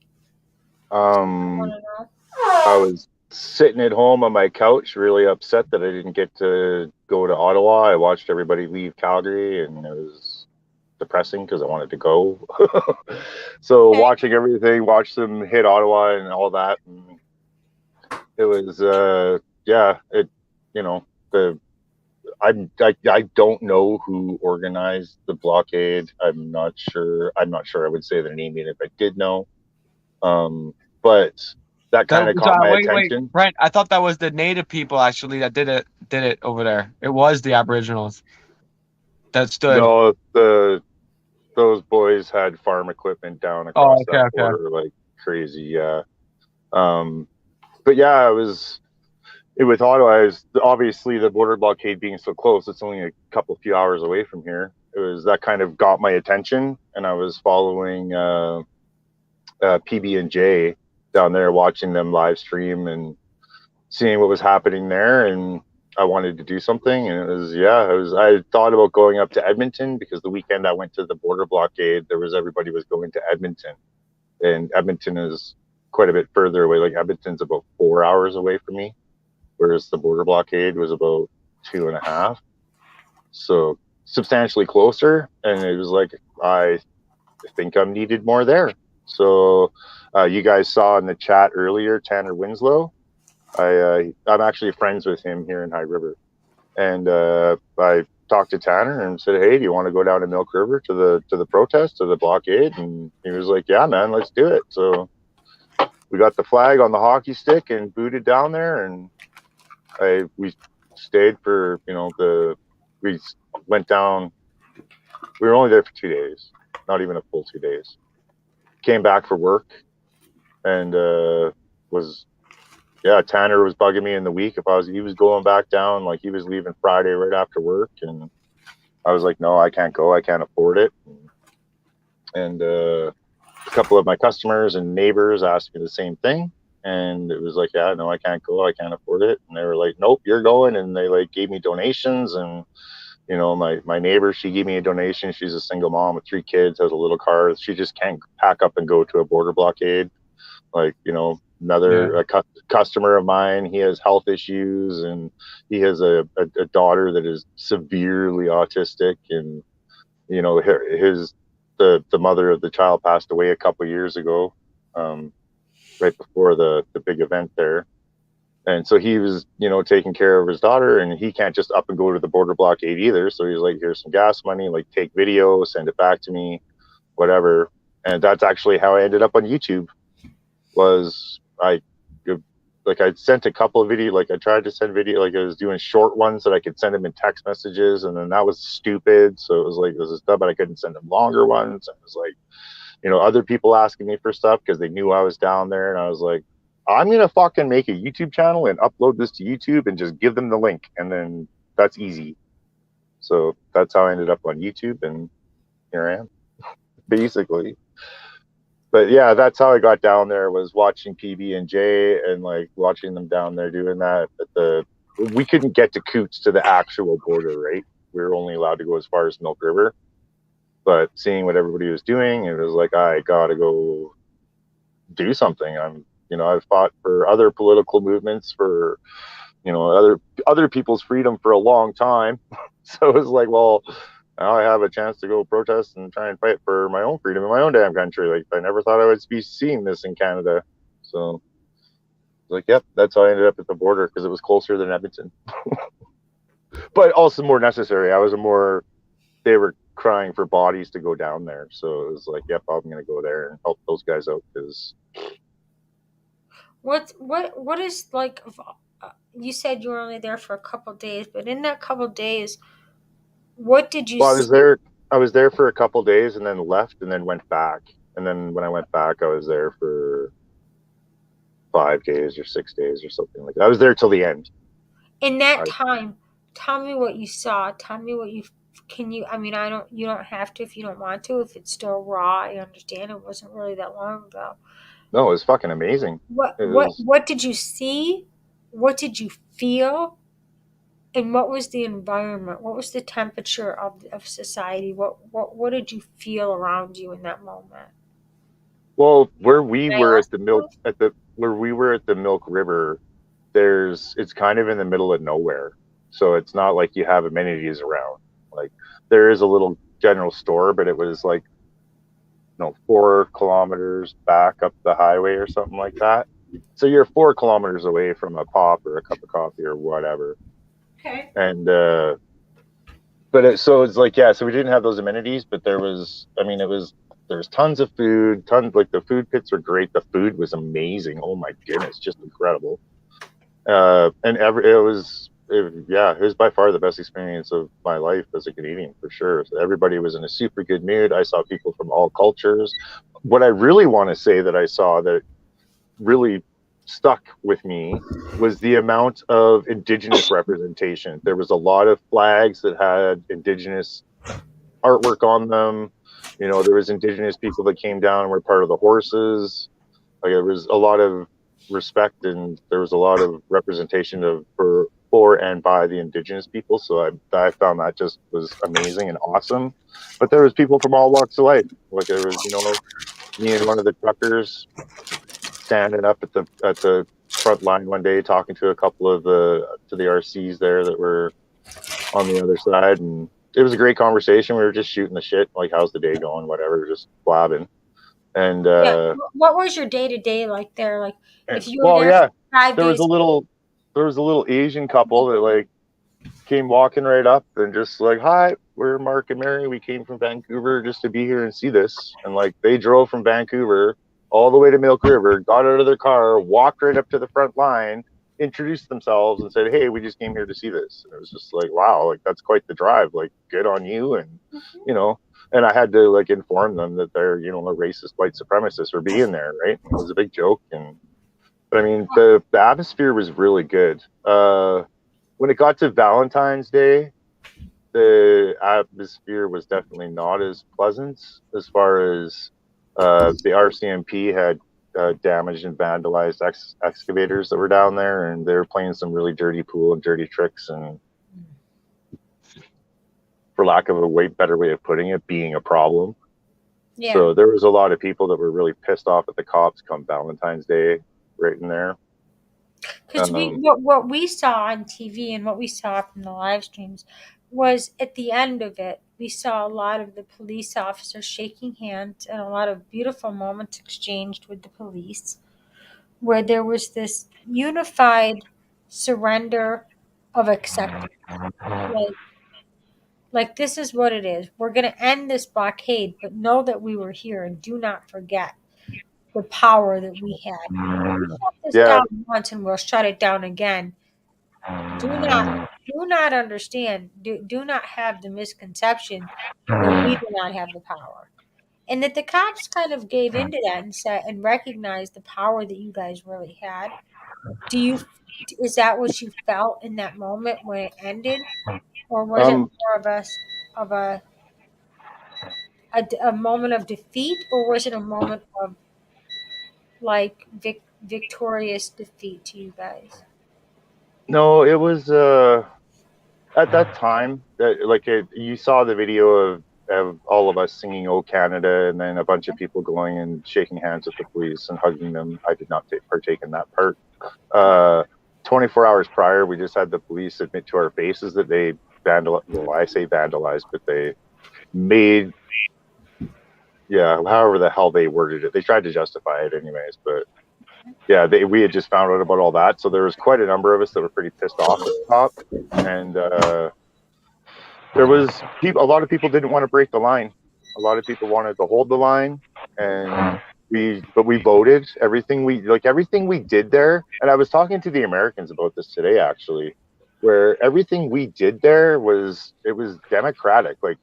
I was sitting at home on my couch, really upset that I didn't get to go to Ottawa. I watched everybody leave Calgary, and it was depressing because I wanted to go. So watching everything, watch them hit Ottawa and all that, and it was I don't know who organized the blockade. I'm not sure I would say their name even if I did know. But that kind of caught my attention. Wait, Brent, I thought that was the native people actually that did it over there. It was the Aboriginals that stood. No, those boys had farm equipment down across that border like crazy. Yeah. But yeah, with Ottawa, obviously the border blockade being so close, it's only a few hours away from here. That kind of got my attention, and I was following PB&J down there, watching them live stream and seeing what was happening there, and I wanted to do something. And I thought about going up to Edmonton because the weekend I went to the border blockade, everybody was going to Edmonton, and Edmonton is quite a bit further away. Like Edmonton's about 4 hours away from me, whereas the border blockade was about 2.5, so substantially closer. And it was like, I think I'm needed more there. So you guys saw in the chat earlier, Tanner Winslow. I'm actually friends with him here in High River, and I talked to Tanner and said, "Hey, do you want to go down to Milk River to the protest, to the blockade?" And he was like, "Yeah, man, let's do it." So we got the flag on the hockey stick and booted down there, and we stayed for we went down. We were only there for 2 days, not even a full 2 days. Came back for work, and Tanner was bugging me in the week he was going back down, like he was leaving Friday right after work, and I was like, no, I can't go, I can't afford it. And a couple of my customers and neighbors asked me the same thing, and it was like, yeah, no, I can't go, I can't afford it. And they were like, nope, you're going. And they like gave me donations, and my neighbor, she gave me a donation. She's a single mom with 3 kids, has a little car. She just can't pack up and go to a border blockade. Like, another customer of mine, he has health issues, and he has a daughter that is severely autistic, and the mother of the child passed away a couple of years ago, right before the big event there. And so he was, taking care of his daughter, and he can't just up and go to the border blockade either. So he's like, here's some gas money, like take video, send it back to me, whatever. And that's actually how I ended up on YouTube. I sent a couple of videos, like I tried to send video, like I was doing short ones that I could send him in text messages, and then that was stupid. So it was like, this is stuff, but I couldn't send him longer ones. And it was like, other people asking me for stuff because they knew I was down there, and I was like, I'm going to fucking make a YouTube channel and upload this to YouTube and just give them the link. And then that's easy. So that's how I ended up on YouTube, and here I am, basically. But yeah, that's how I got down there, was watching PB&J and like watching them down there doing that. We couldn't get to Coots, to the actual border, right? We were only allowed to go as far as Milk River. But seeing what everybody was doing, it was like, I gotta go do something. I've fought for other political movements, for other people's freedom for a long time. So it was like, well, now I have a chance to go protest and try and fight for my own freedom in my own damn country. Like, I never thought I would be seeing this in Canada. So like, yep, that's how I ended up at the border, because it was closer than Edmonton. But also more necessary. They were crying for bodies to go down there. So it was like, yep, I'm going to go there and help those guys out, because what is, like, you said you were only there for a couple days, but in that couple days, what did you see? I was there for a couple days, and then left, and then went back. And then when I went back, I was there for 5 days or 6 days or something like that. I was there till the end. In that time, tell me what you saw. Tell me what you Can you? I mean, I don't. You don't have to if you don't want to. If it's still raw, I understand. It wasn't really that long ago. No, it was fucking amazing. It was, What did you see? What did you feel? And what was the environment? What was the temperature of society? What did you feel around you in that moment? well, where we Can I were ask at the Milk River, it's kind of in the middle of nowhere. So it's not like you have amenities around. Like there is a little general store, but it was like 4 kilometers back up the highway or something like that. So you're 4 kilometers away from a pop or a cup of coffee or whatever. Okay. And so it's like, yeah, so we didn't have those amenities, but there's tons of food, like the food pits are great. The food was amazing. Oh my goodness, just incredible. It was by far the best experience of my life as a Canadian, for sure. So everybody was in a super good mood. I saw people from all cultures. What I really want to say that I saw that really stuck with me was the amount of Indigenous representation. There was a lot of flags that had Indigenous artwork on them. There was Indigenous people that came down and were part of the horses. Like, there was a lot of respect, and there was a lot of representation for and by the Indigenous people. So I found that just was amazing and awesome. But there was people from all walks of life. Like there was, me and one of the truckers standing up at the front line one day talking to a couple of the RCs there that were on the other side, and it was a great conversation. We were just shooting the shit, like, how's the day going, whatever, just blabbing. And What was your day to day like there? Like if you were well, there yeah, for 5 there days. was a little Asian couple that like came walking right up and just like, hi, we're Mark and Mary. We came from Vancouver just to be here and see this. And like they drove from Vancouver all the way to Milk River, got out of their car, walked right up to the front line, introduced themselves and said, hey, we just came here to see this. And it was just like, wow, like that's quite the drive. Like, good on you. And and I had to like inform them that they're, a racist white supremacist for being there, right? And it was a big joke. But I mean, the atmosphere was really good. When it got to Valentine's Day, the atmosphere was definitely not as pleasant, as far as the RCMP had damaged and vandalized excavators that were down there, and they were playing some really dirty pool and dirty tricks, and for lack of a better way of putting it, being a problem. Yeah. So there was a lot of people that were really pissed off at the cops come Valentine's Day right in there. Because what we saw on TV and what we saw from the live streams was at the end of it, we saw a lot of the police officers shaking hands and a lot of beautiful moments exchanged with the police, where there was this unified surrender of acceptance. Like this is what it is. We're going to end this blockade, but know that we were here and do not forget the power that we had. We shut this down once and we'll shut it down again. Do not understand. Do not have the misconception that we do not have the power, and that the cops kind of gave into that and said and recognized the power that you guys really had. Is that what you felt in that moment when it ended, or was it more of a moment of defeat, or was it a moment of like victorious defeat to you guys? No, it was at that time that you saw the video of all of us singing "Oh Canada," and then a bunch of people going and shaking hands with the police and hugging them. I did not partake in that part. 24 hours prior, we just had the police admit to our faces that they vandalized. Well, I say vandalized, but they made, however the hell they worded it. They tried to justify it anyways, but yeah, we had just found out about all that. So there was quite a number of us that were pretty pissed off at the top. And there was a lot of people didn't want to break the line. A lot of people wanted to hold the line, and we voted. Everything we did there, and I was talking to the Americans about this today, actually, where everything we did there was democratic. Like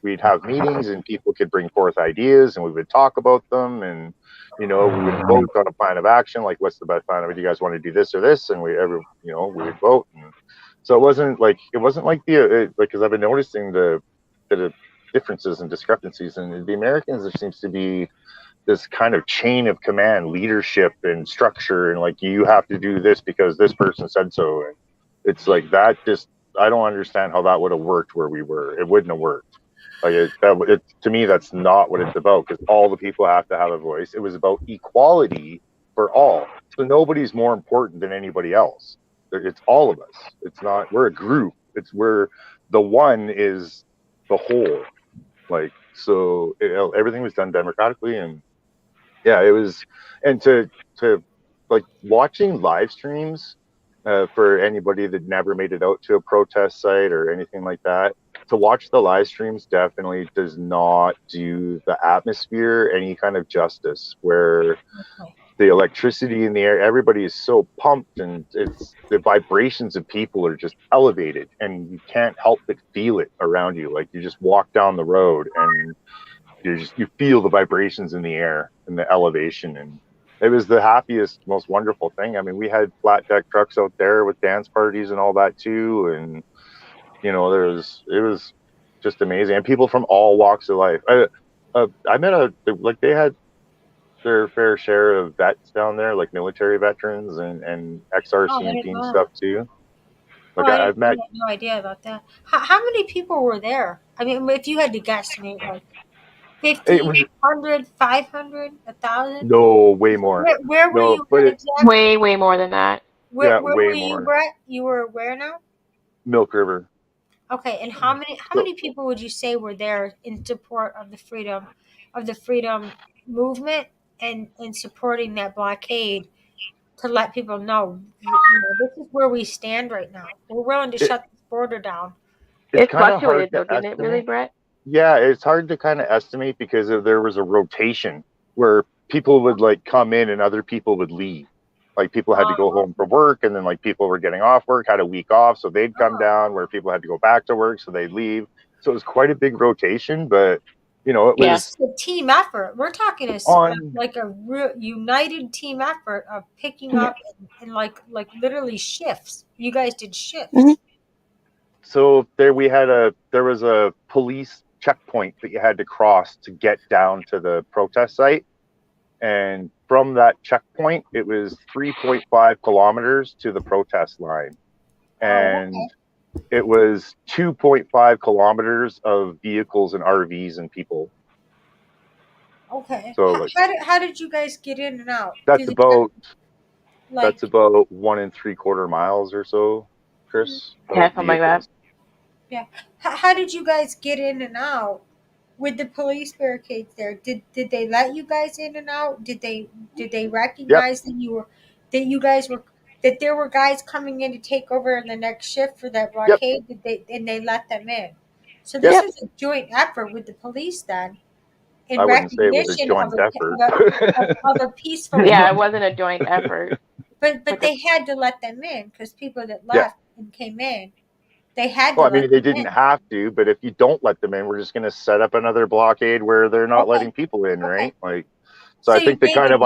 we'd have meetings and people could bring forth ideas and we would talk about them, and we would vote on a plan of action, like what's the best plan, do you guys want to do this or this, and we would vote. And So it wasn't like because I've been noticing the differences and discrepancies, and the Americans, there seems to be this kind of chain of command, leadership and structure, and like you have to do this because this person said so. And it's like that. Just I don't understand how that would have worked where we were. It wouldn't have worked. Like to me, that's not what it's about, because all the people have to have a voice. It was about equality for all. So nobody's more important than anybody else. It's all of us. It's not, we're a group. It's where the one is the whole. Like, so everything was done democratically, and yeah, it was, and to like watching live streams for anybody that never made it out to a protest site or anything like that, to watch the live streams definitely does not do the atmosphere any kind of justice, where the electricity in the air, everybody is so pumped, and it's the vibrations of people are just elevated, and you can't help but feel it around you. Like you just walk down the road and you feel the vibrations in the air and the elevation, and it was the happiest, most wonderful thing. I mean, we had flat deck trucks out there with dance parties and all that too, and you know, it was just amazing, and people from all walks of life. I met they had their fair share of vets down there, like military veterans and XRCMP and stuff too. Like I've met. I had no idea about that. How many people were there? I mean, if you had to guesstimate, like 50, 100, 500, 1,000? No, way more. Where were you at exactly? Way more than that. Where way were more. you, Brett? You were where now? Milk River. Okay, and how many people would you say were there in support of the freedom movement and supporting that blockade, to let people know, this is where we stand right now. We're willing to shut this border down. It's kind of hard though, to didn't it, really, estimate. Brett? Yeah, it's hard to kind of estimate, because there was a rotation where people would like come in and other people would leave. Like people had to go home from work, and then like people were getting off work, had a week off, so they'd come down, where people had to go back to work, so they'd leave. So it was quite a big rotation, but you know, it was a team effort. We're talking like a real united team effort of picking up and like literally shifts. You guys did shifts. So there was a police checkpoint that you had to cross to get down to the protest site. And from that checkpoint, it was 3.5 kilometers to the protest line. And it was 2.5 kilometers of vehicles and RVs and people. Okay. So how did you guys get in and out? That's about 1 3/4 miles or so, Chris. Yeah, something like that. Yeah. How did you guys get in and out with the police barricades there? Did they let you guys in and out? Did they recognize that there were guys coming in to take over in the next shift for that blockade? And they let them in. So this was a joint effort with the police then. In I wouldn't say it was a joint effort. of a peaceful. Yeah, it wasn't a joint effort. But they had to let them in, because people that left and came in, they had to. Well, I mean, they didn't have to, but if you don't let them in, we're just going to set up another blockade where they're not letting people in, right? Like, so I think they kind of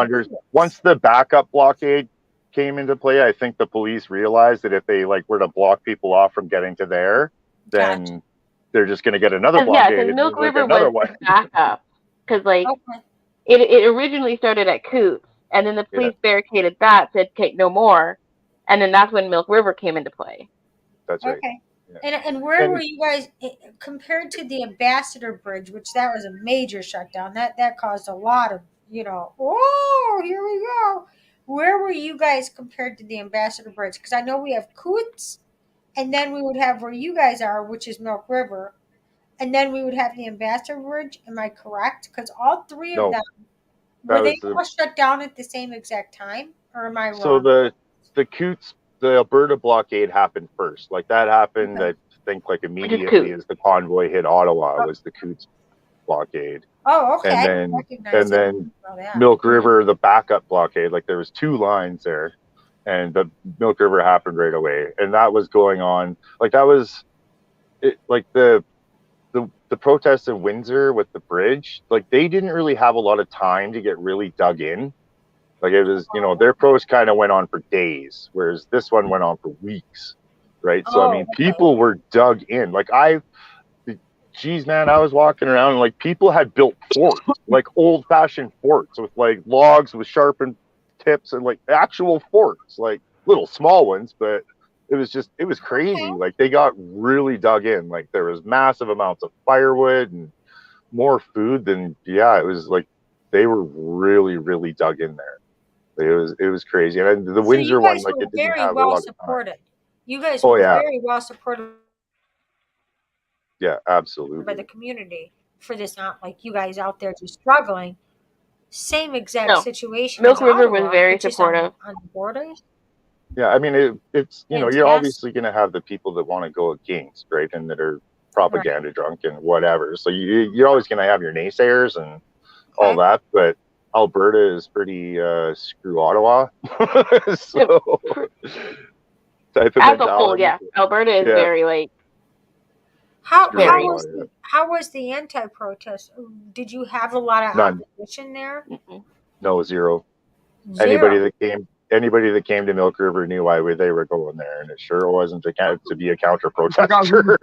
once the backup blockade came into play, I think the police realized that if they like were to block people off from getting to there, then they're just going to get another blockade. Yeah, because Milk River was backup, because like it originally started at Coots, and then the police barricaded that, said take no more, and then that's when Milk River came into play. That's right. Okay. Yeah. And where were you guys compared to the Ambassador Bridge, which that was a major shutdown? That caused a lot of, oh, here we go. Where were you guys compared to the Ambassador Bridge? Because I know we have Coots, and then we would have where you guys are, which is Milk River, and then we would have the Ambassador Bridge. Am I correct? Because all three of them, were they all shut down at the same exact time, or am I wrong? So the Coots, the Alberta blockade happened first. Like that happened, I think, like immediately as the convoy hit Ottawa was the Coots blockade. Oh, okay. And then Milk River, the backup blockade. Like there was 2 lines there, and the Milk River happened right away, and that was going on. Like that was it. Like the protests in Windsor with the bridge. Like they didn't really have a lot of time to get really dug in. Like it was, their pros kind of went on for days, whereas this one went on for weeks. right? So I mean, people were dug in. Like geez, man, I was walking around and like people had built forts, like old-fashioned forts with like logs with sharpened tips and like actual forts, like little small ones, but it was crazy. Like they got really dug in. Like there was massive amounts of firewood and more food than it was like they were really, really dug in there. It was crazy. And the So Windsor you one, guys like were it didn't very have a well lot of time. supported. You guys Oh were yeah, very well supported yeah, by absolutely. the community for this. Not like you guys out there just struggling. Same exact No. situation Milk as River was Ottawa, very but just on supportive. the borders. Yeah, I mean, it's you know, you're Fantastic. obviously going to have the people that want to go against, right, and that are propaganda drunk and whatever. So you're always going to have your naysayers and all that. But Alberta is pretty screw Ottawa. So type of As a whole, mentality. yeah, Alberta is Yeah. very like. How Very. was the anti-protest? Did you have a lot of None. opposition there? No, zero. Zero. Anybody that came to Milk River knew why they were going there, and it sure wasn't to be a counter protester.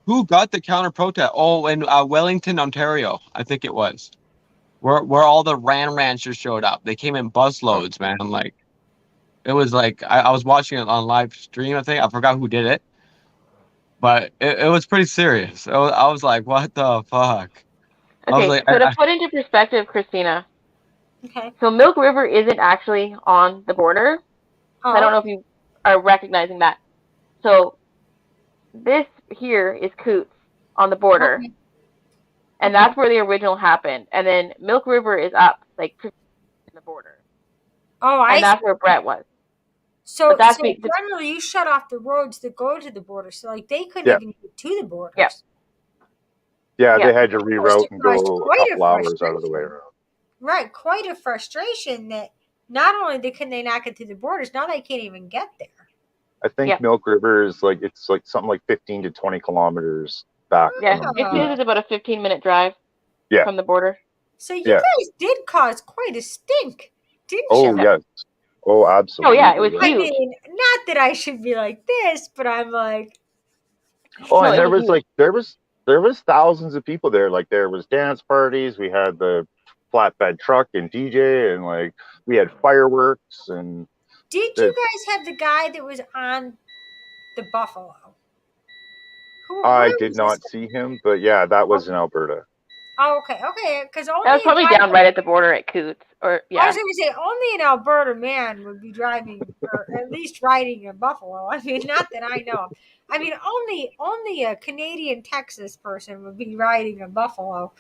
Who got the counter protest? Oh, in Wellington, Ontario, I think it was, where all the ranchers showed up. They came in busloads, man. Like it was like I was watching it on live stream. I think I forgot who did it, but it was pretty serious. I was like, what the fuck? Okay, so to put into perspective, Christina. Okay. So Milk River isn't actually on the border. I don't know if you are recognizing that. So this here is Coots on the border. Okay. And that's where the original happened. And then Milk River is up, like in the border. Oh, and that's where Brett was. So, that's generally, you shut off the roads that go to the border, so like they couldn't Yeah. even get to the borders. Yeah. Yeah, Yeah. they had to reroute and caused go quite a a couple hours out of the way around. Right, quite a frustration that not only can they not get to the borders, now they can't even get there. I think Milk River is like something like 15 to 20 kilometers back. Yeah, from it is about a 15-minute drive from the border. So you guys did cause quite a stink, didn't you? Oh yes. Oh, absolutely. Oh yeah, it was I huge. mean, not that I should be like this, but I'm like. Oh, and there was thousands of people there. Like there was dance parties. We had the flatbed truck and DJ, and like we had fireworks. And did you guys have the guy that was on the Buffalo? I did not see him, but yeah, that was in Alberta. Oh, okay, because only that was probably down right at the border at Coots, or I was going to say only an Alberta man would be driving, or at least riding a Buffalo. I mean, not that I know. I mean, only a Canadian Texas person would be riding a Buffalo,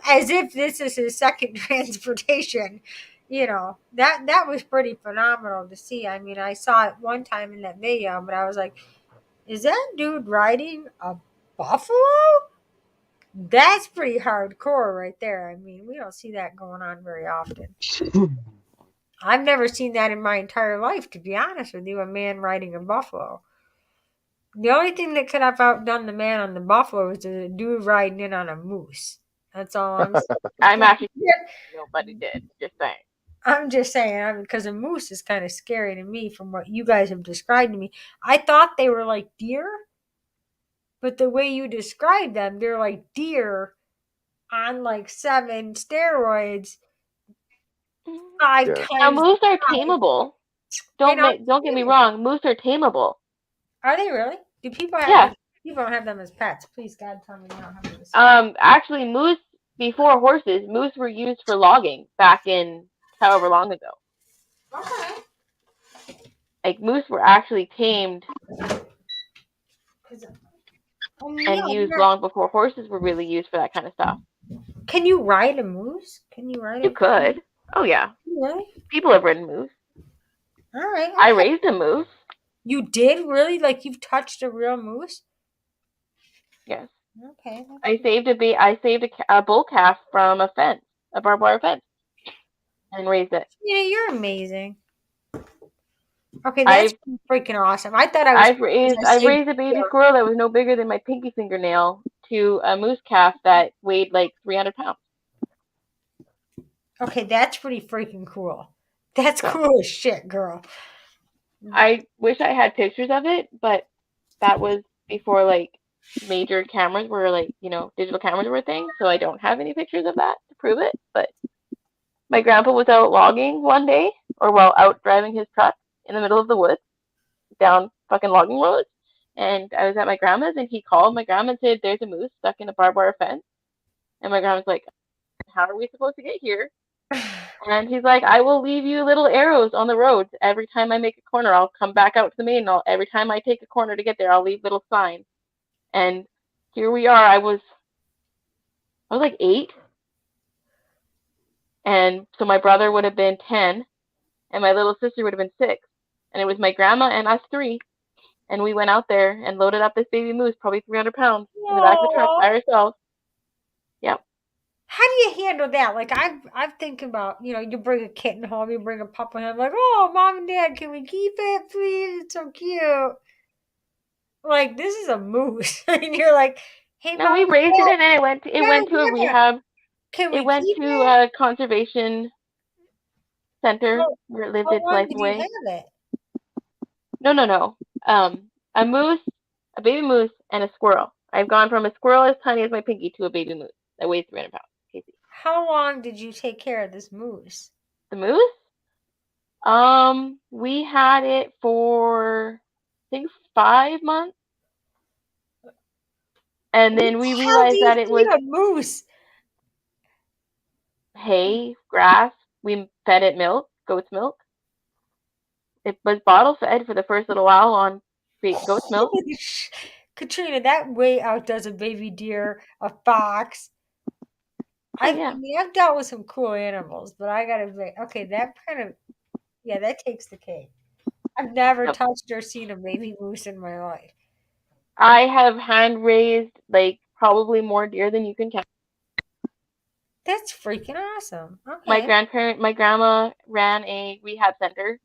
as if this is his second transportation. You know, that was pretty phenomenal to see. I mean, I saw it one time in that video, but I was like, is that dude riding a Buffalo? That's pretty hardcore right there. I mean, we don't see that going on very often. I've never seen that in my entire life, to be honest with you, a man riding a buffalo. The only thing that could have outdone the man on the buffalo was a dude riding in on a moose. That's all I'm saying. I'm actually nobody did. Just saying. I'm just saying, because a moose is kind of scary to me from what you guys have described to me. I thought they were like deer, but the way you described them, they're like deer on like 7 steroids. 5 times. Now moose are tameable. Don't get me wrong. Moose are tameable. Are they really? Do people have? Yeah. People don't have them as pets. Please, God, tell me you don't have them as pets. Actually, moose before horses, moose were used for logging back in however long ago. Okay. Like moose were actually tamed and used long before horses were really used for that kind of stuff. Can you ride a moose? You could. Oh yeah. Really? People have ridden moose. All right. Okay. I raised a moose. You did really? Like you've touched a real moose? Yes. Okay. I saved a bull calf from a barbed wire fence, and raised it. Yeah, you're amazing. Okay, that's freaking awesome. I thought I was. I raised a baby squirrel that was no bigger than my pinky fingernail to a moose calf that weighed like 300 pounds. Okay, that's pretty freaking cool. That's cool as shit, girl. I wish I had pictures of it, but that was before like major cameras were like, digital cameras were a thing, so I don't have any pictures of that to prove it. But my grandpa was out logging one day, or well, out driving his truck in the middle of the woods down fucking logging roads. And I was at my grandma's, and he called my grandma and said, "There's a moose stuck in a barbed wire fence." And my grandma's like, "How are we supposed to get here?" And he's like, "I will leave you little arrows on the road. Every time I make a corner, I'll come back out to the main. And every time I take a corner to get there, I'll leave little signs." And here we are. I was like 8, and so my brother would have been 10, and my little sister would have been 6, and it was my grandma and us 3, and we went out there and loaded up this baby moose, probably 300 pounds, in the back of the truck by ourselves. Yep. How do you handle that? Like I've thinking about, you bring a kitten home, you bring a pup home, like, oh, mom and dad, can we keep it, please? It's so cute. Like, this is a moose, and you're like, hey, No, mom, we raised it, and then it went to a yeah. rehab. Can It we went keep to it? a conservation center where it lived How its long life did away. you have it? No. A moose, a baby moose, and a squirrel. I've gone from a squirrel as tiny as my pinky to a baby moose that weighs 300 pounds. Casey. How long did you take care of this moose? The moose? We had it for, I think, 5 months. And then we realized that it was a moose. hay, grass. We fed it milk, goat's milk. It was bottle fed for the first little while on goat's milk. Katrina, that way outdoes a baby deer, a fox. I mean, I've dealt with some cool animals, but I gotta admit, okay, that kind of, that takes the cake. I've never touched or seen a baby moose in my life. I have hand raised like probably more deer than you can count. That's freaking awesome. Okay. My grandma ran a rehab center.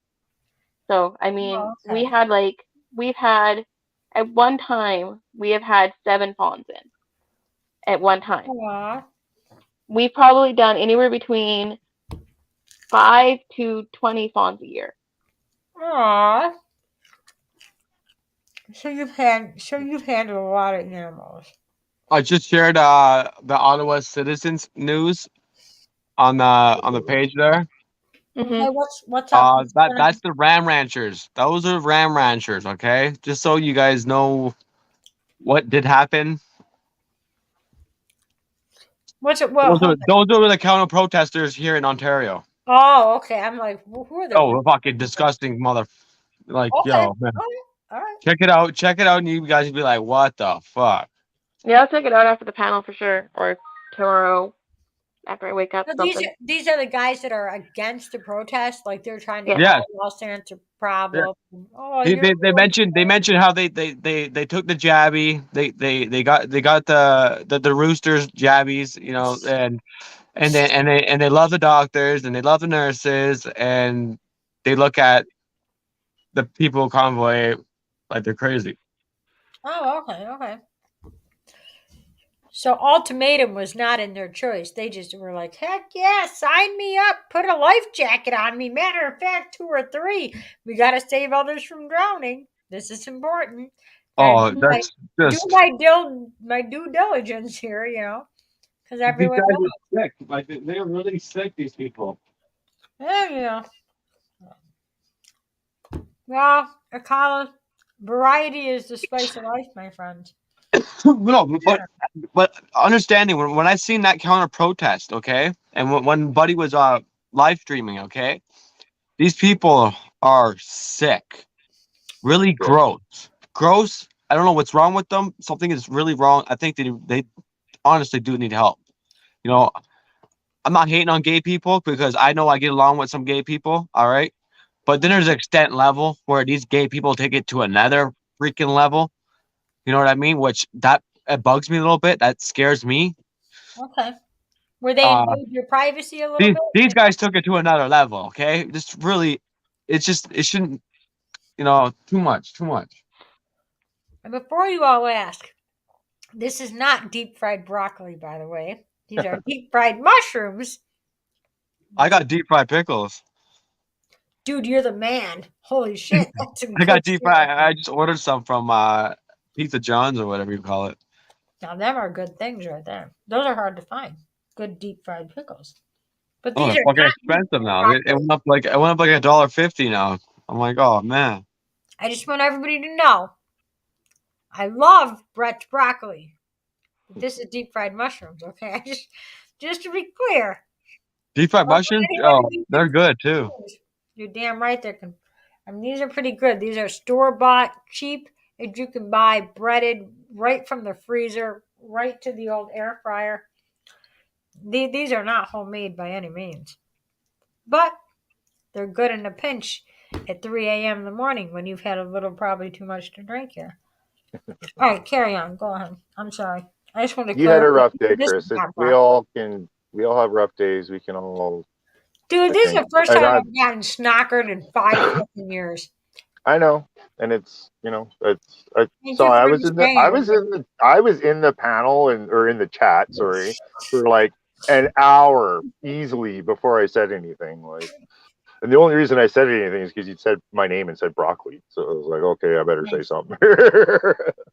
So, I mean, we've had, at one time, we have had 7 fawns in. At one time. Aww. We've probably done anywhere between 5 to 20 fawns a year. Aww. So you've handled a lot of animals. I just shared the Ottawa Citizens news on the page there. Okay, what's up? That's the Ram Ranchers. Those are Ram Ranchers, okay? Just so you guys know what did happen. What's it? Those are the counter protesters here in Ontario. Oh, okay. I'm like, who are they? Oh, fucking disgusting mother. Like, okay. yo, man. All right. Check it out, and you guys will be like, what the fuck? Yeah, I'll check it out after the panel for sure, or tomorrow after I wake up. These are the guys that are against the protest, like they're trying to get lost answer problem. Yeah. Oh, they mentioned how they took the jabby. They got the roosters jabbies, and they love the doctors and they love the nurses, and they look at the people convoy like they're crazy. Oh, okay. So ultimatum was not in their choice. They just were like, heck yeah, sign me up, put a life jacket on me. Matter of fact, 2 or 3. We got to save others from drowning. This is important. Oh, that's just do my due diligence here, because everyone these guys are sick. Like they're really sick. These people. Yeah. Well, Akala, variety is the spice of life, my friend. No, but understanding when I seen that counter protest, okay, and when Buddy was live streaming, okay, these people are sick, really gross. I don't know what's wrong with them. Something is really wrong. I think they honestly do need help. I'm not hating on gay people because I know I get along with some gay people, all right, but then there's an extent level where these gay people take it to another freaking level. You know what I mean? Which it bugs me a little bit. That scares me. Okay. Were they invade your privacy a little bit? These guys took it to another level, okay? Just really, it shouldn't, too much. And before you all ask, this is not deep fried broccoli, by the way. These are deep fried mushrooms. I got deep fried pickles. Dude, you're the man. Holy shit. That's some I got good deep shit. fried. I just ordered some from Pizza John's or whatever you call it. Now, them are good things right there. Those are hard to find. Good deep fried pickles. But Oh, these they're are fucking not expensive now. It went up like $1.50 now. I'm like, oh man. I just want everybody to know I love Brett's broccoli. But this is deep fried mushrooms, okay? Just to be clear. Deep fried mushrooms? Oh, they're good too. You're damn right these are pretty good. These are store-bought, cheap, and you can buy breaded right from the freezer, right to the old air fryer. These are not homemade by any means. But they're good in a pinch at 3 a.m. in the morning when you've had a little, probably too much to drink here. All right, carry on. Go ahead. I'm sorry. I just want to You had a clarify. rough day, This Chris. is not We all have rough days. We can all. Dude, I this is think. the first And time I've gotten snockered in 5 fucking years. I know, and it's I Thank saw you for I was in the panel or in the chat, sorry, for like an hour easily before I said anything. Like, and the only reason I said anything is because you said my name and said broccoli, so I was like, okay, I better say something.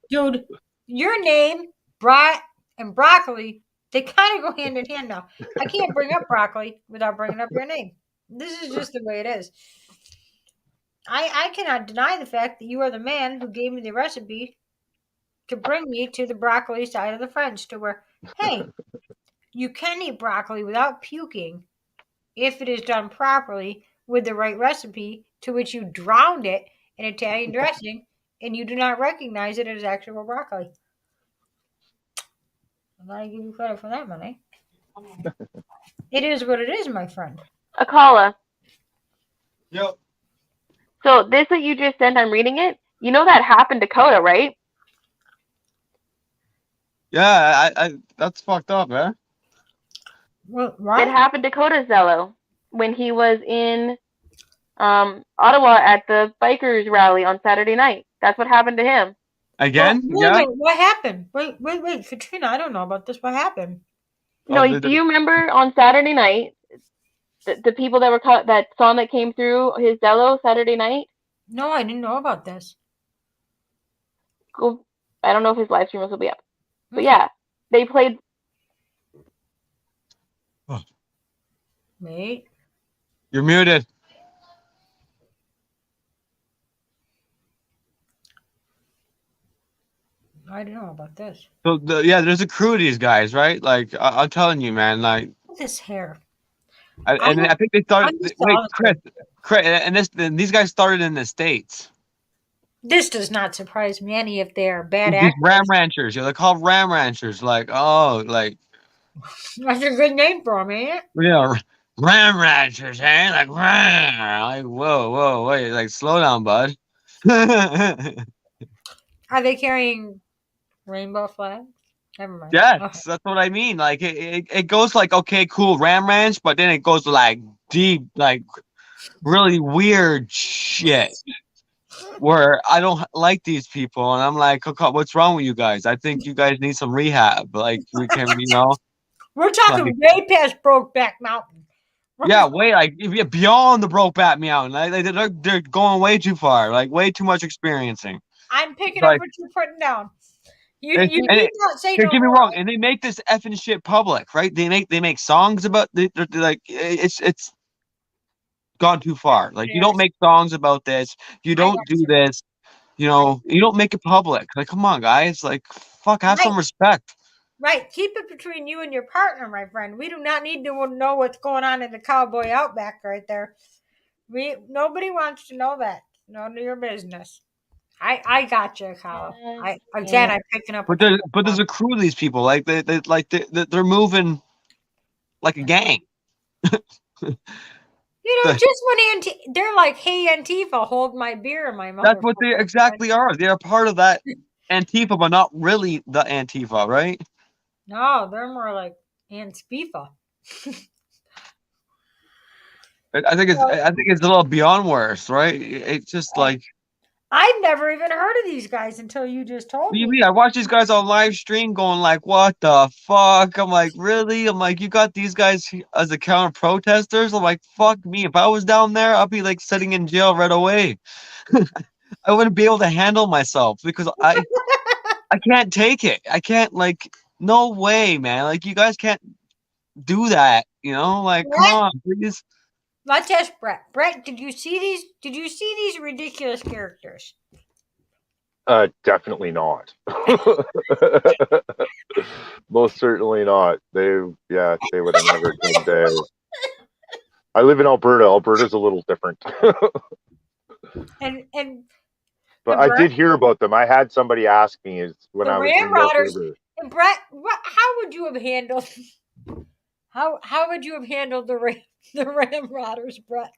Dude, your name, Brat, and broccoli, they kind of go hand in hand now. I can't bring up broccoli without bringing up your name. This is just the way it is. I cannot deny the fact that you are the man who gave me the recipe to bring me to the broccoli side of the fence to where, hey, you can eat broccoli without puking if it is done properly with the right recipe, to which you drowned it in Italian dressing and you do not recognize it as actual broccoli. I gotta give you credit for that, money. It is what it is, my friend. Akala. Yep. So this that you just sent, I'm reading it. You know that happened to Dakota, right? Yeah, I that's fucked up, man. Well, It happened to Dakota Zello when he was in Ottawa at the bikers rally on Saturday night. That's what happened to him. Again? Wait, what happened? Wait, Katrina, I don't know about this. What happened? No, do you remember on Saturday night the people that were that song that came through his Zello Saturday night? No, I didn't know about this. Go. I don't know if his live stream will still be up, but yeah, they played. Wait. You're muted. I don't know about this. So there's a crew of these guys, right? Like I'm telling you, man. Like This hair. I think they started. Wait, Chris, and these guys started in the States. This does not surprise me any if they are bad These actors. Ram Ranchers, they're called Ram Ranchers. Like, oh, like That's a good name for them, ain't it? yeah, Ram Ranchers, eh? Like, like whoa, wait, like slow down, bud. Are they carrying rainbow flags? Never mind. Yes, Okay. that's what I mean. Like it goes like okay, cool, Ram Ranch, but then it goes to like deep, like really weird shit. Where I don't like these people, and I'm like, what's wrong with you guys? I think you guys need some rehab. Like we can, We're talking like, way past Brokeback Mountain. yeah, way like beyond the Brokeback Mountain. Like, they're going way too far. Like way too much experiencing. I'm picking Like, up what you're putting down. You and need not say don't no get me more. wrong, and they make this effing shit public, right? They make songs about they're like it's gone too far. Like you don't make songs about this. You don't do this. You know, you don't make it public. Like, come on, guys. Like, fuck, have some respect. Right. Keep it between you and your partner, my friend. We do not need to know what's going on in the cowboy outback right there. Nobody wants to know that. None of your business. I got you, Kyle. I'm picking up. But there's a crew of these people. Like they're moving like a gang. You know, just when they're like, "Hey, Antifa, hold my beer in my mouth." That's what they exactly are. They are part of that Antifa, but not really the Antifa, right? No, they're more like Antifa. I think it's a little beyond worse, right? It's just like I've never even heard of these guys until you just told me. I watch these guys on live stream going like, what the fuck? I'm like, really? I'm like, you got these guys as a counter protesters? I'm like, fuck me. If I was down there, I'd be like sitting in jail right away. I wouldn't be able to handle myself because I can't take it. I can't, like, no way, man. Like, you guys can't do that, you know? Like, come on, please. Let's ask Brett. Brett, did you see these? Did you see these ridiculous characters? Definitely not. Most certainly not. They would have never come there. I live in Alberta. Alberta's a little different. And But I did hear about them. I had somebody ask me when I was in Ramrodders. River. And Brett, how would you have handled? How would you have handled the Ramrodders, Brett?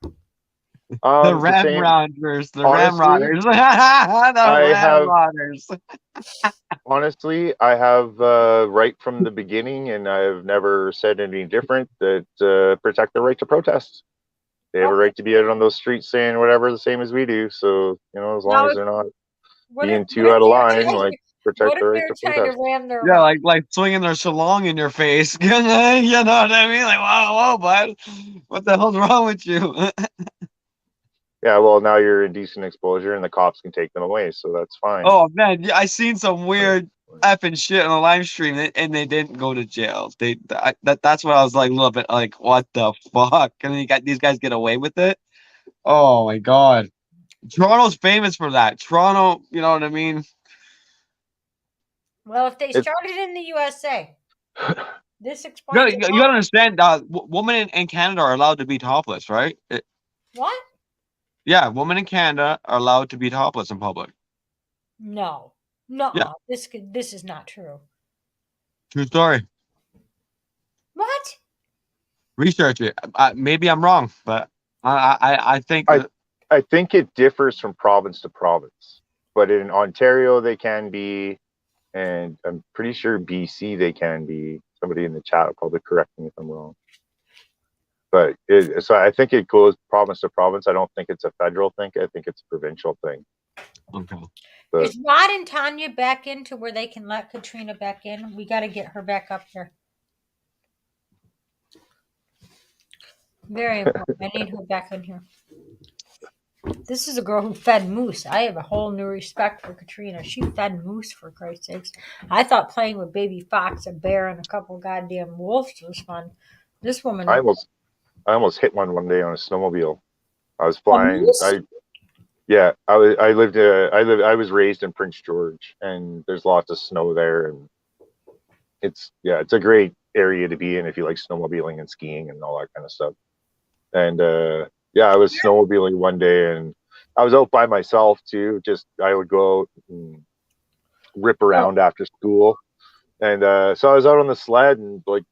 The Ramrodders. The Ramrodders. The Ramrodders. Honestly, I have right from the beginning, and I've never said anything different, that protect the right to protest. They have a right to be out on those streets saying whatever the same as we do. So, you know, as long as they're not being too out of line, like protect the right to protest. Yeah, like swinging their shalong in your face. You know what I mean? Like, whoa, bud. What the hell's wrong with you? Yeah, well, now you're indecent exposure, and the cops can take them away, so that's fine. Oh man, I seen some weird effing shit on a live stream, and they didn't go to jail. That's what I was like a little bit like, what the fuck? Can these guys get away with it? Oh my god, Toronto's famous for that. Toronto, you know what I mean? Well, if they started in the USA, this You explains. gotta understand. Women in Canada are allowed to be topless, right? What? Yeah, women in Canada are allowed to be topless in public. No. No. Yeah. This is not true. True story. What? Research it. Maybe I'm wrong, but I think I think it differs from province to province. But in Ontario, they can be, and I'm pretty sure BC they can be. Somebody in the chat will probably correct me if I'm wrong. But so I think it goes province to province. I don't think it's a federal thing. I think it's a provincial thing. Okay. But Is Rod and Tanya back into where they can let Katrina back in? We got to get her back up here. Very important. I need her back in here. This is a girl who fed moose. I have a whole new respect for Katrina. She fed moose, for Christ's sakes. I thought playing with baby fox, a bear, and a couple goddamn wolves was fun. This woman. I almost hit one day on a snowmobile. I was flying. I was raised in Prince George, and there's lots of snow there, and it's a great area to be in if you like snowmobiling and skiing and all that kind of stuff. And I was snowmobiling one day, and I was out by myself too. I would go out and rip around after school, and so I was out on the sled and like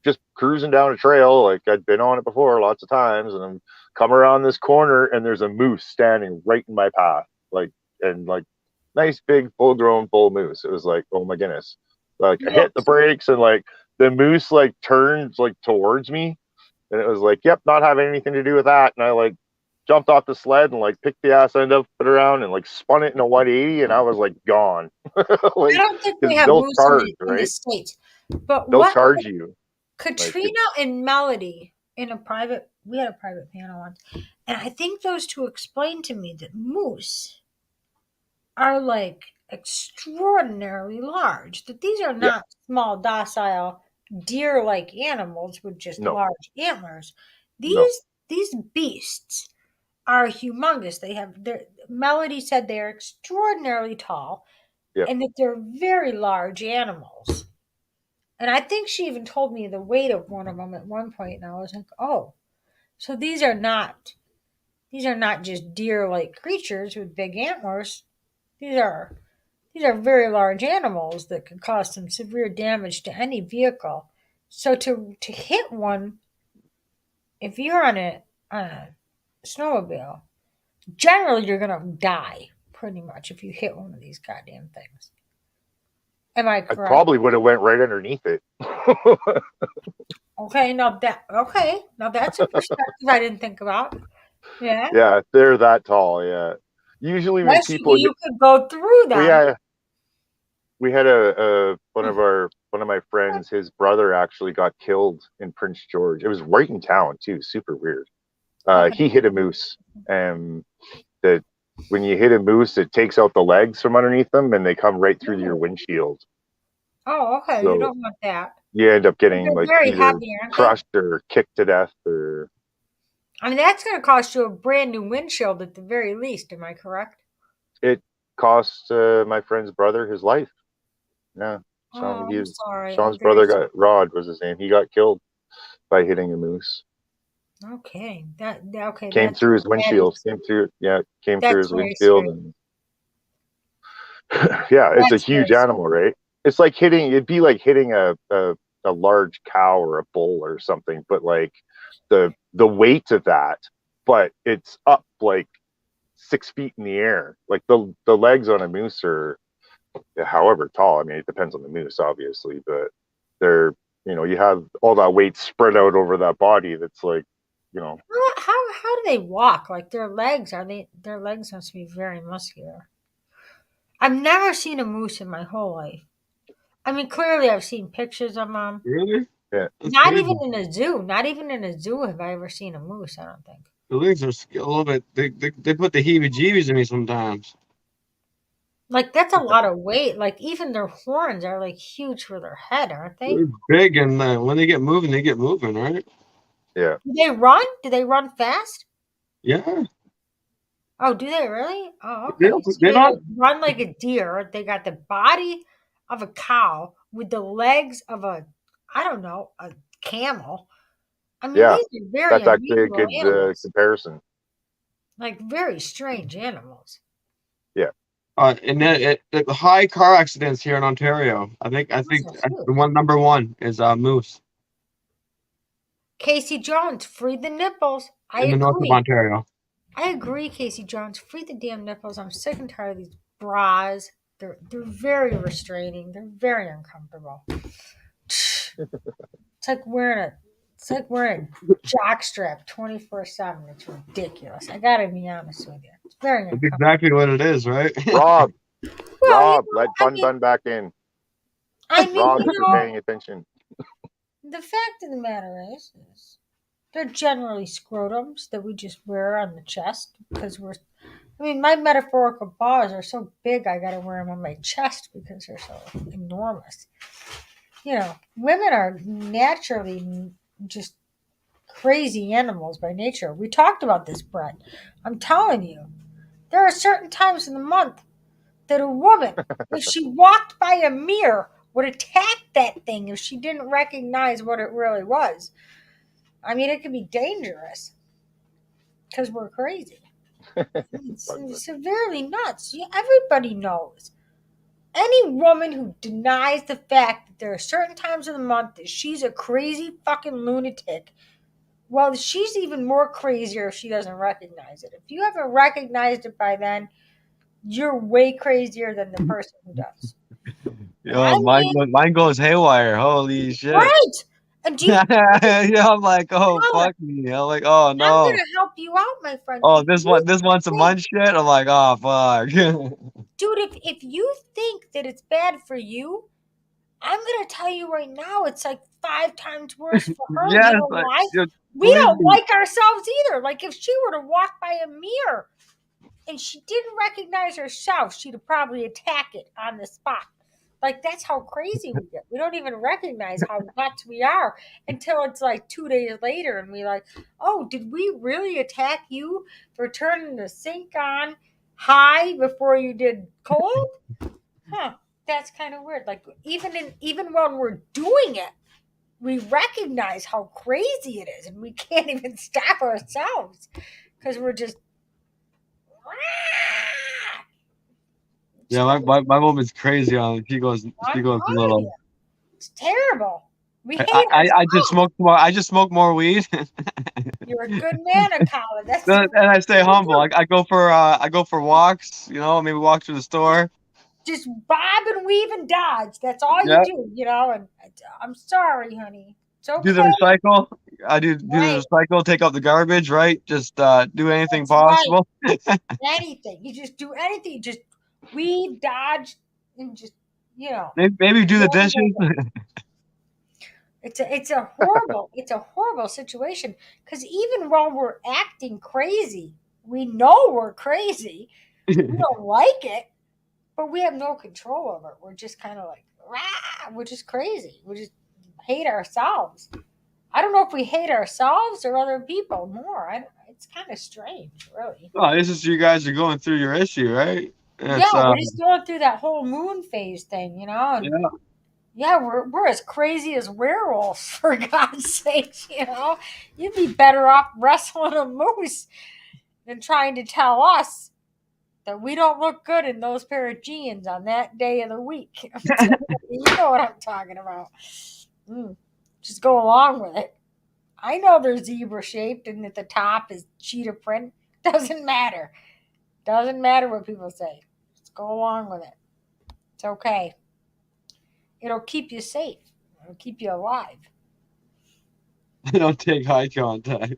just cruising down a trail. Like I'd been on it before lots of times, and I'm come around this corner, and there's a moose standing right in my path, like nice big full moose. It was like, oh my goodness. Like I hit the brakes, and like the moose like turns like towards me, and it was like, yep, not having anything to do with that. And I like jumped off the sled and like picked the ass end up, put it around, and like spun it in a 180, and I was like gone. Like, I don't think we have moose in the States, but they'll charge you. Katrina and Melody we had a private panel once, and I think those two explained to me that moose are like extraordinarily large, that these are not small, docile, deer-like animals with just large antlers. These beasts are humongous. Melody said they're extraordinarily tall, and that they're very large animals. And I think she even told me the weight of one of them at one point, and I was like, oh, so these are not just deer-like creatures with big antlers. These are very large animals that could cause some severe damage to any vehicle. So to hit one, if you're on a snowmobile, generally you're gonna die pretty much if you hit one of these goddamn things. Am I correct? I probably would have went right underneath it. Okay, now that's a perspective I didn't think about. Yeah. Yeah, they're that tall. Yeah. usually when Yes, people you could go through them. well, yeah, we had one of my friends, his brother actually got killed in Prince George. It was right in town too, super weird. He hit a moose, and that when you hit a moose, it takes out the legs from underneath them, and they come right through your windshield. Oh, okay. So you don't want that. you end up getting They're like very either heavy, aren't they? crushed or kicked to death, or I mean, that's going to cost you a brand new windshield at the very least. Am I correct? it cost my friend's brother his life. Yeah, Oh, I'm sorry. Sean's I'm very brother sorry. got Rod was his name. He got killed by hitting a moose. Okay, okay. Came That's through his windshield. Came through That's his very windshield, serious. and yeah, it's a That's very huge animal, right? It's like it'd be like hitting a large cow or a bull or something, but like the weight of that, but it's up like 6 feet in the air. Like the legs on a moose are however tall. I mean, it depends on the moose, obviously, but they're, you have all that weight spread out over that body. That's like, How do they walk? Like their legs their legs must be very muscular. I've never seen a moose in my whole life. I mean, clearly I've seen pictures of them. Really? Yeah. Not even in a zoo. Not even in a zoo have I ever seen a moose. I don't think. The legs are a little bit. They put the heebie-jeebies in me sometimes. Like that's a lot of weight. Like even their horns are like huge for their head, aren't they? They're big, and when they get moving, right? Yeah. Do they run? Do they run fast? Yeah. Oh, do they really? Oh, They okay. don't. So They they don't. run like a deer. They got the body of a cow with the legs of a camel. I mean, Yeah, these are very that's actually a unusual good animals. comparison. Like very strange animals. Yeah. And the high car accidents here in Ontario. I think the number one is moose Casey Jones, free the nipples. I in the north of agree. Ontario. I agree, Casey Jones. Free the damn nipples. I'm sick and tired of these bras. They're very restraining. They're very uncomfortable. It's like wearing a jockstrap 24/7. It's ridiculous. I gotta be honest with you. It's very That's uncomfortable. exactly what it is, right? Rob, Well, let Fun Bun back in. I mean, Rob, if you're paying attention. the fact of the matter is they're generally scrotums that we just wear on the chest because my metaphorical balls are so big I gotta wear them on my chest because they're so enormous. Women are naturally just crazy animals by nature. We talked about this, Brett. I'm telling you, there are certain times in the month that a woman, if she walked by a mirror, would attack that thing if she didn't recognize what it really was. I mean, it could be dangerous because we're crazy. It's severely nuts. Everybody knows. Any woman who denies the fact that there are certain times of the month that she's a crazy fucking lunatic, well, she's even more crazier if she doesn't recognize it. If you haven't recognized it by then, you're way crazier than the person who does. Yo, mine goes haywire. Holy shit! Right. And do you, yeah, I'm like, oh fuck me. I'm like, oh I'm no. gonna help you out, my friend. Oh, this one's some munch shit. I'm like, oh fuck. Dude, if you think that it's bad for you, I'm gonna tell you right now, it's like 5 times worse for her. Yes, You know why? We believe don't me. like ourselves either. Like if she were to walk by a mirror and she didn't recognize herself, she'd probably attack it on the spot. Like that's how crazy we get. We don't even recognize how nuts we are until it's like 2 days later, and we like, oh, did we really attack you for turning the sink on high before you did cold? Huh? That's kind of weird. Like even when we're doing it, we recognize how crazy it is, and we can't even stop ourselves because we're just. Yeah, my woman's crazy on it. She goes a little. It's terrible. We hate I just smoke more. I just smoke more weed. You're a good man of college. That's And I stay humble. I go for walks. Maybe walk to the store. just bob and weave and dodge. That's all Yep. you do, And I'm sorry, honey. It's okay. Do the recycle. I do the recycle, take out the garbage, right? Just do anything possible. Anything. You just do anything. Just weed, dodge, and just, you know. Maybe do the dishes. It's a horrible situation, because even while we're acting crazy, we know we're crazy. We don't like it, but we have no control over it. We're just kind of like, rah, we're just crazy. We just hate ourselves. I don't know if we hate ourselves or other people more. It's kind of strange, really. Oh, this is you guys are going through your issue, right? We're just going through that whole moon phase thing, you know. And yeah, we're as crazy as werewolves, for God's sake, you know. You'd be better off wrestling a moose than trying to tell us that we don't look good in those pair of jeans on that day of the week. You know what I'm talking about. Just go along with it. I know they're zebra shaped and at the top is cheetah print. Doesn't matter. Doesn't matter what people say. Just go along with it. It's okay. It'll keep you safe. It'll keep you alive. Don't take eye contact.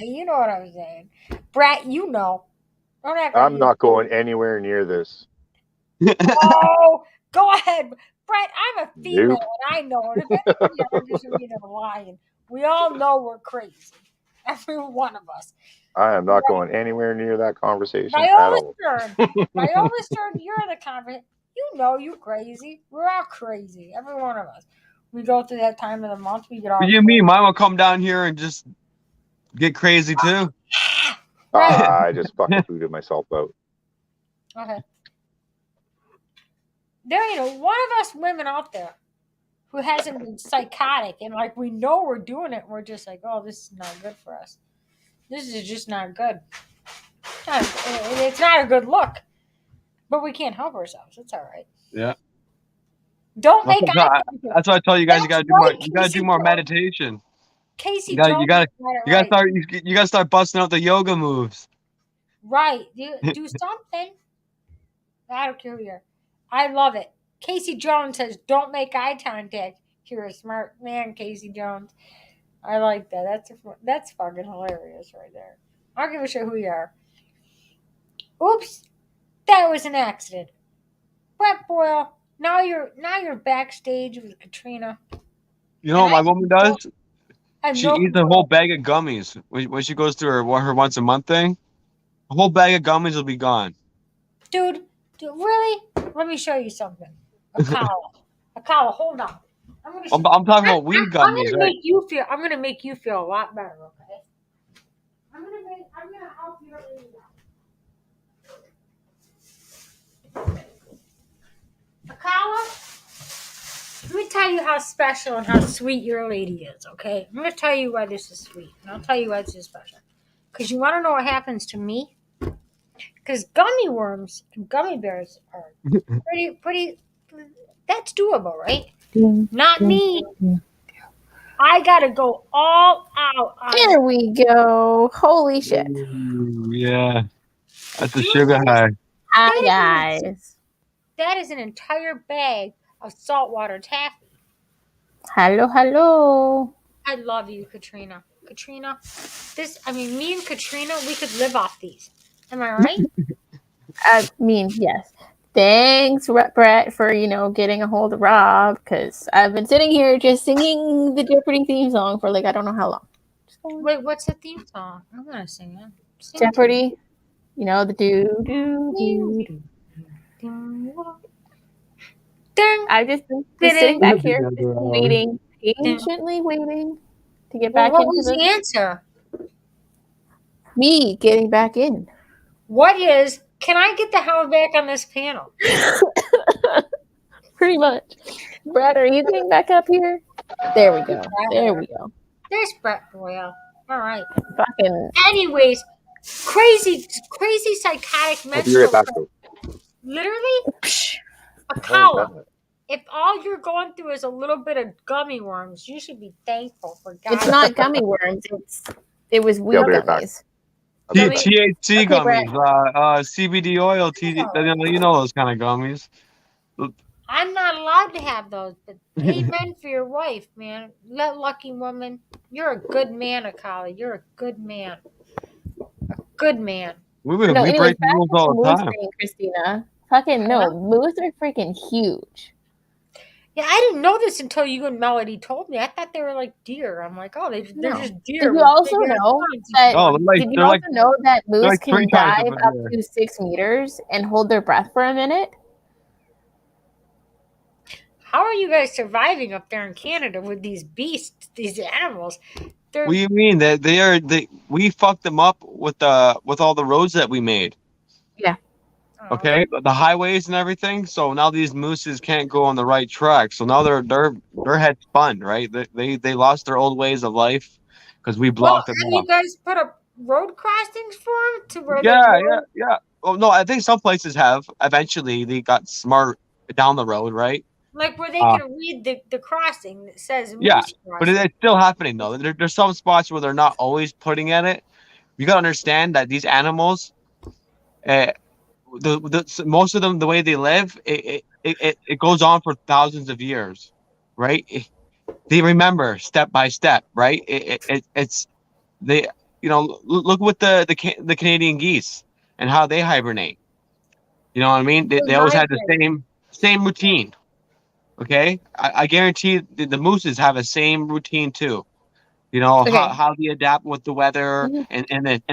You know what I'm saying. Brat, you know. Don't act I'm not going anywhere near this. Oh, go ahead. Brett, I'm a female Nope. and I know it. If anybody ever gives me the lying, we all know we're crazy. Every one of us. I am not going anywhere near that conversation at Viola all. Stern, you're the conversation. You know you crazy. We're all crazy. Every one of us. We go through that time of the month. We get all. What do you mean? Mine will come down here and just get crazy too. I just fucking booted myself out. Okay. There ain't one of us women out there who hasn't been psychotic, and like we know we're doing it. We're just like, oh, this is not good for us. This is just not good. It's not a good look, but we can't help ourselves. It's all right. Yeah. Don't make eye contact. That's why I tell you guys you gotta do more. You gotta do more meditation. Casey, you gotta start busting out the yoga moves. Right. Do something. I don't care who you are. I love it. Casey Jones says, "Don't make eye contact." You're a smart man, Casey Jones. I like that. That's fucking hilarious right there. I don't give a shit who you are. Oops, that was an accident. Brett Boyle, now you're backstage with Katrina. You know what my woman does? She no eats a whole bag of gummies when she goes through her once a month thing. A whole bag of gummies will be gone. Dude, really? Let me show you something. Akala, hold on. I'm talking about weed gummies, right? I'm gonna make you feel a lot better, okay? I'm gonna help you out. Akala, let me tell you how special and how sweet your lady is, okay? I'm gonna tell you why this is sweet, and I'll tell you why this is special. Because you want to know what happens to me? Because gummy worms and gummy bears are pretty. That's doable, right? Not me. I gotta go all out. There we go. Holy shit. Ooh, yeah. That's a sugar high. Hi, guys. That is an entire bag of saltwater taffy. Hello. I love you, Katrina. Katrina, me and Katrina, we could live off these. Am I right? I mean, yes. Thanks, Brett, for, getting a hold of Rob, because I've been sitting here just singing the Jeopardy theme song for, I don't know how long. Wait, what's the theme song? I'm going to sing it. Jeopardy. The do. I've just been sitting back here, just waiting, patiently waiting to get back into what was the answer? Me getting back in. Can I get the hell back on this panel? Pretty much. Brad, are you getting back up here? There we go. There's Brett Boyle. All right. Fucking. Anyways, crazy psychotic mental. I'll be right back, though. Literally, a column. If all you're going through is a little bit of gummy worms, you should be thankful for God. It's not gummy worms. It was weed gummies. THC gummies, CBD oil, you know those kind of gummies. I'm not allowed to have those, but amen for your wife, man. That lucky woman. You're a good man, Akali. You're a good man. A good man. We No, we anyways, break the back rules to the all the moose time. thing, Christina. Fucking no, moose are freaking huge. Yeah, I didn't know this until you and Melody told me. I thought they were like deer. I'm like, oh, they're No. just deer. Did you with also big ass know horns. that? Oh, Did you also know that moose like can 3 times dive as up big. to 6 meters and hold their breath for a minute? How are you guys surviving up there in Canada with these beasts, these animals? They're What do you mean that we fucked them up with all the roads that we made? Yeah. Okay, the highways and everything. So now these mooses can't go on the right track. So now their head spun, right? They lost their old ways of life because we well, blocked them have off. you guys put up road crossings for them to where Yeah. Oh no, I think some places have. Eventually, they got smart down the road, right? like where they can read the crossing that says Yeah, moose but crossing. it's still happening though. There's some spots where they're not always putting at it. You gotta understand that these animals, most of them, the way they live, it goes on for thousands of years, right? They remember step by step, right? It's they, look with the Canadian geese and how they hibernate. You know what I mean? They always had the same routine. Okay, I guarantee the mooses have the same routine too. You know how they adapt with the weather and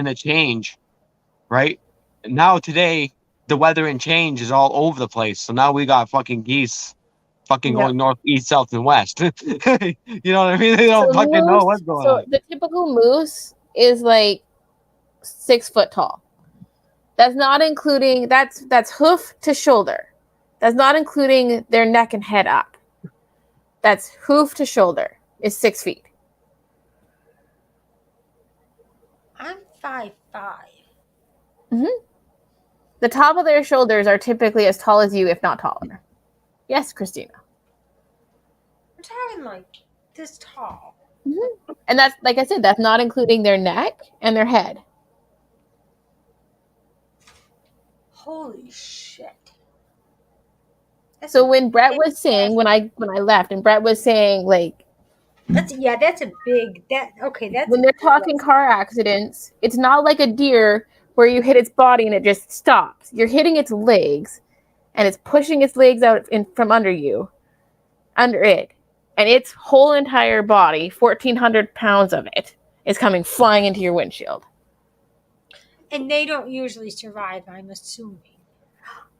the change, right? Now today the weather and change is all over the place. So now we got fucking geese fucking going north, east, south, and west. You know what I mean? They don't fucking know what's going on. The typical moose is like 6 foot tall. That's not including that's hoof to shoulder. That's not including their neck and head up. That's hoof to shoulder is 6 feet. I'm 5'5". The top of their shoulders are typically as tall as you, if not taller. Yes, Christina. I'm talking like this tall. And that's, like I said, that's not including their neck and their head. Holy shit. So when Brett was saying, when I left, and Brett was saying, like, that's a big, when they're talking car accidents, it's not like a deer where you hit its body and it just stops. You're hitting its legs, and it's pushing its legs out from under it, and its whole entire body, 1,400 pounds of it, is coming flying into your windshield. And they don't usually survive, I'm assuming.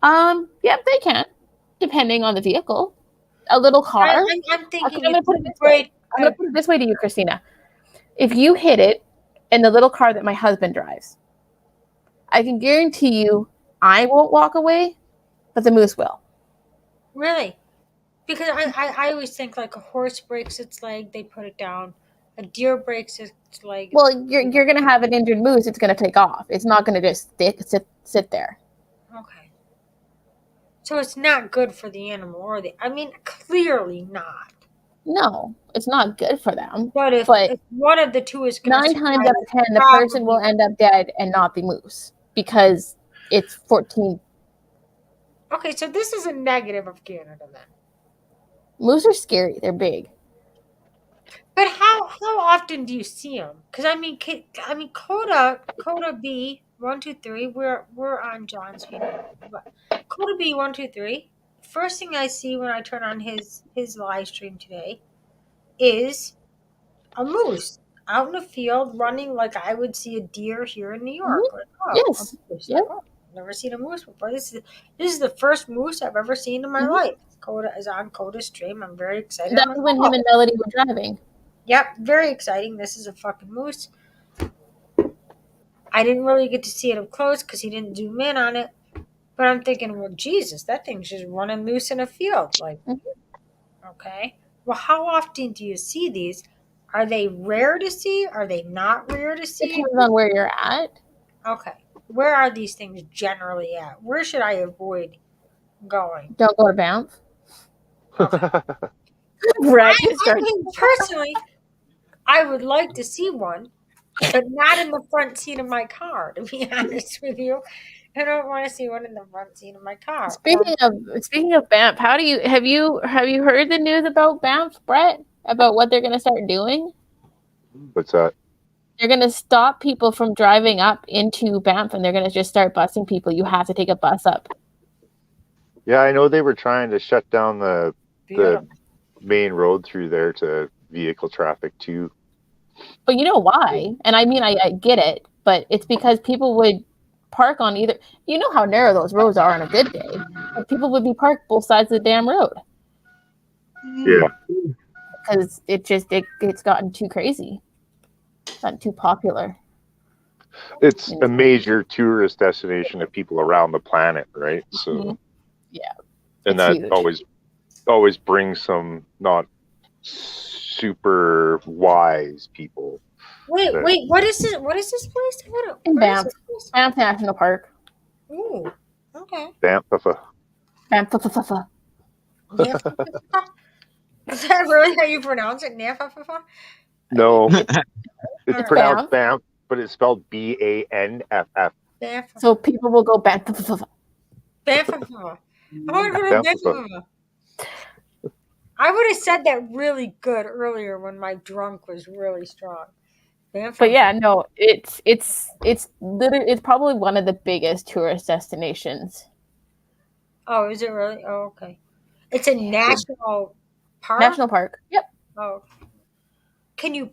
Yep, they can, depending on the vehicle. A little car. I'm thinking. I'm gonna put it this way to you, Christina. If you hit it in the little car that my husband drives, I can guarantee you I won't walk away, but the moose will. Really? Because I always think like a horse breaks its leg, they put it down. A deer breaks its leg. Well, you're gonna have an injured moose. It's gonna take off. It's not gonna just sit there. Okay. So it's not good for the animal, or clearly not. No, it's not good for them. But if one of the two is 9 times out of 10, the person will end up dead and not the moose because it's 14. Okay, so this is a negative of Canada then. Moose are scary. They're big. But how often do you see them? Because Coda B 123. We're on John's feed. Coda B 123. First thing I see when I turn on his live stream today is a moose out in the field running like I would see a deer here in New York. Like, yes. Yep. Never seen a moose before. This is the first moose I've ever seen in my life. Coda is on Coda's stream. I'm very excited. That was when him and Melody were driving. Yep, very exciting. This is a fucking moose. I didn't really get to see it up close because he didn't zoom in on it. But I'm thinking, well, Jesus, that thing's just running loose in a field. Like, okay. Well, how often do you see these? Are they rare to see? Are they not rare to see? Depends on where you're at. Okay. Where are these things generally at? Where should I avoid going? Don't go to Banff. Personally, I would like to see one, but not in the front seat of my car, to be honest with you. I don't want to see one in the front seat of my car. Speaking of Banff, have you heard the news about Banff, Brett? About what they're gonna start doing? What's that? They're gonna stop people from driving up into Banff, and they're gonna just start busing people. You have to take a bus up. Yeah, I know they were trying to shut down the main road through there to vehicle traffic too. But you know why? And I mean, I get it, but it's because people would park on either. You know how narrow those roads are on a good day. But people would be parked both sides of the damn road. Yeah. Because it's gotten too crazy. It's gotten too popular. It's a major tourist destination of people around the planet, right? So yeah, and that always brings some not super wise people. Wait, what is this? What is this place? In Banff. Banff National Park. Ooh, okay. Banff. Banff. Is that really how you pronounce it? No, it's Alright. pronounced Banff, but it's spelled Banff. Banff. So people will go Banff. Banff. I would have said that really good earlier when my drunk was really strong. But yeah, no, it's literally it's probably one of the biggest tourist destinations. Oh, is it really? Oh, okay. It's a national park. National park. Yep. Oh. Can you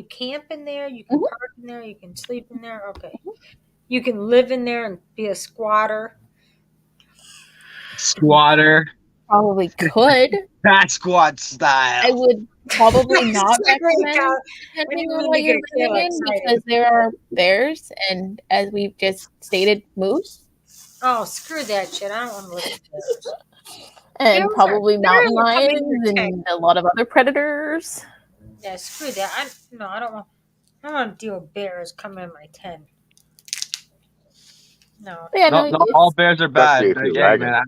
camp in there? You can park in there. You can sleep in there. Okay. You can live in there and be a squatter. Squatter. Probably could. That squat style. I would probably not recommend When depending you on really what you're get living in excited. because there are bears and, as we've just stated, moose. Oh, screw that shit! I don't want to live with bears. And Bears probably are mountain barely coming lions in your and a lot of other predators. Yeah, screw that. I don't want to deal with bears coming in my tent. No. Yeah, Not all bears are bad. Especially if you're Yeah, ragging. man.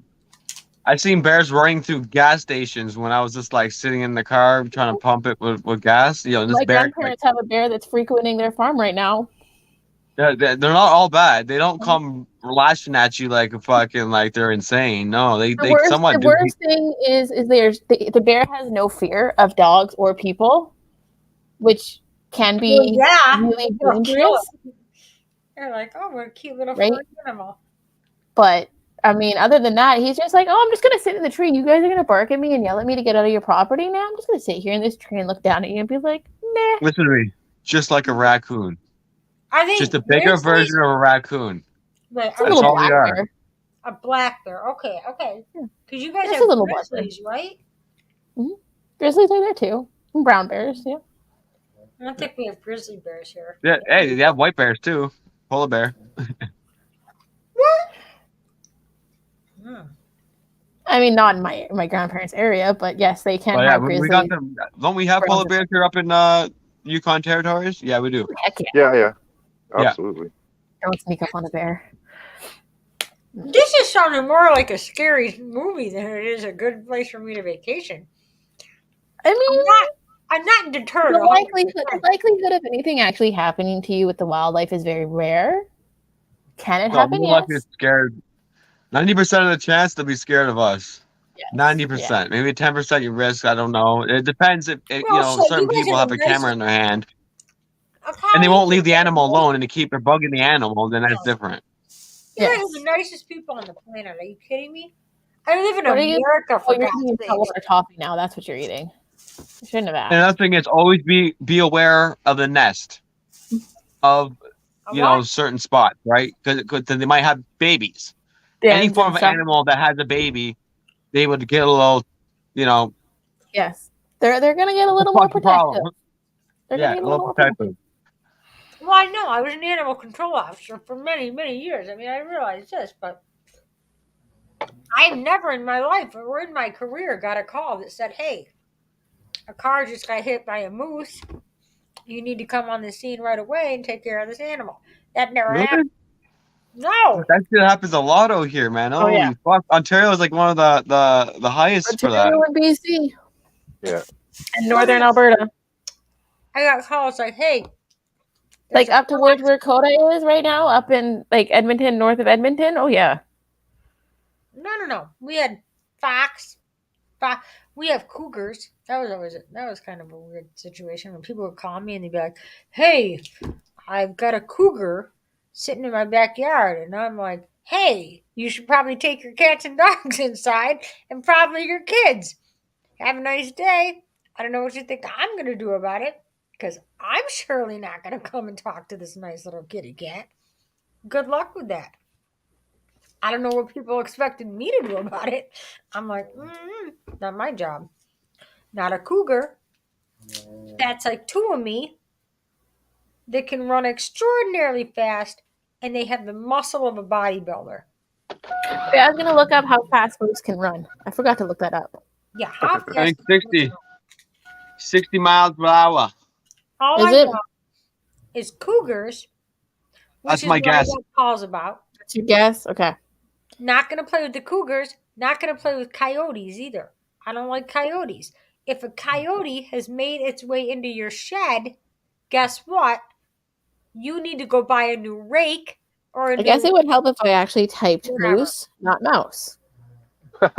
I've seen bears running through gas stations when I was just like sitting in the car trying to pump it with gas. You know, this My bear. grandparents have a bear that's frequenting their farm right now. They're not all bad. They don't come lashing at you like a fucking like they're insane. No, they somewhat The worst thing is the bear has no fear of dogs or people, which can be really they'll kill dangerous. it. They're like, oh, we're a cute little Right? furry animal. But I mean, other than that, he's just like, oh, I'm just gonna sit in the tree. You guys are gonna bark at me and yell at me to get out of your property. Now I'm just gonna sit here in this tree and look down at you and be like, nah. Listen to me. Just like a raccoon. Are they Just a bigger grizzlies? version of a raccoon. Wait, It's a are little all black they are. bear. A black bear. Okay. Because you guys It's a have little black bear. grizzlies, right? Grizzlies are there too. And brown bears, yeah. I don't think we have grizzly bears here. Yeah, hey, they have white bears too. Polar bear. Hmm. I mean, not in my grandparents' area, but yes, they can But yeah, have we grizzly. got them. Don't we have polar bears here up in Yukon territories? Yeah, we do. Heck yeah. Yeah, Yeah. absolutely. Don't sneak up on a bear. This is sounding more like a scary movie than it is a good place for me to vacation. I mean, I'm not deterred. the likelihood of anything actually happening to you with the wildlife is very rare. Can it happen? More Yes. likely scared. 90% of the chance they'll be scared of us. 90%, maybe 10% you risk. I don't know. It depends if you Well, know so certain you guys people have have a a camera in their hand Okay. and they won't leave the animal alone and they keep their bugging the animal. Then that's different. You guys are the nicest people on the planet. Are you kidding me? I live in What are you- America, for Oh, you're God's eating sake. saltwater toffee now. That's what you're eating. You shouldn't have asked. And another thing is always be aware of the nest of certain spots, right? Because then they might have babies. Any Dens form and of stuff. animal that has a baby, they would get a little, Yes, they're gonna get a little What's more the problem? protective. They're yeah, gonna a get a little little more protective. Well, I know. I was an animal control officer for many, many years. I mean, I realize this, but I've never in my life or in my career got a call that said, hey, a car just got hit by a moose. You need to come on the scene right away and take care of this animal. That never Really? happened. No. That shit happens a lot out here, man. Oh, Holy yeah. fuck! Ontario is like one of the highest for that. Ontario and BC Yeah. and northern Alberta. I got calls like, hey, Like up towards where Coda is right now, up in like Edmonton, north of Edmonton. Oh yeah. No. We had fox. We have cougars. That was kind of a weird situation when people would call me and they'd be like, "Hey, I've got a cougar sitting in my backyard," and I'm like, "Hey, you should probably take your cats and dogs inside, and probably your kids. Have a nice day. I don't know what you think I'm going to do about it, because I'm surely not going to come and talk to this nice little kitty cat. Good luck with that. I don't know what people expected me to do about it." I'm like, not my job. Not a cougar. That's like two of me. They can run extraordinarily fast, and they have the muscle of a bodybuilder. Wait, I was gonna look up how fast moose can run. I forgot to look that up. Yeah, how I fast? think 60 miles per hour. All Is I it? know is cougars, which That's is my what guess. I got calls about. That's your guess? Okay. Not going to play with the cougars. Not going to play with coyotes either. I don't like coyotes. If a coyote has made its way into your shed, guess what? You need to go buy a new rake or a I guess new it would help if I actually typed whatever. moose, not mouse. How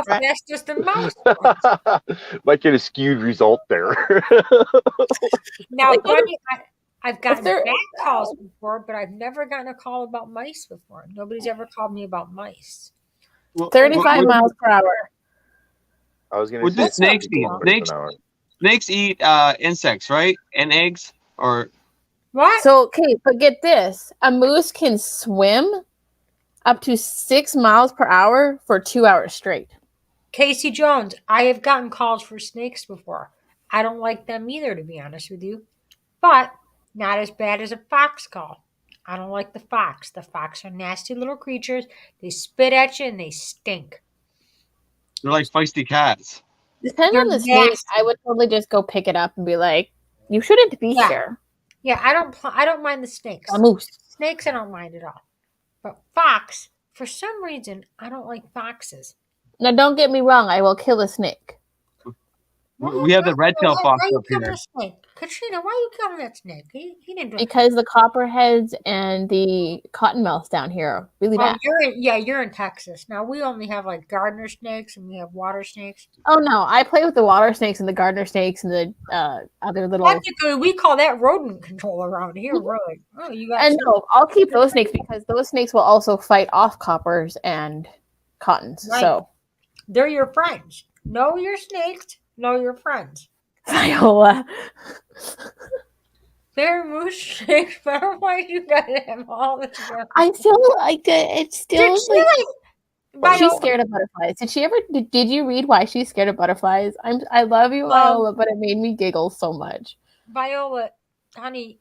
fast does the mouse run? Might get a skewed result there. Now, Like, Bunny, I've gotten there- bat calls before, but I've never gotten a call about mice before. Nobody's ever called me about mice. 35 miles per hour. I was gonna What say do snakes 50 eat? kilometers an hour. Snakes eat insects, right? And eggs, or What? So, okay, but get this. A moose can swim up to 6 miles per hour for 2 hours straight. Casey Jones, I have gotten calls for snakes before. I don't like them either, to be honest with you. But not as bad as a fox call. I don't like the fox. The fox are nasty little creatures. They spit at you and they stink. they're like feisty cats. Depends They're on the snake. nasty. I would totally just go pick it up and be like, you shouldn't be Yeah. here. Yeah, I don't mind the snakes. A moose. Snakes I don't mind at all. But fox, for some reason, I don't like foxes. Now, don't get me wrong. I will kill a snake. We have the red-tailed fox Why you up killing here. a snake? Katrina, why are you killing that snake? He didn't do it. Because the copperheads and the cottonmouths down here are really bad. You're in Texas. Now we only have like gardener snakes and we have water snakes. Oh no, I play with the water snakes and the gardener snakes and the other little. Technically, we call that rodent control around here. Really? Oh, you got. And no, I'll keep those snakes because those snakes will also fight off coppers and cottons. Right. So They're your friends. Know your snakes. Know your friends. Viola. Bear, moose, snakes, butterflies. You gotta have all this. I still like it. It's still Did she like she's scared of butterflies. Did she ever? Did you read why she's scared of butterflies? I love you, Viola, but it made me giggle so much. Viola, honey,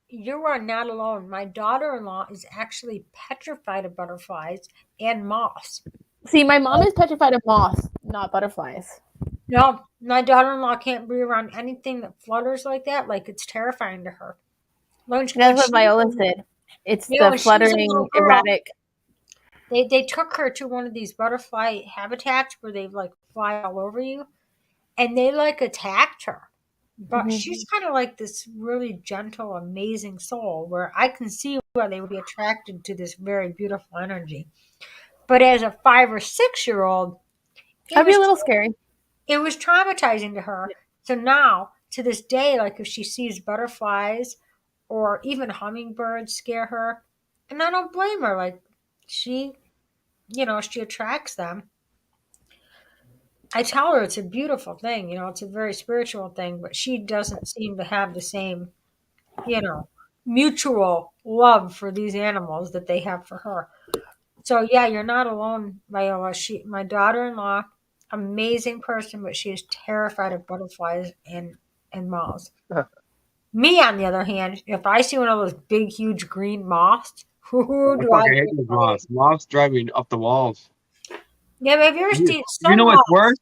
you are not alone. My daughter-in-law is actually petrified of butterflies and moths. See, my mom is petrified of moths, not butterflies. No, my daughter-in-law can't be around anything that flutters like that. Like, it's terrifying to her. That's what Viola said. It's You know, the when she was a fluttering, little girl, erratic. They took her to one of these butterfly habitats where they like fly all over you, and they like attacked her. But she's kind of like this really gentle, amazing soul where I can see why they would be attracted to this very beautiful energy. But as a 5 or 6 year old, That'd be a little scary. It was traumatizing to her. So now, to this day, like if she sees butterflies or even hummingbirds scare her, and I don't blame her. Like she attracts them. I tell her it's a beautiful thing, it's a very spiritual thing, but she doesn't seem to have the same, mutual love for these animals that they have for her. So yeah, you're not alone, Viola. My daughter-in-law, amazing person, but she is terrified of butterflies and moths. Me, on the other hand, if I see one of those big, huge green moths, who do I? hate those moths. Moths drive me up the walls. Yeah, but have you ever seen some You know what's moths? worse?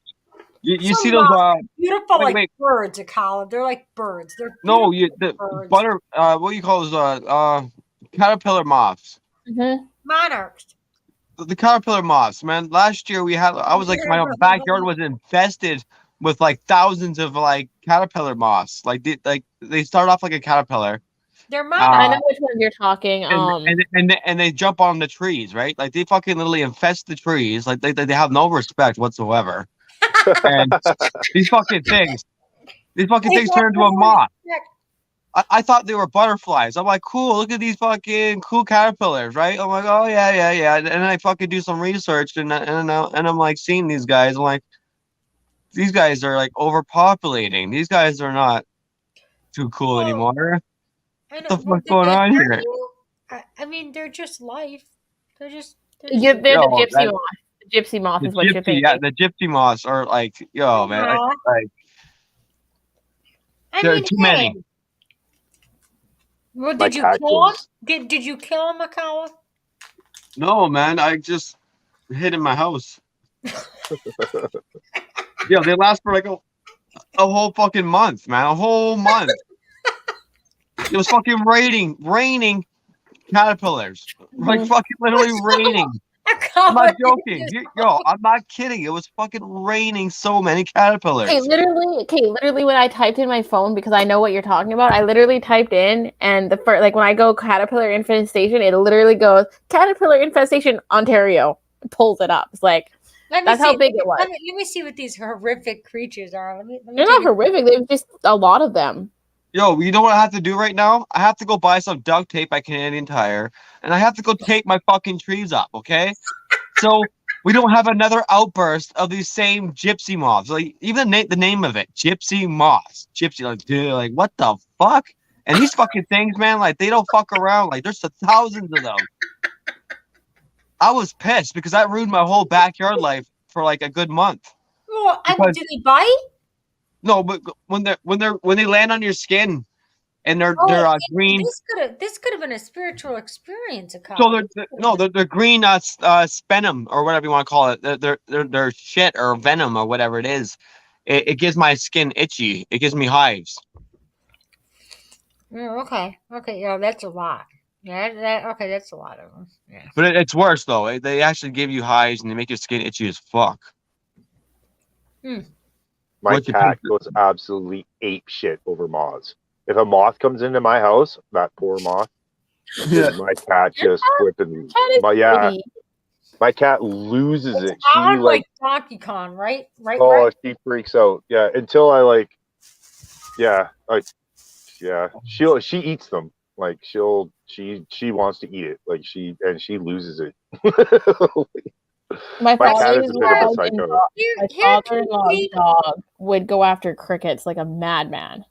You Some see those moths, beautiful wait, like wait. birds, Colin. They're like birds. They're No, beautiful the birds. butter. What do you call those? Caterpillar moths. Monarchs. The caterpillar moths, man. Last year I was like, my backyard was infested with like thousands of like caterpillar moths. Like they start off like a caterpillar. They're I Uh, know which one you're talking. and they jump on the trees, right? Like they fucking literally infest the trees. Like they have no respect whatsoever. And these fucking things turn into a moth. I thought they were butterflies. I'm like, cool, look at these fucking cool caterpillars, right? I'm like, oh yeah. And then I fucking do some research and I'm like seeing these guys. I'm like, these guys are like overpopulating. These guys are not too cool anymore. I know. What the Well, fuck's did going they on hurt here? you? I mean, they're just life. They're just. They're the Yo, gypsy moth. The gypsy moth the is what you're gypsy, yeah, thinking. the gypsy moths are like, yo, man, Aw. I there are mean, too hey. many. Well, My did you cat kill him? goes- Did you kill him, Makawa? No, man, I just hid in my house. Yo, they last for like a whole fucking month, man, a whole month. It was fucking raining caterpillars, like fucking literally raining. I'm not joking. Yo, I'm not kidding. It was fucking raining so many caterpillars. Okay, literally when I typed in my phone, because I know what you're talking about, I literally typed in, and the first, like when I go caterpillar infestation, it literally goes caterpillar infestation Ontario. It pulls it up. It's like that's how big it was. Let me see what these horrific creatures are. Let me They're not horrific. There's just a lot of them. Yo, you know what I have to do right now? I have to go buy some duct tape at Canadian Tire, and I have to go tape my fucking trees up, okay? So we don't have another outburst of these same gypsy moths. Like even the name of it, gypsy moths. Gypsy, like dude, like what the fuck? And these fucking things, man, like they don't fuck around. Like there's thousands of them. I was pissed because that ruined my whole backyard life for like a good month. Well, I mean, do they bite? No, but when they land on your skin and they're green. This could have been a spiritual experience. Akala. So they're green spenum or whatever you want to call it. They're shit or venom or whatever it is. It gives my skin itchy. It gives me hives. Okay. Yeah, that's a lot. Yeah, okay, that's a lot of them. Yeah. But it's worse though. They actually give you hives and they make your skin itchy as fuck. My cat goes absolutely ape shit over moths. If a moth comes into my house, that poor moth, my cat just flipping. But yeah, my cat loses it. She like Donkey Kong, right? Right. She freaks out. Yeah, until I she eats them. Like she wants to eat it. Like she loses it. My cat is a bit of a psycho. My father-in-law's dog would go after crickets like a madman.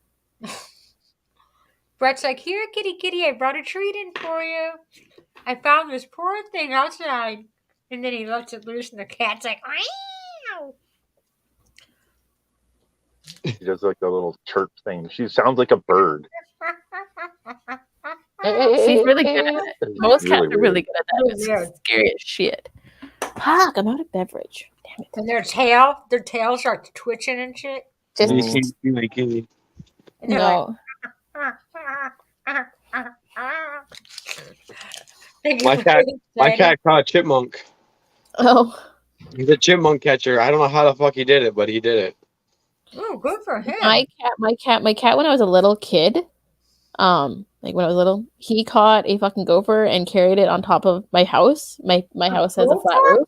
Brett's like, here, kitty, I brought a treat in for you. I found this poor thing outside. And then he lets it loose and the cat's like, meow. She does like a little chirp thing. She sounds like a bird. She's really good at it. Most cats are really good at that. It's scary as shit. Fuck, I'm out of beverage. Damn it. And their tail starts twitching and shit. Just no. My cat caught a chipmunk. Oh. He's a chipmunk catcher. I don't know how the fuck he did it, but he did it. Oh, good for him. My cat when I was a little kid, like when I was little, he caught a fucking gopher and carried it on top of my house. My house has a flat roof.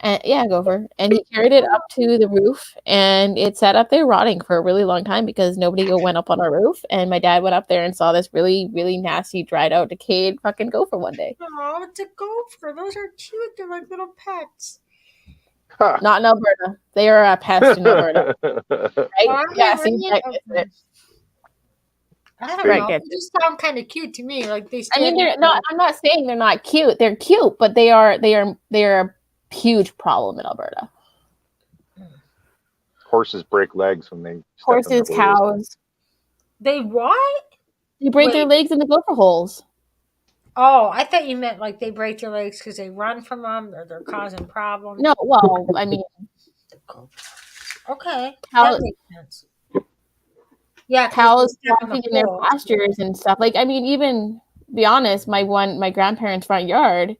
And yeah, gopher. And he carried it up to the roof and it sat up there rotting for a really long time because nobody went up on our roof. And my dad went up there and saw this really, really nasty, dried out, decayed fucking gopher one day. Oh, it's a gopher. Those are cute. They're like little pets. Not in Alberta. They are a pest in Alberta. Right? Yeah, see, I don't know. They just sound kind of cute to me. Like they. I mean, they're not. I'm not saying they're not cute. They're cute, but they are a huge problem in Alberta. Horses break legs when they. Horses, cows. They what? They break their legs in the gopher holes. Oh, I thought you meant like they break their legs because they run from them or they're causing problems. No, well, I mean. Okay, that makes sense. Yeah, cows walking in their pastures and stuff. Like, I mean, even be honest, my grandparents' front yard,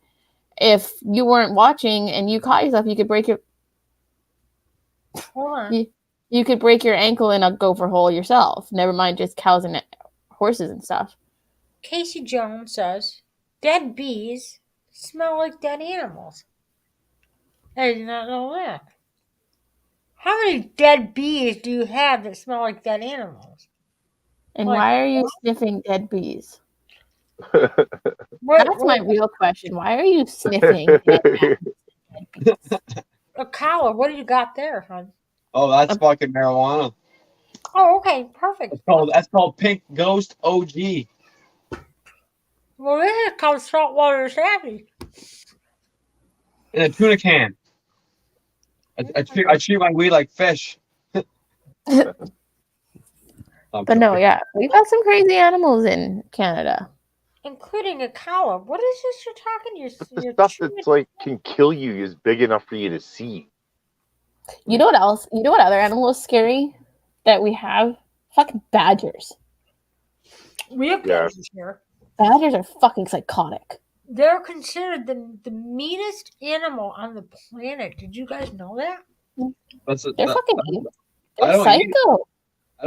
if you weren't watching and you caught yourself, you could break your. Hold on. You could break your ankle in a gopher hole yourself. Never mind just cows and horses and stuff. Casey Jones says, dead bees smell like dead animals. I did not know that. How many dead bees do you have that smell like dead animals? And Like, why are you sniffing dead bees? what, That's my real question. Why are you sniffing dead bees? Akala, what do you got there, hon? Oh, that's fucking marijuana. Oh, okay, perfect. That's called Pink Ghost OG. Well, this is called saltwater savvy. In a tuna can. I treat my weed like fish. But no, yeah, we've got some crazy animals in Canada. Including Akala. What is this you're talking? The stuff that's like can kill you is big enough for you to see. You know what else? You know what other animal is scary that we have? Fucking badgers. We have badgers here. Badgers are fucking psychotic. They're considered the meanest animal on the planet. Did you guys know that? They're fucking I they're don't eat psycho.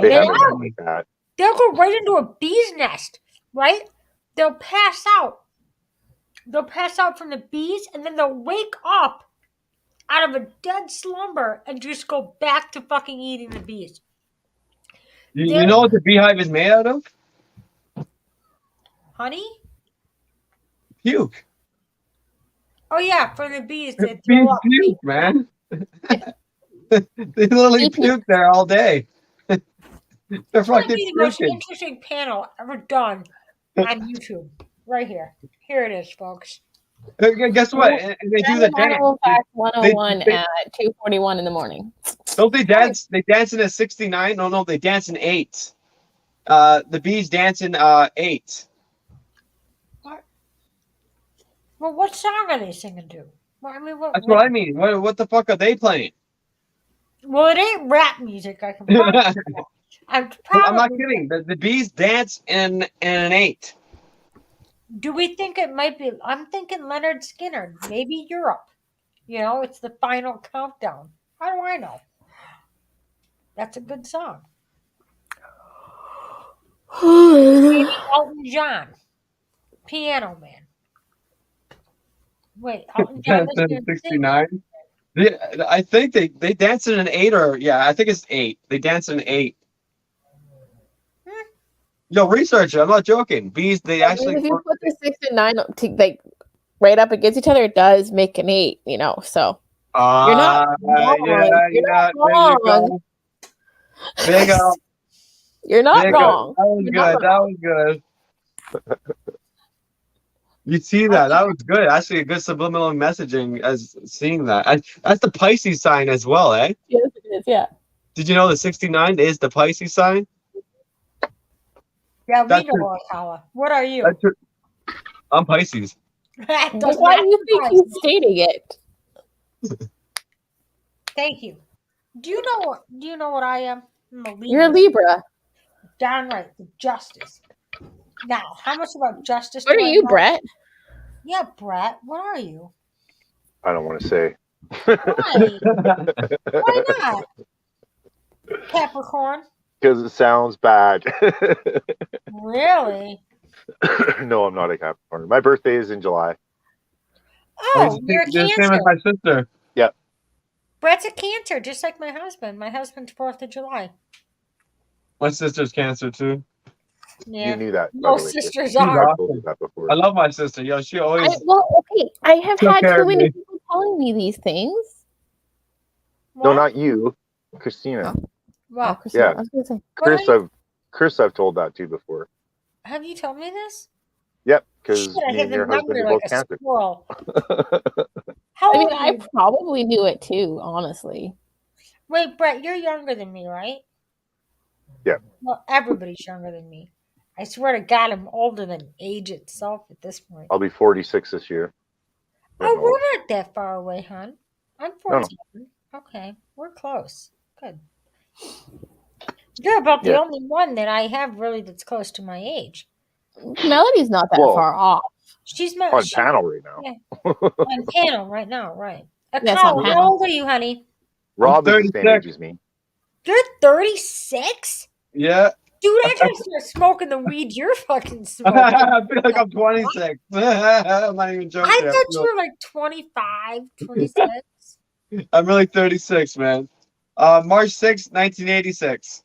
They have are. like that. They'll go right into a bee's nest, right? They'll pass out. They'll pass out from the bees, and then they'll wake up out of a dead slumber and just go back to fucking eating the bees. You know what the beehive is made out of? Honey? Puke. Oh yeah, from the bees. They Bees throw up. puke, man. They literally puke there all day. They're It's going to fucking be the most puking. interesting panel ever done on YouTube. Right here. Here it is, folks. Guess what? And they do the dance. Animal Fact 101 They- at 2:41 in the morning. Don't they dance? They dance in a 69. No, they dance in 8. The bees dance in 8. Well, what song are they singing to? Well, I mean, That's what I mean. What the fuck are they playing? Well, it ain't rap music. I can promise you that. I'm not kidding. The bees dance in an 8. Do we think it might be? I'm thinking Leonard Skinner, maybe Europe. You know, it's the final countdown. How do I know? That's a good song. Maybe Elton John, Piano Man. Wait, Elton John Dance was in doing 69. I think they dance in an 8 or I think it's 8. They dance in an 8. Yo, research it. I'm not joking. Bees, they actually. If you put the 6 and 9 like right up against each other, it does make an 8. You know, so you're not wrong. You're not wrong. There you go. You're not There you go. wrong. That was You're good. not That was good. You see that? That was good. Actually, a good subliminal messaging as seeing that. That's the Pisces sign as well, eh? Yes, it is. Yeah. Did you know the 69 is the Pisces sign? Yeah, we That's know Alcala. What are you? I'm Pisces. That does Why do not you think surprise he's me. stating it? Thank you. Do you know what I am? I'm a Libra. You're a Libra. Downright the justice. Now, how much about justice? What do are I you, know? Brett? Yeah, Brett. What are you? I don't want to say. Why? Why not? Capricorn. Because it sounds bad. Really? No, I'm not a Capricorn. My birthday is in July. Oh, you're a the same Cancer. as my sister. Yep. Brett's a Cancer, just like my husband. My husband's 4th of July. My sister's Cancer too. Yeah. You knew that. by Most the way. sisters She's are. I told you that before. I love my sister. Yo, she always. I have Took had care too of many me. people telling me these things. No, not you, Christina. Wow. Christina, Yeah, I was gonna say. Chris, I've told that to before. Have you told me this? Yep, because Shit, I me hit and the your husband number are like both a Cancer. squirrel. How I mean, old are I you? probably knew it too, honestly. Wait, Brett, you're younger than me, right? Yeah. Well, everybody's younger than me. I swear to God, I'm older than age itself at this point. I'll be 46 this year. Oh, we're not that far away, hon. I'm No, no. 14. Okay, we're close. Good. You're about the Yeah. only one that I have really that's close to my age. Melody's not that Well, far off. She's on panel right now. Yeah, on panel right now, right? Yes, on Akala, panel. how old are you, honey? Rob is the same 36. age as me. You're 36? Yeah. Dude, I gotta start smoking the weed you're fucking smoking. I feel like I'm 26. I'm not even joking. I thought you were like 25, 26. I'm really 36, man. March 6th, 1986.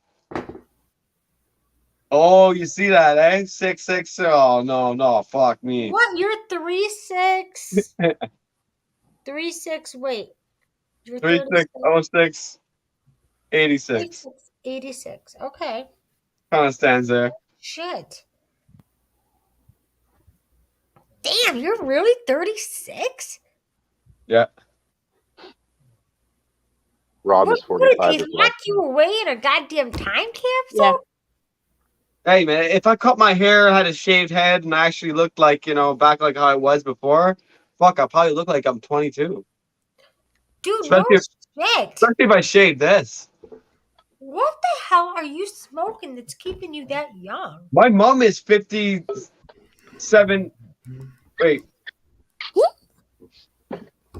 Oh, you see that, eh? 6. Oh, no, fuck me. What? You're 36? 36, wait. You're 36, 06, 86. 86. Okay. Kind of stands there. Shit. Damn, you're really 36? Yeah. Rob is What did 45 they as well. lock you away in a goddamn time capsule? Yeah. Hey, man, if I cut my hair, had a shaved head, and I actually looked like, back like how I was before, fuck, I probably look like I'm 22. Dude, Especially no if, shit. especially if I shave this. What the hell are you smoking that's keeping you that young? My mom is 57. Wait.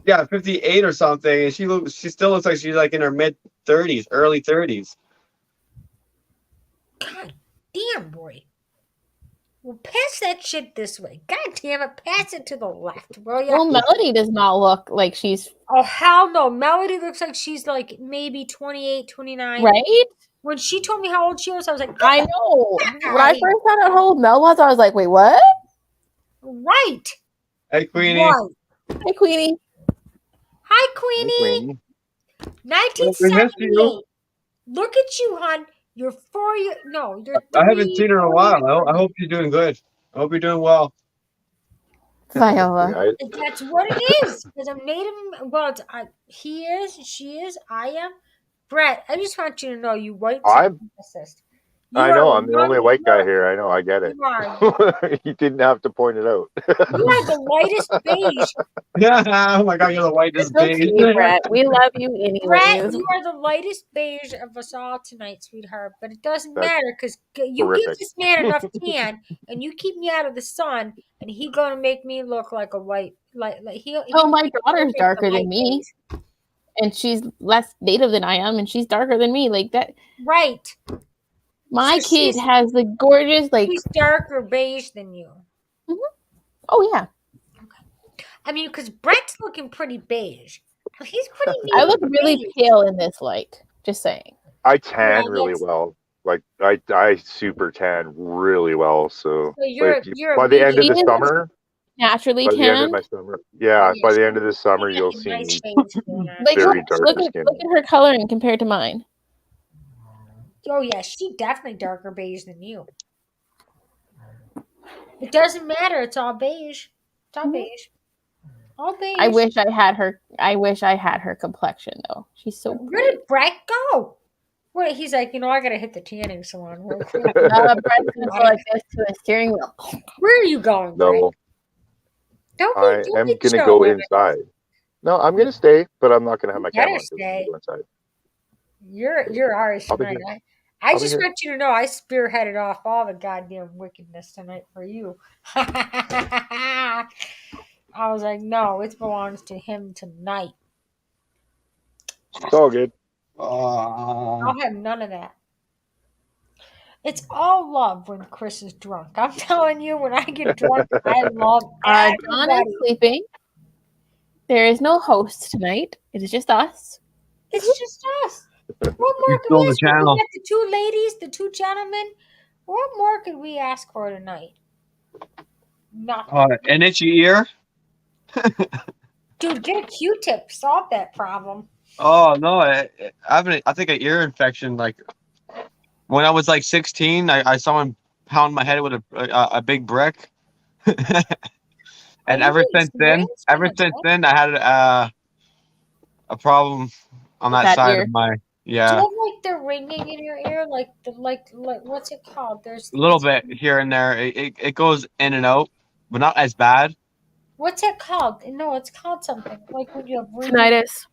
Yeah, 58 or something, and she still looks like she's like in her mid 30s, early 30s. God damn, boy. Well, pass that shit this way. God damn it, pass it to the left, will ya? Well, Melody does not look like she's Oh, hell no. Melody looks like she's like maybe 28, 29. right. When she told me how old she was, I was like, I know. When I first found out how old Mel was, I was like, wait, what? Right. Hey, Queenie. Right. Hey, Queenie. Hi, Queenie. We missed you. 1978. Look at you, hon. You're 4 years. No, you're 3. I haven't seen her in a while. I hope you're doing good. I hope you're doing well. Viola. That's what it is. Because I'm Native. Well, he is, she is, I am. Brett, I just want you to know you white supremacist. I know, I'm the only white guy here. I know, I get it. You are. You didn't have to point it out. You are the whitest beige. Yeah, oh my god, you're the whitest beige. Brett. We love you anyways. Brett, you are the lightest beige of us all tonight, sweetheart. But it doesn't That's matter because you horrific. give this man enough tan, and you keep me out of the sun, and he gonna make me look like a white. Like Oh, my daughter's darker than me, and she's less native than I am, and she's darker than me. Like that. Right. My So kid has the gorgeous, like. She's darker beige than you. Oh yeah. I mean, because Brett's looking pretty beige. He's pretty. I look really pale in this light. Just saying. I tan really well. Like I super tan really well. So, you're by the end of the summer, naturally by the end of tan. my summer, yeah, by the end of this summer, you'll see me Like very dark look skin. at her coloring compared to mine. Oh yeah, she definitely darker beige than you. It doesn't matter. It's all beige. It's all beige. All beige. I wish I had her. I wish I had her complexion though. She's so. Where did Brett go? Wait, he's like, I gotta hit the tanning salon real quick. Brett's gonna go like this to a steering wheel. Where are you going, Brett? No, Don't I am gonna go inside. No, I'm gonna stay, but I'm not gonna have my Better camera on. 'Cause I'm stay. gonna go inside. You're Irish I'll be tonight. here. I I'll be just here. want you to know I spearheaded off all the goddamn wickedness tonight for you. I was like, no, it belongs to him tonight. It's all good. I'll have none of that. It's all love when Chris is drunk. I'm telling you, when I get drunk, I love John everybody. is sleeping. There is no host tonight. It is just us. It's just us. What more could stole we the ask for? channel. We got the 2 ladies, the 2 gentlemen. What more could we ask for tonight? Nothing. An itchy ear? Dude, get a Q-tip. Solve that problem. Oh no, I think an ear infection. Like when I was like 16, I saw him pound my head with a big brick, and ever since then, I had a problem on that side ear. of my Do you have like the ringing in your ear, like what's it called? There's a little bit here and there. It goes in and out, but not as bad. What's it called? No, it's called something like when you have ringing. Tinnitus.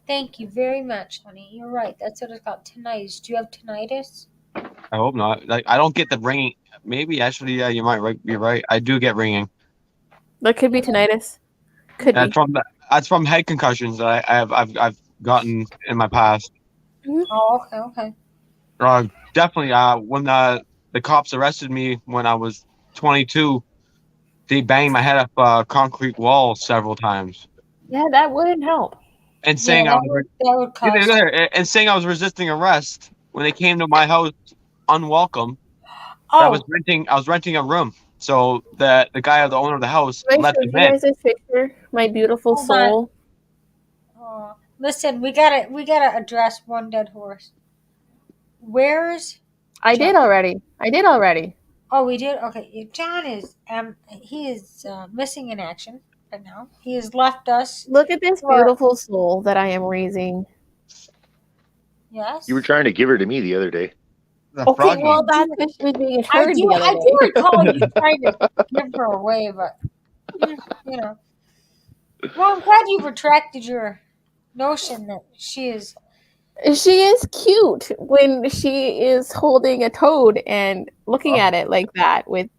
Thank you very much, honey. You're right. That's what it's called. Tinnitus. Do you have tinnitus? I hope not. Like I don't get the ringing. Maybe actually, yeah, you might be right. I do get ringing. That could be tinnitus. Could be. That's from head concussions. I've gotten in my past. Oh, okay. Definitely. When the cops arrested me when I was 22, they banged my head up a concrete wall several times, Yeah, that wouldn't help. and Yeah, saying that would cause. and saying I was resisting arrest when they came to my house unwelcome. I was Oh, renting a room, so the guy, the owner of the house, I let showed them you in. guys this picture, my beautiful hold on. soul. Listen, we gotta address one dead horse. Where's I John? did already. Oh, we did. Okay, John is he is missing in action right now. He has left us. Look at this to our- beautiful soul that I am raising. Yes. You were trying to give her to me the other day. Okay, well, that's because she was being a I turd do. the other I day. do recall you trying to give her away, but you know. Well, I'm glad you retracted your notion that she is. She is cute when she is holding a toad and looking at it like that. With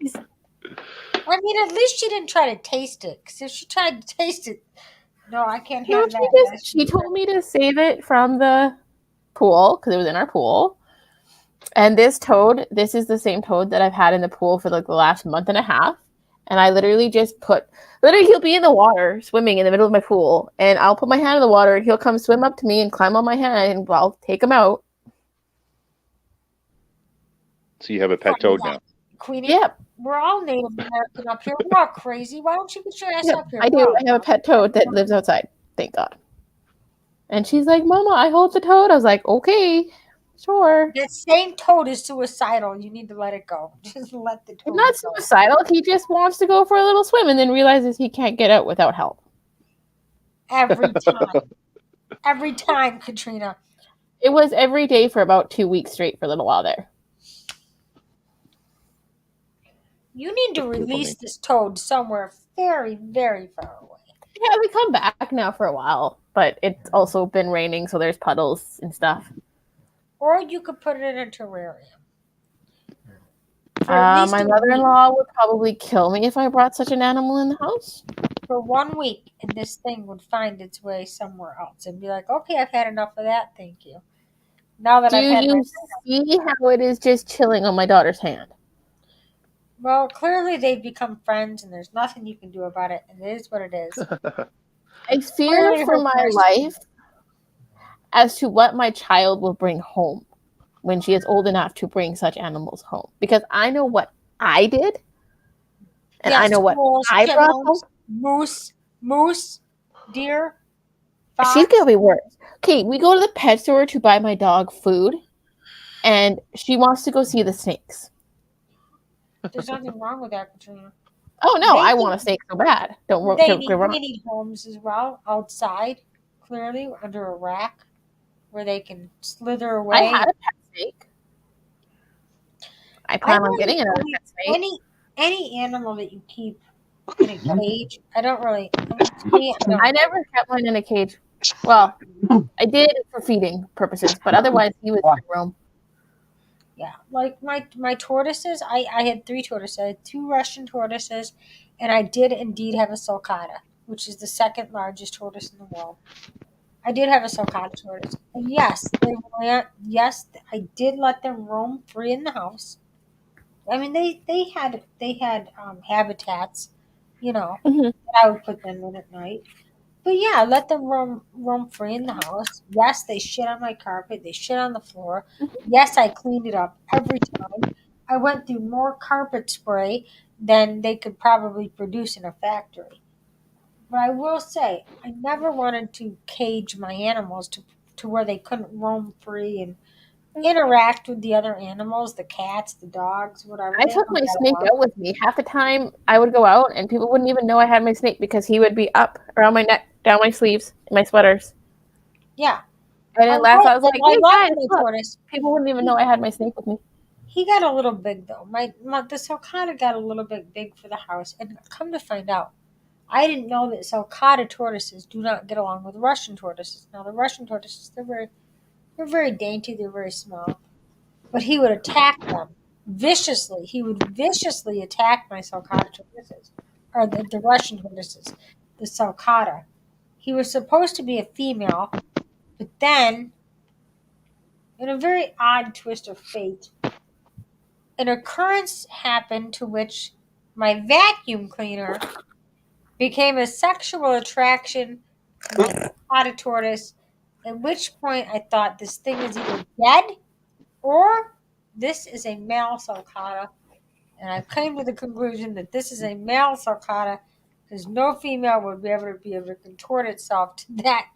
I mean, at least she didn't try to taste it. Because if she tried to taste it, no, I can't no, have that. she told me to save it from the pool because it was in our pool. And this is the same toad that I've had in the pool for like the last month and a half. And I literally just he'll be in the water swimming in the middle of my pool, and I'll put my hand in the water, and he'll come swim up to me and climb on my hand, and I'll take him out. So you have a pet toad now. Queenie, Yep. we're all Native American up here. We're all crazy. Why don't you get your ass Yep, up here? I do. I have a pet toad that lives outside. Thank God. And she's like, "Mama, I hold the toad." I was like, "Okay, sure." That same toad is suicidal. You need to let it go. Just let the toad He's not go. suicidal. He just wants to go for a little swim and then realizes he can't get out without help. Every time. Every time, Katrina. It was every day for about 2 weeks straight for a little while there. You need to release this toad somewhere very, very far away. Yeah, we come back now for a while, but it's also been raining, so there's puddles and stuff. Or you could put it in a terrarium. For at least My a mother-in-law would probably kill me if I brought such an animal in the house. For 1 week, and this thing would find its way somewhere else and be like, okay, I've had enough of that, thank you. Now that Do I've had you see how it is just chilling on my daughter's hand? Well, clearly they've become friends, and there's nothing you can do about it, and it is what it is. I fear for my life as to what my child will bring home when she is old enough to bring such animals home. Because I know what I did, and I know what I brought home. Moose, deer, fox. She's gonna be worse. Okay, we go to the pet store to buy my dog food, and she wants to go see the snakes. There's nothing wrong with that, Katrina. Oh no, I want a snake so bad. They need homes as well, outside, clearly, under a rack, where they can slither away. I had a pet snake. I plan on getting another pet snake. Any animal that you keep in a cage, I don't really. I never kept mine in a cage. Well, I did for feeding purposes, but otherwise he was free roam. Yeah, like my tortoises, I had 3 tortoises. I had 2 Russian tortoises, and I did indeed have a sulcata, which is the second largest tortoise in the world. I did have a sulcata tortoise, and yes, I did let them roam free in the house. I mean, they had habitats, that I would put them in at night. But yeah, let them roam free in the house. Yes, they shit on my carpet. They shit on the floor. Yes, I cleaned it up every time. I went through more carpet spray than they could probably produce in a factory. But I will say, I never wanted to cage my animals to where they couldn't roam free and interact with the other animals, the cats, the dogs, whatever. I took my snake out with me. Half the time I would go out and people wouldn't even know I had my snake because he would be up around my neck, down my sleeves, in my sweaters. Yeah. And at last I was like, hey guys, look. Tortoise. People wouldn't even know I had my snake with me. He got a little big though. The sulcata got a little bit big for the house, and come to find out, I didn't know that sulcata tortoises do not get along with Russian tortoises. Now the Russian tortoises, they're very dainty, they're very small. But he would attack them viciously. He would viciously attack my sulcata tortoises, or the Russian tortoises, the sulcata. he was supposed to be a female, but then, in a very odd twist of fate, an occurrence happened to which my vacuum cleaner became a sexual attraction to my spotted tortoise, at which point I thought this thing is either dead or this is a male sulcata. And I came to the conclusion that this is a male sulcata because no female would ever be able to contort itself to that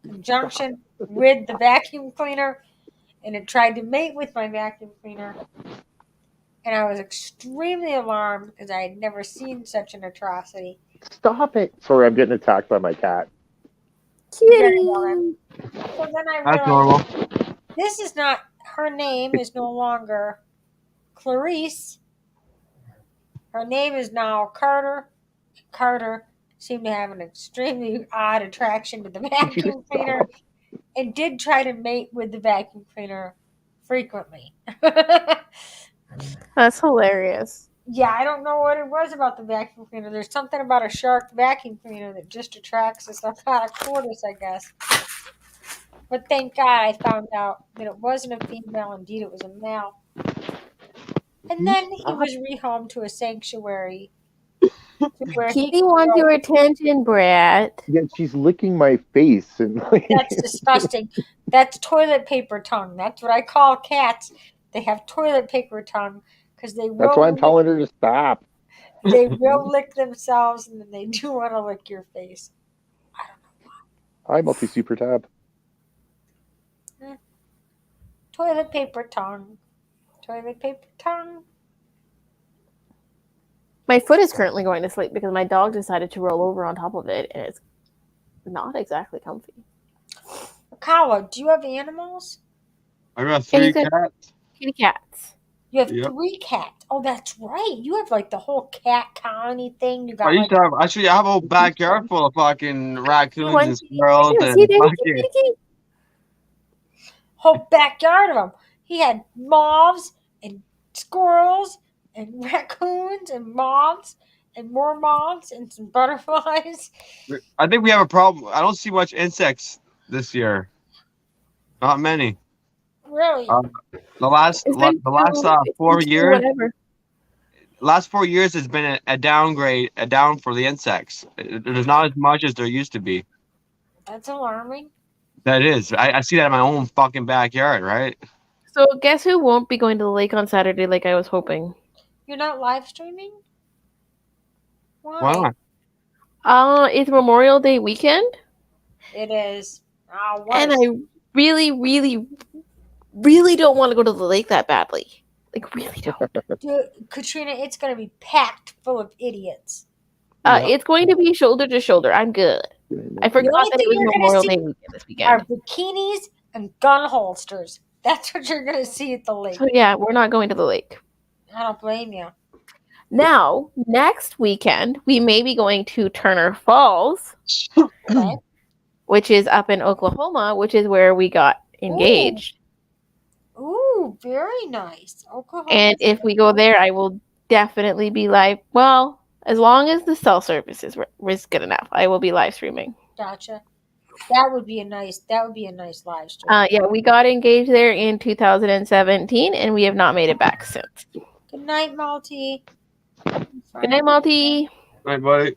conjunction with the vacuum cleaner. And it tried to mate with my vacuum cleaner. And I was extremely alarmed because I had never seen such an atrocity. Stop it. Sorry, I'm getting attacked by my cat. Very well then. So then I That's realized normal. this is not, her name is no longer Clarice. Her name is now Carter. Carter seemed to have an extremely odd attraction to the vacuum cleaner and did try to mate with the vacuum cleaner frequently. That's hilarious. Yeah, I don't know what it was about the vacuum cleaner. There's something about a shark vacuum cleaner that just attracts us kind of tortoise, I guess. But thank God I found out that it wasn't a female. Indeed, it was a male. And then he was rehomed to a sanctuary. Where he Kitty wants your attention, Brett. Yeah, she's licking my face and like. That's disgusting. That's toilet paper tongue. That's what I call cats. They have toilet paper tongue because they will. That's why I'm telling her to stop. They will lick themselves, and then they do want to lick your face. Hi, multi super tab. Toilet paper tongue. Toilet paper tongue. My foot is currently going to sleep because my dog decided to roll over on top of it, and it's not exactly comfy. Kawa, do you have animals? I got 3 cats. Kitty cats. You have Yep. 3 cats. Oh, that's right. You have like the whole cat colony thing. You got I used to have, actually, I have a whole backyard full of fucking raccoons and squirrels and fucking. Whole backyard of them. He had moths and squirrels and raccoons and moths and more moths and some butterflies. I think we have a problem. I don't see much insects this year. Not many. Really? The last 4 years. Last 4 years has been a downgrade, a down for the insects. There's not as much as there used to be. That's alarming. That is. I see that in my own fucking backyard, right? So guess who won't be going to the lake on Saturday like I was hoping? You're not live streaming? Why? Why? It's Memorial Day weekend. It is. And I really, really, really don't want to go to the lake that badly. Like, really don't. Dude, Katrina, it's going to be packed full of idiots. It's going to be shoulder to shoulder. I'm good. I forgot that it was Memorial Day weekend this weekend. Are bikinis and gun holsters. That's what you're going to see at the lake. So yeah, we're not going to the lake. I don't blame you. Now, next weekend, we may be going to Turner Falls, Okay. which is up in Oklahoma, which is where we got engaged. Ooh, very nice. Oklahoma. And if we go there, I will definitely be live. Well, as long as the cell service is good enough, I will be live streaming. Gotcha. That would be a nice live stream. Yeah, we got engaged there in 2017, and we have not made it back since. Good night, Malty. Good night, Malty. Night, buddy.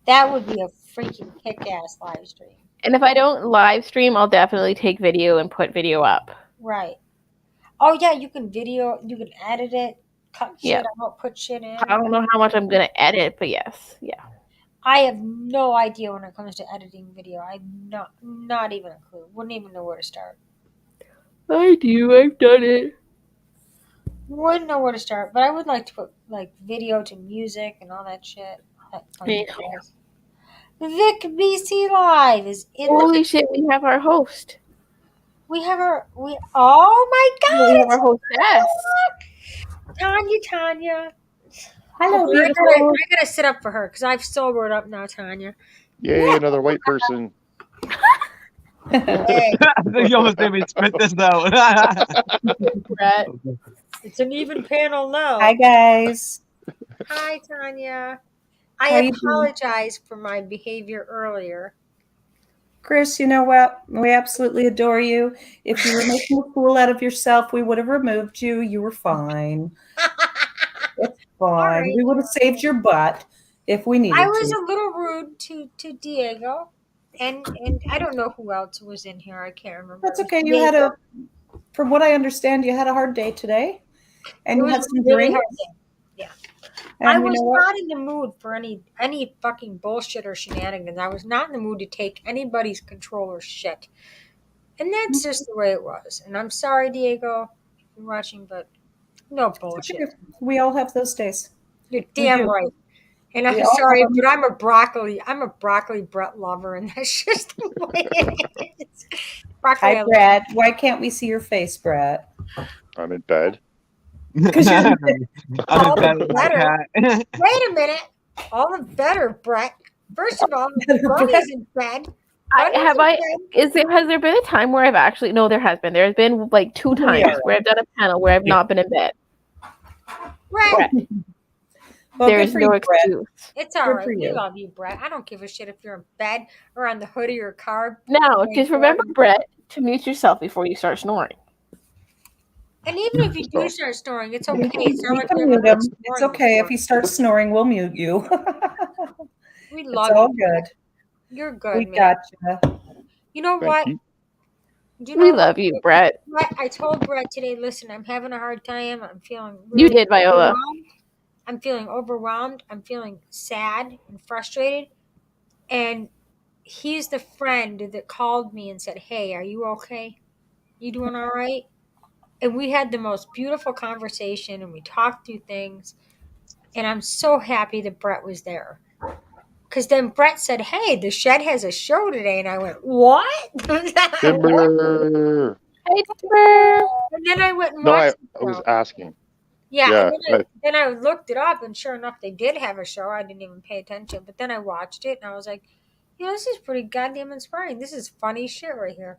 That would be a freaking kick-ass live stream. And if I don't live stream, I'll definitely take video and put video up. Right. Oh yeah, you can edit it, cut shit out, put shit in. I don't know how much I'm gonna edit, but yes, yeah. I have no idea when it comes to editing video. I'm not even a clue. Wouldn't even know where to start. I do. I've done it. Wouldn't know where to start, but I would like to put like video to music and all that shit. All that fun jazz. Vic BC Live is in. Holy shit! We have our host. We have our Oh my God! We have our hostess. Tanya. Hello, I gotta sit up for her because I've sobered up now, Tanya. Yay, another white person. Hey. I think you almost made me spit this out. Brett. It's an even panel now. Hi, guys. Hi, Tanya. I apologize for my behavior earlier. Chris, you know what? We absolutely adore you. If you were making a fool out of yourself, we would have removed you. You were fine. It's fine. right. We would have saved your butt if we needed I was to. a little rude to Diego, and I don't know who else was in here. I can't remember. That's It was okay. You had Diego. from what I understand, you had a hard day today, and It you was had some a really drinks. hard day. Yeah. And I you was know what? not in the mood for any fucking bullshit or shenanigans. I was not in the mood to take anybody's control or shit. And that's just the way it was. And I'm sorry, Diego, if you're watching, but no bullshit. Okay. We all have those days. You're We damn do. right. And We I'm all sorry, have them. but I'm a broccoli Brett lover, and that's just the way it is. Broccoli, I Hi, love. Brad. Why can't we see your face, Brad? I'm in bed. Because you're All the better. Wait a minute. All the better, Brett. First of all, Bunny's in bed. Has there been a time where I've actually, no, there has been. There's been like 2 times where I've done a panel where I've not been in bed. Brett. Well, there good is for no you, Brett. excuse. It's all Good right. for We you. love you, Brett. I don't give a shit if you're in bed or on the hood of your car. Now, just remember, Brett, to mute yourself before you start snoring. And even if you do start snoring, it's okay. It's not We like can we mute haven't him. been It's snoring okay. before. If he starts snoring, we'll mute you. We It's love all you. good. You're good, We man. gotcha. You know Thank what? you. Do you We know love you, Brett. I told Brett today, listen, I'm having a hard time. I'm feeling You really did, Viola. overwhelmed. I'm feeling overwhelmed. I'm feeling sad and frustrated. And he's the friend that called me and said, hey, are you okay? You doing all right? And we had the most beautiful conversation and we talked through things. And I'm so happy that Brett was there. Because then Brett said, hey, the shed has a show today. And I went, what? Timber. Hey, Timber. And then I went and No, watched I the was show. asking. Yeah, Yeah, and then I looked it up, and sure enough, they did have a show. I didn't even pay attention. But then I watched it, and I was like, this is pretty goddamn inspiring. This is funny shit right here.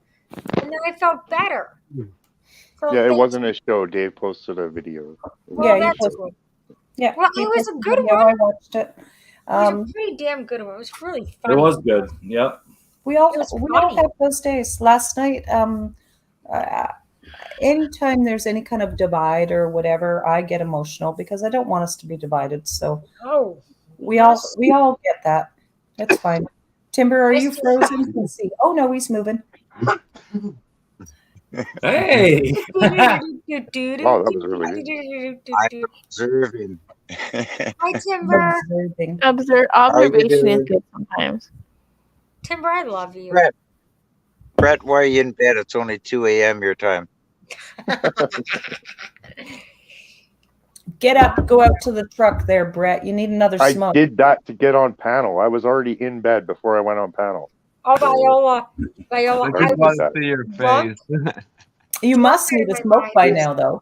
And then I felt better. So yeah, it thank wasn't you. a show. Dave posted a video. Well, Yeah, you that's posted. good. Yeah. Well, you it was a posted good video. one. I watched it. It was a pretty damn good one. It was really funny. It was good. Yep. We all It was we all funny. have those days. Last night, anytime there's any kind of divide or whatever, I get emotional because I don't want us to be divided. So Oh, we all get that. That's fine. Timber, are you Mr. frozen? Let's see. Oh no, he's moving. Hey. Wow, that was really good. I'm observing. Hi, Timber. Observing. Observation is doing? good sometimes. Timber, I love you. Brett, why are you in bed? It's only 2 a.m. your time. Get up, go out to the truck there, Brett. You need another I smoke. did that to get on panel. I was already in bed before I went on panel. Oh, Viola, I I just was want to see your drunk. face. You must need a smoke by now, though.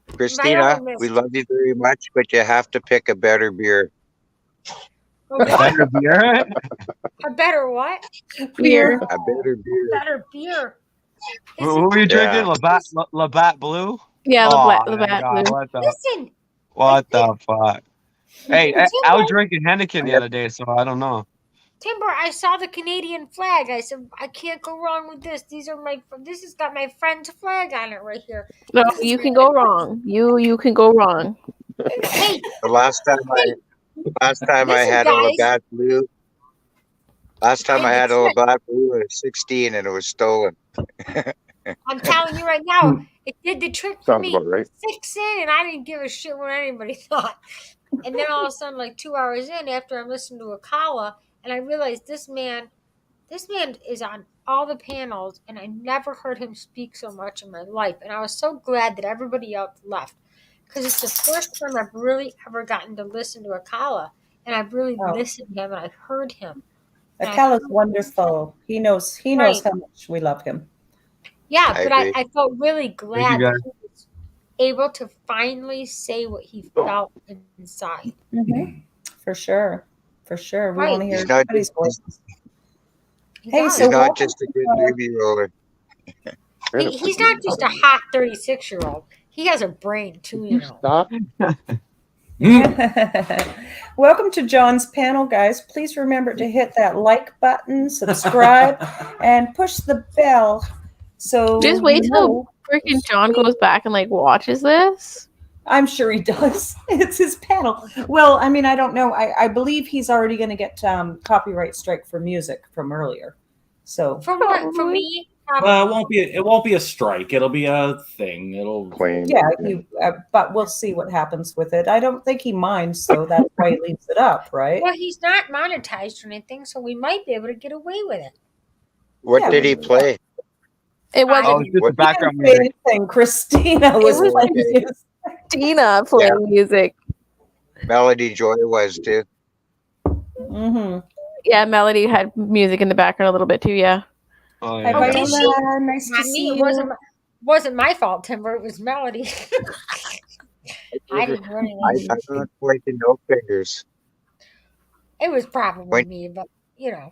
Christina, we love you very much, but you have to pick a better beer. Better beer? A better what? Beer. A better beer. Better beer. What were you drinking? Labatt Blue? Yeah, Oh, Labatt my God, Blue. what the? Listen. What the fuck? Hey, Timber, I was drinking Henneken the other day, so I don't know. Timber, I saw the Canadian flag. I said, I can't go wrong with this. This has got my friend's flag on it right here. No, you can go wrong. You can go wrong. Hey, The last time I Listen, had guys. a Labatt Blue. Last time I had a Labatt Blue, I was 16 and it was stolen. I'm telling you right now, it did the trick for Sounds me. about right. 6 in, and I didn't give a shit what anybody thought. And then all of a sudden, like 2 hours in, after I'm listening to Akala, and I realized this man is on all the panels, and I never heard him speak so much in my life. And I was so glad that everybody else left, because it's the first time I've really ever gotten to listen to Akala, and I've really listened to him, and I heard him. And I Akala's heard- wonderful. He knows Right. how much we love him. Yeah, I but agree. I felt really glad guys. that he was able to finally say what he felt inside. Mm-hmm. For sure. For sure. We Right. want to hear He's not everybody's just- voices. He Hey, does. so He's not welcome just a good to, derby roller. He's not just a hot 36-year-old. He has a brain too, you know. Stop. Welcome to John's panel, guys. Please remember to hit that like button, subscribe, and push the bell. So Just wait till freaking John goes back and like watches this. I'm sure he does. It's his panel. Well, I mean, I don't know. I believe he's already going to get copyright strike for music from earlier. So For me, Well, it won't be a strike. It'll be a thing. It'll claim. yeah, but we'll see what happens with it. I don't think he minds, so that's why he leaves it up, right? well, he's not monetized or anything, so we might be able to get away with it. What did he play? It wasn't. Oh, it's just the background He didn't say music. anything. Christina was playing music. Tina playing music. Melody Joy was too. Mm-hmm. Yeah, Melody had music in the background a little bit too. Yeah. Oh, Hi, yeah. did she? Viola. Nice to Not see me. you. It wasn't my fault, Timber. It was Melody. I didn't do anything. I'm not pointing no fingers. It was probably Wait. me, but yeah.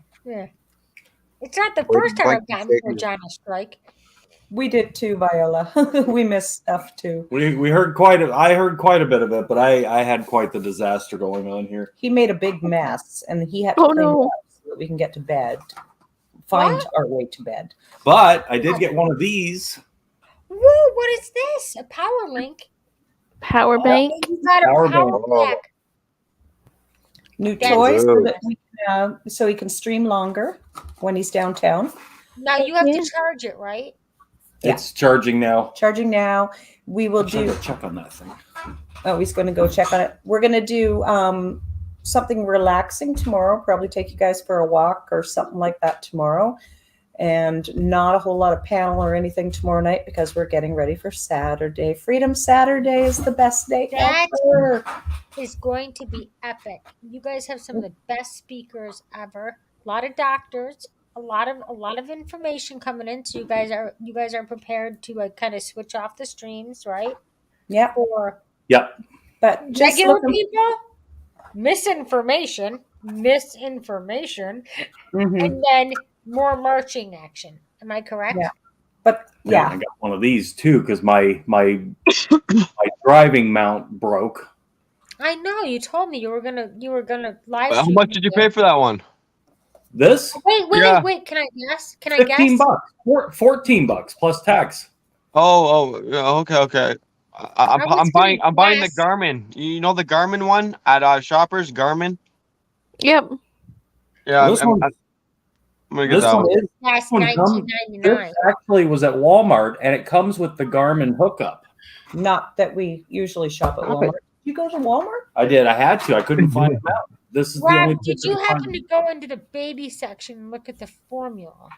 It's not the Wait, first time what I've gotten figure? put John a strike. We did too, Viola. We missed stuff too. we heard I heard quite a bit of it, but I had quite the disaster going on here. He made a big mess, and he had to clean it up so that we can get to bed. Find our way to bed. But I did get one of these. Whoa, what is this? A power link? Power bank. You got a Power power bank. back. New That's toys so good. that we can, so he can stream longer when he's downtown. Now you have to charge it, right? Yeah. It's charging now. Charging now. We will do. Check on that thing. Oh, he's going to go check on it. We're going to do something relaxing tomorrow. Probably take you guys for a walk or something like that tomorrow. And not a whole lot of panel or anything tomorrow night because we're getting ready for Saturday. Freedom Saturday is the best day That ever. is going to be epic. You guys have some of the best speakers ever. A lot of doctors, a lot of information coming in. So you guys are prepared to kind of switch off the streams, right? Yep. For But just regular looking- people, misinformation, Mhm. and then more marching action. Am I correct? Yeah. But Yeah, I got one of these too because my driving mount broke. I know you told me you were gonna live How stream. much did you pay for that one? This? Wait, can I guess? Can I guess? $15, $14 plus tax. Oh, yeah, okay. I'm was buying gonna the guess- Garmin. You know the Garmin one at Shoppers Garmin. Yep. Yeah, This I'm one- gonna get This that one one. is That's this one comes- $19.99. This actually was at Walmart and it comes with the Garmin hookup. not that we usually shop at Walmart. You go to Walmart? I did. I had to. I couldn't find them out. This is the only Rob, did place you I could happen find to go into the baby section and look at the formula?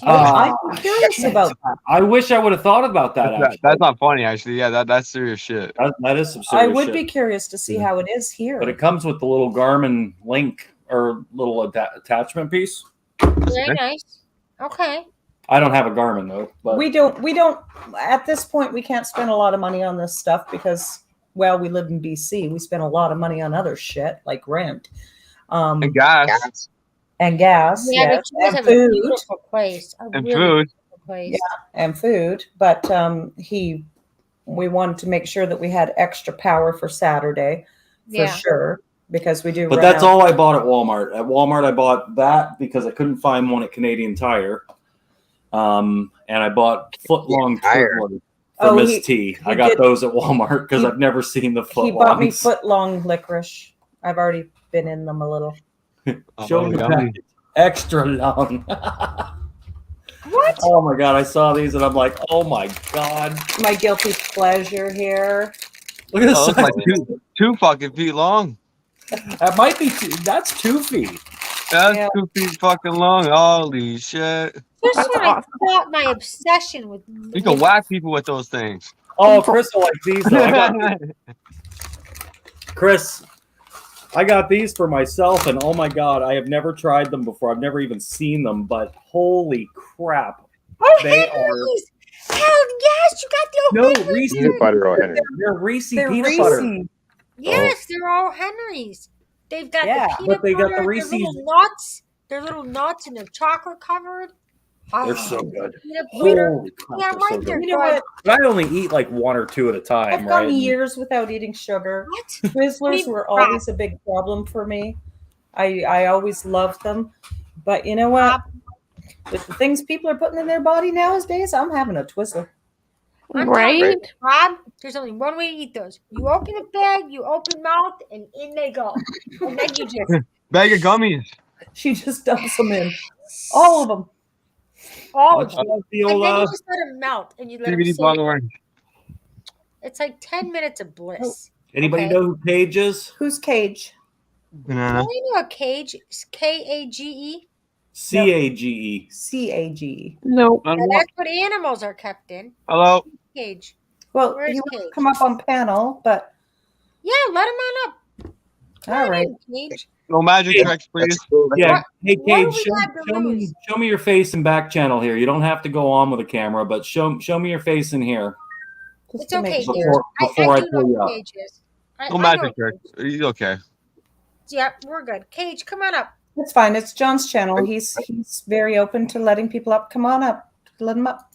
I'm curious about that. I wish I would have thought about that. Actually, That's not funny, actually. Yeah, that's serious shit. that is some serious I would shit. be curious to see how it is here. But it comes with the little Garmin link or little attachment piece. Very nice. Okay. I don't have a Garmin though. But We don't at this point we can't spend a lot of money on this stuff because well, we live in BC. We spend a lot of money on other shit like rent. And gas. And gas, Yeah, yes, but you guys and have a food. beautiful place. A And really food. beautiful place. Yeah, and food. But we wanted to make sure that we had extra power for Saturday for Yeah. sure. Because we do But run that's out. all I bought at Walmart. At Walmart, I bought that because I couldn't find one at Canadian Tire. And I bought foot-long Tire. for Oh, Miss he- T. I he got did- those at Walmart because he- I've never seen the foot He bought me longs. foot-long licorice. I've already been in them a little. Show me the yummy. package. Extra long. What? Oh my god, I saw these and I'm like, oh my god. My guilty pleasure here. Look at this. Oh, it's like two fucking feet long. That might be that's 2 feet. That's Yeah. 2 feet fucking long. Holy shit. This is when I thought my obsession with You can whack people with those things. Oh, Chris will like these though. Chris, I got these for myself, and oh my god, I have never tried them before. I've never even seen them, but holy crap. Oh, They Henry's! Hell yes, you got the No, Henry's. Reese Peanut butter on it. They're Reese They're peanut butter. Reese. Yes, they're all Henry's. They've got Yeah, the peanut but they got the butter, Reese's- their little nuts. They're little nuts and they're chocolate covered. They're so good. Peanut butter. Holy crap, Yeah, they're so mine are good. You know what? But I only eat like one or two at a time, I've right? gone years without eating sugar. What? Twizzlers were always a big problem for me. I always loved them. But you know what? With the things people are putting in their body nowadays, I'm having a Twizzler. I'm telling you, Rob, there's only one way to eat those. You open a bag, you open mouth, and in they go. And then you just Bag of gummies. She just dumps them in. All of them. all of them. Much love, And then you Viola. just let them melt and you let them CBD sit. bottle orange. It's like 10 minutes of bliss. Anybody know who Cage is? Who's Cage? Banana. Do you know a cage? It's Kage. CAGE. CAGE. No. Now, that's what animals are kept in. Hello. Cage. Well, Where's he wants Cage? to come up on panel, but Yeah, let him on up. all right. Cage. No magic tricks, please. Yeah. Hey, what do Cage, we have to show me your face in back channel here. You don't have to go on with the camera, but show me your face in here. It's okay, dear. Before I do pull know you who up. Cage is. No magic tricks. He's okay. Yeah, we're good. Cage, come on up. It's fine. It's John's channel. He's very open to letting people up. Come on up. Let him up.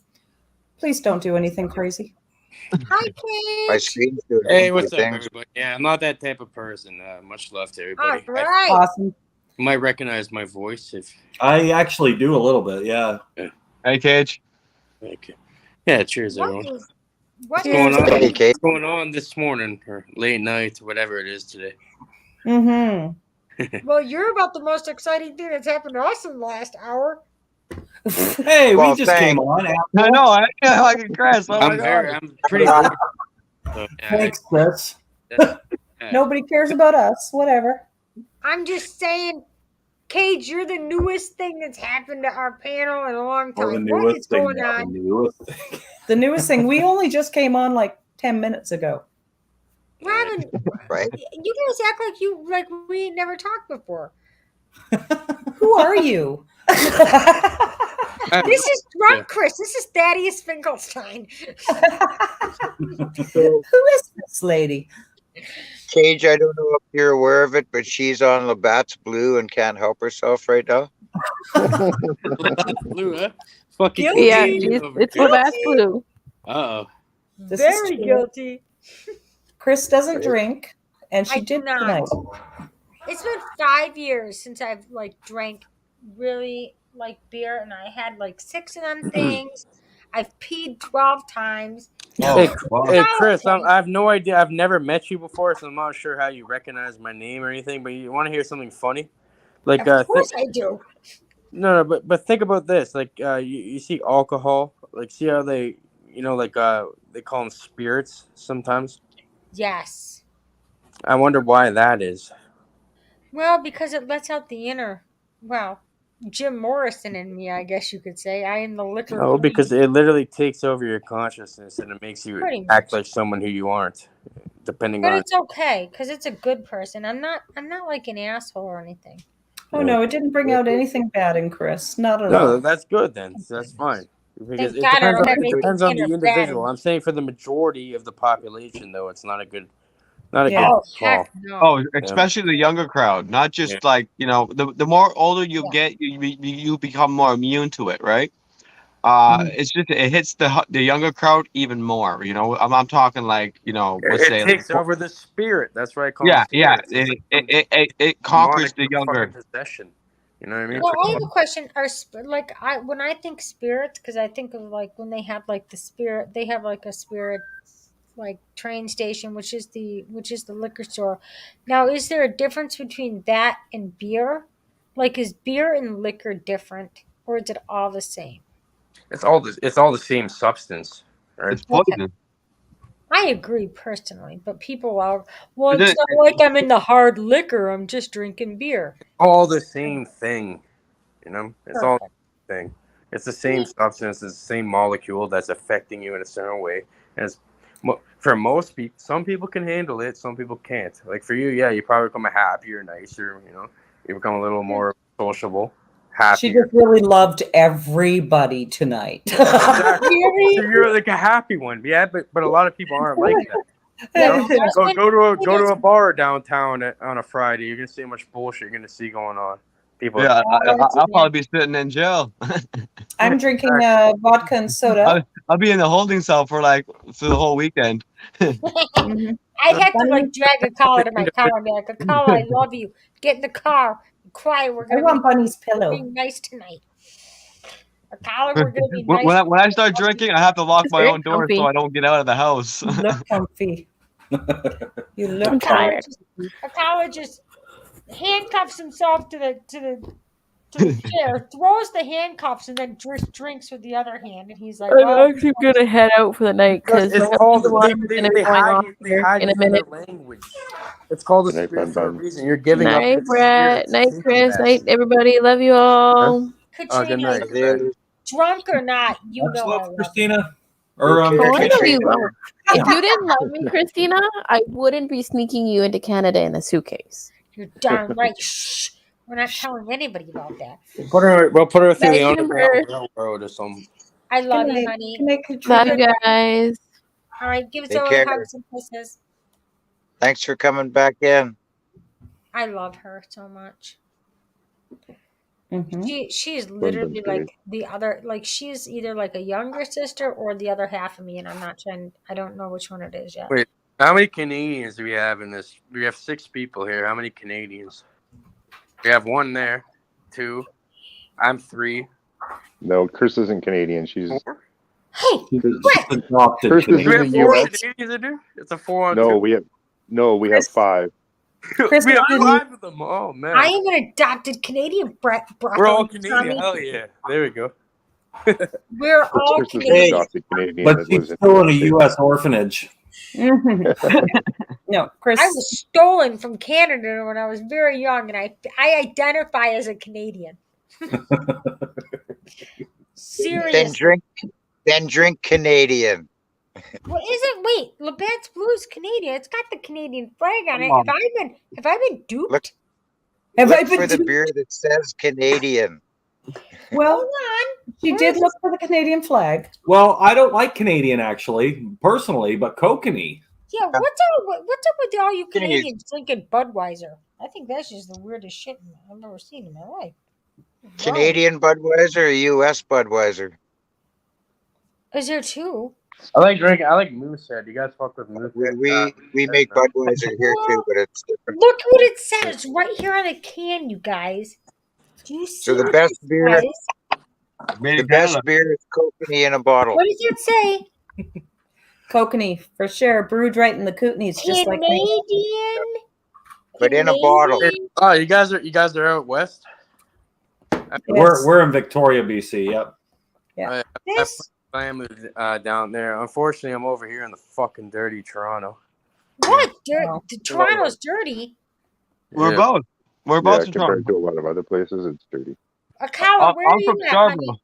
Please don't do anything crazy. Hi, Cage. My screen's doing Hey, what's up, things. everybody? Yeah, I'm not that type of person. Much love to everybody. All right. Awesome. You might recognize my voice if. I actually do a little bit, yeah. Hey, Cage. Okay. Yeah, cheers, everyone. What's going on? Hey, Cage. What's going on this morning or late night, whatever it is today? Mm-hmm. Well, you're about the most exciting thing that's happened to us in the last hour. Hey, Well, we just came on. I know. I feel like a Chris. Oh my I'm pretty. So, yeah, Thanks, Chris. Nobody cares about us. Whatever. I'm just saying, Cage, you're the newest thing that's happened to our panel in a long Or the time. What is newest thing. going Yeah, on? the newest thing. The newest thing. We only just came on like 10 minutes ago. Robin, Right? you guys act like we never talked before. Who are you? This is Drunk Chris. This is Thaddeus Finkelstein. Who is this lady? Cage, I don't know if you're aware of it, but she's on Labatt's Blue and can't help herself right now. Blue, huh? Fucking Guilty. Yeah, over it's here. Labatt's Blue. Uh-oh. This Very is guilty. Chris doesn't drink, and she I do did not. tonight. It's been 5 years since I've drank really beer, and I had 6 of them things. I've peed 12 times. Hey, wow. hey, Chris, I have no idea. I've never met you before, so I'm not sure how you recognize my name or anything. But you want to hear something funny? Of course I do. No, but think about this. You see alcohol. See how they, they call them spirits sometimes. Yes. I wonder why that is. Well, because it lets out the inner, Jim Morrison in me, I guess you could say. I am the liquor. No, because it literally takes over your consciousness and it makes you Pretty act like someone who you aren't, depending But on. it's okay because it's a good person. I'm not like an asshole or anything. Oh no, it didn't bring out anything bad in Chris. Not at No, all. that's good then. That's fine. Because Thank God I don't have it depends on anything the in or bad individual. in- I'm saying for the majority of the population, though, it's not a good Oh, good call. heck no. Oh, especially the younger crowd. Not just the more older you get, you become more immune to it, right? It's just it hits the younger crowd even more. I'm talking let's say It takes over the spirit. That's right. Yeah. It's It conquers the demonic younger. fucking possession. You know what I mean? Well, I have a question. When I think spirits, because I think of when they have the spirit, they have a spirit train station, which is the liquor store. Now, is there a difference between that and beer? Is beer and liquor different, or is it all the same? It's all the same substance, right? It's poison. I agree personally, but people are But it's then- not like I'm in the hard liquor. I'm just drinking beer. All the same thing. It's all the Perfect. same thing. It's the same substance. It's the same molecule that's affecting you in a certain way. And for most people, some people can handle it. Some people can't. For you, you probably become happier, nicer. You become a little more sociable, She happier. just really loved everybody tonight. Exactly. So you're like a happy one, but a lot of people aren't like that. Go to a bar downtown on a Friday. You're gonna see how much bullshit you're gonna see going on. People. Yeah, I'll probably be sitting in jail. I'm drinking vodka and soda. I'll be in the holding cell for the whole weekend. I'd have to like drag a collar to my car and be like, "A collar, I love you. Get in the car, cry. We're gonna want Bunny's pillow. Be nice tonight. A collar, we're gonna be nice." When I start drinking, I have to lock my Very own door comfy. so I don't get out of the house. You look comfy. You look A collar tired. just handcuffs himself to the chair, throws the handcuffs, and then drinks with the other hand. And he's like, I'm "Well, actually gonna head out for the night because It's called going on here in a minute. language. It's called a spirit for a reason. You're giving up. Night, its Brett. spirit. Night, Chris. Night, everybody. Love you all. Katrina, drunk or not, you Much know I love, love Christina. Or Oh, I know you love. If you didn't love me, Christina, I wouldn't be sneaking you into Canada in a suitcase. You're darn right. Shh. We're not telling anybody about that. We'll put her through the Night, Underground Amber. Railroad or something. I love Good you, night. honey. Good night, Katrina. Love you guys. All right, give us Take all care. hugs and kisses. Thanks for coming back in. I love her so much. Mm-hmm. She's literally like the other, like she's either like a younger sister or the other half of me, and I don't know which one it is yet. Wait, how many Canadians do we have in this? We have 6 people here. How many Canadians? We have 1 there, 2. I'm 3. No, Chris isn't Canadian. She's Hey, adopted. Chris is We in have the 4 U.S. Canadians in there? It's a 4 on 2. We have 5. Chris, We have 5 of them. Oh, man. I am an adopted Canadian, Brett. We're all Tommy. Canadian. Hell yeah. There we go. We're all Chris is an Canadian. adopted Canadian But that she's lives in still in the a States. U.S. orphanage. No, Chris. I was stolen from Canada when I was very young, and I identify as a Canadian. Seriously. Then drink Canadian. Well, wait, Labatt's Blue is Canadian. It's got the Canadian flag on it. Come on. Have I been duped? Look for the beer that says Canadian. Well, she did look for the Canadian flag. Well, I don't like Canadian actually, personally, but kokanee. Yeah, what's up with all you Canadians drinking Budweiser? I think that's just the weirdest shit I've ever seen in my life. Canadian Budweiser or U.S. Budweiser? Is there 2? I like Moosehead. You guys fuck with Moosehead? We make Budweiser here too, but it's different. Look what it says right here on the can, you guys. Do you see So the what best it beer, says? the best beer is kokanee in a bottle. What does it say? Kokanee, for sure. Brewed right in the kootenays, just like me. Canadian? But in a bottle. Oh, you guys are out west? We're in Victoria, BC. Yep. Yeah. I have family down there. Unfortunately, I'm over here in the fucking dirty Toronto. What? Toronto's dirty. We're Yeah. both. We're both in compared Toronto. to a lot of other places, it's dirty. A cow, where I'm are from you at, Scarborough. honey?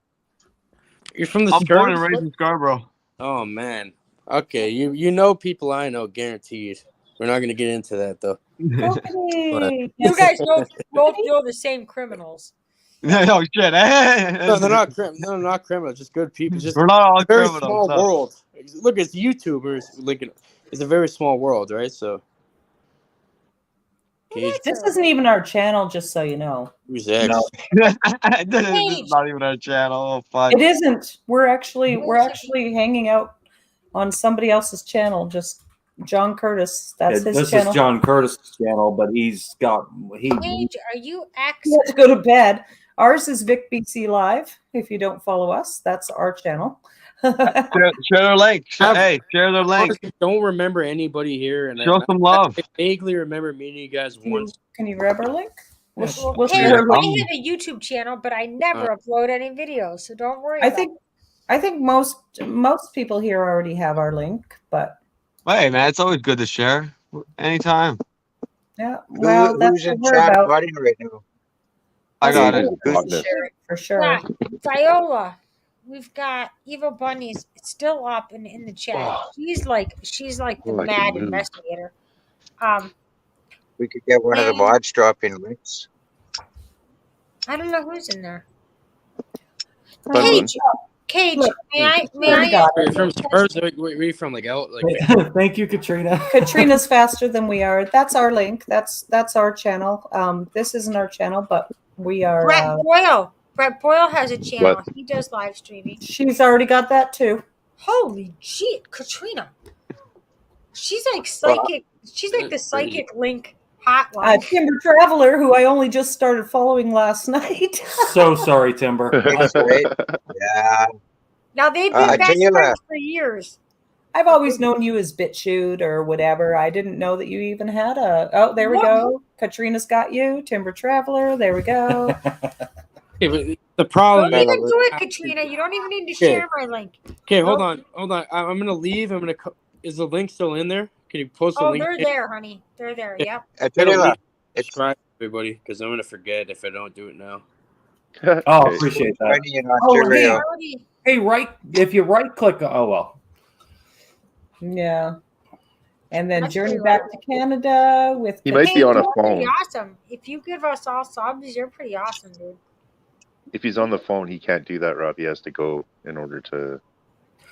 You're from the I'm born and Scourge? raised in Scarborough. Oh man. Okay, you know people I know, guaranteed. We're not gonna get into that though. Kokanee. You guys both know the same criminals. No shit. No, they're not criminals. Just good people. Just We're not all a very criminals, small no. world. Look, it's YouTubers. It's a very small world, right? So. This isn't even our channel, just so you know. Who's X? No. This is not even our channel. Oh fuck. It isn't. We're actually hanging out on somebody else's channel. Just John Curtis. That's his This channel. is John Curtis' channel, but he's got Paige, are you He has to go to bed. Ours is Vic BC Live. If you don't follow us, that's our channel. Share their link. Hey, share their link. Honestly, don't remember anybody here, and Show some love. I vaguely remember meeting you guys once. Can you grab our link? We'll Well, share Paige, our I link. have a YouTube channel, but I never upload any videos, so don't worry about it. I think most people here already have our link, but Hey man, it's always good to share. Anytime. yeah. Well, that's Who's what in we're chat about. voting right now? I got That's it. what we're sharing, for sure. Got Viola. We've got Evil Bunny's still up in the chat. She's like the Oh, I can mad move. investigator. We could get one of the And- mods dropping links. I don't know who's in there. Fun Cage, Cage, may I? Are you from Spurs? Were you from like out? Like Thank you, Katrina. Katrina's faster than we are. That's our link. That's our channel. This isn't our channel, but We are. Brett Boyle. Brett Boyle has a channel. What? He does live streaming. She's already got that too. Holy shit, Katrina. She's like Well, psychic. She's like the psychic link hotline. Timber Traveler, who I only just started following last night. So sorry, Timber. That's right. Yeah. Now they've I been tell best you friends that. for years. I've always known you as BitChute or whatever. I didn't know that you even had a. Oh, there we go. Katrina's got you. Timber Traveler. There we go. Okay, but the problem Don't is, even do it, Katrina. You don't even need to share my link. okay, hold Nope. on. I'm gonna leave. Is the link still in there? Can you post the Oh, link? they're there, honey. They're there. Okay. Yep. I tell you that. Subscribe, everybody, because I'm gonna forget if I don't do it now. Oh, appreciate that. In Oh, Ontario. hey, if you right click, oh well. Yeah. And then That's Journey pretty Back to Canada with. He might be on a You're pretty phone. awesome. If you give us all subs, you're pretty awesome, dude. If he's on the phone, he can't do that, Rob. He has to go in order to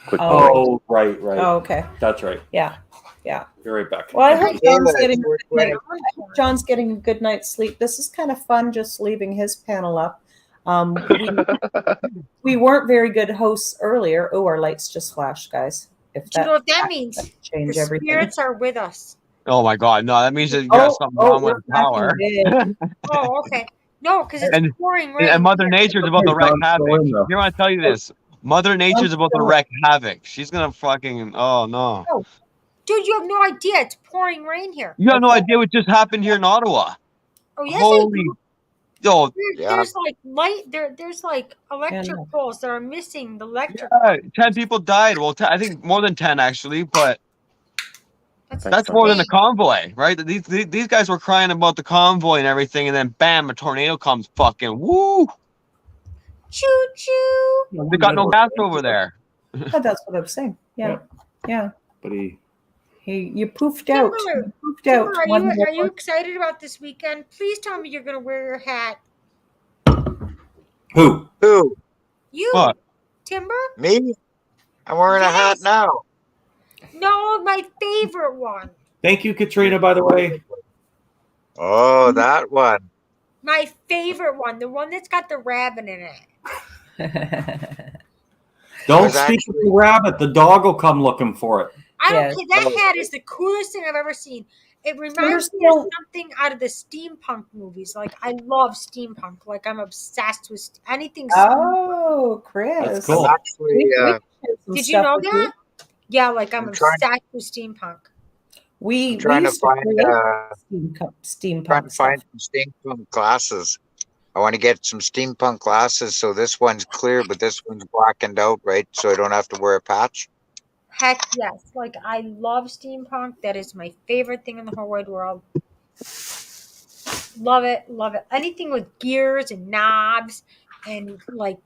click the Oh. link. Right. Oh, okay. That's right. Yeah. Yeah. You're right back. Well, I hope Yeah, John's that's getting, worth I hope John's getting a good night's sleep. This is kind of fun just leaving his panel up. We weren't very good hosts earlier. Oh, our lights just flashed, guys. If Do you know what that that means? change The everything. spirits are with us. Oh my God, no! That means that you got something wrong with the power. Oh, okay. No, because it's And- pouring rain. And Mother Nature's about to wreak John's havoc. still in, though. Here, I want to tell you this: Mother Nature's about to wreak havoc. She's gonna fucking. Oh no! Dude, you have no idea. It's pouring rain here. You have no idea what just happened here in Ottawa. Oh, yes, Holy, I do. yo, There's like there's like electric poles that are missing the electric. 10 people died. Well, I think more than 10 actually, but that's insane. more than the convoy, right? These guys were crying about the convoy and everything, and then bam, a tornado comes. Fucking woo! Choo choo. They got no gas over there. Oh, that's what I'm saying. Yeah. Yeah. But you poofed out. Timber, You poofed out. Timber, are you excited about this weekend? Please tell me you're gonna wear your hat. Who? You. What? Timber? Me? I'm wearing a hat now. No, my favorite one. Thank you, Katrina, by the way. Oh, that one. My favorite one. The one that's got the rabbit in it. Don't was speak to the rabbit. The dog will come looking for it. I don't care. That hat is the coolest thing I've ever seen. It reminds me of something out of the steampunk movies. Like, I love steampunk. Like, I'm obsessed with anything Oh, Chris. That's cool. Actually, Did you know that? Yeah, like, I'm obsessed with steampunk. We trying to used to find create steampunk trying to stuff. find some steampunk glasses. I want to get some steampunk glasses, so this one's clear, but this one's blackened out, right? So I don't have to wear a patch. Heck yes. Like, I love steampunk. That is my favorite thing in the whole wide world. Love it. Love it. Anything with gears and knobs and, like,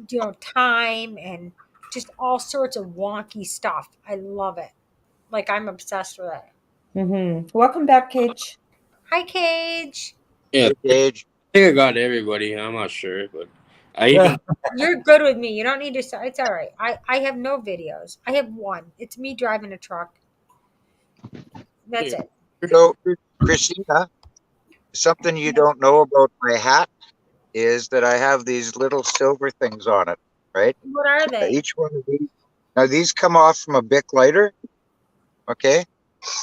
you know, time and just all sorts of wonky stuff. I love it. Like, I'm obsessed with it. Mm-hmm. Welcome back, Cage. Hi, Cage. Yeah, Cage. I think I got everybody. I'm not sure, but I even You're good with me. You don't need to. It's all right. I have no videos. I have one. It's me driving a truck. That's it. So, Christina, something you don't know about my hat is that I have these little silver things on it, right? What are they? Each one of these. Now, these come off from a Bic lighter. Okay,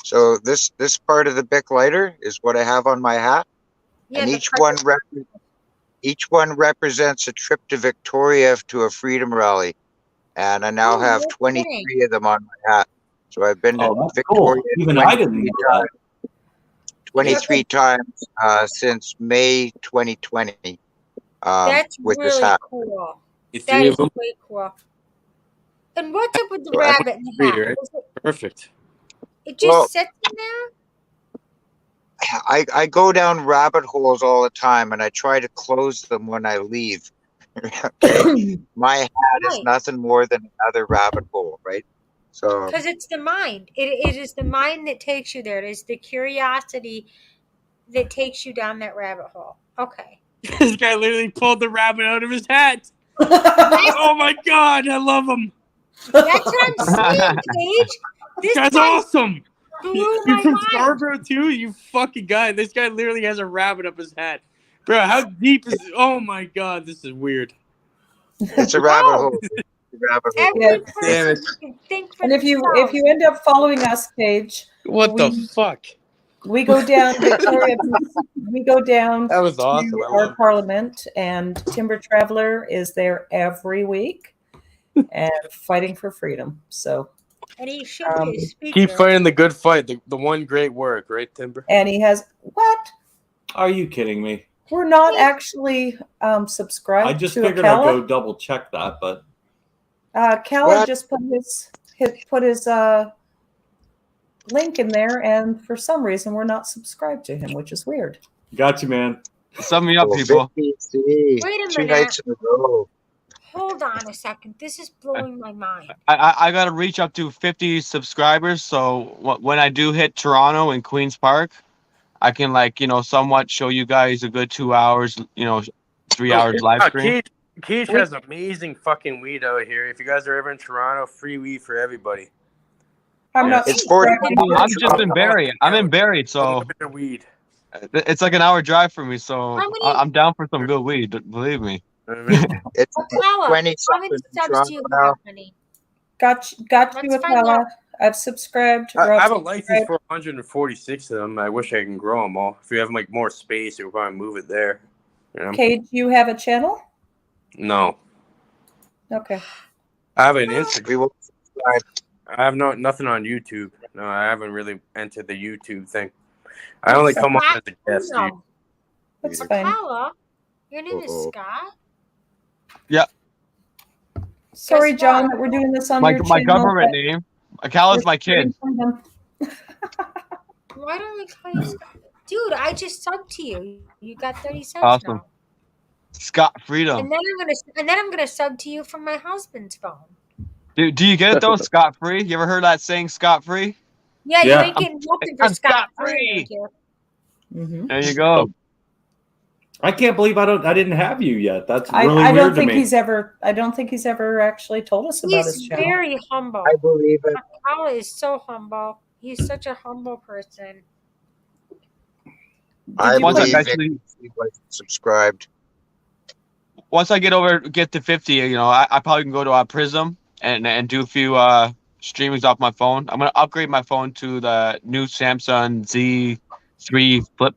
so this part of the Bic lighter is what I have on my hat, and each one represents a trip to Victoria to a freedom rally, and I now have 23 of them on my hat. So I've been to that's Victoria cool. Even I didn't know that. 23 times since May 2020 That's with really this hat. cool. Three That is of them? way cool. And what's up with the So I rabbit in the Three, hat? right? Perfect. It just Well, sits in there? I go down rabbit holes all the time, and I try to close them when I leave. Okay? My hat is Right. nothing more than another rabbit hole, right? So Because it's the mind. It is the mind that takes you there. It is the curiosity that takes you down that rabbit hole. Okay. This guy literally pulled the rabbit out of his hat. Oh my god, I love him. That's what I'm saying, Paige. This guy's awesome. blew You my from mind. Scarborough too? You fucking guy. This guy literally has a rabbit up his hat. Bro, how deep is it? Oh my god, this is weird. It's a rabbit hole. It's a rabbit hole. Every Damn it. person can think for And if you themselves. end up following us, Paige, What the fuck? we go down Victoria. We go down That was awesome. to I our love it. parliament, and Timber Traveler is there every week and fighting for freedom. So, And he should be a speaker. Keep fighting the good fight, the one great work, right, Timber? and he has what? Are you kidding me? We're not actually subscribed I just to figured I'd go Akala. double check that, but Akala What? just put his link in there, and for some reason we're not subscribed to him, which is weird. got you, man. Sum me up, Oh, people. 50, Wait a 2 minute. nights in a row. Hold on a second. This is blowing my mind. I got to reach up to 50 subscribers. So when I do hit Toronto and Queen's Park, I can somewhat show you guys a good 2 hours, 3 hours live stream. Keish has amazing fucking weed out here. If you guys are ever in Toronto, free weed for everybody. I'm not. It's 40. I'm just in Barrie. I'm in Barrie, so Weed. it's like an hour drive for me. So How many- I'm down for some good weed. Believe me. It's Akala, 20 how many something subs do you Toronto have, now. honey? Got you, Let's find Akala. out. I've subscribed. I Rob have a subscribed. license for 146 of them. I wish I can grow them all. If you have more space, you'll probably move it there. You know? Okay, do you have a channel? No, Okay. I have an Instagram. We will subscribe. I have nothing on YouTube. No, I haven't really entered the YouTube thing. I only come on as a guest. Dude. No. That's fine. Akala, your name is Uh-oh. Scott. Yeah, Sorry, Guess John, what? that we're doing this on my your channel. government but name. Akala's my kid. Why don't we call you Scott? Dude, I just subbed to you. You got 30 cents Awesome. now. Scott Freedom. And then I'm gonna sub to you from my husband's phone. Do you get it though? Scott free? You ever heard that saying scot free? Yeah, Yeah. you ain't getting nothing for I'm Scott scot-free. free. There you go. I can't believe I didn't have you yet. That's I really don't weird to think me. he's ever. I don't think he's ever actually told us about his He's channel. very humble. I believe it. Akala is so humble. He's such a humble person. I Once I believe it. actually, He was subscribed. once I get to 50, I probably can go to Prism and do a few streamings off my phone. I'm gonna upgrade my phone to the new Samsung Z3 Flip,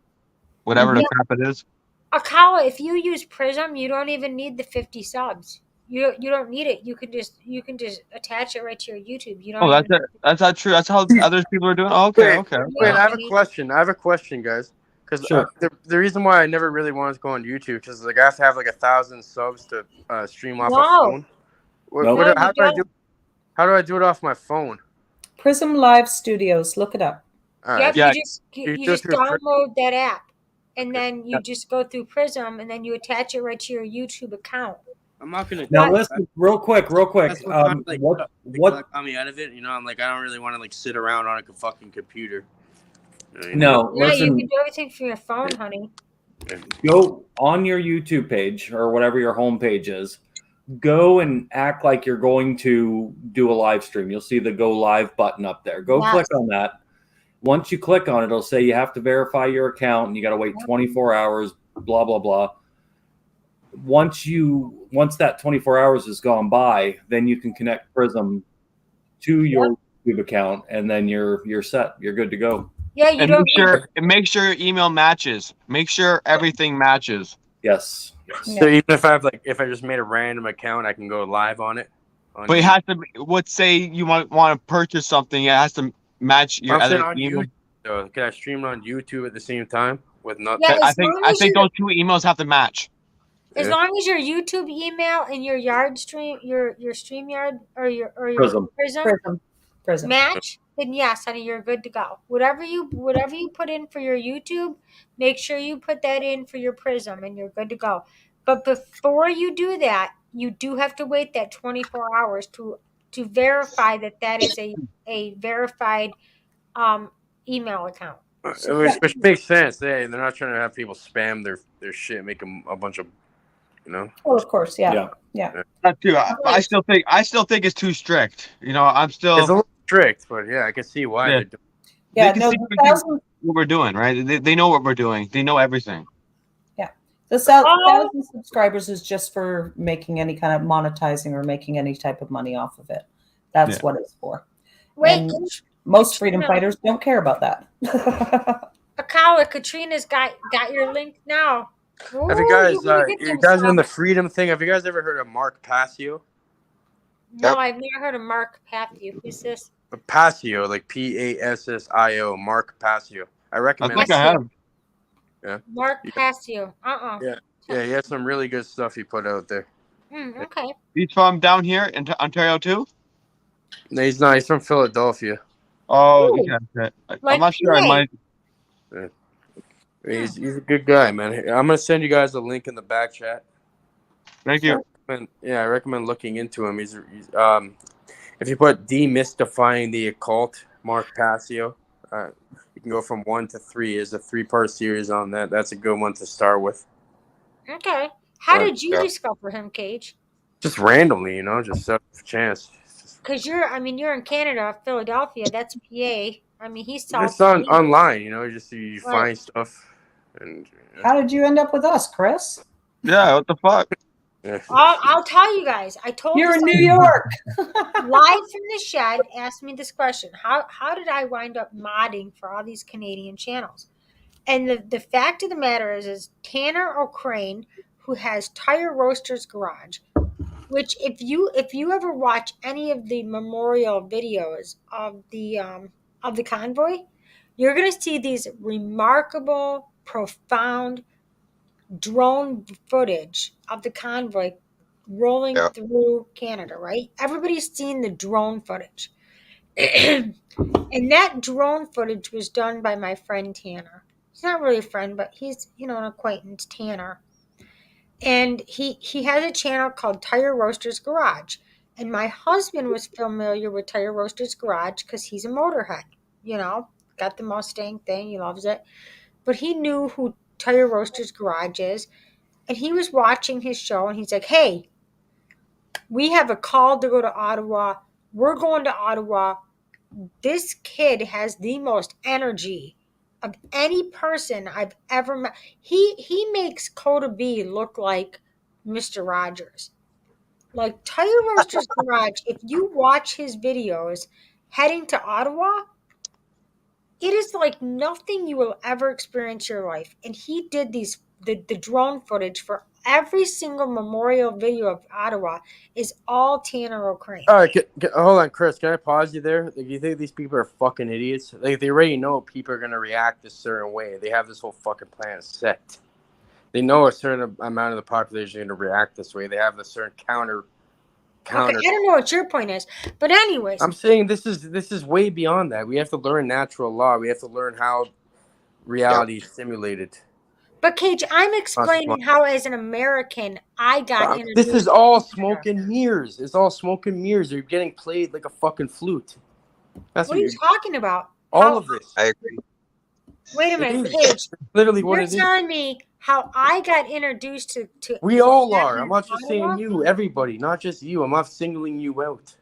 whatever the crap it is. Akala, if you use Prism, you don't even need the 50 subs. You don't need it. You can just attach it right to your YouTube. You don't. Oh, that's even, it. That's not true. That's how other people are doing. Oh, okay, okay. Wait, I have a question. I have a question, guys. Because Sure. the reason why I never really wanted to go on YouTube because I have to have 1,000 subs to stream off No. a phone. Nope. No, How you do I don't. do? How do I do it off my phone? Prism Live Studios. Look it up. All Yep, right. Yeah. you do just it through download that app, and then you just go through Prism, and then you attach it right to your YouTube account. I'm not gonna. Now do that. listen, real quick. That's what kind of, What? got me out of it. I'm like, I don't really want to sit around on a fucking computer. No, Yeah, you listen. can do everything from your phone, honey. Go on your YouTube page or whatever your home page is. Go and act like you're going to do a live stream. You'll see the go live button up there. Go Yes. click on that. Once you click on it, it'll say you have to verify your account and you got to wait 24 hours, blah, blah, blah. Once that 24 hours has gone by, then you can connect Prism to your YouTube account and then you're set. You're good to go. Yeah, you And don't. make sure your email matches. Make sure everything matches. Yes. So even if if I just made a random account, I can go live on it. But it has to. Let's say you want to purchase something. It has to match your I'm saying other on email. YouTube. So can I stream it on YouTube at the same time with not? Yeah, I as think long I as think you're- those two emails have to match. As long as your YouTube email and your Yard stream, your StreamYard or your Prism. Prism. match, then yes, honey, you're good to go. Whatever you put in for your YouTube, make sure you put that in for your Prism, and you're good to go. But before you do that, you do have to wait that 24 hours to verify that is a verified email account. Which makes sense. They're not trying to have people spam their shit, make them a bunch of, Oh, of course, yeah. Not too. I still think it's too strict. I'm still. It's a little strict, but yeah, I can see why. Yeah. They do. Yeah, They can no, see the 1,000. what we're doing, right? They know what we're doing. They know everything. Yeah, The 1,000 subscribers is just for making any kind of monetizing or making any type of money off of it. That's what it's for. Wait, And most freedom no. fighters don't care about that. Akawa, Katrina's got your link now. Ooh, Have you guys, you're gonna get you them guys are in the subs. freedom thing? Have you guys ever heard of Mark Passio? No, I've never heard of Mark Pathew. Who's this? Passio, like Passio, Mark Passio. I recommend. think I have. Yeah. Mark Passio. Yeah, yeah, he has some really good stuff he put out there. Okay. He's from down here in Ontario too. No, he's not. He's from Philadelphia. Oh, Ooh. okay. I'm Like not sure. I PA. might. Yeah. He's a good guy, man. I'm gonna send you guys a link in the back chat. Thank you. I recommend looking into him. He's if you put demystifying the occult, Mark Passio, you can go from 1 to 3. There's a 3-part series on that. That's a good one to start with. Okay. How did you discover him, Cage? Just randomly, just a chance. Because you're in Canada, Philadelphia. That's PA. I mean, he's South. Just online, just you Right. find stuff. And How did you end up with us, Chris? Yeah, what the fuck? Yeah. I'll tell you guys. I told You're this in New York. Live from the shed asked me this question. How did I wind up modding for all these Canadian channels? And the fact of the matter is Tanner O'Crane, who has Tire Roasters Garage, which if you ever watch any of the memorial videos of the convoy, you're gonna see these remarkable, profound drone footage of the convoy rolling through Canada, right? Everybody's seen the drone footage. And that drone footage was done by my friend Tanner. He's not really a friend, but he's, an acquaintance, Tanner. And he has a channel called Tire Roasters Garage. And my husband was familiar with Tire Roasters Garage because he's a motorhead, got the Mustang thing, he loves it. But he knew who Tire Roasters Garage is. And he was watching his show and he's like, hey, we have a call to go to Ottawa. We're going to Ottawa. This kid has the most energy of any person I've ever met. He makes Coda B look like Mr. Rogers. Like Tire Roasters Garage, if you watch his videos heading to Ottawa, it is like nothing you will ever experience in your life. And he did the drone footage for every single memorial video of Ottawa is all Tanner O'Crane. All right, hold on, Chris. Can I pause you there? Like, you think these people are fucking idiots? Like, they already know people are gonna react a certain way. They have this whole fucking plan set. They know a certain amount of the population is gonna react this way. They have a certain counter. Okay, I don't know what your point is, but anyways, I'm saying this is way beyond that. We have to learn natural law. We have to learn how reality is simulated. But Cage, I'm explaining how, as an American, I got introduced. This is all smoke and mirrors. It's all smoke and mirrors. You're getting played like a fucking flute. That's what are you talking about? All of this. I agree. Wait a minute, Cage. Literally what You're it is. telling me how I got introduced to We all are. I'm not just saying you. Everybody, not just you. I'm not singling you out.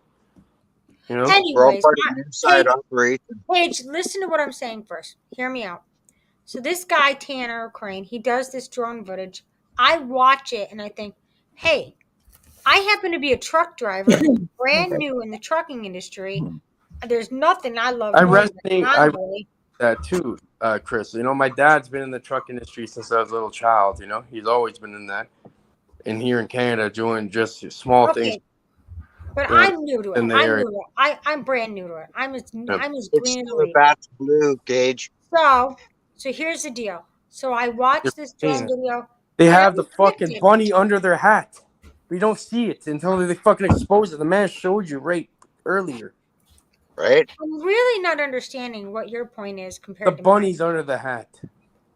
Anyways, we're all part of an inside operation. Paige, listen to what I'm saying first. Hear me out. So this guy, Tanner O'Crane, he does this drone footage. I watch it and I think, hey, I happen to be a truck driver, brand new in the trucking industry. There's nothing I love I more than resonate. a convoy. That too, Chris. My dad's been in the truck industry since I was a little child. He's always been in that. And here in Canada, doing just small things. But I'm new to it. I'm brand new to it. I'm as green as the bat's blue, Gage. So here's the deal. So I watched this drone video. They have the fucking bunny under their hat. We don't see it until they fucking expose it. The man showed you right earlier. Right? I'm really not understanding what your point is compared the to bunny's under the hat.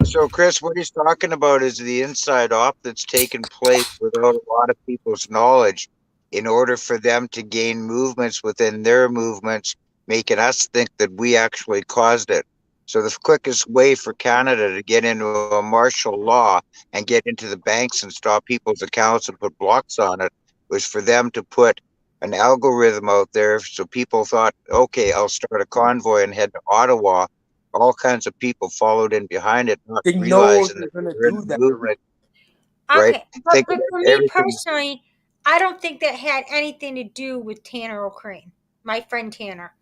So, Chris, what he's talking about is the inside op that's taken place without a lot of people's knowledge in order for them to gain movements within their movements, making us think that we actually caused it. So the quickest way for Canada to get into a martial law and get into the banks and stop people's accounts and put blocks on it was for them to put an algorithm out there. So people thought, okay, I'll start a convoy and head to Ottawa. All kinds of people followed in behind it, not They know realizing they're that going to they're in do the that movement. Okay, but Think for about me everything. personally, I don't think that had anything to do with Tanner O'Crane, my friend Tanner.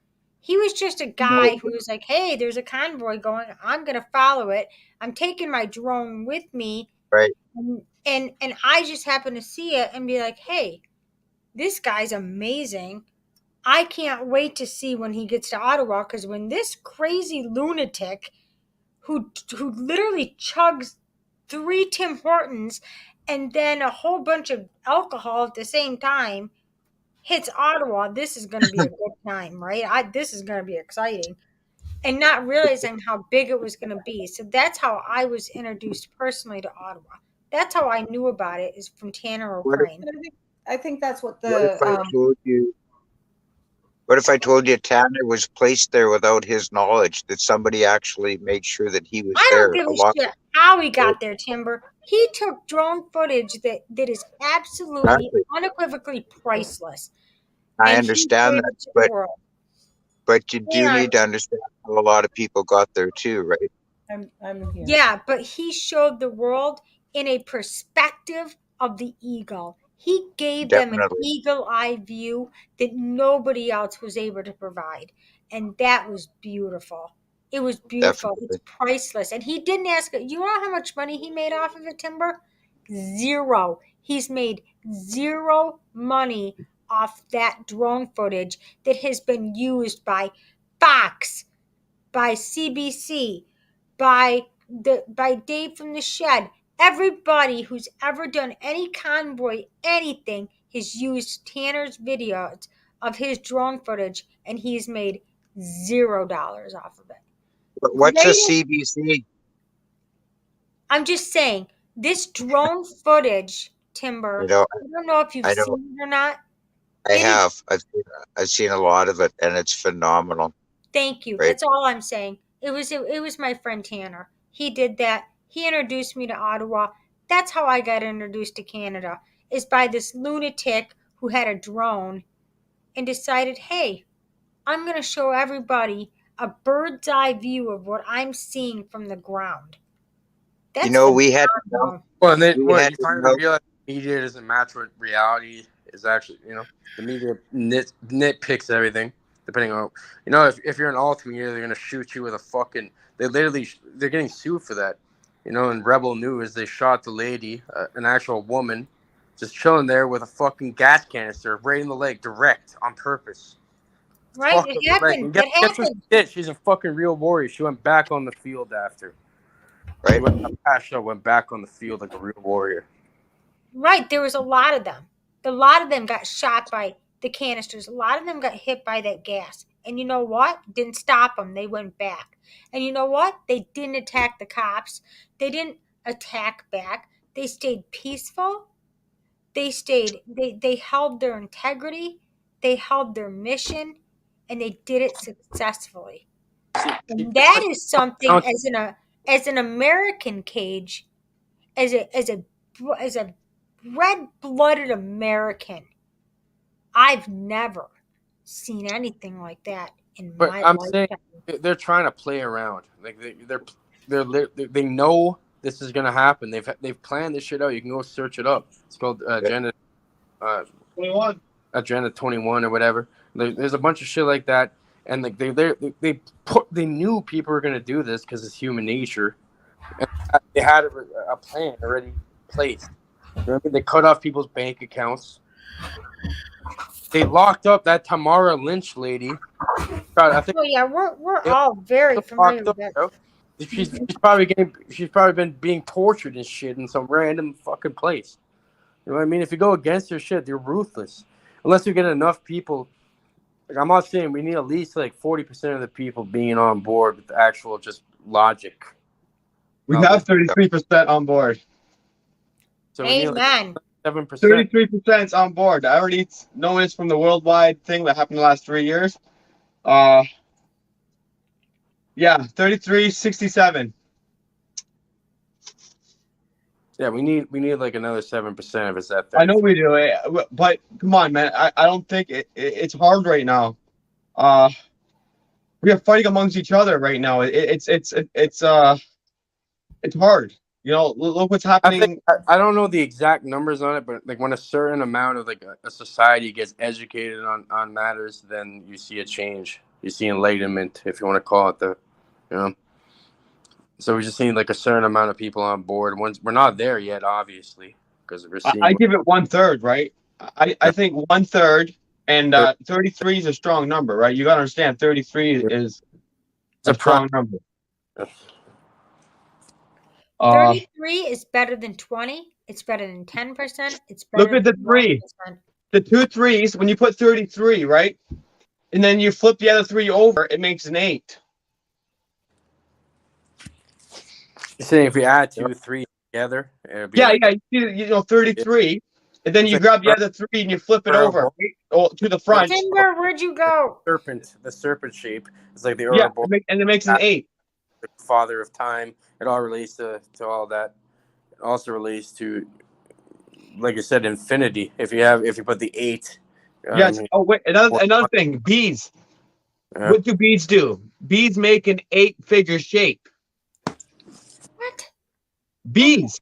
He was just a guy No. who was like, hey, there's a convoy going. I'm going to follow it. I'm taking my drone with me. Right. And I just happen to see it and be like, hey, this guy's amazing. I can't wait to see when he gets to Ottawa, because when this crazy lunatic who literally chugs 3 Tim Hortons and then a whole bunch of alcohol at the same time hits Ottawa, this is going to be a good time, right? This is going to be exciting. And not realizing how big it was going to be. So that's how I was introduced personally to Ottawa. That's how I knew about it, is from Tanner What if- O'Crane. I think that's what What if the I told you? What if I told you Tanner was placed there without his knowledge? That somebody actually made sure that he was I don't there give a a lot. shit how he got there, Timber. He took drone footage that is absolutely Exactly. unequivocally priceless. I And he understand gave that, it to the but world. you do And need to understand how a lot of people got there too, right? I'm here. yeah, but he showed the world in a perspective of the eagle. He gave them an Definitely. eagle eye view that nobody else was able to provide. And that was beautiful. It was beautiful. It's Definitely. priceless. And he didn't ask it. You know how much money he made off of it, Timber? Zero. He's made zero money off that drone footage that has been used by Fox, by CBC, by Dave from the Shed. Everybody who's ever done any convoy, anything, has used Tanner's videos of his drone footage, and he's made $0 off of it. What's a Greatest- CBC? I'm just saying, this drone footage, Timber, You know, I don't know if you've I know. seen it or not. I It is- have. I've seen a lot of it, and it's phenomenal. Thank you. Right. That's all I'm saying. It was my friend Tanner. He did that. He introduced me to Ottawa. That's how I got introduced to Canada, is by this lunatic who had a drone and decided, hey, I'm going to show everybody a bird's eye view of what I'm seeing from the ground. That's You know, we had phenomenal. Well, and then we what had you finally realize media doesn't match what reality is actually. You know, the media nitpicks everything depending on. You know, if you're an alt media, they're gonna shoot you with a fucking. They're getting sued for that. You know, in Rebel News, they shot the lady, an actual woman, just chilling there with a fucking gas canister right in the leg, direct on purpose. Right? Fuck It the leg. happened. And It guess what happened. she did? She's a fucking real warrior. She went back on the field after. Right. She went back on the field like a real warrior. Right. There was a lot of them. A lot of them got shot by the canisters. A lot of them got hit by that gas. And you know what? Didn't stop them. They went back. And you know what? They didn't attack the cops. They didn't attack back. They stayed peaceful. They held their integrity. They held their mission, and they did it successfully. And that is something as an American, Cage, as a red-blooded American, I've never seen anything like that in But my I'm lifetime. saying they're trying to play around. Like they know this is gonna happen. They've planned this shit out. You can go search it up. It's called Agenda 21. Agenda 21 or whatever. There's a bunch of shit like that, and like they knew people were gonna do this because it's human nature, and they had a plan already placed. You know what I mean? They cut off people's bank accounts. They locked up that Tamara Lynch lady. God, I think Oh yeah, we're all very familiar with that. she's probably been being tortured and shit in some random fucking place. You know what I mean? If you go against their shit, they're ruthless. Unless you get enough people. Like, I'm not saying we need at least like 40% of the people being on board with the actual just logic. We have 33% on board. So we need Amen. like 7%. 33% on board. I already know this from the worldwide thing that happened the last 3 years. Yeah, 33-67. Yeah, we need like another 7% if it's at that. I know we do, but come on, man. I don't think it's hard right now. We are fighting amongst each other right now. It's hard. You know, look what's I happening. think I don't know the exact numbers on it, but like when a certain amount of like a society gets educated on matters, then you see a change. You see enlightenment, if you want to call it the, you know. So we just need like a certain amount of people on board. Once we're not there yet, obviously, because we're seeing. I give it 1/3, right? I think 1/3, and 33 is a strong number, right? You gotta understand, 33 is a strong number. 33 is better than 20. It's better than 10%. It's better Look at the than 3. 1%. The 2 3s, when you put 33, right? And then you flip the other 3 over, it makes an 8. You're saying if we add 2, 3 together, it'll be Yeah, like, yeah, you know, 33. And then It's you like grab the other 3 and you flip it over, right? To the front. Timber, where'd you go? the serpent shape. It's like the Yeah, Ouroboros. and it makes an 8. The father of time. It all relates to all that. It also relates to, like I said, infinity. If you put the 8. Yes. Oh wait, another thing. Bees. What do bees do? Bees make an 8-figure shape. What? Bees.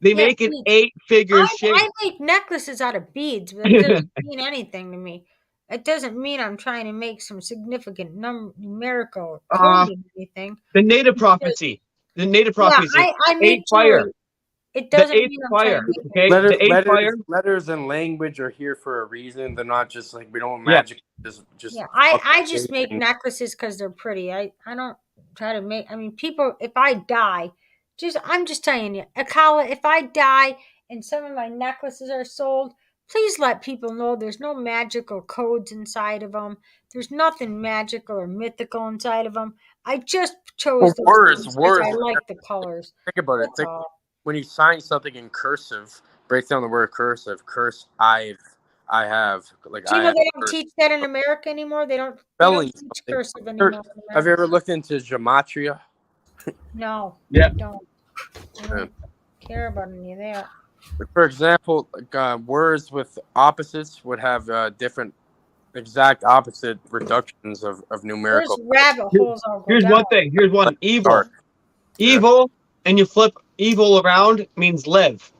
They Yeah, make an beads. 8-figure shape. I make necklaces out of beads, but it doesn't mean anything to me. It doesn't mean I'm trying to make some significant numerical code or anything. The native prophecy. The native prophecy. Yeah, I make 8 fire. jewelry. It doesn't The 8th mean I'm fire. trying to make Okay. Letters, The 8th fire. letters and language are here for a reason. They're not just like we don't Yeah. magically just. Yeah, I just make necklaces because they're pretty. I don't try to make. I mean, people. If I die, I'm just telling you, Akala. If I die and some of my necklaces are sold, please let people know there's no magical codes inside of them. There's nothing magical or mythical inside of them. I just chose those words. because I like the colors. Think about it. That's Think, all. when you sign something in cursive, break down the word cursive. Curse. I have. Like Do you I know have. they don't teach that in America anymore? They don't Spelling teach something. cursive anymore. in Have you America. ever looked into gematria? No, Yeah. I don't. I don't care about any of that. For example, like, words with opposites would have different, exact opposite reductions of numerical. There's rabbit holes all go Here's down. one thing. Here's one. Evil. Dark. Evil, and you flip evil around means live.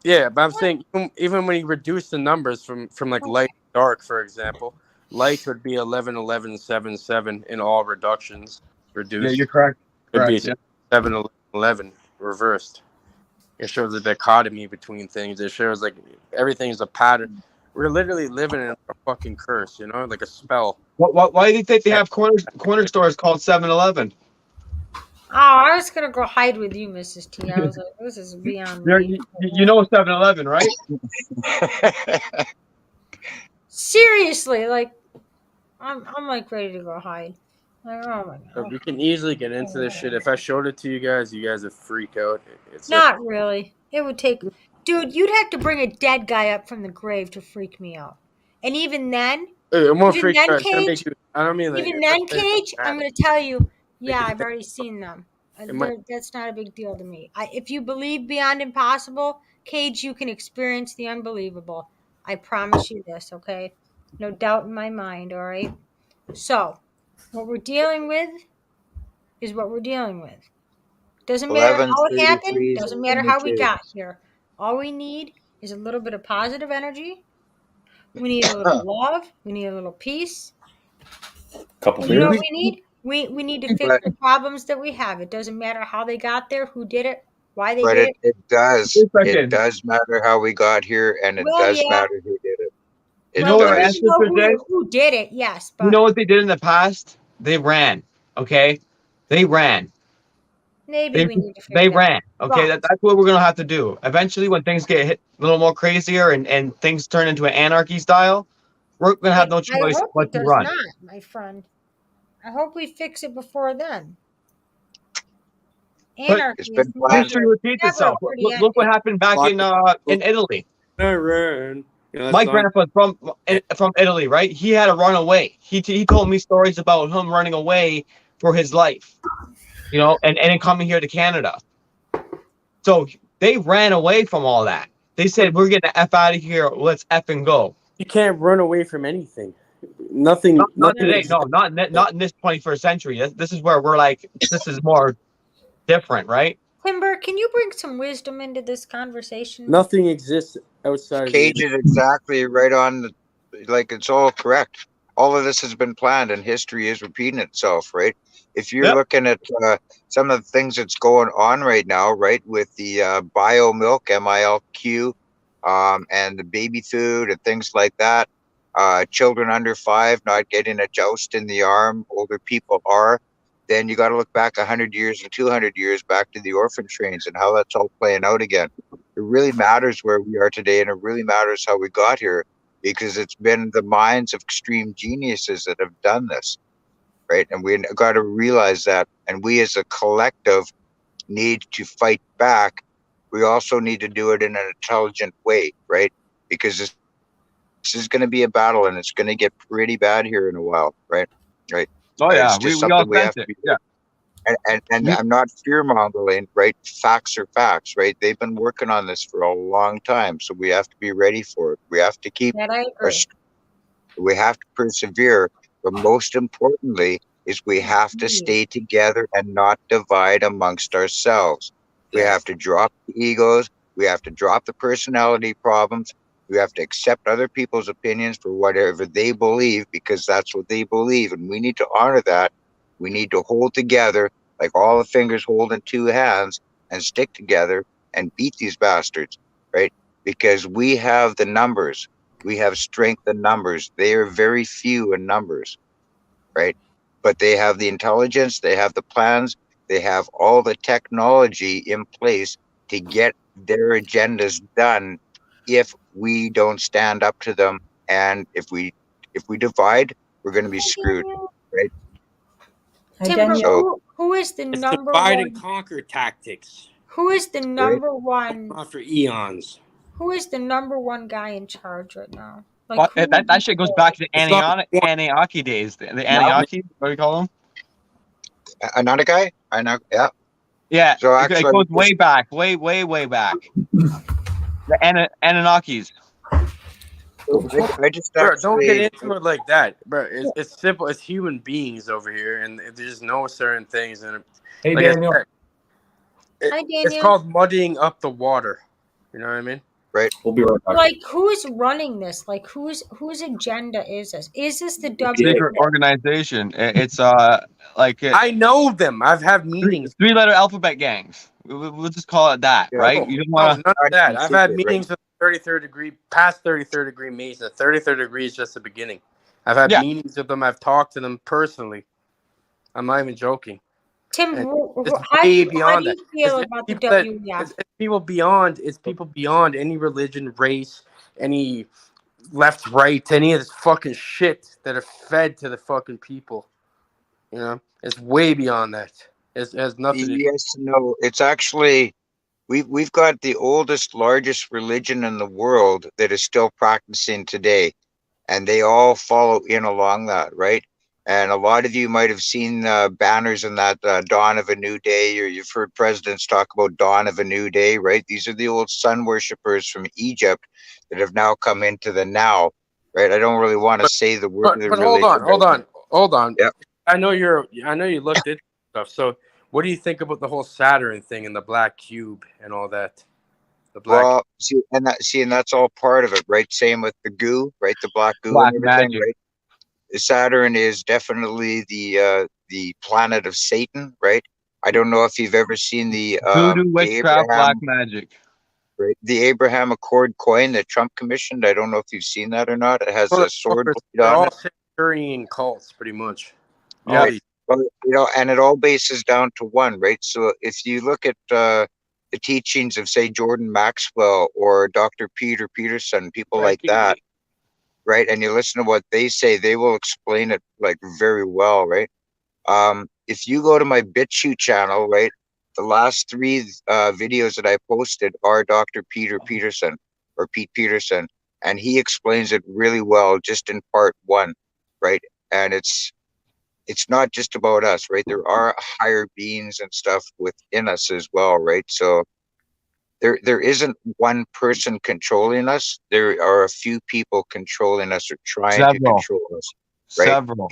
Yeah, but I'm saying even when you reduce the numbers from like light to dark, for example, light would be 11 11 7 7 in all reductions. Reduced. Yeah, you're correct. It'd be Correct, 7 11 11 reversed. It shows the dichotomy between things. It shows like everything is a pattern. We're literally living in a fucking curse, you know, like a spell. Why do you think they have corner stores called 7-Eleven? Oh, I was gonna go hide with you, Mrs. T. I was like, this is beyond me. You know 7-Eleven, right? Seriously, like, I'm like ready to go hide. Like, oh my So god. we can easily get into this shit. If I showed it to you guys would freak out. It's Not really. It would take, dude. You'd have to bring a dead guy up from the grave to freak me out. And even then, it won't even freak then, out. It's gonna Cage. make you. I don't mean like. Even then, Cage, I'm going to tell you, yeah, Make it I've already seen them. might- That's not a big deal to me. If you believe beyond impossible, Cage, you can experience the unbelievable. I promise you this, okay? No doubt in my mind, all right? So, what we're dealing with is what we're dealing with. Doesn't matter how it happened, doesn't matter how we got here. All we need is a little bit of positive energy. We need a little love. We need a little peace. Couple You know beers. what we need? We need to fix the problems that we have. It doesn't matter how they got there, who did it, why they But did it. it does. Wait a second. It does matter how we got here, and it Well, does yeah. matter who did it. It You know what our does. answer for today? Who did it? Yes, but You know what they did in the past? They ran. Okay, they ran. maybe we need to fix They that. ran. Okay, But that's what we're gonna have to do. Eventually, when things get hit a little more crazier and things turn into an anarchy style, we're gonna have no I choice hope but it to does run. not, my friend. I hope we fix it before then. But Anarchy is history repeats never itself. a pretty Look what happened back in Italy. I ran. You know, that My song? grandpa's from Italy, right? He had to run away. He told me stories about him running away for his life, you know, and then coming here to Canada. So they ran away from all that. They said, "We're getting the F out of here. Let's F and go." You can't run away from anything. Nothing. Not nothing today. exists. No, not in this 21st century. This is where we're like, this is more different, right? Timber, can you bring some wisdom into this conversation? Nothing exists outside of Cage the is exactly right on the, like, it's all correct. All of this has been planned and history is repeating itself, right? If you're looking at some of the things that's going on right now, right, with the bio milk, MILQ, and the baby food and things like that, children under 5 not getting a joust in the arm, older people are, then you got to look back 100 years and 200 years back to the orphan trains and how that's all playing out again. It really matters where we are today, and it really matters how we got here, because it's been the minds of extreme geniuses that have done this, right? And we got to realize that, and we as a collective need to fight back. We also need to do it in an intelligent way, right? Because this is going to be a battle, and it's going to get pretty bad here in a while, right? Right. Oh yeah, It's just we all something we sense have to it. be. Yeah. And I'm not fear-mongering, right? Facts are facts, right? They've been working on this for a long time, so we have to be ready for it. We have to keep That I our, agree. we have to persevere, but most importantly is we have to stay together and not divide amongst ourselves. We have to drop the egos. We have to drop the personality problems. We have to accept other people's opinions for whatever they believe, because that's what they believe, and we need to honor that. We need to hold together, like all the fingers holding 2 hands, and stick together and beat these bastards, right? Because we have the numbers. We have strength in numbers. They are very few in numbers, right? But they have the intelligence, they have the plans, they have all the technology in place to get their agendas done if we don't stand up to them. And if we divide, we're going to be screwed, right? Timber, So, who is the It's number divide one? and conquer tactics. Who is the number one? On for eons. Who is the number one guy in charge right now? Like Well, that shit goes back to the It's not Anunnaki days. The Anunnaki, what do you call them? another guy? I know, yeah. Yeah, So it actually, goes way back, way back. The Anunnakis. I just Bro, don't get actually, into it like that, bro. It's simple. It's human beings over here, and there's no certain things. And Hey, like I Daniel. said, Hi, it's Daniel. called muddying up the water. You know what I mean? Right. We'll be right back. Like, who is running this? Like, whose agenda is this? Is this the W? Secret organization. It's I know them. I've had meetings. 3-letter alphabet gangs. We'll just call it that, right? You don't No, want none of that. I've had secret, meetings with 33rd degree, past 33rd degree mates. The 33rd degree is just the beginning. I've had meetings with them. I've talked to them personally. I'm not even joking. Tim, It's how do way you beyond that. feel It's about the people that- WEF? It's people beyond. It's people beyond any religion, race, any left, right, any of this fucking shit that are fed to the fucking people. You know, it's way beyond that. It has nothing to do. yes, no, it's actually, we've got the oldest, largest religion in the world that is still practicing today, and they all follow in along that, right? And a lot of you might have seen banners in that Dawn of a New Day, or you've heard presidents talk about Dawn of a New Day, right? These are the old sun worshippers from Egypt that have now come into the now, right? I don't really want to say the word of the But religion. hold on. Yeah. I know you looked at stuff. So, what do you think about the whole Saturn thing and the black cube and all that? The black. Well, and that's all part of it, right? Same with the goo, right? The black goo Black and everything, magic. right? Saturn is definitely the planet of Satan, right? I don't know if you've ever seen the Voodoo, witchcraft, black magic. right? The Abraham Accord coin that Trump commissioned. I don't know if you've seen that or not. It has a sword blade They're on all it. Saturnian cults, pretty much. Yeah. Well, and it all bases down to one, right? So if you look at the teachings of, say, Jordan Maxwell or Dr. Peter Peterson, people like that, right? And you listen to what they say, they will explain it like very well, right? If you go to my BitChute channel, right, the last 3 videos that I posted are Dr. Peter Peterson or Pete Peterson, and he explains it really well just in part 1, right? And it's not just about us, right? There are higher beings and stuff within us as well, right? So there isn't one person controlling us. There are a few people controlling us or trying to control us, right? Several.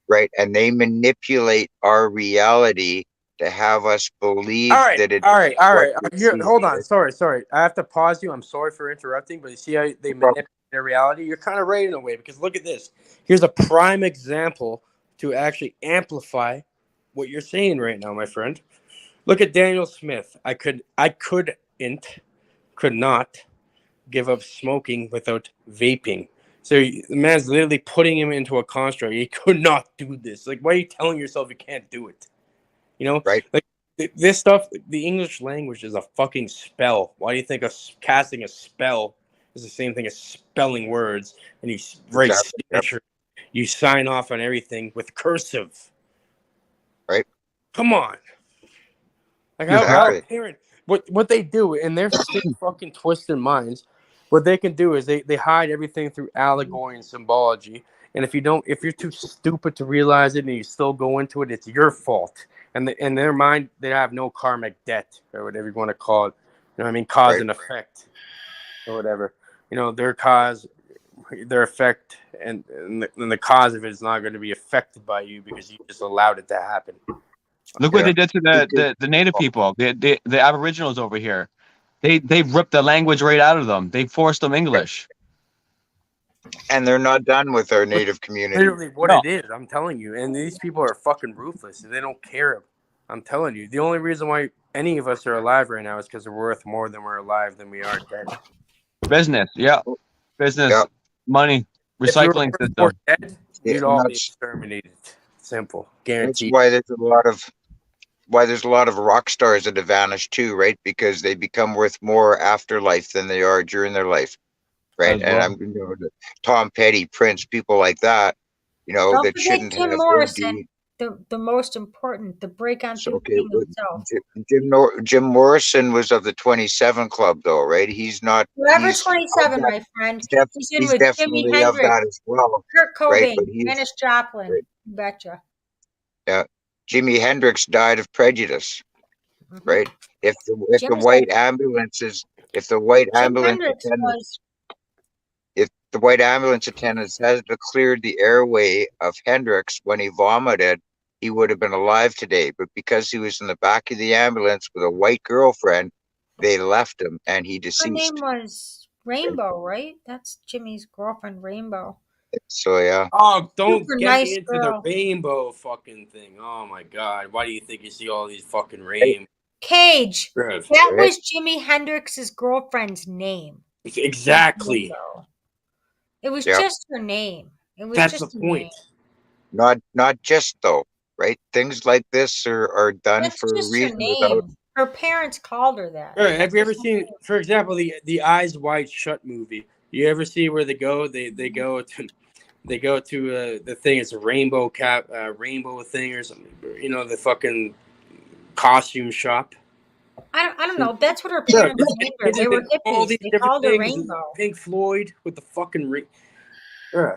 Right, and they manipulate our reality to have us believe All right, that it's all right, all what right. we Here, see. hold on. Sorry. I have to pause you. I'm sorry for interrupting, but you see how they manipulate their reality? You're kind of right in a way, because look at this. Here's a prime example to actually amplify what you're saying right now, my friend. Look at Daniel Smith. I could not give up smoking without vaping. So the man's literally putting him into a construct. He could not do this. Like, why are you telling yourself you can't do it? You know, right? Like this stuff. The English language is a fucking spell. Why do you think casting a spell is the same thing as spelling words? And you write Exactly. Yep. signature, you sign off on everything with cursive. Right. Come on. Like how a parent, what they do in their sick fucking twisted minds, what they can do is they hide everything through allegory and symbology. And if you're too stupid to realize it and you still go into it, it's your fault. And in their mind, they have no karmic debt or whatever you want to call it. You know what I mean? Cause and effect or whatever. You know, their cause, their effect, and the cause of it is not going to be affected by you because you just allowed it to happen. Look what they did to the native people, the Aboriginals over here. They ripped the language right out of them. They forced them English. And they're not done with our native community. Literally what it is, I'm telling you. And these people are fucking ruthless. They don't care. I'm telling you. The only reason why any of us are alive right now is because we're worth more than we're alive than we are dead. Business, money, recycling If we were system. dead, we'd all be exterminated. Simple, guaranteed. That's why there's a lot of rock stars that have vanished too, right? Because they become worth more afterlife than they are during their life, right? And I'm Tom Petty, Prince, people like that, Don't that forget shouldn't Jim have Morrison, the most important, the break on being himself. Jim Morrison was of the 27 Club, though, right? He's not. Forever He's 27, my friend. He's in he's with Jimi definitely of Hendrix, that as well, Kurt right? Cobain, But he's Janis Joplin. You betcha. yeah. Jimi Hendrix died of prejudice, right? If the white ambulances, if the white ambulance attendants, if the white ambulance attendants had cleared the airway of Hendrix when he vomited, he would have been alive today. But because he was in the back of the ambulance with a white girlfriend, they left him and he Her deceased. name was Rainbow, right? That's Jimmy's girlfriend, Rainbow. So yeah. Oh, don't Super get nice me into girl. the rainbow fucking thing. Oh my god. Why do you think you see all these fucking rainbows? Cage. Right. That was Jimi Hendrix's girlfriend's name. Exactly. It was just her name. It was That's just the a point. name. Not just though, right? Things like this are done That's for a just her reason. Name. Her parents called her that. Right. Have you ever seen, for example, the Eyes Wide Shut movie? You ever see where they go? They go to the thing. It's a rainbow rainbow thing or something. The fucking costume shop. I don't know. That's what her parents named her. They were all hippies. these They different called her things. Rainbow. Pink Floyd with the fucking yeah.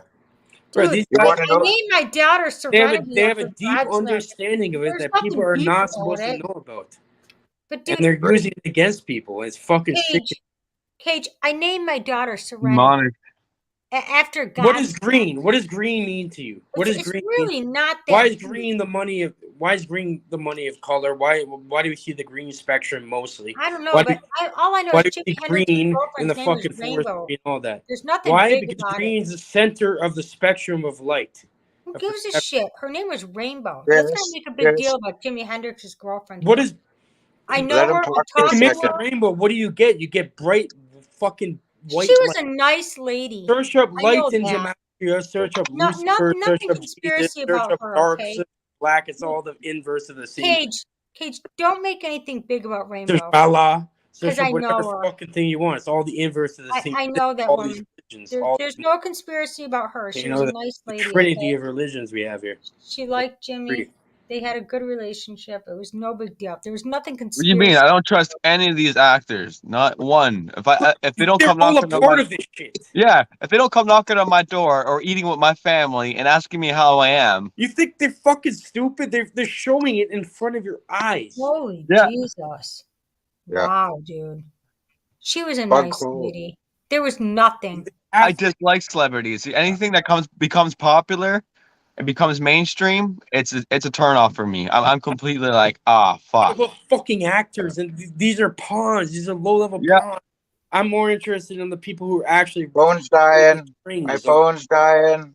Dude, Right, these I guys, named my daughter Serenity. they have a after deep God's name. understanding of it There's that people nothing are deep not about supposed to it. know about. But dude, And they're using it against people. It's fucking sick. Cage, I named my daughter Serenity Demonic. after God. What is green? What does green mean to you? What does It's green really mean? not that. Why is green the money of? Why is green the money of color? Why do we see the green spectrum mostly? I don't know, Why but all I know why is do Jimi we see Hendrix's green in girlfriend's the name is fucking Rainbow. forest and all that? There's nothing Why? big Because about green's the center of the spectrum of light. Who gives a shit? Her name was Rainbow. Yes, Let's not make a big deal about Jimi Hendrix's girlfriend. What is? I know Let him her. talk We for a talked You mix to the her. rainbow. What do you get? You get bright fucking white. She was light. a nice lady. Search up I know light in that. gematria. Search up No, Lucifer. Search nothing up conspiracy Jesus. Search about up her. dark. Okay, Search black. It's all the inverse of the same. Cage, don't make anything big about Search Rainbow. Allah. Because Search up I whatever know her. fucking thing you want. It's all the inverse of the same. I know that all woman. these religions. There's no conspiracy about her. She was a nice the lady. trinity Okay? of religions we have here. She liked Jimmy. Three. They had a good relationship. It was no big deal. There was nothing What do you mean? conspiracy. I don't trust any of these actors. Not one. If they don't They're come all a knocking on part my of this shit. if they don't come knocking on my door or eating with my family and asking me how I am. You think they're fucking stupid? They're showing it in front of your eyes. Holy Yeah. Jesus! Yeah. Wow, dude. She was a Bug nice cool. lady. There was nothing. I dislike celebrities. Anything that becomes popular, it becomes mainstream, it's a turnoff for me. I'm completely like, Talk fuck. about fucking actors, and these are pawns. These are low-level pawns. I'm more interested in the people who are actually Phone's dying. My phone's dying.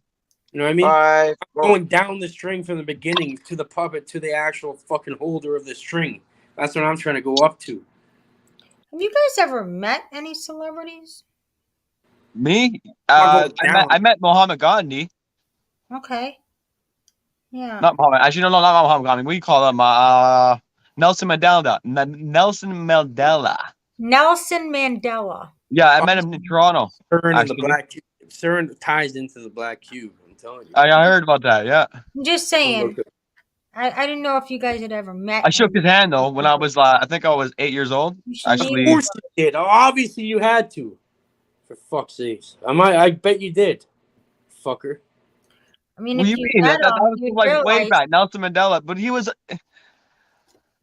You know what I mean? Bye. I'm going down the string from the beginning to the puppet to the actual fucking holder of the string. That's what I'm trying to go up to. Have you guys ever met any celebrities? Me? I'm going down. I met Muhammad Gandhi. Okay. Yeah. Not Muhammad. Actually, no, not Muhammad Gandhi. What do you call him? Nelson Mandela. Nelson Mandela. Nelson Mandela. Yeah, I met him in Toronto. CERN and the actually. black cube. CERN ties into the black cube. I'm telling you. I heard about that. Yeah. I'm just saying. I didn't know if you guys had ever met. I shook his hand though when I was I think I was 8 years old. Actually, Of course you did. Obviously you had to. For fuck's sakes. I bet you did. Fucker. I mean, what if do you you mean? met That him, was you'd like way realize. back, Nelson Mandela. But he was.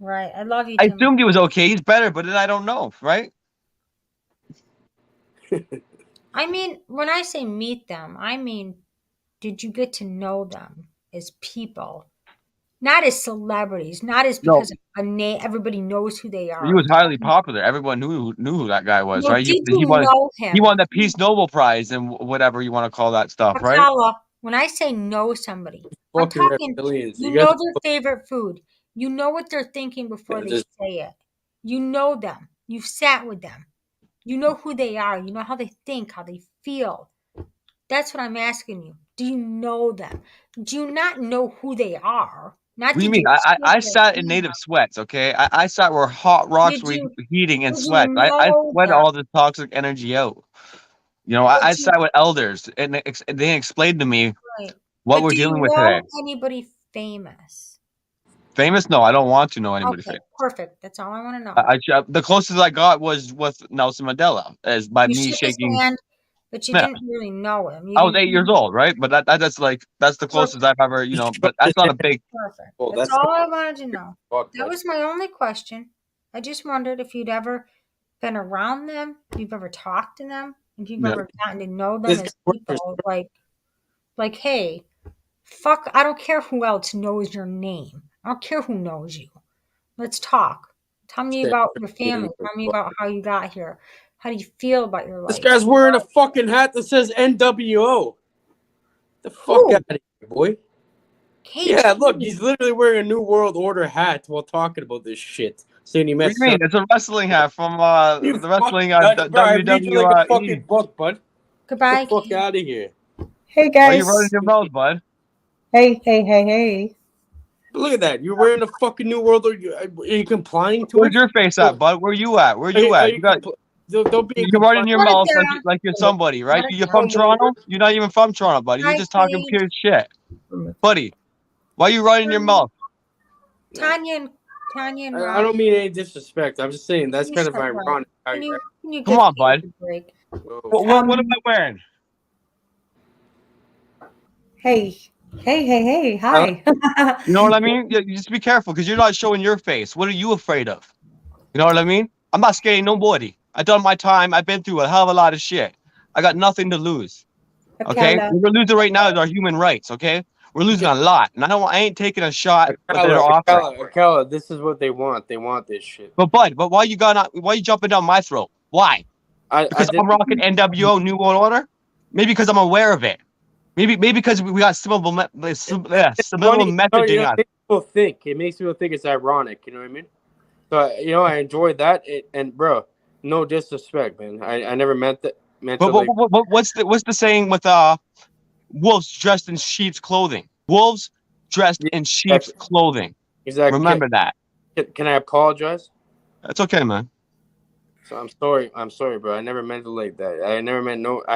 Right. I love you, I Tim. assumed he was okay. He's better, but then I don't know, right? I mean, when I say meet them, I mean, did you get to know them as people? Not as celebrities, not as No. because of a name, everybody knows who they are. He was highly popular. Everyone knew who that guy was, Well, right? did you know him? He won the Peace Nobel Prize and whatever you want to call that stuff, right? Akala, when I say know somebody, I'm Fucking talking, reptilians. you You know guys- their favorite food. You know what they're thinking before Yeah, they just- say it. You know them. You've sat with them. You know who they are. You know how they think, how they feel. That's what I'm asking you. Do you know them? Do you not know who they are? Not What do you did mean? see I their sat in native sweats, okay? I sat where hot rocks Did were you- heating and did you sweats. I know sweat them? all the toxic energy out. You know, I sat with elders and they explained to me Right. what But we're do you dealing with know today. anybody famous? Famous? No, I don't want to know anybody Okay, famous. perfect. That's all I want to know. The closest I got was with Nelson Mandela, as by You me shook his shaking. hand, but you Yeah. didn't really know him. You I was didn't- 8 years old, right? But that's the closest I've ever, but that's not a big. Perfect. Well, that's that's- all I wanted to know. Fuck, That bud. was my only question. I just wondered if you'd ever been around them, if you've ever talked to them, if you've Yeah. ever gotten to know them This as guy works people. Like, hey, fuck, I don't care who else knows your name. I don't care who knows you. Let's talk. Tell me about your family. Tell me about how you got here. How do you feel about your life? This guy's wearing a fucking hat that says NWO. The fuck out of here, boy. Yeah, look, he's literally wearing a New World Order hat while talking about this shit. Saying he What met do you mean? It's a wrestling hat from the wrestling bro, I read you like a fucking WWE. book, bud. Goodbye. Get the fuck out of here. Hey Why are you guys. running your mouth, bud? Hey. Look at that. You're wearing a fucking New World Order. Are you complying to Where's it? your face at, bud? Where you at? Where you Are at? you You got. Don't be You're running your Shut it mouth down. like you're somebody, right? Shut it You're down. from Toronto. You're not even from Toronto, buddy. You're Hi, just talking Paige. pure shit, buddy. Why are you running your mouth? Tanya and I Rob. don't mean any disrespect. I'm just saying that's kind of Shut up. ironic. how Can you- you Come give on, Paige bud. a break? What am I wearing? Hey. Hi. You know what I mean? You just be careful because you're not showing your face. What are you afraid of? You know what I mean? I'm not scared of nobody. I've done my time. I've been through a hell of a lot of shit. I got nothing to lose. Okay? Akala. What we're losing right now is our human rights. Okay? We're losing a lot, and I ain't taking a shot what they're offering. Akala, this is what they want. They want this shit. But bud, why you jumping down my throat? Why? Because I'm rocking NWO New World Order? Maybe because I'm aware of it. Maybe because we got subliminal messaging on. It makes people think it's ironic. You know what I mean? So I enjoyed that. And bro, no disrespect, man. I never meant that. What's the saying with wolves dressed in sheep's clothing? Wolves dressed in sheep's clothing. Exactly. Remember that. Can I apologize? That's okay, man. So I'm sorry, bro. I never meant it like that. I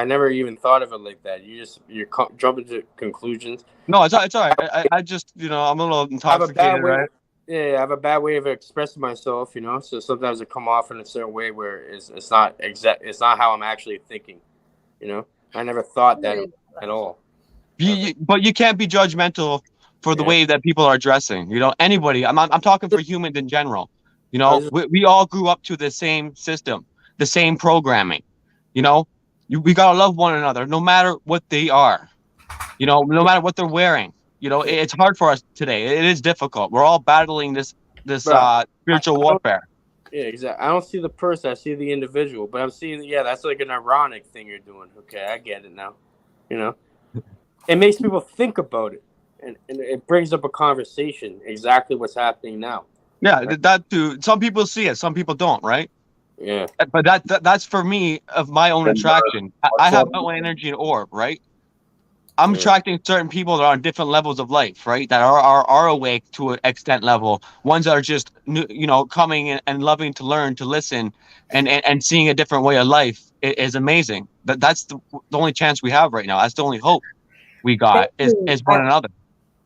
never even thought of it like that. You're jumping to conclusions. No, it's all right. I just, I'm a little intoxicated, right? Yeah, I have a bad way of expressing myself, So sometimes it come off in a certain way where it's not exact. It's not how I'm actually thinking, I never thought that at all. But you can't be judgmental for the way that people are dressing. Anybody. I'm talking for humans in general. We all grew up to the same system, the same programming. We gotta love one another, no matter what they are. No matter what they're wearing. You know, it's hard for us today. It is difficult. We're all battling this Bro, spiritual I don't- warfare. Yeah, exactly. I don't see the person. I see the individual. But I'm seeing, yeah, that's like an ironic thing you're doing. Okay, I get it now. You know, it makes people think about it, and it brings up a conversation. Exactly what's happening now. Yeah, Right? that too. Some people see it, some people don't, right? Yeah. But that's for me of my own attraction. I have my own energy and orb, right? I'm Yeah. attracting certain people that are on different levels of life, right? That are awake to an extent level. Ones that are just coming in and loving to learn, to listen, and seeing a different way of life is amazing. That's the only chance we have right now. That's the only hope we got is one another.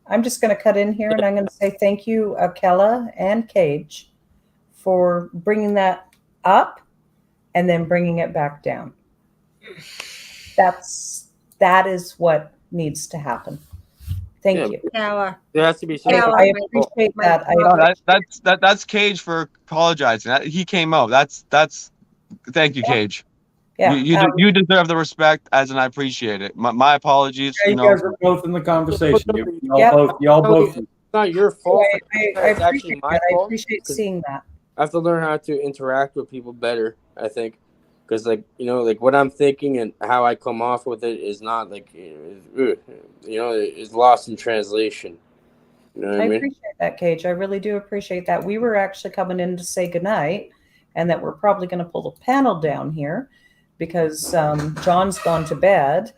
I'm just going to cut in here and I'm going to say thank you, Akella and Cage, for bringing that up and then bringing it back down. That is what needs to happen. Thank you. Ella. There has to be I some. appreciate that. That's Cage for apologizing. He came out. That's thank you, Cage. Yeah, you deserve the respect, and I appreciate it. My apologies. Yeah, you guys are both in the conversation. Y'all both. It's not your fault. It's actually my fault. I appreciate seeing that. I have to learn how to interact with people better, I think. Because, what I'm thinking and how I come off with it is not, is lost in translation. You know what I mean? Appreciate that, Cage. I really do appreciate that. We were actually coming in to say goodnight and that we're probably going to pull the panel down here because John's gone to bed.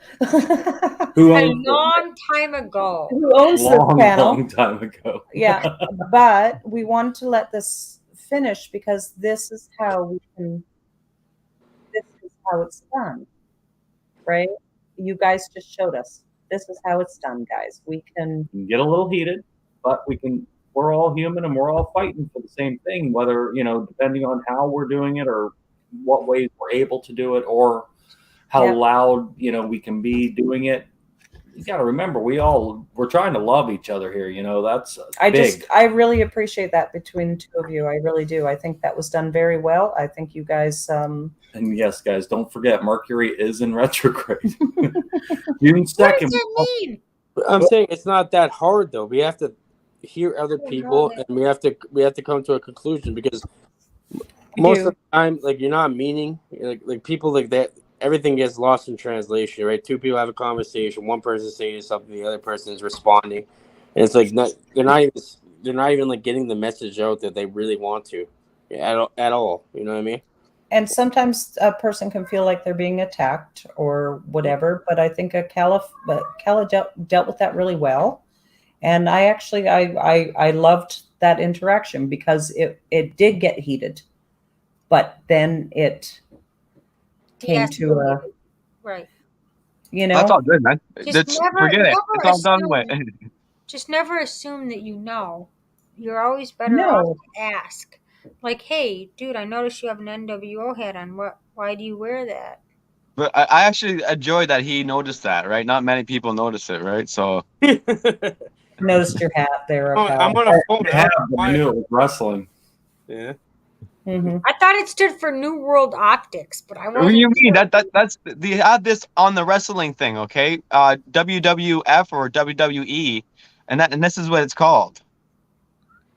Who A owns long time ago. Who owns this panel? Long time ago. Yeah, but we wanted to let this finish because this is how it's done, right? You guys just showed us. This is how it's done, guys. We can get a little heated, but we're all human and we're all fighting for the same thing, whether, depending on how we're doing it or what ways we're able to do it or how loud, we can be doing it. You got to remember, we're trying to love each other here. That's big. I really appreciate that between the two of you. I really do. I think that was done very well. I think you guys. And yes, guys, don't forget Mercury is in retrograde. June 2nd. What does that mean? I'm saying it's not that hard though. We have to hear other people and we have to come to a conclusion because most of the time, you're not meaning like people like that. Everything gets lost in translation, right? Two people have a conversation. One person is saying something, the other person is responding, and it's they're not even getting the message out that they really want to at all. You know what I mean? And sometimes a person can feel like they're being attacked or whatever, but I think Kala dealt with that really well. And I actually I loved that interaction because it did get heated, but then it came to a right. That's all good, man. Forget it. It's all done with. Just never assume that you know. You're always better off to ask. Like, hey, dude, I noticed you have an NWO hat on. Why do you wear that? But I actually enjoyed that he noticed that, right? Not many people notice it, right? So noticed your hat there. I'm on a phone. I knew it was wrestling. Yeah. Mm-hmm. I thought it stood for New World Optics, but I wasn't. What do you mean? That's they had this on the wrestling thing, okay? WWF or WWE, and this is what it's called.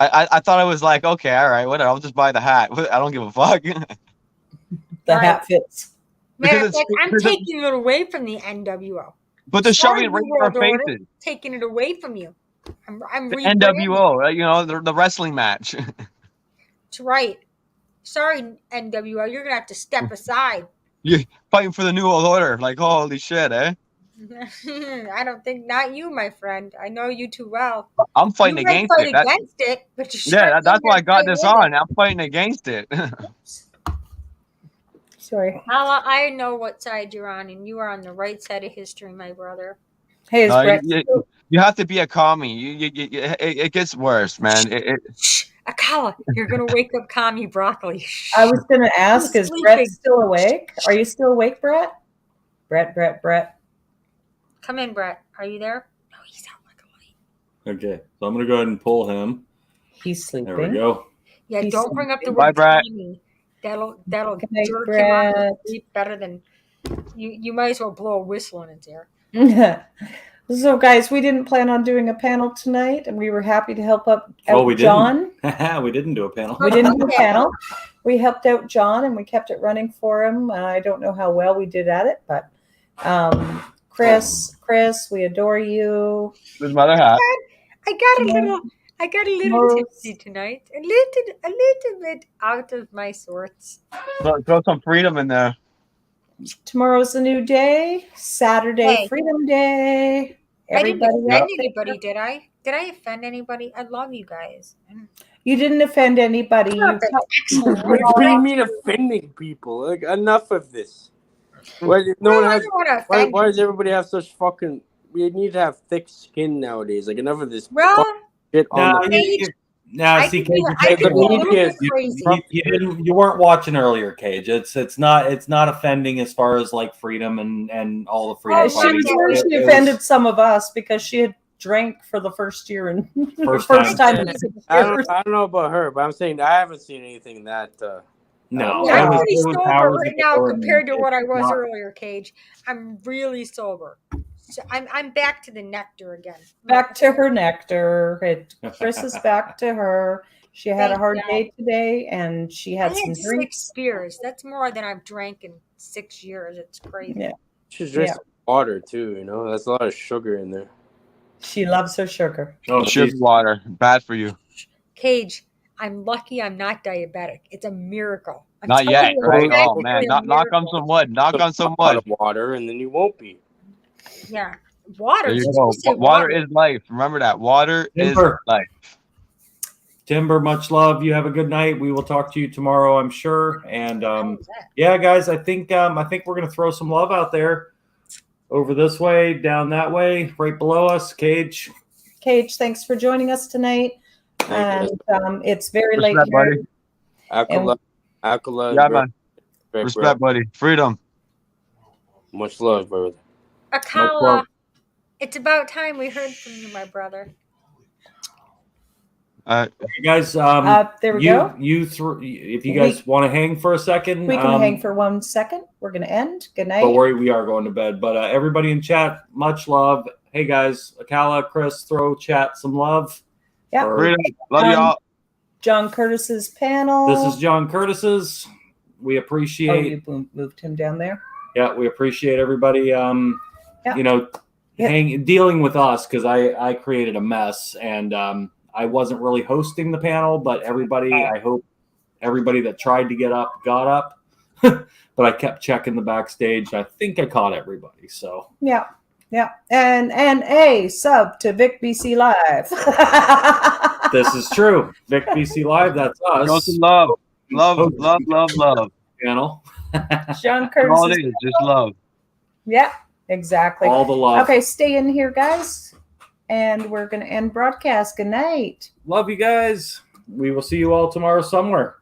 I thought I was like, okay, all right, whatever. I'll just buy the hat. I don't give a fuck. The hat fits. Matter of fact, I'm taking it away from the NWO. But they're shoving it right in our faces. Taking it away from you. I'm the NWO, the wrestling match. That's right. Sorry, NWO, you're gonna have to step aside. You're fighting for the New World Order. Like, holy shit, eh? I don't think not you, my friend. I know you too well. I'm fighting against it. But that's why I got this on. I'm fighting against it. Sorry. I know what side you're on, and you are on the right side of history, my brother. Hey, you have to be a commie. It gets worse, man. Akala, you're gonna wake up commie broccoli. I was gonna ask, is Brett still awake? Are you still awake, Brett? Brett. Come in, Brett. Are you there? No, he's out like a light. Okay, so I'm gonna go ahead and pull him. He's sleeping. There we go. Yeah, don't bring up the Bye, word Brett. commie. That'll jerk Brett. him out of sleep better than you. You might as well blow a whistle in his ear. So, guys, we didn't plan on doing a panel tonight, and we were happy to help out we John. didn't. We didn't do a panel. We didn't do a panel. We helped out John, and we kept it running for him. I don't know how well we did at it, but Chris, we adore you. With my other hat. I got a little tipsy tonight. A little bit out of my sorts. Throw some freedom in there. Tomorrow's a new day. Saturday, Hey. Freedom Day. I didn't Everybody offend out there. anybody, did I? Did I offend anybody? I love you guys. You didn't offend anybody. You Excellent. What do you mean offending people? Like, enough of this. Why, no one I has, don't want to why, offend why does everybody have such fucking... We need to have thick skin nowadays. Like, enough of this Well, fucking shit on the... Now, see, Cage, you weren't watching earlier, Cage. It's not offending as far as like freedom and all the freedom. She offended some of us because she had drank for the first year and First time. time. in 6 I years. don't know about her, but I'm saying I haven't seen anything that... No, I'm it was- pretty it was sober powers right of the now Lord, compared to and what I it's was not- earlier, Cage. I'm really sober. So I'm back to the nectar again. Back to her nectar. Chris is back to her. She had a Thank hard you. day today, and she I had had some 6 drinks. beers. That's more than I've drank in 6 years. It's crazy. Yeah. Should drink some water, too, you know? That's a lot of sugar in there. She loves her sugar. Oh, Sugar water, bad for you. Cage, I'm lucky I'm not diabetic. It's a miracle. I'm Not telling yet, you, right? it's Oh actually man, a knock on miracle. some wood. Knock on some A lot wood. of water, and then you won't be. Yeah. Water. There you Just go. say Water is life. Remember that. Water is Timber. life. Timber, much love. You have a good night. We will talk to you tomorrow, I'm sure. And yeah, guys, I think we're gonna throw some love out there. Over this way, down that way, right below us. Cage. Cage, thanks for joining us tonight. And it's very late Respect, here. buddy. Alkala. Yeah, man. Respect, buddy. Freedom. Much love, brother. Akala, it's about time we heard from you, my brother. Hey guys, there we go. If you guys want to hang for a second, We can hang for 1 second. We're going to end. Good night. Don't worry, we are going to bed. But everybody in chat, much love. Hey guys, Akala, Chris, throw chat some love. Yeah. Or- Love y'all. John Curtis's panel. This is John Curtis's. We Oh, appreciate. you moved him down there. Yeah, we appreciate everybody. You know, dealing with us because I created a mess and I wasn't really hosting the panel, but everybody. I hope everybody that tried to get up got up, but I kept checking the backstage. I think I caught everybody. So Yeah. Yeah. And a sub to Vic BC Live. this is true. Vic BC Live. That's us. Show some love. Love. Channel. John Curtis. All it is, just love. Yeah, exactly. All the love. Okay, stay in here, guys. And we're going to end broadcast. Good night. Love you guys. We will see you all tomorrow somewhere.